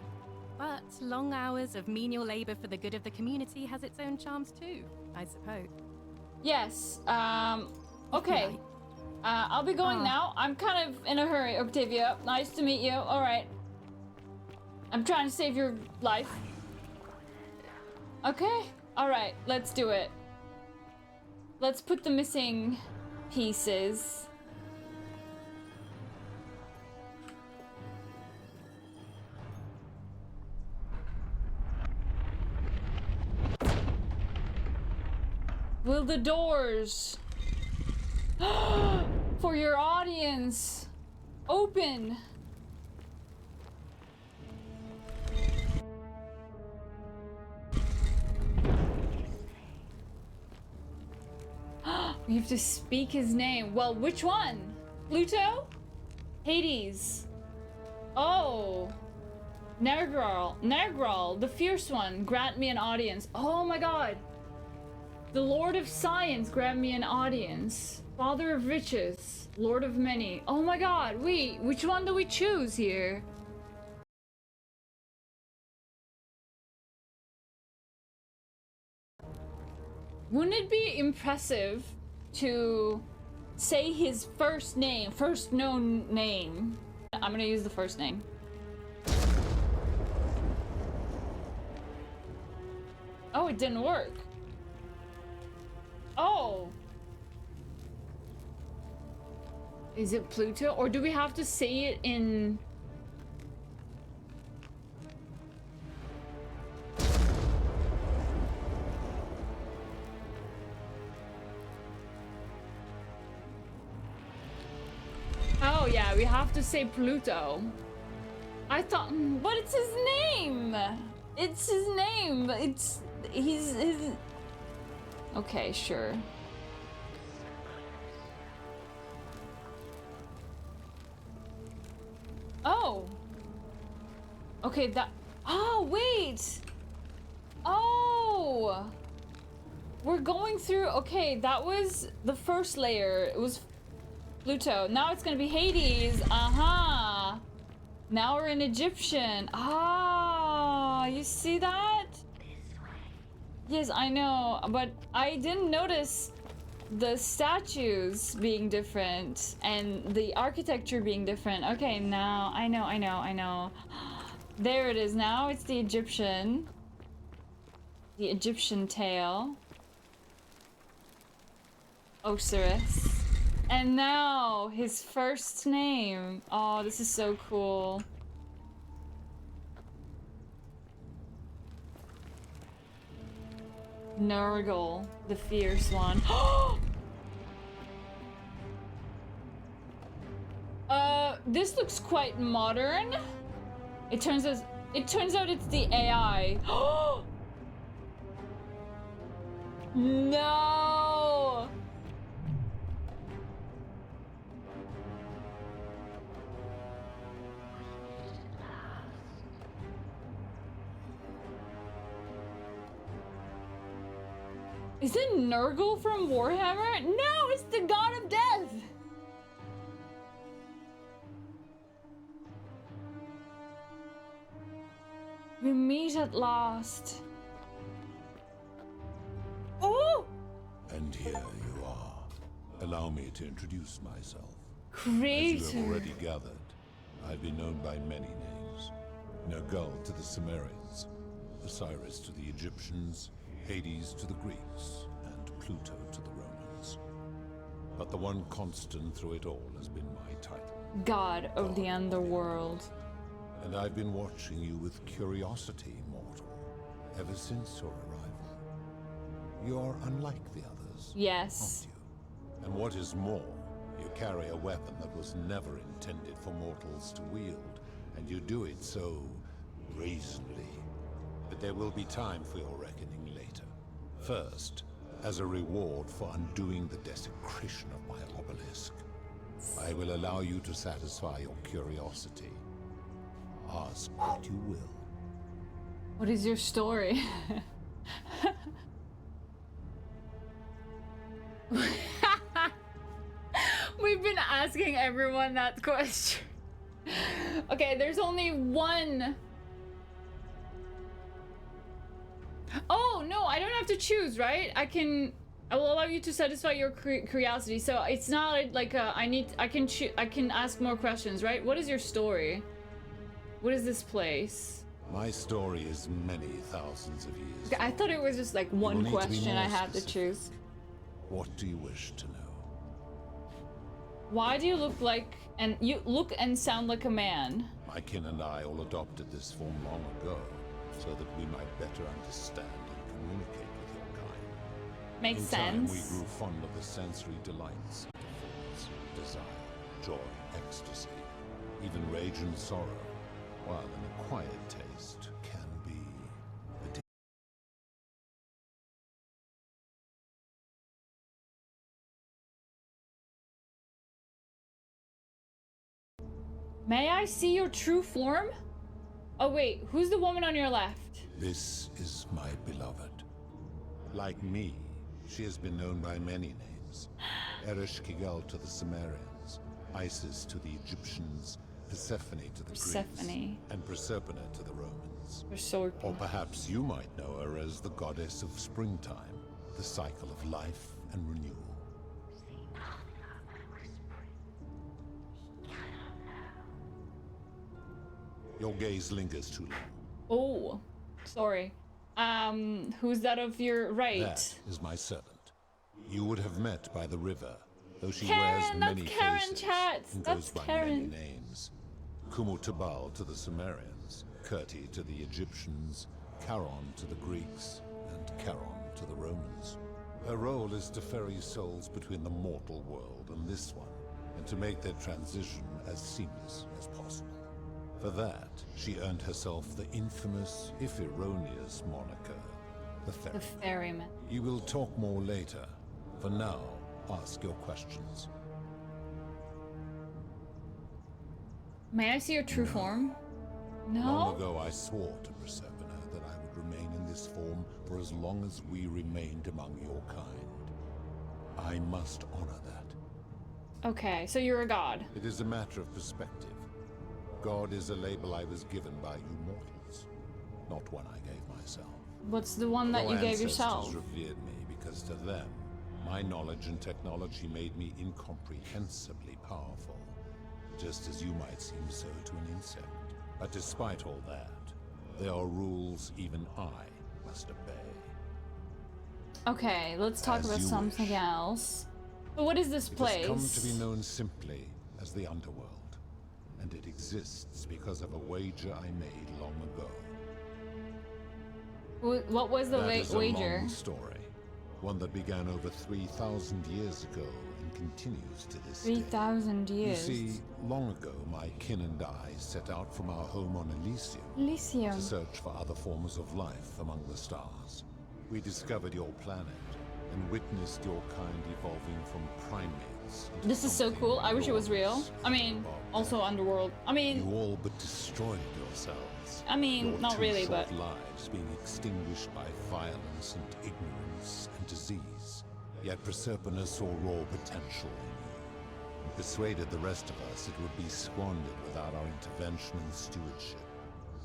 But long hours of menial labor for the good of the community has its own charms too, I suppose. Yes, okay. I'll be going now. I'm kind of in a hurry, Octavia. Nice to meet you. Alright. I'm trying to save your life. Okay, alright, let's do it. Let's put the missing pieces. Will the doors for your audience open? We have to speak his name. Well, which one? Pluto? Hades? Oh. Nergal, the fierce one, grant me an audience. Oh my god. The Lord of Science, grant me an audience. Father of riches, Lord of many. Oh my god, wait, which one do we choose here? Wouldn't it be impressive to say his first name, first known name? I'm gonna use the first name. Oh, it didn't work. Oh. Is it Pluto? Or do we have to say it in... Oh yeah, we have to say Pluto. I thought, but it's his name. It's his name. It's his. Okay, sure. Oh. Okay, that. Oh wait. Oh. We're going through. Okay, that was the first layer. It was Pluto. Now it's gonna be Hades. Aha. Now we're in Egyptian. Ah, you see that? Yes, I know, but I didn't notice the statues being different and the architecture being different. Okay, now I know. There it is. Now it's the Egyptian tale. Osiris. And now his first name. Oh, this is so cool. Nergal, the fierce one. This looks quite modern. It turns out it's the AI. No. Is it Nurgle from Warhammer? No, it's the god of death! We meet at last. Oh! And here you are. Allow me to introduce myself. Creator. As you have already gathered, I've been known by many names. Nergal to the Sumerians, Osiris to the Egyptians, Hades to the Greeks, and Pluto to the Romans. But the one constant through it all has been my title. God of the Underworld. And I've been watching you with curiosity, mortal, ever since your arrival. You're unlike the others. Yes. Aren't you? And what is more, you carry a weapon that was never intended for mortals to wield, and you do it so brazenly. But there will be time for your reckoning later. First, as a reward for undoing the desecration of my obelisk, I will allow you to satisfy your curiosity. Ask what you will. What is your story? We've been asking everyone that question. Okay, there's only one. Oh, no, I don't have to choose, right? I will allow you to satisfy your curiosity. So it's not like I can ask more questions, right? What is your story? What is this place? My story is many thousands of years. Okay, I thought it was just like one question I had to choose. What do you wish to know? Why do you look like and sound like a man? My kin and I all adopted this form long ago, so that we might better understand and communicate with your kind. Makes In sense. time, we grew fond of the sensory delights, thoughts, desire, joy, ecstasy, even rage and sorrow, while an acquired taste can be addictive. May I see your true form? Oh wait, who's the woman on your left? This is my beloved. Like me, she has been known by many names. Eresh Kigal to the Sumerians, Isis to the Egyptians, Persephone to the Greeks, and Proserpina to the Romans. Or perhaps you might know her as the goddess of springtime, the cycle of life and renewal. Your gaze lingers too long. Oh, sorry. Who's that of your right? That is my servant. You would have met by the river, though she Karen, wears many that's Karen, faces chats. and That's goes by Karen. many names. Kumu-Tabal to the Sumerians, Kirti to the Egyptians, Charon to the Greeks, and Charon to the Romans. Her role is to ferry souls between the mortal world and this one, and to make their transition as seamless as possible. For that, she earned herself the infamous, if erroneous, moniker, the Ferryman. The Ferryman. You will talk more later. For now, ask your questions. May I see your true form? Long No? ago, I swore to Proserpina that I would remain in this form for as long as we remained among your kind. I must honor that. Okay, so you're a god. It is a matter of perspective. God is a label I was given by you mortals, not one I gave myself. What's the one that Your you gave ancestors yourself? revered me because to them, my knowledge and technology made me incomprehensibly powerful, just as you might seem so to an insect. But despite all that, there are rules even I must obey. Okay, let's talk As about you something else. So what is this place? It has come to be known simply as the Underworld, and it exists because of a wager I made long ago. What was the That is a wager? long story, one that began over 3,000 years ago and continues to this day. 3,000 years. You see, long ago, my kin and I set out from our home on Elysium Elysium. to search for other forms of life among the stars. We discovered your planet and witnessed your kind evolving from primates. into This is so something cool. I wish it was real. enormous I mean, also Underworld. I mean, You all but destroyed yourselves. I mean, Your not two really, short but- lives being extinguished by violence and ignorance and disease. Yet Proserpina saw raw potential in you, and persuaded the rest of us it would be squandered without our intervention and stewardship.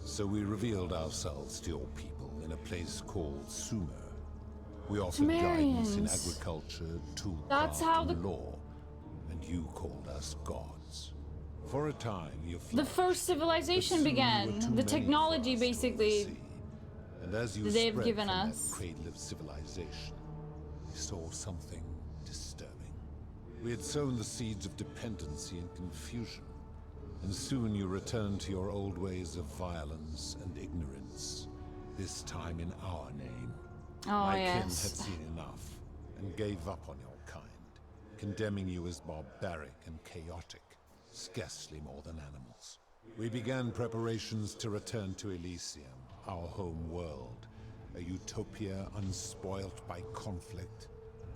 So we revealed ourselves to your people in a place called Sumer. We offered guidance in Sumerians. agriculture, That's how toolcraft, and the- law, and you called us gods. For a time, you the first civilization began. The technology, basically, and as you that they've spread given from us. that cradle of civilization, we saw something disturbing. We had sown the seeds of dependency and confusion, and soon you returned to your old ways of violence and ignorance, this time in our name. Oh, My kin had yes. seen enough and gave up on your kind, condemning you as barbaric and chaotic, scarcely more than animals. We began preparations to return to Elysium, our home world, a utopia unspoilt by conflict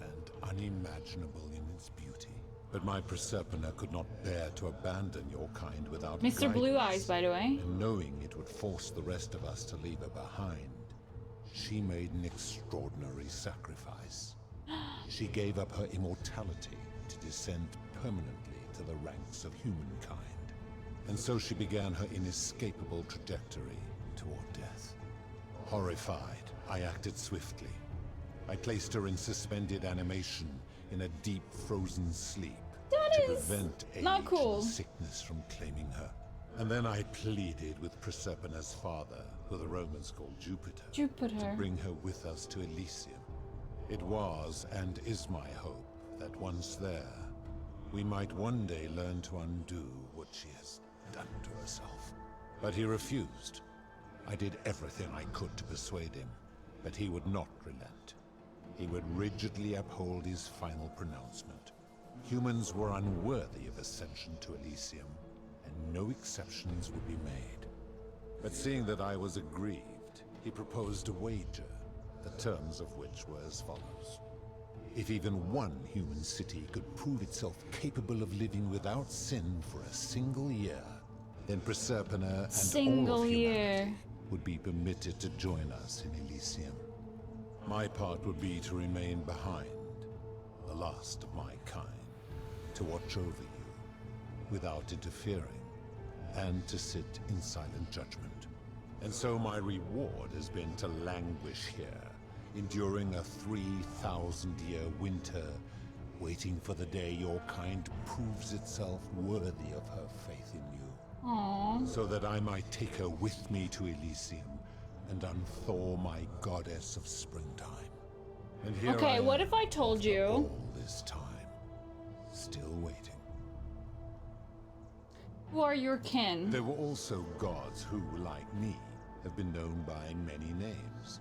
and unimaginable in its beauty. But my Proserpina could not bear to abandon your kind without Mr. Blue guidance, Eyes, by the way. and knowing it would force the rest of us to leave her behind, she made an extraordinary sacrifice. She gave up her immortality to descend permanently to the ranks of humankind. And so she began her inescapable trajectory toward death. Horrified, I acted swiftly. I placed her in suspended animation in a deep frozen sleep That to is prevent age not cool. and sickness from claiming her. And then I pleaded with Proserpina's father, who the Romans called Jupiter, Jupiter, to bring her with us to Elysium. It was and is my hope that once there, we might one day learn to undo what she has done to herself. But he refused. I did everything I could to persuade him, but he would not relent. He would rigidly uphold his final pronouncement. Humans were unworthy of ascension to Elysium, and no exceptions would be made. But seeing that I was aggrieved, he proposed a wager, the terms of which were as follows. If even one human city could prove itself capable of living without sin for a single year, then Proserpina and all of humanity would be permitted to join us in Elysium. My part would be to remain behind, the last of my kind, to watch over you, without interfering, and to sit in silent judgment. And so my reward has been to languish here, enduring a 3,000-year winter, waiting for the day your kind proves itself worthy of her faith in you. Aww. So that I might take her with me to Elysium and unthaw my goddess of springtime. And here okay, what if I told you? All this time, still waiting. Who are your kin? There were also gods who, like me, have been known by many names,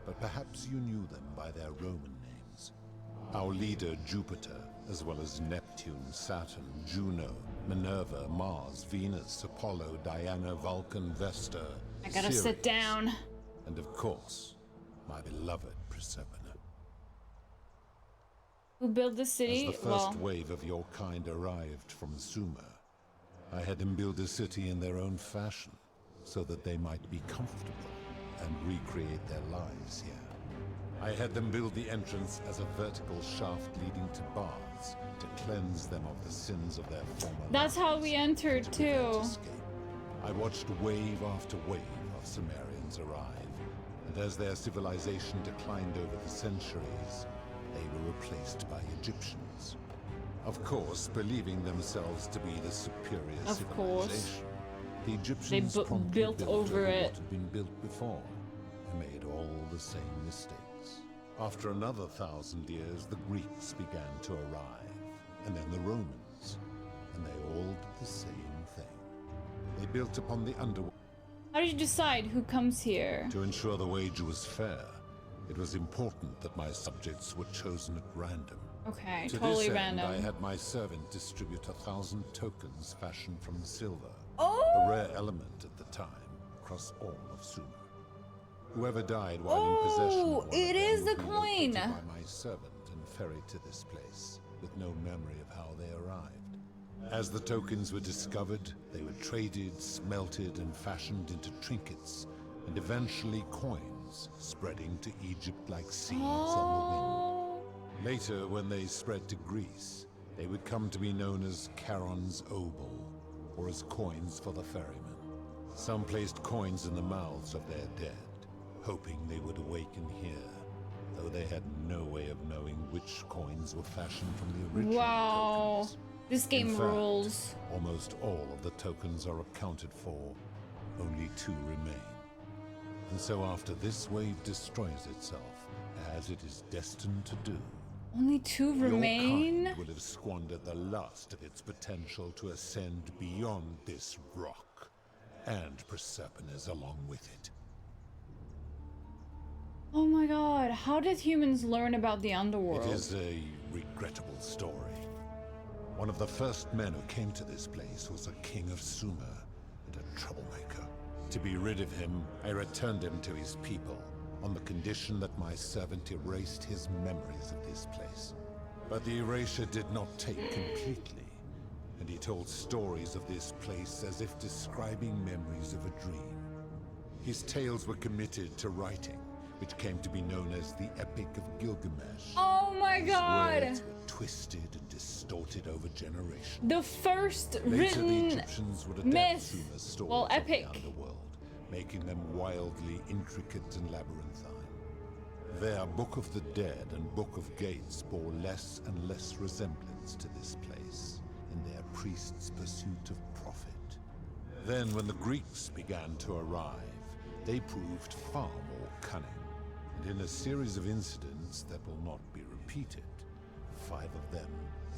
but perhaps you knew them by their Roman names. Our leader Jupiter, as well as Neptune, Saturn, Juno, Minerva, Mars, Venus, Apollo, Diana, Vulcan, Vesta, I gotta Ceres, sit down. And of course, my beloved Proserpina. Who built the city? As the first wave of your kind arrived from Sumer, I had them build a city in their own fashion, so that they might be comfortable and recreate their lives here. I had them build the entrance as a vertical shaft leading to baths, to cleanse them of the sins of their former That's lives, how we entered too. I watched wave after wave of Sumerians arrive, and as their civilization declined over the centuries, they were replaced by Egyptians. Of course, believing themselves to be the superior civilization, the Egyptians promptly built over it. What had been built before, and made all the same mistakes. After another 1,000 years, the Greeks began to arrive, and then the Romans, and they all did the same thing. They built upon the underworld. How did you decide who comes here? To ensure the wager was fair, it was important that my subjects were chosen at random. Okay, To totally this end, random. I had my servant distribute 1,000 tokens fashioned from silver, Oh! a rare element at the time, across all of Sumer. Whoever died while in possession of one it of them is would the be coin. located by my servant and ferried to this place, with no memory of how they arrived. As the tokens were discovered, they were traded, smelted, and fashioned into trinkets, and eventually coins, spreading to Egypt like seeds on the wind. Later, when they spread to Greece, they would come to be known as Charon's obol, or as coins for the ferrymen. Some placed coins in the mouths of their dead, hoping they would awaken here, though they had no way of knowing which coins were fashioned from the original tokens. This game In fact, rules. Almost all of the tokens are accounted for, only 2 remain. And so after this wave destroys itself, as it is destined to do, Only 2 remain? your kind will have squandered the last of its potential to ascend beyond this rock, and Proserpina's along with it. Oh my god, how did humans learn about the underworld? It is a regrettable story. One of the first men who came to this place was a king of Sumer and a troublemaker. To be rid of him, I returned him to his people, on the condition that my servant erased his memories of this place. But the erasure did not take completely, and he told stories of this place as if describing memories of a dream. His tales were committed to writing, which came to be known as the Epic of Gilgamesh. Oh my His god! words were twisted and distorted over generations. The first Later, the written Egyptians would adapt myth. Sumer's stories Well, of the epic. underworld, making them wildly intricate and labyrinthine. Their Book of the Dead and Book of Gates bore less and less resemblance to this place in their priests' pursuit of profit. Then, when the Greeks began to arrive, They proved far more cunning, and in a series of incidents that will not be repeated, 5 of them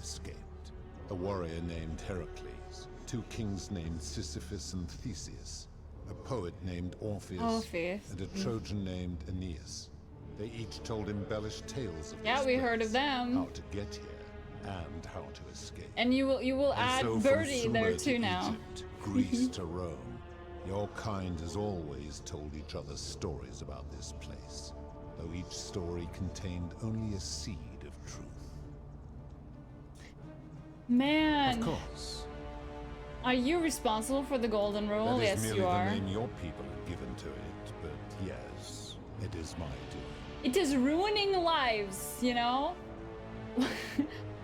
escaped. A warrior named Heracles, 2 kings named Sisyphus and Theseus, a poet named Orpheus, and a Trojan named Aeneas. They each told embellished tales of Yeah, this we place, heard of them. how to get here, and how to escape. And you will And add so Birdie from there Sumer too to now. Egypt, Greece to Rome, your kind has always told each other stories about this place, though each story contained only a seed of truth. Man. Of course. Are you responsible for the golden rule? That is Yes, merely you the are. name your people have given to it, but yes, it is my doing. It is ruining lives, you know?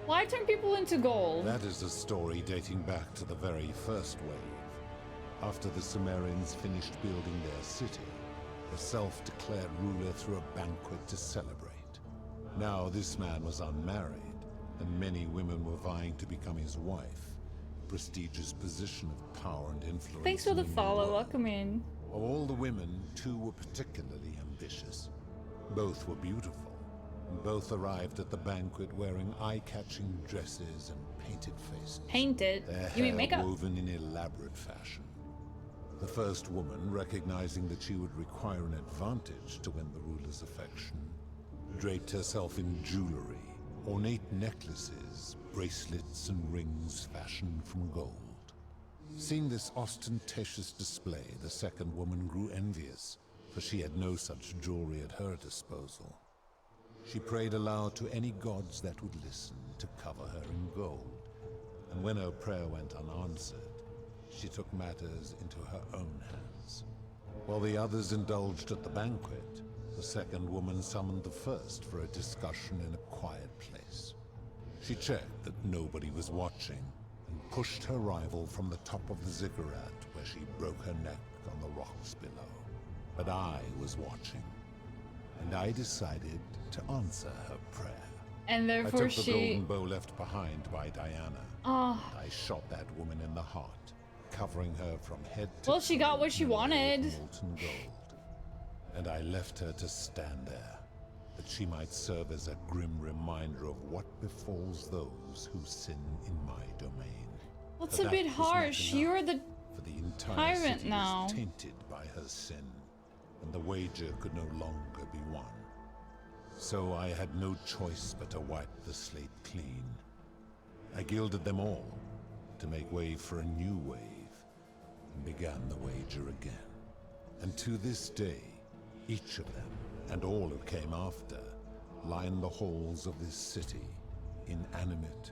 Why turn people into gold? That is a story dating back to the very first wave. After the Sumerians finished building their city, the self-declared ruler threw a banquet to celebrate. Now this man was unmarried, and many women were vying to become his wife. A prestigious position of power and influence. Thanks for the in new follow, world. welcome in. Of all the women, 2 were particularly ambitious. Both were beautiful, and both arrived at the banquet wearing eye-catching dresses and painted faces. Painted? Their You mean hair makeup? woven in elaborate fashion. The first woman, recognizing that she would require an advantage to win the ruler's affection, draped herself in jewelry, ornate necklaces, bracelets, and rings fashioned from gold. Seeing this ostentatious display, the second woman grew envious, for she had no such jewelry at her disposal. She prayed aloud to any gods that would listen to cover her in gold, and when her prayer went unanswered, she took matters into her own hands. While the others indulged at the banquet, the second woman summoned the first for a discussion in a quiet place. She checked that nobody was watching, and pushed her rival from the top of the ziggurat, where she broke her neck on the rocks below. But I was watching, and I decided to answer her prayer. And therefore I took the she... golden bow left behind by Diana. Oh. I shot that woman in the heart, covering her from head to Well, she got what she wanted. molten gold. And I left her to stand there, that she might serve as a grim reminder of what befalls those who sin in my domain. That's But a that bit was not harsh. enough, You're the for the entire tyrant city now. was tainted by her sin, and the wager could no longer be won. So I had no choice but to wipe the slate clean. I gilded them all to make way for a new wave, and began the wager again. And to this day, each of them, and all who came after, line the halls of this city, inanimate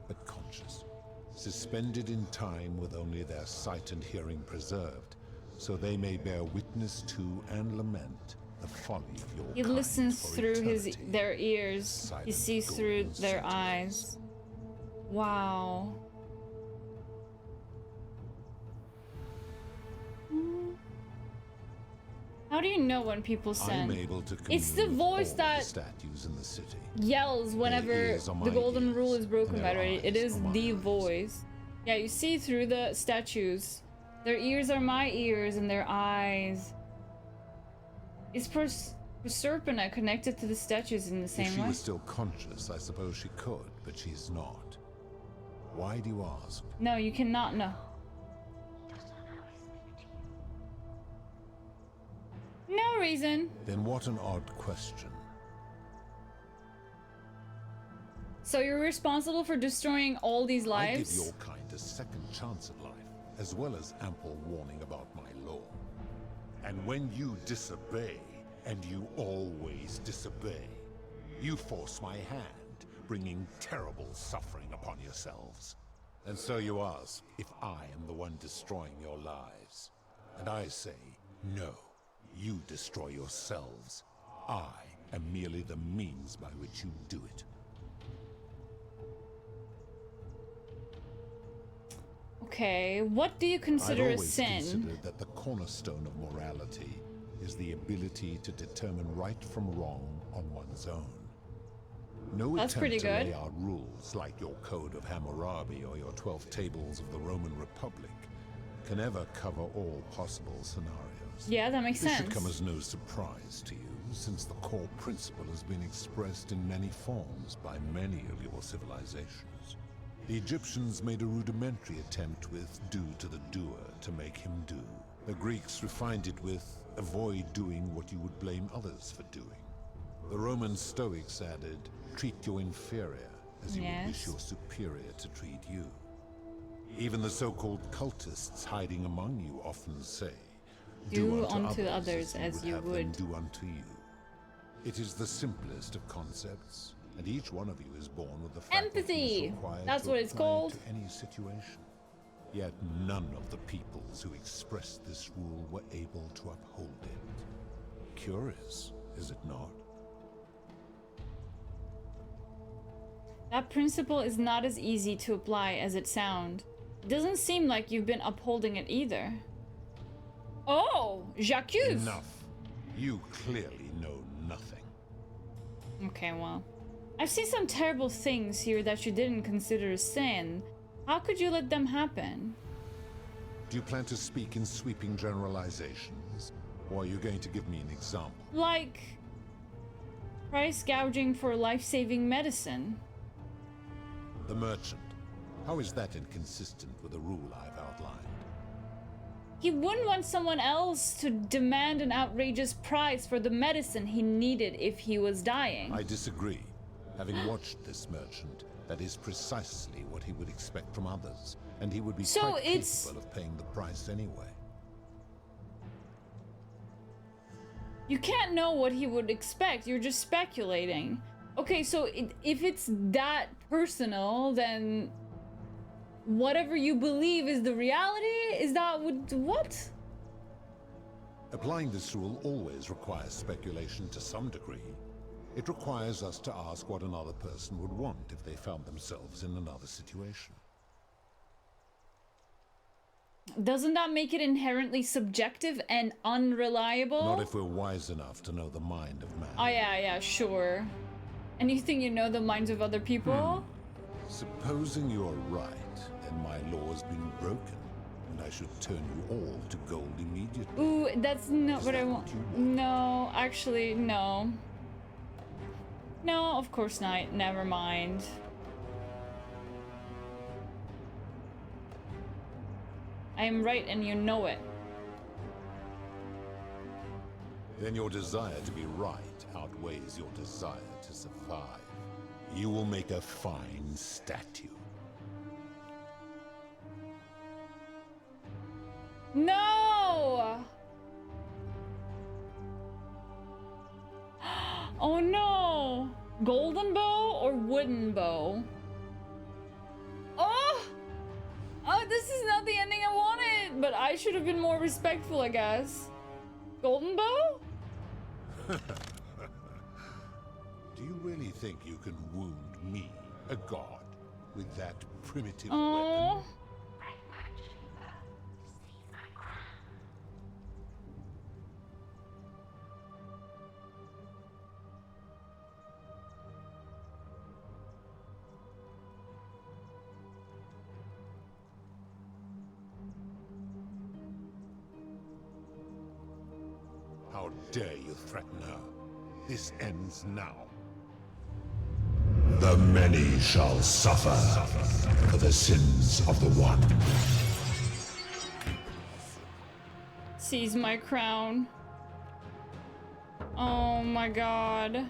but conscious, suspended in time with only their sight and hearing preserved, so they may bear witness to and lament the folly of your He kind listens for through eternity. their ears. He sees through their eyes. Wow. How do you know when people sin? I'm able to It's the commune with voice all that the statues in the city. yells whenever ears are the my golden ears, rule is broken, and by their the way. It eyes is are my the eyes. voice. Yeah, you see through the statues. Their ears are my ears and their eyes. Is Proserpina connected to the statues in the If same she way? was still conscious, I suppose she could, but she's not. Why do you ask? No, you cannot know. No reason. Then what an odd question. So you're responsible for destroying all these I give lives? your kind a second chance at life, as well as ample warning about my law. And when you disobey, and you always disobey, you force my hand, bringing terrible suffering upon yourselves. And so you ask if I am the one destroying your lives. And I say, no, you destroy yourselves. I am merely the means by which you do it. Okay, what do you consider I've a always sin? considered that the cornerstone of morality is the ability to determine right from wrong on one's own. No That's attempt pretty to good. lay out rules like your Code of Hammurabi or your 12 Tables of the Roman Republic can ever cover all possible scenarios. Yeah, that makes This sense. should come as no surprise to you, since the core principle has been expressed in many forms by many of your civilizations. The Egyptians made a rudimentary attempt with do to the doer to make him do. The Greeks refined it with avoid doing what you would blame others for doing. The Roman Stoics added treat your inferior as you would wish your superior to treat you. Even the so-called cultists hiding among you often say, do unto others as you would do unto you. It is the simplest of concepts, and each one of you is born with the faculties empathy. required That's to what it's apply called. to any situation. Yet none of the peoples who expressed this rule were able to uphold it. Curious, is it not? That principle is not as easy to apply as it sounds. It doesn't seem like you've been upholding it either. Oh, Jacques. Enough. You clearly know nothing. Okay, well. I've seen some terrible things here that you didn't consider a sin. How could you let them happen? Do you plan to speak in sweeping generalizations, or are you going to give me an example? Like price gouging for life-saving medicine. The merchant. How is that inconsistent with the rule I've outlined? He wouldn't want someone else to demand an outrageous price for the medicine he needed if he was dying. I disagree. Having watched this merchant, that is precisely what he would expect from others, and he would be quite capable of paying the price anyway. You can't know what he would expect, you're just speculating. Okay, so if it's that personal, then whatever you believe is the reality? Is that what? Applying this rule always requires speculation to some degree. It requires us to ask what another person would want if they found themselves in another situation. Doesn't that make it inherently subjective and unreliable? Not if we're wise enough to know the mind of man. Oh yeah, sure. And you think you know the minds of other people? Supposing you're right, then my law has been broken, and I should turn you all to gold immediately. Ooh, that's not what I want. No, actually, no. No, of course not. Never mind. I am right and you know it. Then your desire to be right outweighs your desire to survive. You will make a fine statue. No! Oh no! Golden bow or wooden bow? Oh! Oh, this is not the ending I wanted, but I should have been more respectful, I guess. Golden bow? Do you really think you can wound me, a god, with that primitive Oh. weapon? How dare you threaten her? This ends now. The many shall suffer for the sins of the one. Seize my crown. Oh my god.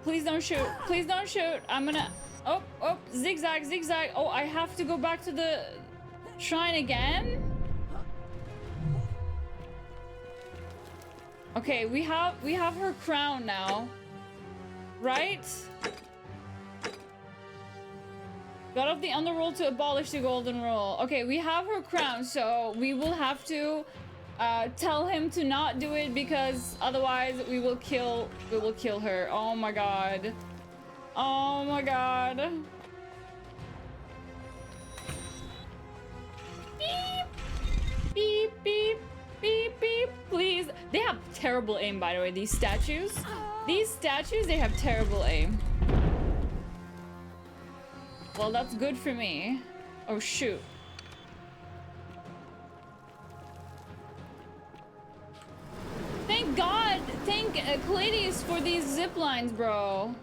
Please don't shoot. Please don't shoot. I'm gonna... Oh, zigzag, zigzag. Oh, I have to go back to the shrine again? Okay, we have her crown now. Right? God of the Underworld to abolish the golden rule. Okay, we have her crown, so we will have to tell him to not do it because otherwise we will kill her. Oh my god. Oh my god. Beep. Beep beep. Beep beep. Please. They have terrible aim, by the way, these statues. These statues, they have terrible aim. Well, that's good for me. Oh shoot. Cladius for these zip lines, bro.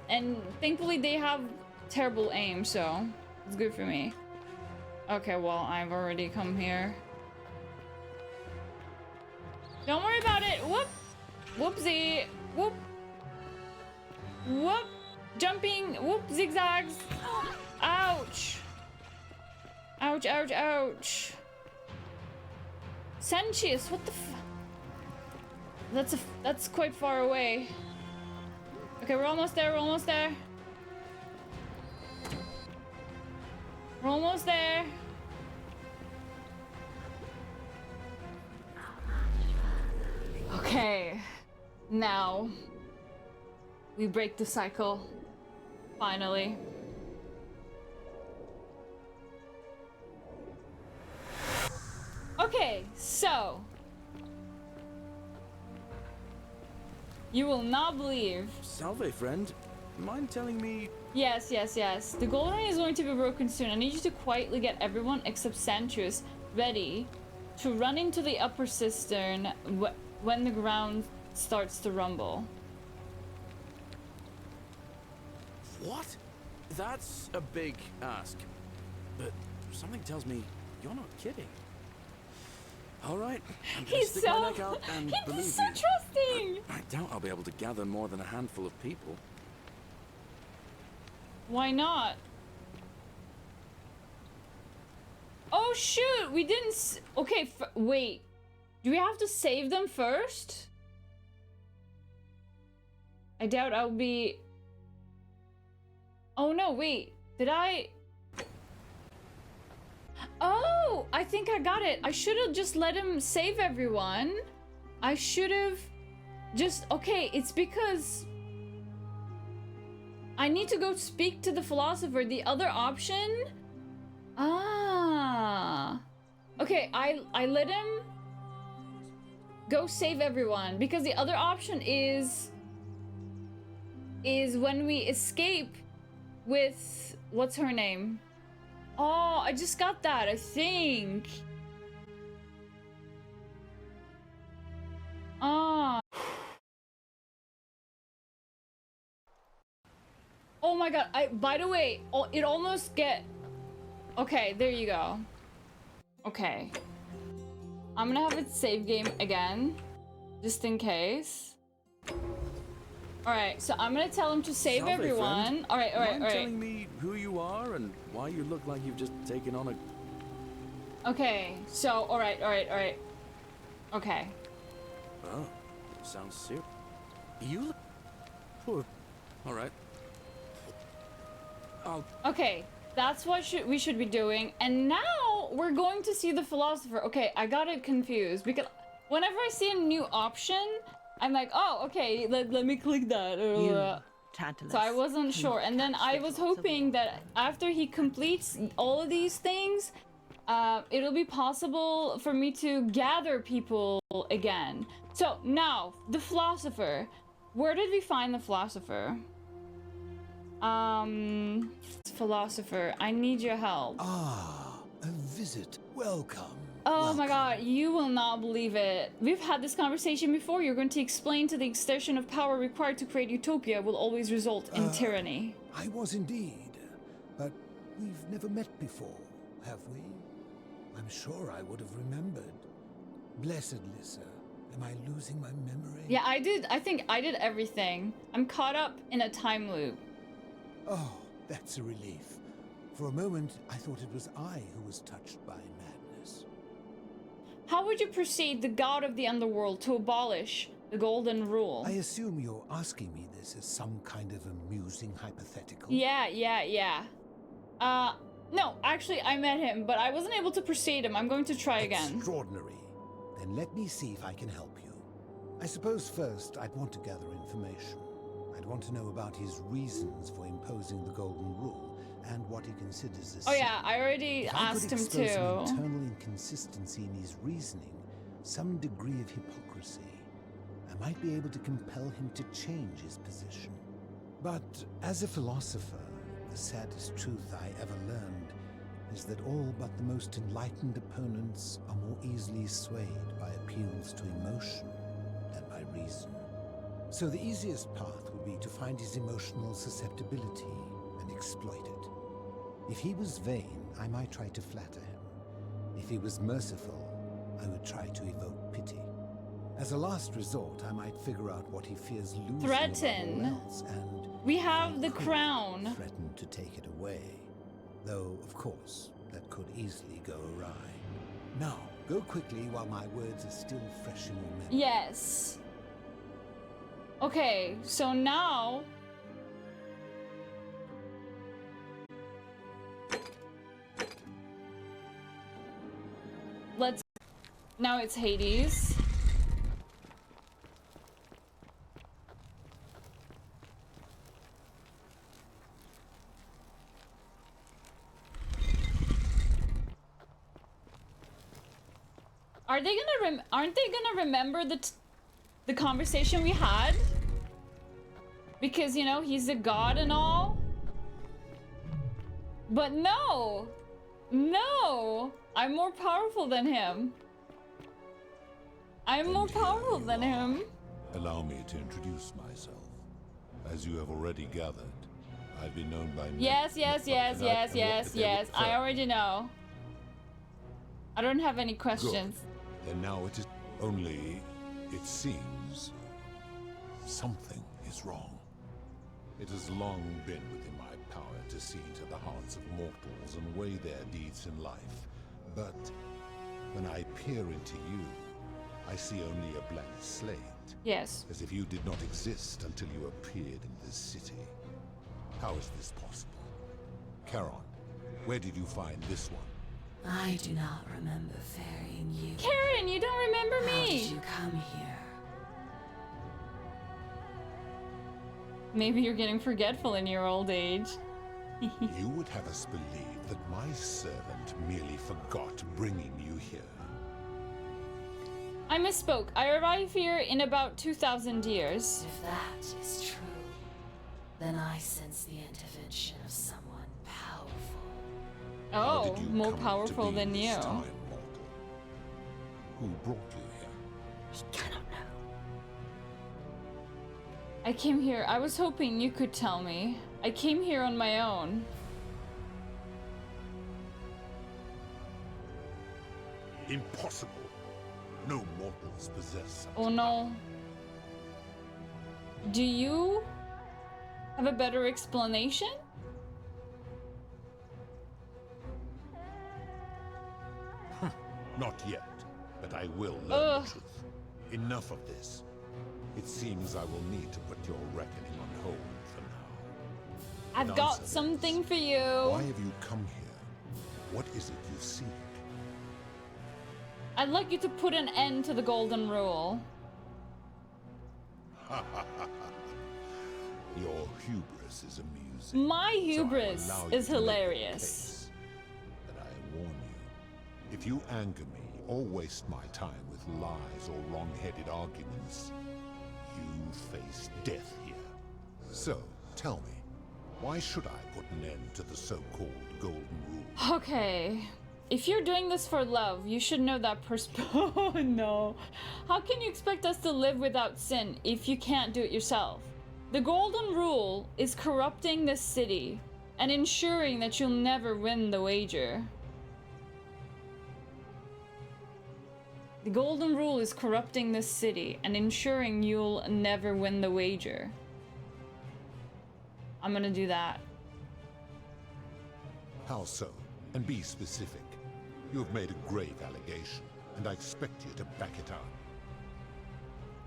And thankfully they have terrible aim, so it's good for me. Okay, well, I've already come here. Don't worry about it. Whoop. Whoopsie. Whoop. Whoop. Jumping. Whoop. Zigzags. Ouch. Ouch, ouch, ouch. Sentius, what the f- That's quite far away. Okay, we're almost there, we're almost there. We're almost there. Okay. Now we break the cycle. Finally. Okay, so you will not believe. Salve, friend. Mind telling me? Yes, yes, yes. The golden ring is going to be broken soon. I need you to quietly get everyone except Santrus ready to run into the upper cistern when the ground starts to rumble. What? That's a big ask. But something tells me you're not kidding. All right. I'm gonna He's stick so my neck out and believe so you. trusting. I doubt I'll be able to gather more than a handful of people. Why not? Oh shoot, we didn't okay, wait. Do we have to save them first? I doubt I'll be... Oh no, wait. Did I... Oh, I think I got it. I should have just let him save everyone. I should have just... Okay, it's because... I need to go speak to the philosopher. The other option... Ah. Okay, I let him go save everyone. Because the other option is when we escape with... What's her name? Oh, I just got that, I think. Ah. Oh my god, by the way, it almost get... Okay, there you go. Okay. I'm gonna have it save game again, just in case. Alright, so I'm gonna tell him to save Salve, everyone. friend. Alright. Mind telling me who you are and why you look like you've just taken on a... Okay, so, alright. Okay. Oh, sounds serious. You look... Poor. Alright. Okay, that's what we should be doing. And now we're going to see the philosopher. Okay, I got it confused because whenever I see a new option, I'm like, oh, okay, let me click that. So I wasn't sure. And then I was hoping that after he completes all of these things, it'll be possible for me to gather people again. So now, the philosopher. Where did we find the philosopher? Philosopher, I need your help. Ah, a visit. Welcome. Oh my god, you will not believe it. We've had this conversation before. You're going to explain to the extension of power required to create utopia will always result in tyranny. I was indeed. But we've never met before, have we? I'm sure I would have remembered. Blessed Lissa, am I losing my memory? Yeah, I did. I think I did everything. I'm caught up in a time loop. Oh, that's a relief. For a moment, I thought it was I who was touched by madness. How would you persuade the god of the underworld to abolish the golden rule? I assume you're asking me this as some kind of amusing hypothetical? Yeah. No, actually, I met him, but I wasn't able to persuade him. I'm going to try again. Extraordinary. Then let me see if I can help you. I suppose first I'd want to gather information. I'd want to know about his reasons for imposing the golden rule and what he considers a sin. Oh yeah, I already asked him If I could expose to. some internal inconsistency in his reasoning, some degree of hypocrisy, I might be able to compel him to change his position. But as a philosopher, the saddest truth I ever learned is that all but the most enlightened opponents are more easily swayed by appeals to emotion than by reason. So the easiest path would be to find his emotional susceptibility and exploit it. If he was vain, I might try to flatter him. If he was merciful, I would try to evoke pity. As a last resort, I might figure out what he fears losing Threaten. above all else, and We have the crown. threaten to take it away. Though, of course, that could easily go awry. Now, go quickly while my words are still fresh in your memory. Yes. Okay, so now... Let's... Now it's Hades. Are they gonna aren't they gonna remember the conversation we had? Because, you know, he's a god and all. But no! No! I'm more powerful than him. I'm more powerful than him. Allow me to introduce myself. As you have already gathered, I've been known by many. Yes, yes, yes, yes, yes, yes. I already know. I don't have any questions. Good. And now it is only, it seems, something is wrong. It has long been within my power to see into the hearts of mortals and weigh their deeds in life. But when I peer into you, I see only a blank slate. Yes. As if you did not exist until you appeared in this city. How is this possible? Charon, where did you find this one? I do not remember ferrying you. Karen, you don't remember me! How did you come here? Maybe you're getting forgetful in your old age. You would have us believe that my servant merely forgot bringing you here. I misspoke. I arrive here in about 2,000 years. If that is true, then I sense the intervention of someone powerful. Oh, more powerful than you. Time, mortal? Who brought you here? We cannot know. I came here. I was hoping you could tell me. I came here on my own. Impossible. No mortals possess such Oh no. Do you have a better explanation? Not yet, but I will learn the truth. Enough of this. It seems I will need to put your reckoning on hold for now. I've got something for you. Why have you come here? What is it you seek? I'd like you to put an end to the golden rule. Your hubris is amusing. My hubris so I will is allow you to make your hilarious. case. But I warn you, if you anger me or waste my time with lies or wrong-headed arguments, you face death here. So, tell me, why should I put an end to the so-called golden rule? Okay. If you're doing this for love, you should know that Oh no. How can you expect us to live without sin if you can't do it yourself? The golden rule is corrupting this city and ensuring that you'll never win the wager. The golden rule is corrupting this city and ensuring you'll never win the wager. I'm gonna do that. How so? And be specific. You have made a grave allegation, and I expect you to back it up.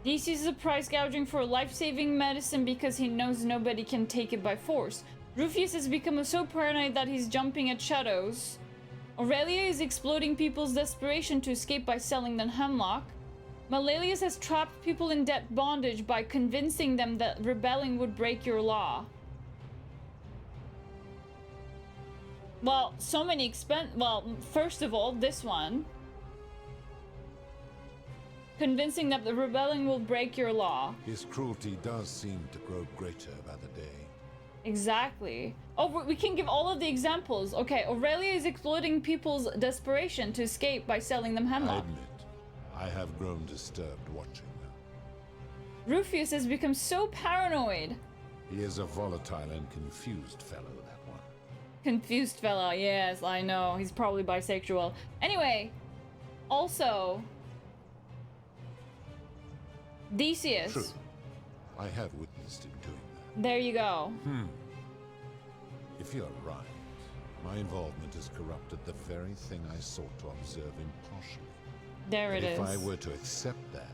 DC is a price gouging for life-saving medicine because he knows nobody can take it by force. Rufius has become so paranoid that he's jumping at shadows. Aurelia is exploiting people's desperation to escape by selling them hemlock. Malleus has trapped people in debt bondage by convincing them that rebelling would break your law. Well, so many well, first of all, this one. Convincing that the rebelling will break your law. His cruelty does seem to grow greater by the day. Exactly. Oh, we can give all of the examples. Okay, Aurelia is exploiting people's desperation to escape by selling them I hemlock. admit, I have grown disturbed watching them. Rufus has become so paranoid. He is a volatile and confused fellow, that one. Confused fella, yes, I know. He's probably bisexual. Anyway, also, Theseus. True. I have witnessed him doing that. There you go. If you're right, my involvement has corrupted the very thing I sought to observe impartially. There it is. If I were to accept that,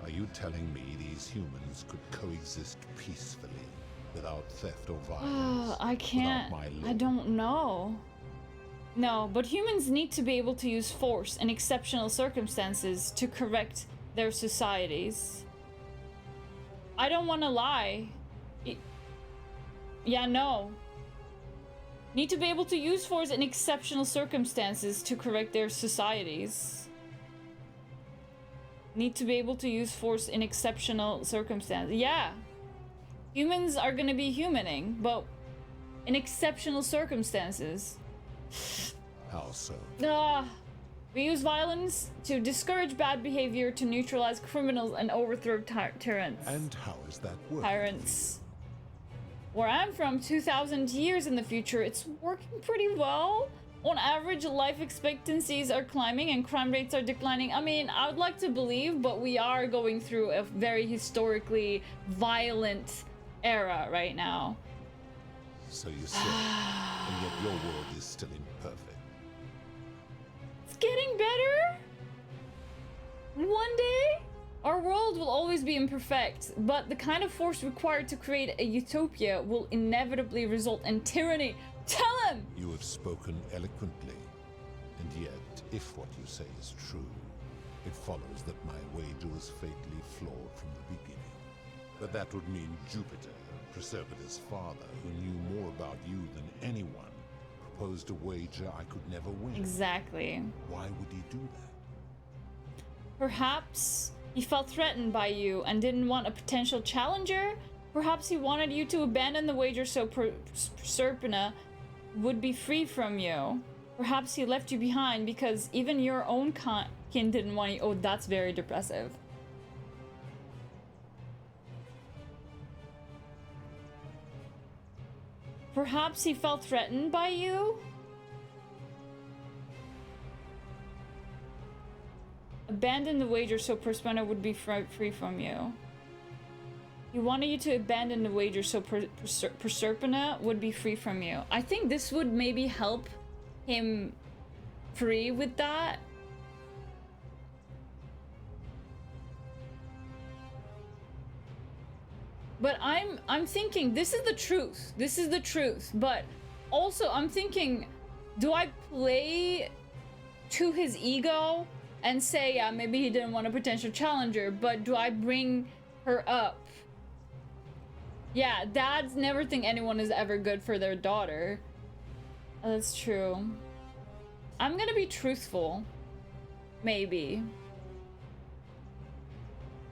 are you telling me these humans could coexist peacefully without theft or violence? I can't. Without my law? I don't know. No, but humans need to be able to use force in exceptional circumstances to correct their societies. I don't want to lie. Yeah, no. Need to be able to use force in exceptional circumstances to correct their societies. Need to be able to use force in exceptional circumstances. Yeah. Humans are gonna be humaning, but in exceptional circumstances. How so? We use violence to discourage bad behavior, to neutralize criminals, and overthrow tyrants. And how is that working? Tyrants. Where I'm from, 2,000 years in the future, it's working pretty well. On average, life expectancies are climbing and crime rates are declining. I mean, I would like to believe, but we are going through a very historically violent era right now. So you say, and yet your world is still imperfect. It's getting better. One day, our world will always be imperfect, but the kind of force required to create a utopia will inevitably result in tyranny. Tell him! You have spoken eloquently, and yet, if what you say is true, it follows that my wager was fatally flawed from the beginning. But that would mean Jupiter, Proserpina's father, who knew more about you than anyone, proposed a wager I could never win. Exactly. Why would he do that? Perhaps he felt threatened by you and didn't want a potential challenger. Perhaps he wanted you to abandon the wager so Proserpina would be free from you. Perhaps he left you behind because even your own kin didn't want you. Oh, that's very depressive. Perhaps he felt threatened by you? Abandon the wager so Proserpina would be free from you. He wanted you to abandon the wager so Proserpina would be free from you. I think this would maybe help him free with that. But I'm thinking this is the truth. This is the truth. But also I'm thinking, do I play to his ego and say, yeah, maybe he didn't want a potential challenger, but do I bring her up? Yeah, dads never think anyone is ever good for their daughter. That's true. I'm gonna be truthful. Maybe.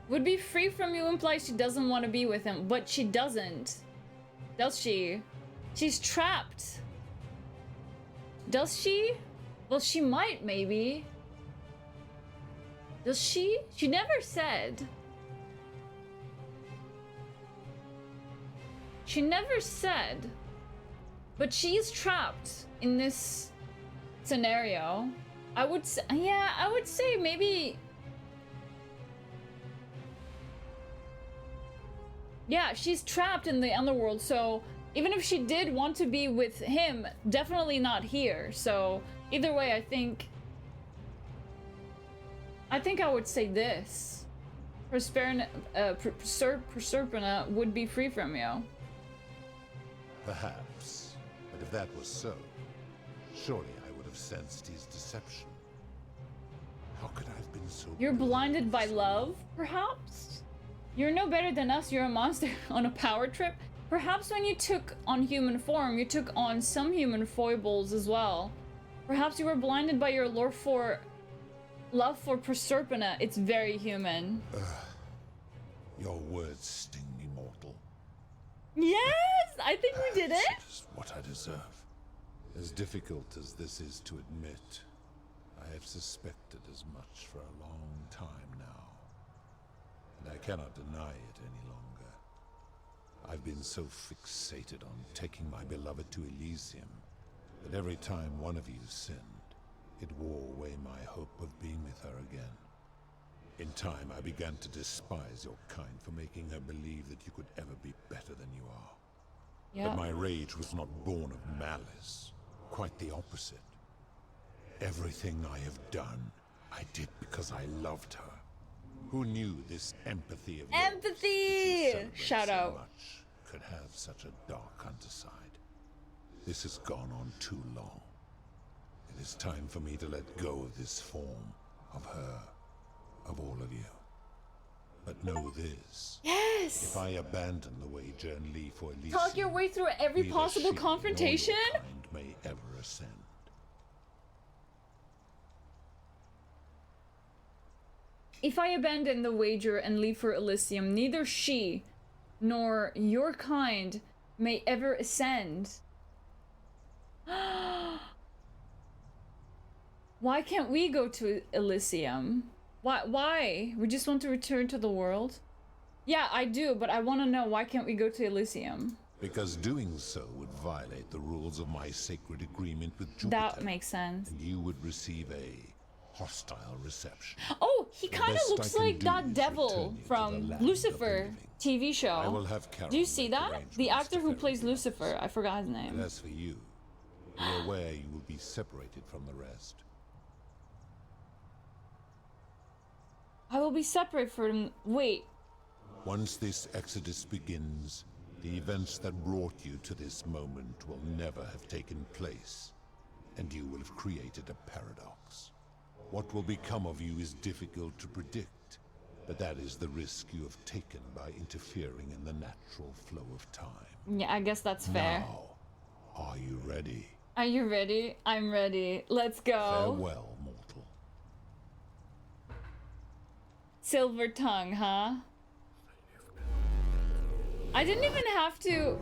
Would be free from you implies she doesn't want to be with him, but she doesn't. Does she? She's trapped. Does she? Well, she might, maybe. Does she? She never said. She never said. But she's trapped in this scenario. I would say, yeah, I would say maybe. Yeah, she's trapped in the underworld, so even if she did want to be with him, definitely not here. So either way, I think I would say this. Proserpina would be free from you. Perhaps. But if that was so, surely I would have sensed his deception. How could I have been so... You're blinded by love, perhaps? You're no better than us, you're a monster on a power trip. Perhaps when you took on human form, you took on some human foibles as well. Perhaps you were blinded by your love for Proserpina. It's very human. Your words sting me, mortal. Yes, I think we did it. This is what I deserve. As difficult as this is to admit, I have suspected as much for a long time now. And I cannot deny it any longer. I've been so fixated on taking my beloved to Elysium that every time one of you sinned, it wore away my hope of being with her again. In time, I began to despise your kind for making her believe that you could ever be better than you are. Yeah. But my rage was not born of malice. Quite the opposite. Everything I have done, I did because I loved her. Who knew this empathy of yours, Empathy! Shout so out. much, could have such a dark underside? This has gone on too long. It is time for me to let go of this form, of her, of all of you. But know this. Yes! If I abandon the wager and leave for Elysium, Talk your way through every neither possible she nor confrontation. your kind may ever ascend. If I abandon the wager and leave for Elysium, neither she nor your kind may ever ascend. Why can't we go to Elysium? Why? We just want to return to the world? Yeah, I do, but I want to know, why can't we go to Elysium? Because doing so would violate the rules of my sacred agreement with Jupiter. That makes sense. And you would receive a hostile reception. Oh, he The kind of best looks I can like do that is devil return you to from the land of Lucifer TV show. I will have Carol Do you see make that? arrangements The actor to who ferry plays you. Lucifer, I forgot his And name. as for you, be aware you will be separated from the rest. I will be separate from... Wait. Once this exodus begins, the events that brought you to this moment will never have taken place, and you will have created a paradox. What will become of you is difficult to predict, but that is the risk you have taken by interfering in the natural flow of time. Yeah, I guess that's fair. Now, are you ready? Are you ready? I'm ready. Let's go. Farewell, mortal. Silver tongue, huh? I didn't even have to...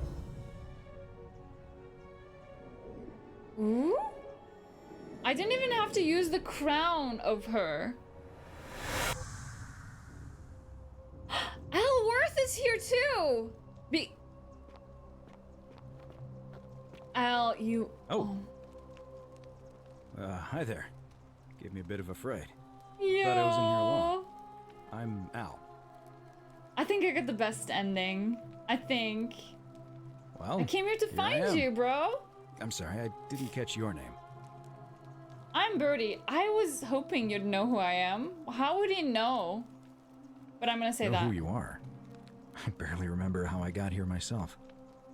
Ooh? I didn't even have to use the crown of her. Alworth is here too! Al, you... Oh. Hi there. Gave me a bit of a fright. Yeah. Thought I was in here alone. I'm Al. I think I got the best ending. I think. Well, I came here to I find am. you, bro. I'm sorry, I didn't catch your name. I'm Birdie. I was hoping you'd know who I am. How would he know? But I'm gonna say know that. who you are. I barely remember how I got here myself.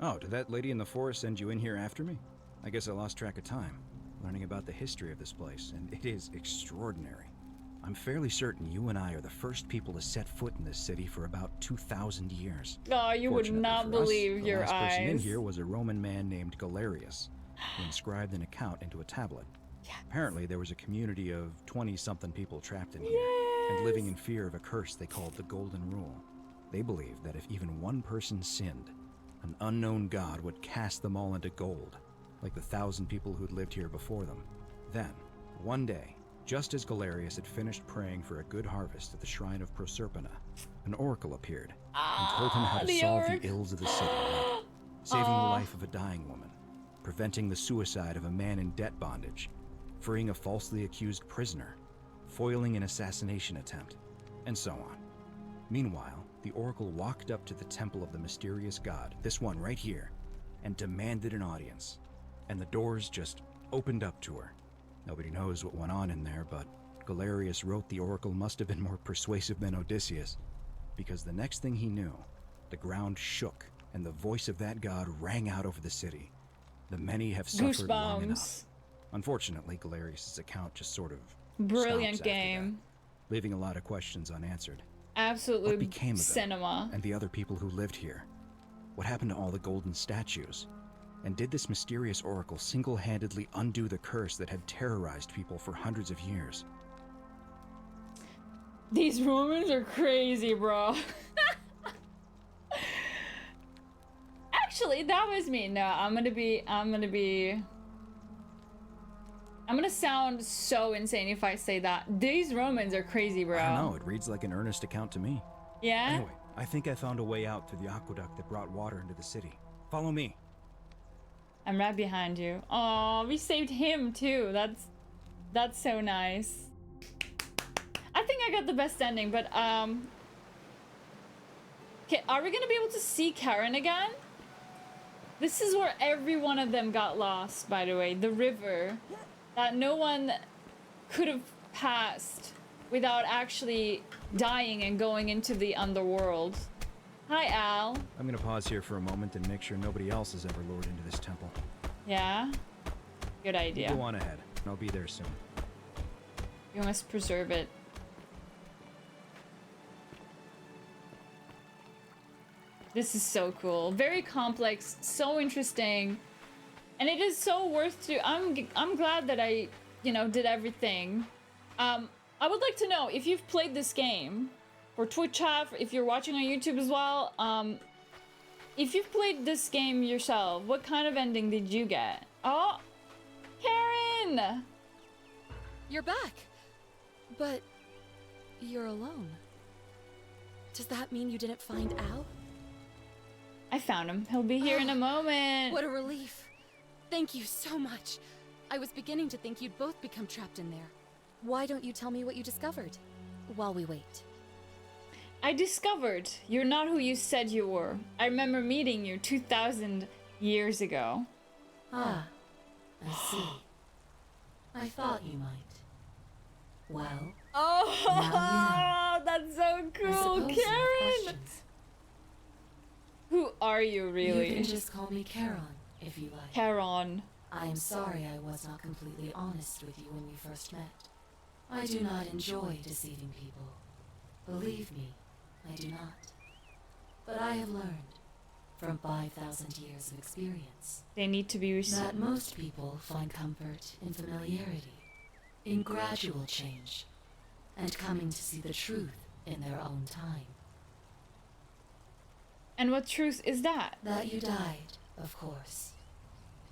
Oh, did that lady in the forest send you in here after me? I guess I lost track of time, learning about the history of this place, and it is extraordinary. I'm fairly certain you and I are the first people to set foot in this city for about 2,000 years. Oh, you would Fortunately not for us, believe the your last person in eyes. here was a Roman man named Galerius, who inscribed an account into a tablet. Apparently, there was a community of 20-something people trapped in here, and living in fear of a curse they called the Golden Rule. They believed that if even one person sinned, an unknown god would cast them all into gold, like the 1,000 people who'd lived here before them. Then, one day, just as Galerius had finished praying for a good harvest at the shrine of Proserpina, an oracle appeared and told him how to the solve orc. the ills of the city, like saving the life of a dying woman, preventing the suicide of a man in debt bondage, freeing a falsely accused prisoner, foiling an assassination attempt, and so on. Meanwhile, the oracle walked up to the temple of the mysterious god, this one right here, and demanded an audience. And the doors just opened up to her. Nobody knows what went on in there, but Galerius wrote the oracle must have been more persuasive than Odysseus, because the next thing he knew, the ground shook and the voice of that god rang out over the city. The many have suffered long enough. Goosebumps. Unfortunately, Galerius' account just sort of Brilliant stops after game. that, leaving a lot of questions unanswered. Absolute What became of them cinema. and the other people who lived here? What happened to all the golden statues? And did this mysterious oracle single-handedly undo the curse that had terrorized people for hundreds of years? These Romans are crazy, bro. Actually, that was me. No, I'm gonna sound so insane if I say that. These Romans are crazy, bro. I don't know, it reads like an earnest account to me. Yeah? Anyway, I think I found a way out through the aqueduct that brought water into the city. Follow me. I'm right behind you. Oh, we saved him too. That's so nice. I think I got the best ending, but okay, are we gonna be able to see Karen again? This is where every one of them got lost, by the way. The river that no one could have passed without actually dying and going into the underworld. Hi, Al. I'm gonna pause here for a moment and make sure nobody else has ever lured into this temple. Yeah? Good idea. You go on ahead. I'll be there soon. You must preserve it. This is so cool. Very complex, so interesting. And it is so worth to... I'm glad that I, you know, did everything. I would like to know if you've played this game for Twitch chat, if you're watching on YouTube as well. If you've played this game yourself, what kind of ending did you get? Oh, Karen! You're back. But you're alone. Does that mean you didn't find Al? I found him. He'll be here in a moment. What a relief. Thank you so much. I was beginning to think you'd both become trapped in there. Why don't you tell me what you discovered while we wait? I discovered you're not who you said you were. I remember meeting you 2,000 years ago. Ah, I see. I thought you might. Well, oh, now you know. That's so cool, Karen! Who are you, really? You can just call me Charon, if you like. Charon. I am sorry I was not completely honest with you when we first met. I do not enjoy deceiving people. Believe me, I do not. But I have learned, from 5,000 years of experience, they need to be that most people find comfort in familiarity, in gradual change, and coming to see the truth in their own time. And what truth is that? That you died, of course.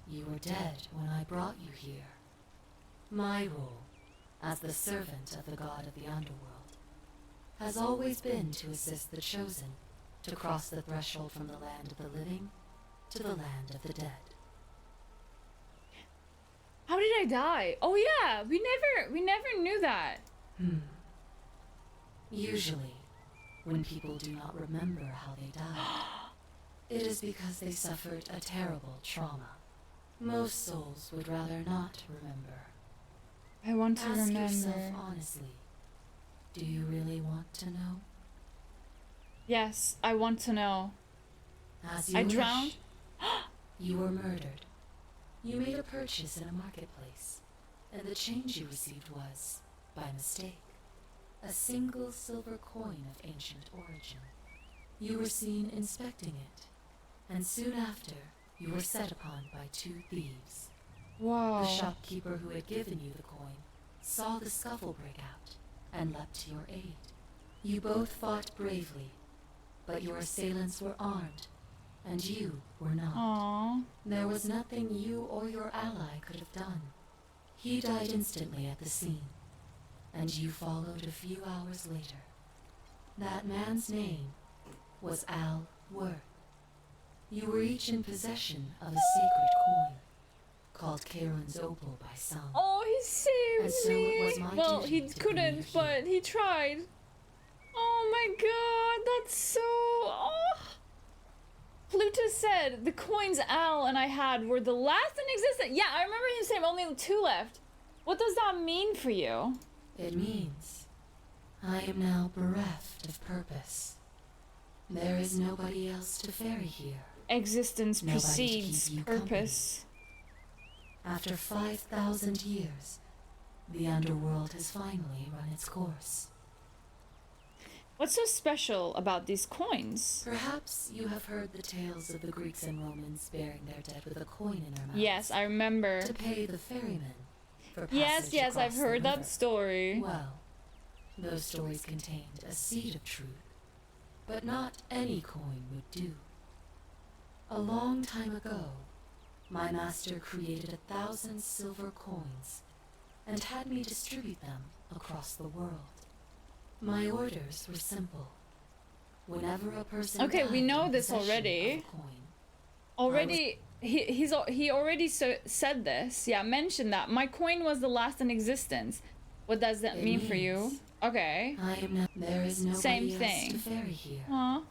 You were dead when I brought you here. My role, as the servant of the god of the underworld, has always been to assist the chosen to cross the threshold from the land of the living to the land of the dead. How did I die? Oh yeah, we never knew that. Usually, when people do not remember how they died, it is because they suffered a terrible trauma. Most souls would rather not remember. I want to remember. Ask yourself honestly, do you really want to know? Yes, I want to know. As you I wish. drowned? You were murdered. You made a purchase in a marketplace, and the change you received was, by mistake, a single silver coin of ancient origin. You were seen inspecting it, and soon after, you were set upon by 2 thieves. Wow. The shopkeeper who had given you the coin saw the scuffle break out and leapt to your aid. You both fought bravely, but your assailants were armed, and you were not. Aww. There was nothing you or your ally could have done. He died instantly at the scene, and you followed a few hours later. That man's name was Al Worth. You were each in possession of a sacred coin, called Charon's Opal by some. Oh, he saved and so me. It was my well, duty he to bring you couldn't, but he tried. Oh my god, that's so... Oh. Plutus said the coins Al and I had were the last in existence. Yeah, I remember him saying only 2 left. What does that mean for you? It means I am now bereft of purpose. There is nobody else to ferry here. Existence Nobody to precedes keep you purpose. company. After 5,000 years, the underworld has finally run its course. What's so special about these coins? Perhaps you have heard the tales of the Greeks and Romans burying their dead with a coin in their mouths. Yes, I remember. To pay the ferryman for Yes, passage I've across the heard that river. story. Well, those stories contained a seed of truth, but not any coin would do. A long time ago, my master created 1,000 silver coins and had me distribute them across the world. My orders were simple. Whenever a person Okay, we died know in this possession already. of a coin, Already, he already said this. Yeah, mentioned that. My coin was the last in existence. What does that mean for you? Okay. There is nobody Same else thing. to ferry here. Huh?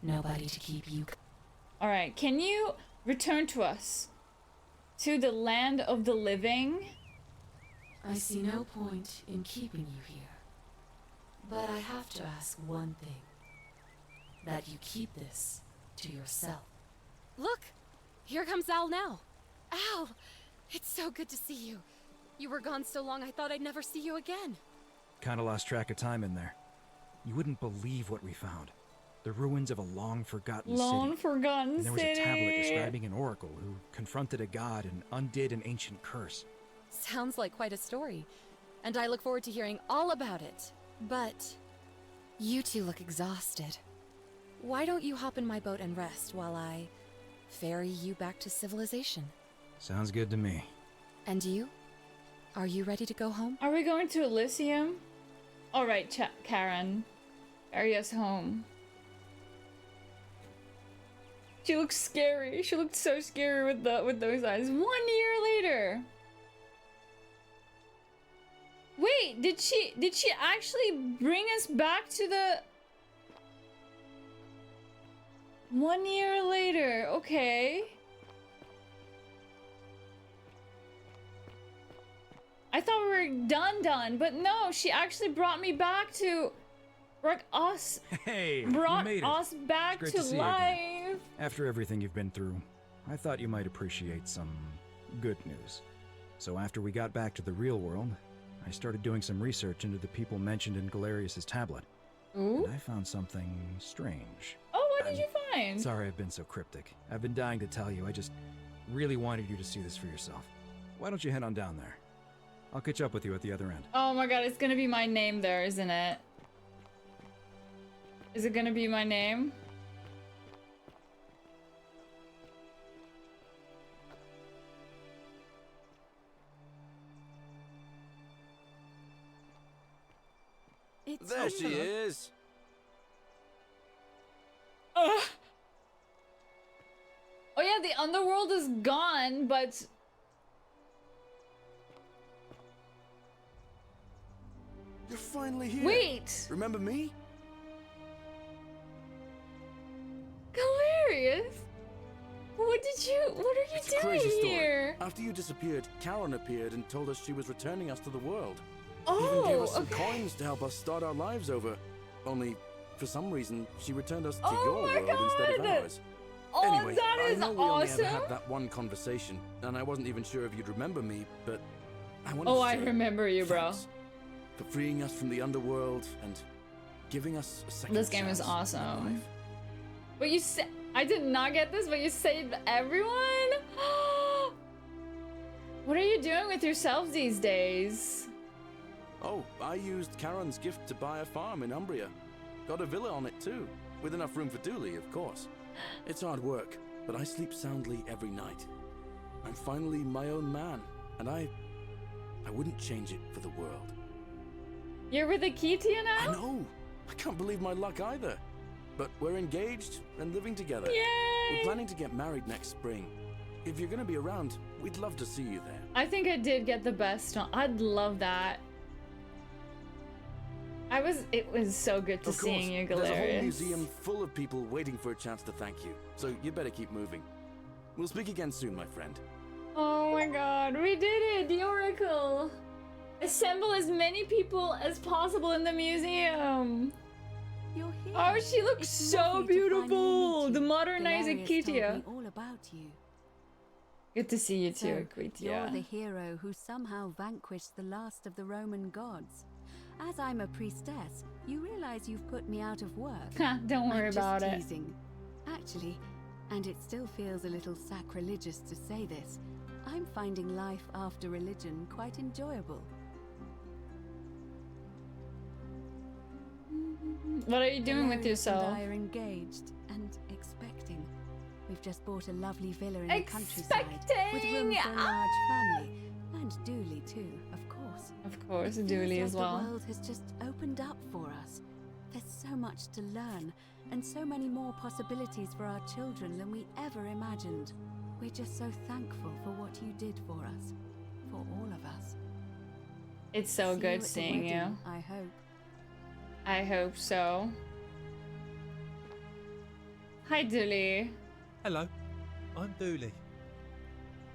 Nobody to keep you. Alright, can you return to us? To the land of the living? I see no point in keeping you here. But I have to ask one thing. That you keep this to yourself. Look! Here comes Al now. Al! It's so good to see you. You were gone so long I thought I'd never see you again. Kinda lost track of time in there. You wouldn't believe what we found. The ruins of a long-forgotten city. And there was a tablet describing an oracle who confronted a god and undid an ancient curse. Sounds like quite a story. And I look forward to hearing all about it. But you two look exhausted. Why don't you hop in my boat and rest while I ferry you back to civilization? Sounds good to me. And you? Are you ready to go home? Are we going to Elysium? Alright, Karen. Carry us home. She looks scary. She looked so scary with those eyes. 1 year later. Wait, did she actually bring us back to the 1 year later? Okay. I thought we were done, but no, she actually brought me back to brought us back Great to see you life. again. After everything you've been through, I thought you might appreciate some good news. So after we got back to the real world, I started doing some research into the people mentioned in Galerius's tablet. Ooh? And I found something strange. Oh, what did you find? Sorry I've been so cryptic. I've been dying to tell you. I just really wanted you to see this for yourself. Why don't you head on down there? I'll catch up with you at the other end. Oh my god, it's gonna be my name there, isn't it? Is it gonna be my name? There she is. Oh yeah, the underworld is gone, but You're finally here. Wait. Remember me? Galerius? What are you It's a crazy doing story. here? After you disappeared, Karen appeared and told us she was returning us to the world. Oh, Even gave us some okay. coins to help us start our lives over. Only, for some reason, she returned us to Oh your my world instead of God. ours. Oh, Anyway, that I is know we only ever awesome. had that one conversation, and I wasn't even sure if you'd remember me, but I wanted Oh, to I say remember you, bro. thanks for freeing us from the underworld and giving us a second This game is chance at awesome. life. But you said I did not get this, but you saved everyone? What are you doing with yourself these days? Oh, I used Karen's gift to buy a farm in Umbria. Got a villa on it too, with enough room for Dooley, of course. It's hard work, but I sleep soundly every night. I'm finally my own man, and I wouldn't change it for the world. You're with Akitia now? I know! I can't believe my luck either. But we're engaged and living together. Yay! We're planning to get married next spring. If you're gonna be around, we'd love to see you there. I think I did get the best one. I'd love that. It was so good to Of course, seeing you, there's a whole Galerius. museum full of people waiting for a chance to thank you. So you better keep moving. We'll speak again soon, my friend. Oh my god, we did it! The Oracle! Assemble as many people as possible in the museum! You're here. Oh, she looks It's so lovely to beautiful! finally meet The you. modernized Galerius Akitia. told me all about you. Good to see you too, So, Akitia. you're the hero who somehow vanquished the last of the Roman gods. As I'm a priestess, you realize you've put me out of work. Don't worry I'm just about it. teasing. Actually, and it still feels a little sacrilegious to say this, I'm finding life after religion quite enjoyable. What are you doing with Galerius yourself? and I are engaged and expecting. We've just bought a lovely villa in the countryside with room for a large family. And Dooley too, of course. Of course, It Dooley feels as like well. The world has just opened up for us. There's so much to learn, and so many more possibilities for our children than we ever imagined. We're just so thankful for what you did for us. For all of us. It's so See good at the seeing you. wedding, I hope. I hope so. Hi, Dooley. Hello, I'm Dooley.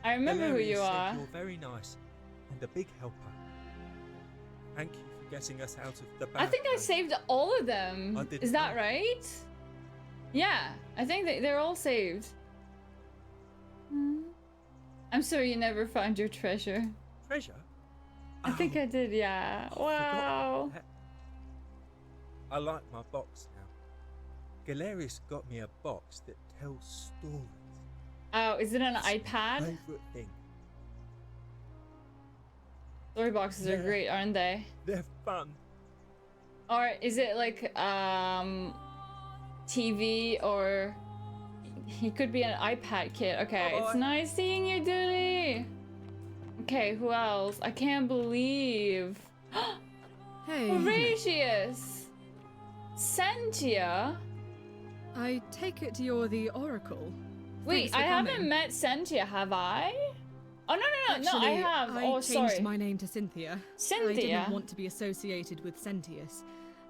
I remember who you Hilarious said are. You're very nice and a big helper. Thank you for getting us out of the bad I think I place. saved all of them. I didn't Is that know. right? Yeah, I think they're all saved. I'm sorry you never found your treasure. Treasure? I think I did, yeah. Wow. I like my box now. Galerius got me a box that tells stories. Oh, is it an It's my iPad? Favorite thing. Story boxes are Yeah. great, aren't they? They're fun. Or is it like TV, or he could be an iPad kid. Okay, it's nice seeing you, Dooley. Okay, who else? I can't believe. Hey. Horatius! Sentia? I take it you're the Oracle. Wait, Thanks for I haven't coming. met Sentia, have I? Oh, no, I Actually, have. I Oh, changed sorry. my name to Cynthia. I Cynthia? didn't want to be associated with Sentius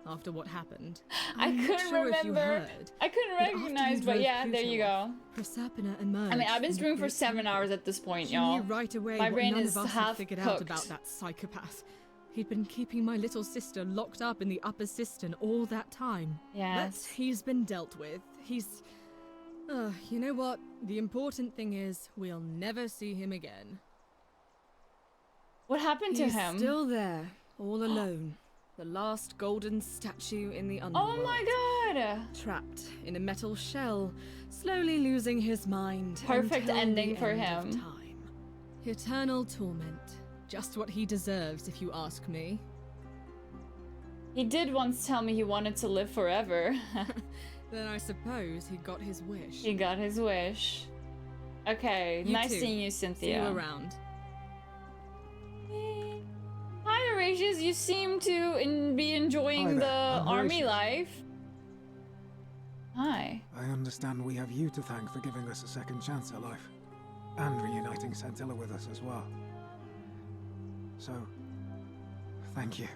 after what happened. I I'm not couldn't sure if you remember. heard, I couldn't but after recognize, you but drove yeah, there you go. Proserpina emerged. I mean, I've been from the streaming for great 7 temple. hours at this point, She y'all. knew right away My what brain none is of us half had figured cooked. out about that psychopath. He'd been keeping my little sister locked up in the upper cistern all that time. Yes. But he's been dealt with. He's... you know what? The important thing is we'll never see him again. What happened to He's him? still there, all alone. The last golden statue in the underworld. Oh my god! Trapped in a metal shell, slowly losing his mind. Perfect until ending the for end of him. time. Eternal torment. Just what he deserves, if you ask me. He did once tell me he wanted to live forever. Then I suppose he got his wish. He got his wish. Okay, You nice too. seeing you, See Cynthia. you around. Hi, Horatius. You seem to be enjoying Hi the there, I'm army Horatius. life. Hi. I understand we have you to thank for giving us a second chance at life. And reuniting Centilla with us as well. So, thank you.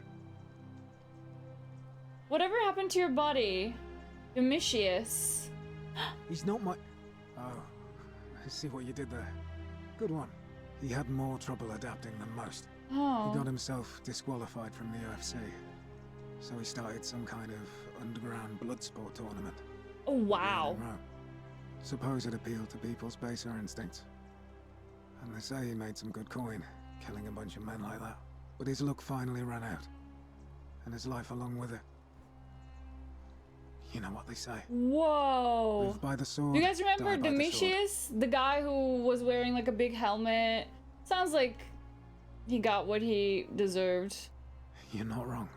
Whatever happened to your body? Domitius. He's not my... Oh, I see what you did there. Good one. He had more trouble adapting than most. Oh. He got himself disqualified from the UFC. So he started some kind of underground blood sport tournament. Oh, wow. In Rome. Suppose it appealed to people's baser instincts. And they say he made some good coin, killing a bunch of men like that. But his luck finally ran out. And his life along with it. You know what they say. Whoa. Live by the sword, Do you guys remember die by the sword. Domitius? The guy who was wearing like a big helmet? Sounds like he got what he deserved. You're not wrong.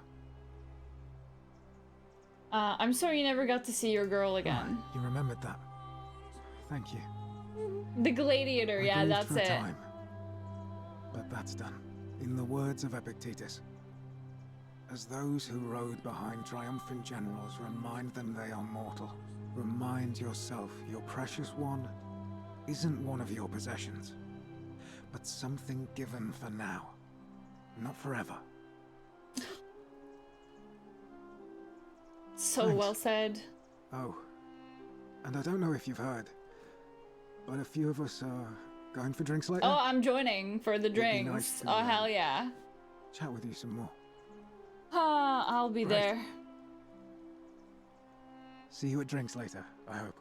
I'm sorry you never got to see your girl again. You remembered that. Thank you. The gladiator, I yeah, grieved that's for a it. time, but that's done. In the words of Epictetus, as those who rode behind triumphant generals remind them they are mortal, remind yourself your precious one isn't one of your possessions, but something given for now, not forever. So Thanks. well said. Oh, and I don't know if you've heard, but a few of us are going for drinks later. Oh, I'm joining for the It'd be drinks. nice to, Oh, hell yeah. Chat with you some more. I'll be Right. there. See you at drinks later, I hope.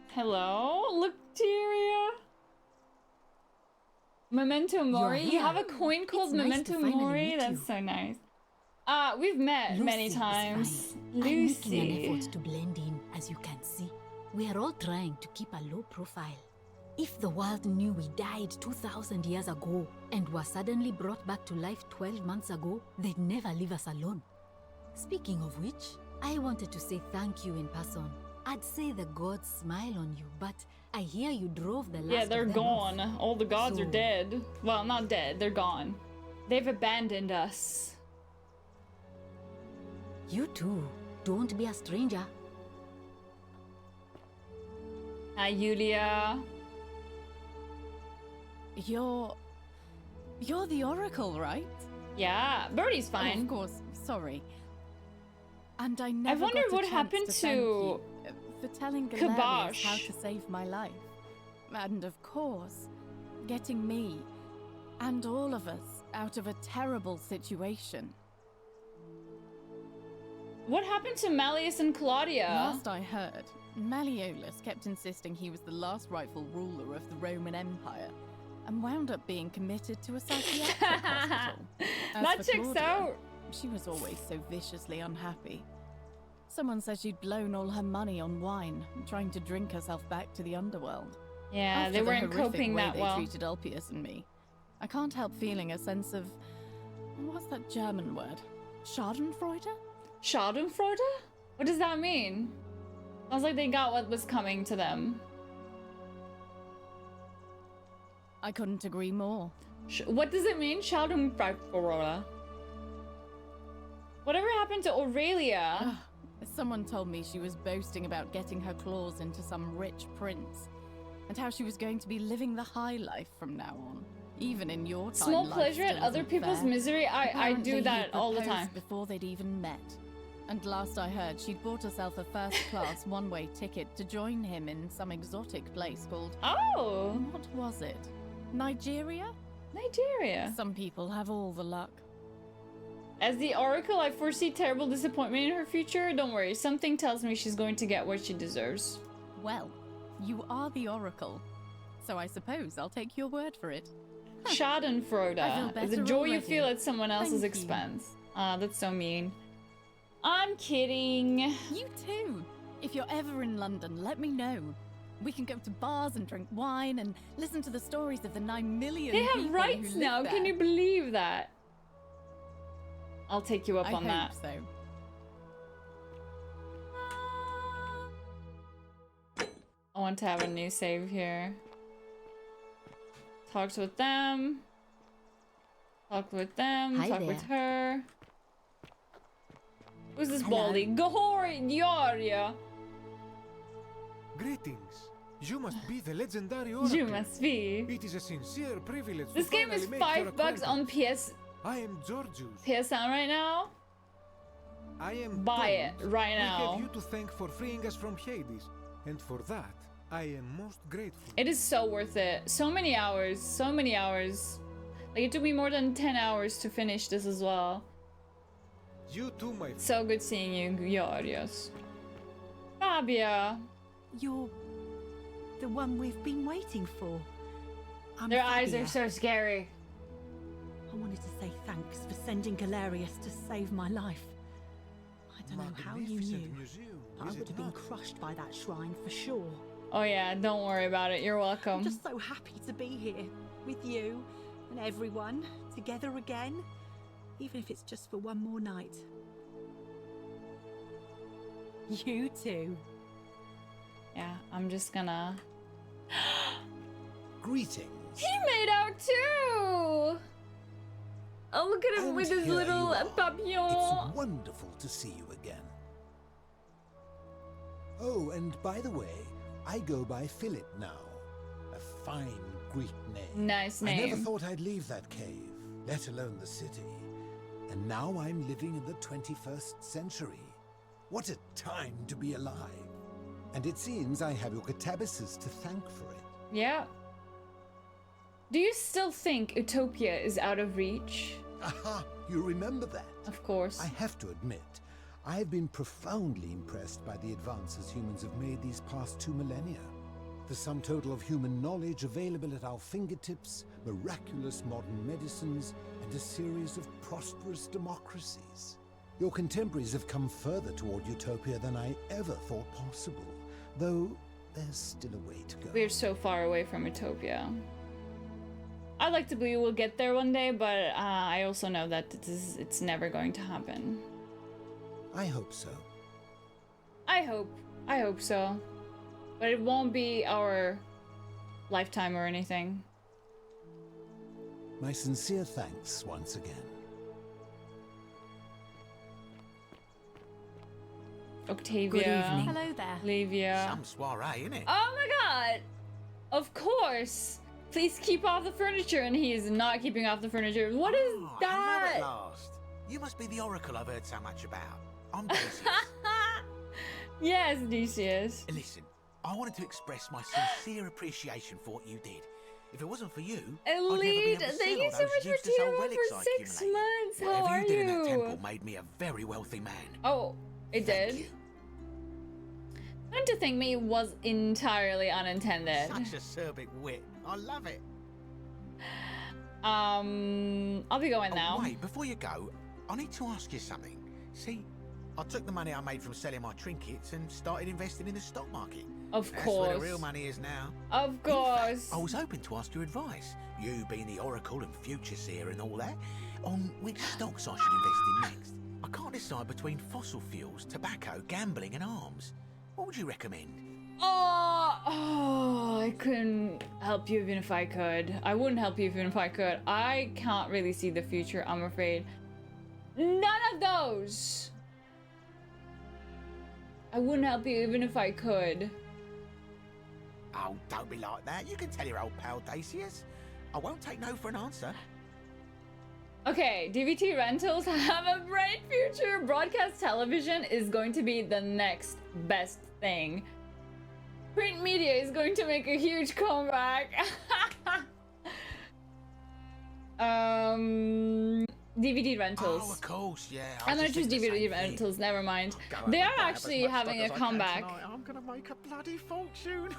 Hello, Lucteria. Memento Mori. You have a coin called It's nice Memento to finally Mori. meet That's you. so nice. We've met many Lucy is times. fine. I'm making an Lucy. effort to blend in, as you can see. We are all trying to keep a low profile. If the world knew we died 2,000 years ago and were suddenly brought back to life 12 months ago, they'd never leave us alone. Speaking of which, I wanted to say thank you in person. I'd say the gods smile on you, but I hear you drove the last Yeah, they're of them gone. off. All the gods are So- dead. Well, not dead, they're gone. They've abandoned us. You too. Don't be a stranger. Hi, Julia. You're the Oracle, right? Yeah, Birdie's Oh, fine. of course, sorry. And I never wondered got a what chance happened to to thank you, for telling Galerius Kibosh. how to save my life. And of course, getting me and all of us out of a terrible situation. What happened to Malleus and Claudia? Last I heard, Malleolus kept insisting he was the last rightful ruler of the Roman Empire and wound up being committed to a psychiatric hospital. As That for checks Claudia, out. She was always so viciously unhappy. Someone said she'd blown all her money on wine, trying to drink herself back to the underworld. Yeah, After they the weren't horrific coping way that they well. treated Ulpius and me, I can't help feeling a sense of... what's that German word? Schadenfreude? Schadenfreude? What does that mean? Sounds like they got what was coming to them. I couldn't agree more. What does it mean? Schadenfreude. Whatever happened to Aurelia? Someone told me she was boasting about getting her claws into some rich prince, and how she was going to be living the high life from now on. Even in your time, Small life pleasure at still other isn't people's fair. misery? I Apparently, do he that all the proposed time. before they'd even met. And last I heard, she'd bought herself a first-class one-way ticket to join him in some exotic place called... Oh! What was it? Nigeria? Nigeria. Some people have all the luck. As the Oracle, I foresee terrible disappointment in her future. Don't worry, something tells me she's going to get what she deserves. Well, you are the Oracle, so I suppose I'll take your word for it. Schadenfreude. I feel The better joy you already. feel at someone else's Thank you. expense. Ah, that's so mean. I'm kidding. You too. If you're ever in London, let me know. We can go to bars and drink wine and listen to the stories of the 9 million They people have who rights live now. there. Can you believe that? I'll take you up I on hope that. so. I want to have a new save here. Talked with them. Talked with them. Hi Talked with there. her. Who's this Hello. baldy? Gloria. Greetings. You must be the legendary Oracle. You must be. It is a sincere privilege This to game is finally make your $5 on acquaintance. I am Georgius. PSN right now. I am Buy it told right we now. have you to thank for freeing us from Hades, and for that, I am most grateful. It is so worth it. So many hours. So many hours. Like, it took me more than 10 hours to finish this as well. You too, my friend. So good seeing you, Glorious. Fabia. You're the one we've been waiting for. I'm Their eyes Fabia. are so scary. I wanted to say thanks for sending Galerius to save my life. I don't know how you Magnificent knew. museum, I is would it have been not? crushed by that shrine for sure. Oh yeah, don't worry about it. You're welcome. I'm just so happy to be here with you and everyone together again, even if it's just for one more night. You too. Yeah, I'm just gonna... Greetings. He made out too! Oh, look at him And with his here little you are. papillon. It's wonderful to see you again. Oh, and by the way, I go by Philip now. A fine Greek name. Nice I never name. thought I'd leave that cave, let alone the city. And now I'm living in the 21st century. What a time to be alive. And it seems I have your catabasis to thank for it. Yeah. Do you still think Utopia is out of reach? Aha, you remember that? Of course. I have to admit, I've been profoundly impressed by the advances humans have made these past 2 millennia. The sum total of human knowledge available at our fingertips, miraculous modern medicines, and a series of prosperous democracies. Your contemporaries have come further toward utopia than I ever thought possible, though there's still a way to go. We're so far away from Utopia. I'd like to believe we'll get there one day, but I also know that it's never going to happen. I hope so. I hope. I hope so. But it won't be our lifetime or anything. My sincere thanks once again. Octavia. Good evening. Hello there. Livia. Some soiree, innit? Oh my god! Of course! Please keep off the furniture, and he is not keeping off the furniture. What is that? Hello at last. You must be the oracle I've heard so much about. I'm Decius. Yes, Decius. Listen, I wanted to express my sincere appreciation for what you did. If it wasn't for you, Elite, I'd never thank you so much for teaming up for 6 months. How are Whatever you did in that you? temple made me a very wealthy man. Oh, it did? Don't you think me was entirely unintended? Such acerbic wit. I love it. I'll be going now. Wait, before you go, I need to ask you something. See, I took the money I made from selling my trinkets and started investing in the stock market. Of That's course. where the real money is now. Of course. In fact, I was hoping to ask your advice, you being the oracle and future seer and all that, on which stocks I should invest in next. I can't decide between fossil fuels, tobacco, gambling and arms. What would you recommend? Oh, I couldn't help you even if I could. I wouldn't help you even if I could. I can't really see the future, I'm afraid. None of those. I wouldn't help you even if I could. Oh, don't be like that. You can tell your old pal Decius. I won't take no for an answer. Okay, DVT rentals have a bright future. Broadcast television is going to be the next best thing. Print media is going to make a huge comeback. DVD rentals. Oh, of course, yeah. I'm gonna choose DVD rentals, never mind. They are actually having a comeback. I'm gonna make a bloody fortune.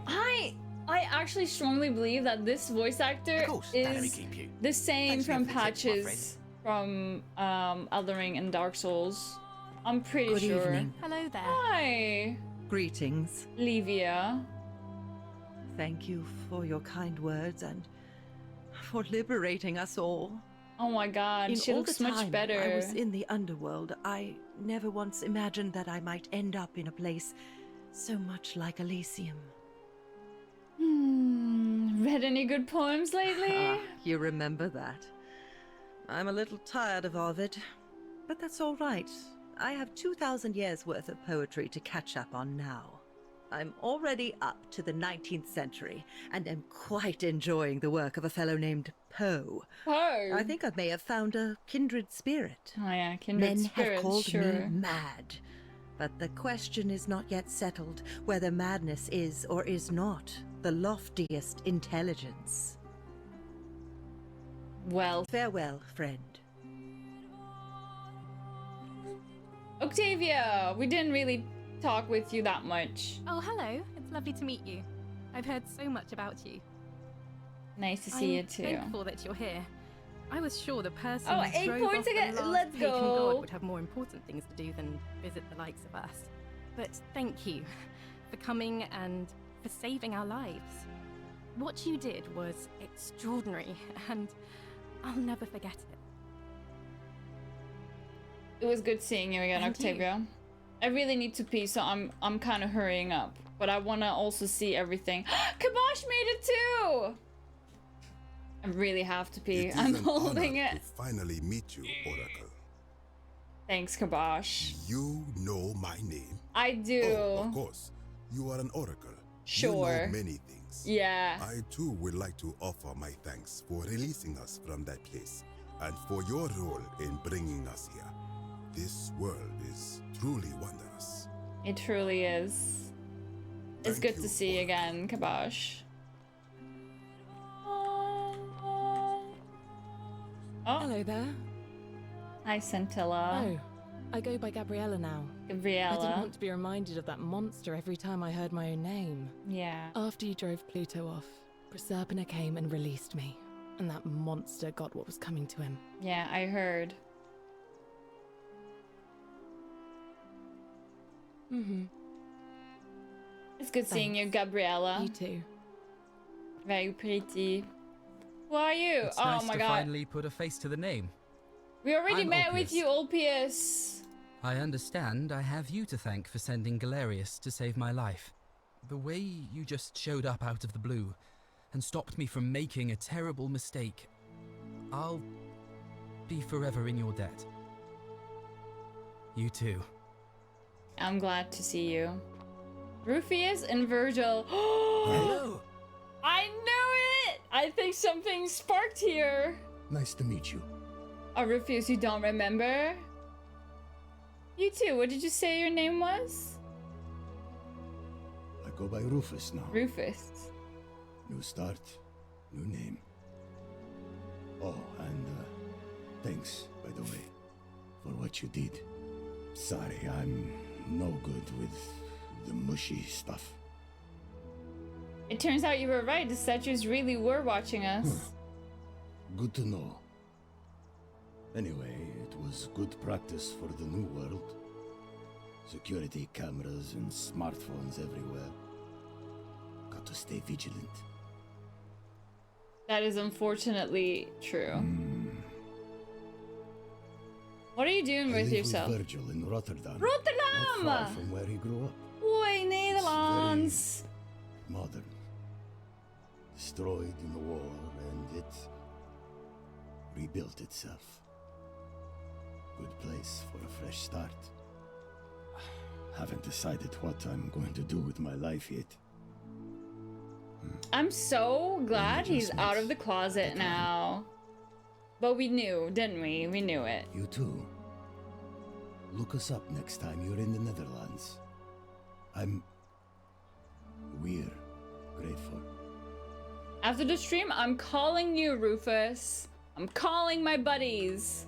I actually strongly believe that this voice actor is the same from Patches from Elden Ring and Dark Souls. I'm pretty sure. Good evening. Hello there. Hi. Greetings. Livia. Thank you for your kind words and for liberating us all. Oh my god, In she all looks the much time better. I was in the underworld, I never once imagined that I might end up in a place so much like Elysium. Read any good poems lately? You remember that. I'm a little tired of Ovid, but that's all right. I have 2,000 years worth of poetry to catch up on now. I'm already up to the 19th century, and am quite enjoying the work of a fellow named Poe. Poe? I think I may have found a kindred spirit. Oh yeah, kindred Men spirit, have called sure. me mad, but the question is not yet settled whether madness is or is not the loftiest intelligence. Well, farewell, friend. Octavia, we didn't really talk with you that much. Oh, hello. It's lovely to meet you. I've heard so much about you. Nice to see you too. I'm thankful that you're here. I was sure the person Oh, who 8 drove points off the again. last Let's pagan go. god would have more important things to do than visit the likes of us. But thank you for coming and for saving our lives. What you did was extraordinary, and I'll never forget it. It was good seeing you again, Thank you. Octavia. I really need to pee, so I'm kind of hurrying up. But I want to also see everything. Kabosh made it too! I really have to pee. It is I'm an holding honor it. to finally meet you, Oracle. Thanks, Kabosh. You know my name. I do. Oh, of course. You are an oracle. Sure. You know many things. Yeah. I too would like to offer my thanks for releasing us from that place and for your role in bringing us here. This world is truly wondrous. It truly is. It's good to see you again, Kabosh. Oh. Hello there. Hi, Scintilla. Oh, I go by Gabriella now. Gabriella. I didn't want to be reminded of that monster every time I heard my own name. Yeah. After you drove Pluto off, Proserpina came and released me, and that monster got what was coming to him. Yeah, I heard. Mm-hmm. It's good seeing you, Gabriella. You too. Very pretty. Who are you? It's Oh nice my to god. finally put a face to the name. We already I'm met Ulpius. with you, Ulpius. I understand I have you to thank for sending Galerius to save my life. The way you just showed up out of the blue and stopped me from making a terrible mistake, I'll be forever in your debt. You too. I'm glad to see you. Rufius and Virgil. Hello. I knew it! I think something sparked here. Nice to meet you. Oh, Rufius, you don't remember? You too. What did you say your name was? I go by Rufus now. Rufus. New start, new name. Oh, and thanks, by the way, for what you did. Sorry, I'm no good with the mushy stuff. It turns out you were right. The statues really were watching us. Good to know. Anyway, it was good practice for the new world. Security cameras and smartphones everywhere. Got to stay vigilant. That is unfortunately true. What are you doing with yourself? With Virgil in Rotterdam. Rotterdam! Not far from where he grew up. Oei, Nederlands. Modern. Destroyed in the war, and it rebuilt itself. Good place for a fresh start. Haven't decided what I'm going to do with my life yet. I'm so glad he's out of the closet now. But we knew, didn't we? We knew it. You too. Look us up next time you're in the Netherlands. We're grateful. After the stream, I'm calling you, Rufus. I'm calling my buddies.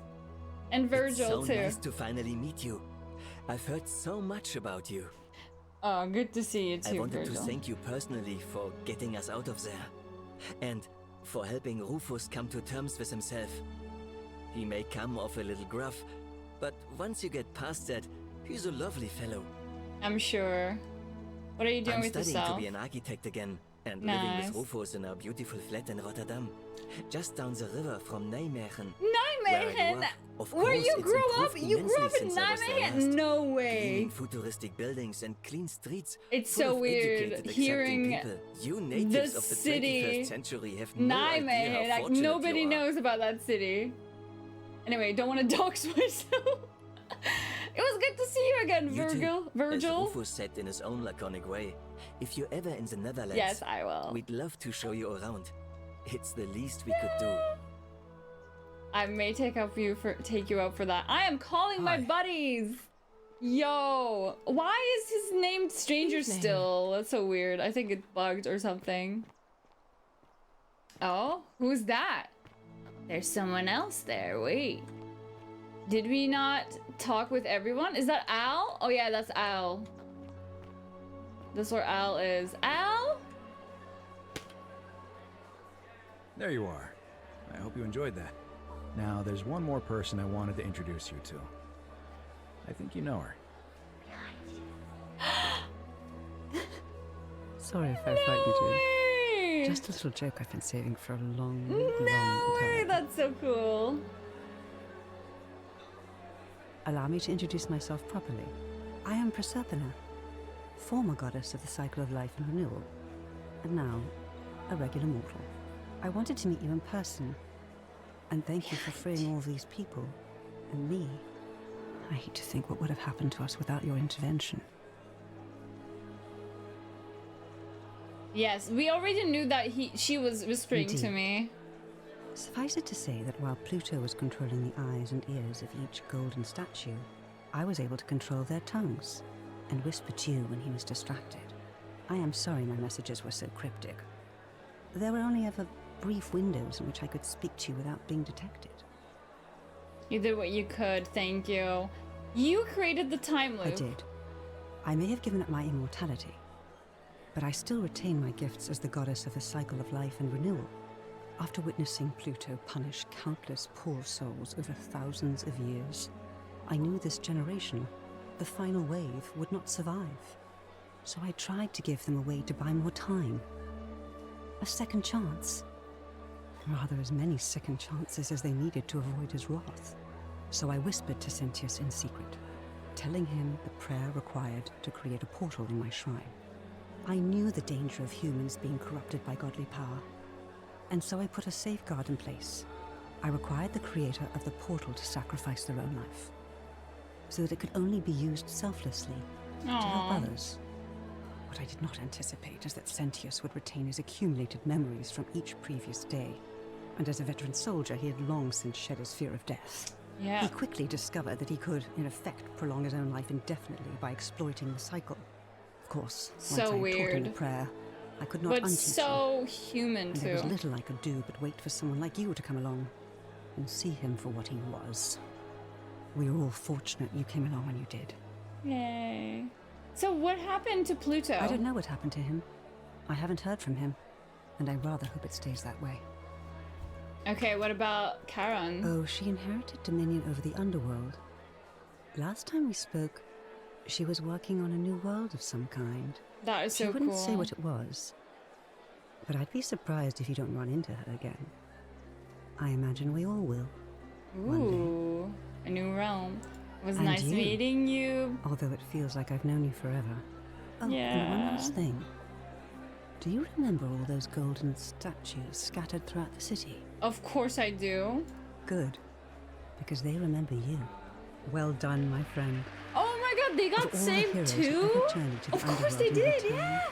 And Virgil, it's so too. Nice to finally meet you. I've heard so much about you. Oh, good to see you too, I wanted Virgil. to thank you personally for getting us out of there. And for helping Rufus come to terms with himself. He may come off a little gruff, but once you get past that, he's a lovely fellow. I'm sure. What are you doing I'm with studying yourself? to be an architect again, and Nice. living with Rufus in our beautiful flat in Rotterdam. Just down the river from Nijmegen. Nijmegen? Where you grew up? You grew up in Nijmegen? No way. Clean, futuristic buildings and clean streets. It's full so of weird educated, hearing accepting people. You natives the of the city 21st century have no idea Nijmegen. how Like fortunate nobody you are. knows about that city. Anyway, don't want to dox myself. It was good to see you again, You too. As Virgil. Rufus said in his own laconic way, if you're ever in the Netherlands, Yes, I will. We'd love to show you around. It's the least we could do. I may take you out for that. I am calling my buddies. Yo, why is his name Stranger Evening. still? That's so weird. I think it's bugged or something. Oh, who's that? There's someone else there. Wait. Did we not talk with everyone? Is that Al? Oh yeah, that's Al. That's where Al is. Al? There you are. I hope you enjoyed that. Now, there's one more person I wanted to introduce you to. I think you know her. Sorry if I frightened you. Just a little joke I've been saving for a long, long Hey, time. that's so cool. Allow me to introduce myself properly. I am Proserpina, former goddess of the cycle of life and renewal, and now a regular mortal. I wanted to meet you in person, and thank you for freeing all these people, and me. I hate to think what would have happened to us without your intervention. Yes, we already knew that she was whispering to Indeed. me. Suffice it to say that while Pluto was controlling the eyes and ears of each golden statue, I was able to control their tongues and whisper to you when he was distracted. I am sorry my messages were so cryptic. There were only ever brief windows in which I could speak to you without being detected. You did what you could, thank you. You created the time loop. I did. I may have given up my immortality, but I still retain my gifts as the goddess of the cycle of life and renewal. After witnessing Pluto punish countless poor souls over thousands of years, I knew this generation, the final wave, would not survive. So I tried to give them a way to buy more time. A second chance. Rather, as many second chances as they needed to avoid his wrath. So I whispered to Sentius in secret. telling him the prayer required to create a portal in my shrine. I knew the danger of humans being corrupted by godly power, and so I put a safeguard in place. I required the creator of the portal to sacrifice their own life, so that it could only be used selflessly to help Aww. others. What I did not anticipate is that Sentius would retain his accumulated memories from each previous day, and as a veteran soldier, he had long since shed his fear of death. Yeah. He quickly discovered that he could, in effect, prolong his own life indefinitely by exploiting the cycle. Of course, once So I had taught him weird. the prayer, I could not But unteach so him. human And there was too. little I could do but wait for someone like you to come along and see him for what he was. We were all fortunate you came along when you did. Yay. So what happened to Pluto? I don't know what happened to him. I haven't heard from him, and I rather hope it stays that way. Okay, what about Charon? Oh, she inherited dominion over the underworld. Last time we spoke, she was working on a new world of some kind. That is She so wouldn't cool. say what it was, but I'd be surprised if you don't run into her again. I imagine we all will. Ooh, a new realm. It was And nice you. meeting you. Although it feels like I've known you forever. Oh, and one Yeah. last thing. Do you remember all those golden statues scattered throughout the city? Of course I do. Good, because they remember you. Well done, my friend. Oh my god, they Of got all the saved heroes who too? ever journeyed to the Of course underworld they in did, return, yeah.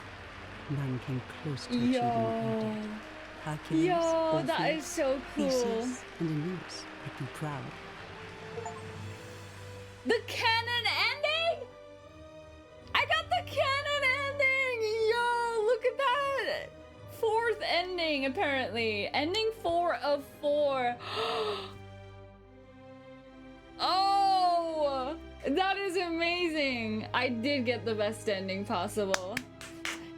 None came close to achieving what you did. Hercules, Yo, that Orpheus, is so cool. Theseus, and Aeneas would be proud. The canon ending? I got the canon ending! Yo, look at that! 4th ending, apparently. Ending 4 of 4. Oh! That is amazing! I did get the best ending possible.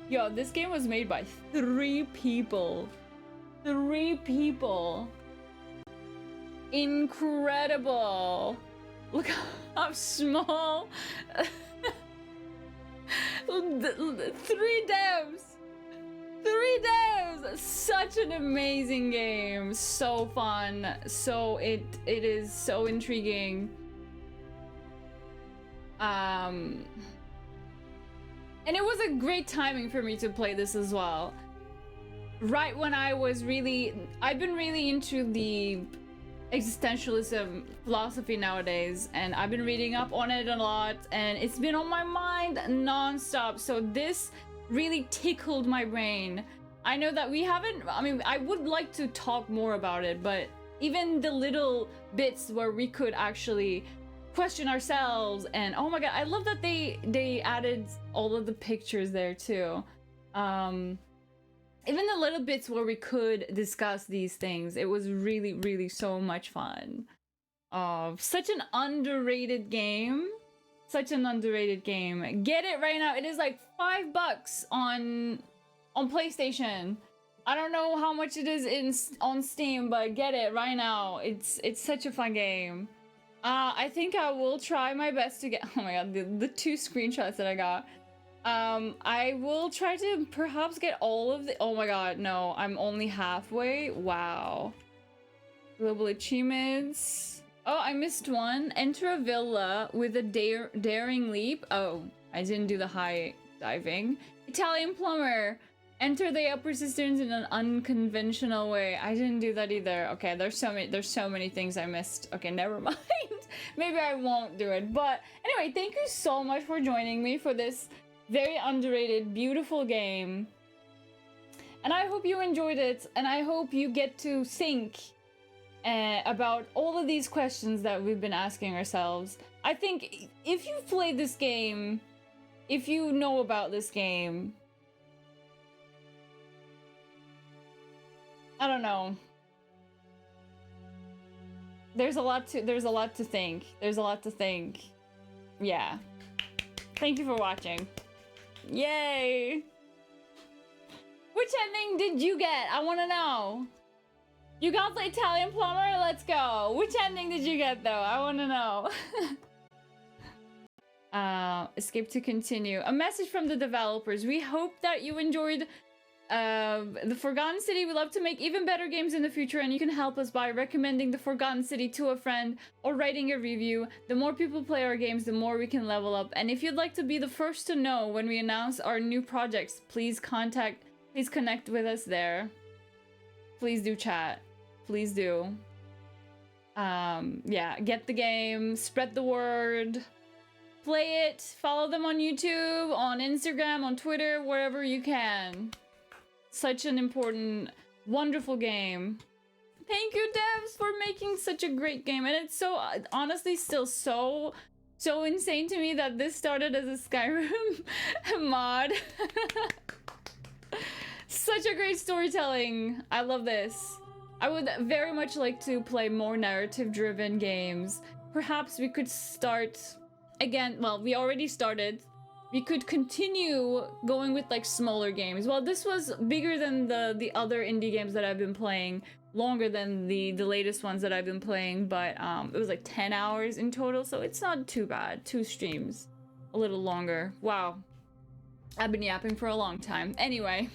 Yo, this game was made by 3 people. 3 people. Incredible. Look how small. 3 devs. 3 devs. Such an amazing game. So fun. So it is so intriguing. And it was a great timing for me to play this as well. Right when I've been really into the existentialism philosophy nowadays, and I've been reading up on it a lot, and it's been on my mind non-stop. So this really tickled my brain. I know that I would like to talk more about it, but even the little bits where we could actually question ourselves, and oh my god, I love that they added all of the pictures there too. Even the little bits where we could discuss these things, it was really, really so much fun. Such an underrated game. Such an underrated game. Get it right now. It is like $5 on PlayStation. I don't know how much it is on Steam, but get it right now. It's such a fun game. I think I will try my best to get. Oh my god, the 2 screenshots that I got. I will try to perhaps get all of the. Oh my god, no, I'm only halfway. Wow. Global achievements. Oh, I missed one. Enter a villa with a daring leap. Oh, I didn't do the high diving. Italian plumber. Enter the upper cisterns in an unconventional way. I didn't do that either. Okay, there's so many things I missed. Okay, never mind. Maybe I won't do it. But anyway, thank you so much for joining me for this very underrated, beautiful game. And I hope you enjoyed it, and I hope you get to think about all of these questions that we've been asking ourselves. I think if you've played this game, if you know about this game, I don't know. There's a lot to think. There's a lot to think. Yeah. Thank you for watching. Yay! Which ending did you get? I want to know. You got the Italian plumber? Let's go. Which ending did you get though? I want to know. Escape to continue. A message from the developers. We hope that you enjoyed The Forgotten City, we love to make even better games in the future, and you can help us by recommending the Forgotten City to a friend or writing a review. The more people play our games, the more we can level up. And if you'd like to be the first to know when we announce our new projects, please connect with us there. Please do chat. Please do. Yeah, get the game, spread the word, play it, follow them on YouTube, on Instagram, on Twitter, wherever you can. Such an important, wonderful game. Thank you, devs, for making such a great game. And it's so, honestly, still so insane to me that this started as a Skyrim mod. Such a great storytelling. I love this. I would very much like to play more narrative-driven games. Perhaps we could start again. Well, we already started. We could continue going with like smaller games. Well, this was bigger than the other indie games that I've been playing, longer than the latest ones that I've been playing, but it was like 10 hours in total, so it's not too bad. 2 streams, a little longer. Wow, I've been yapping for a long time. Anyway.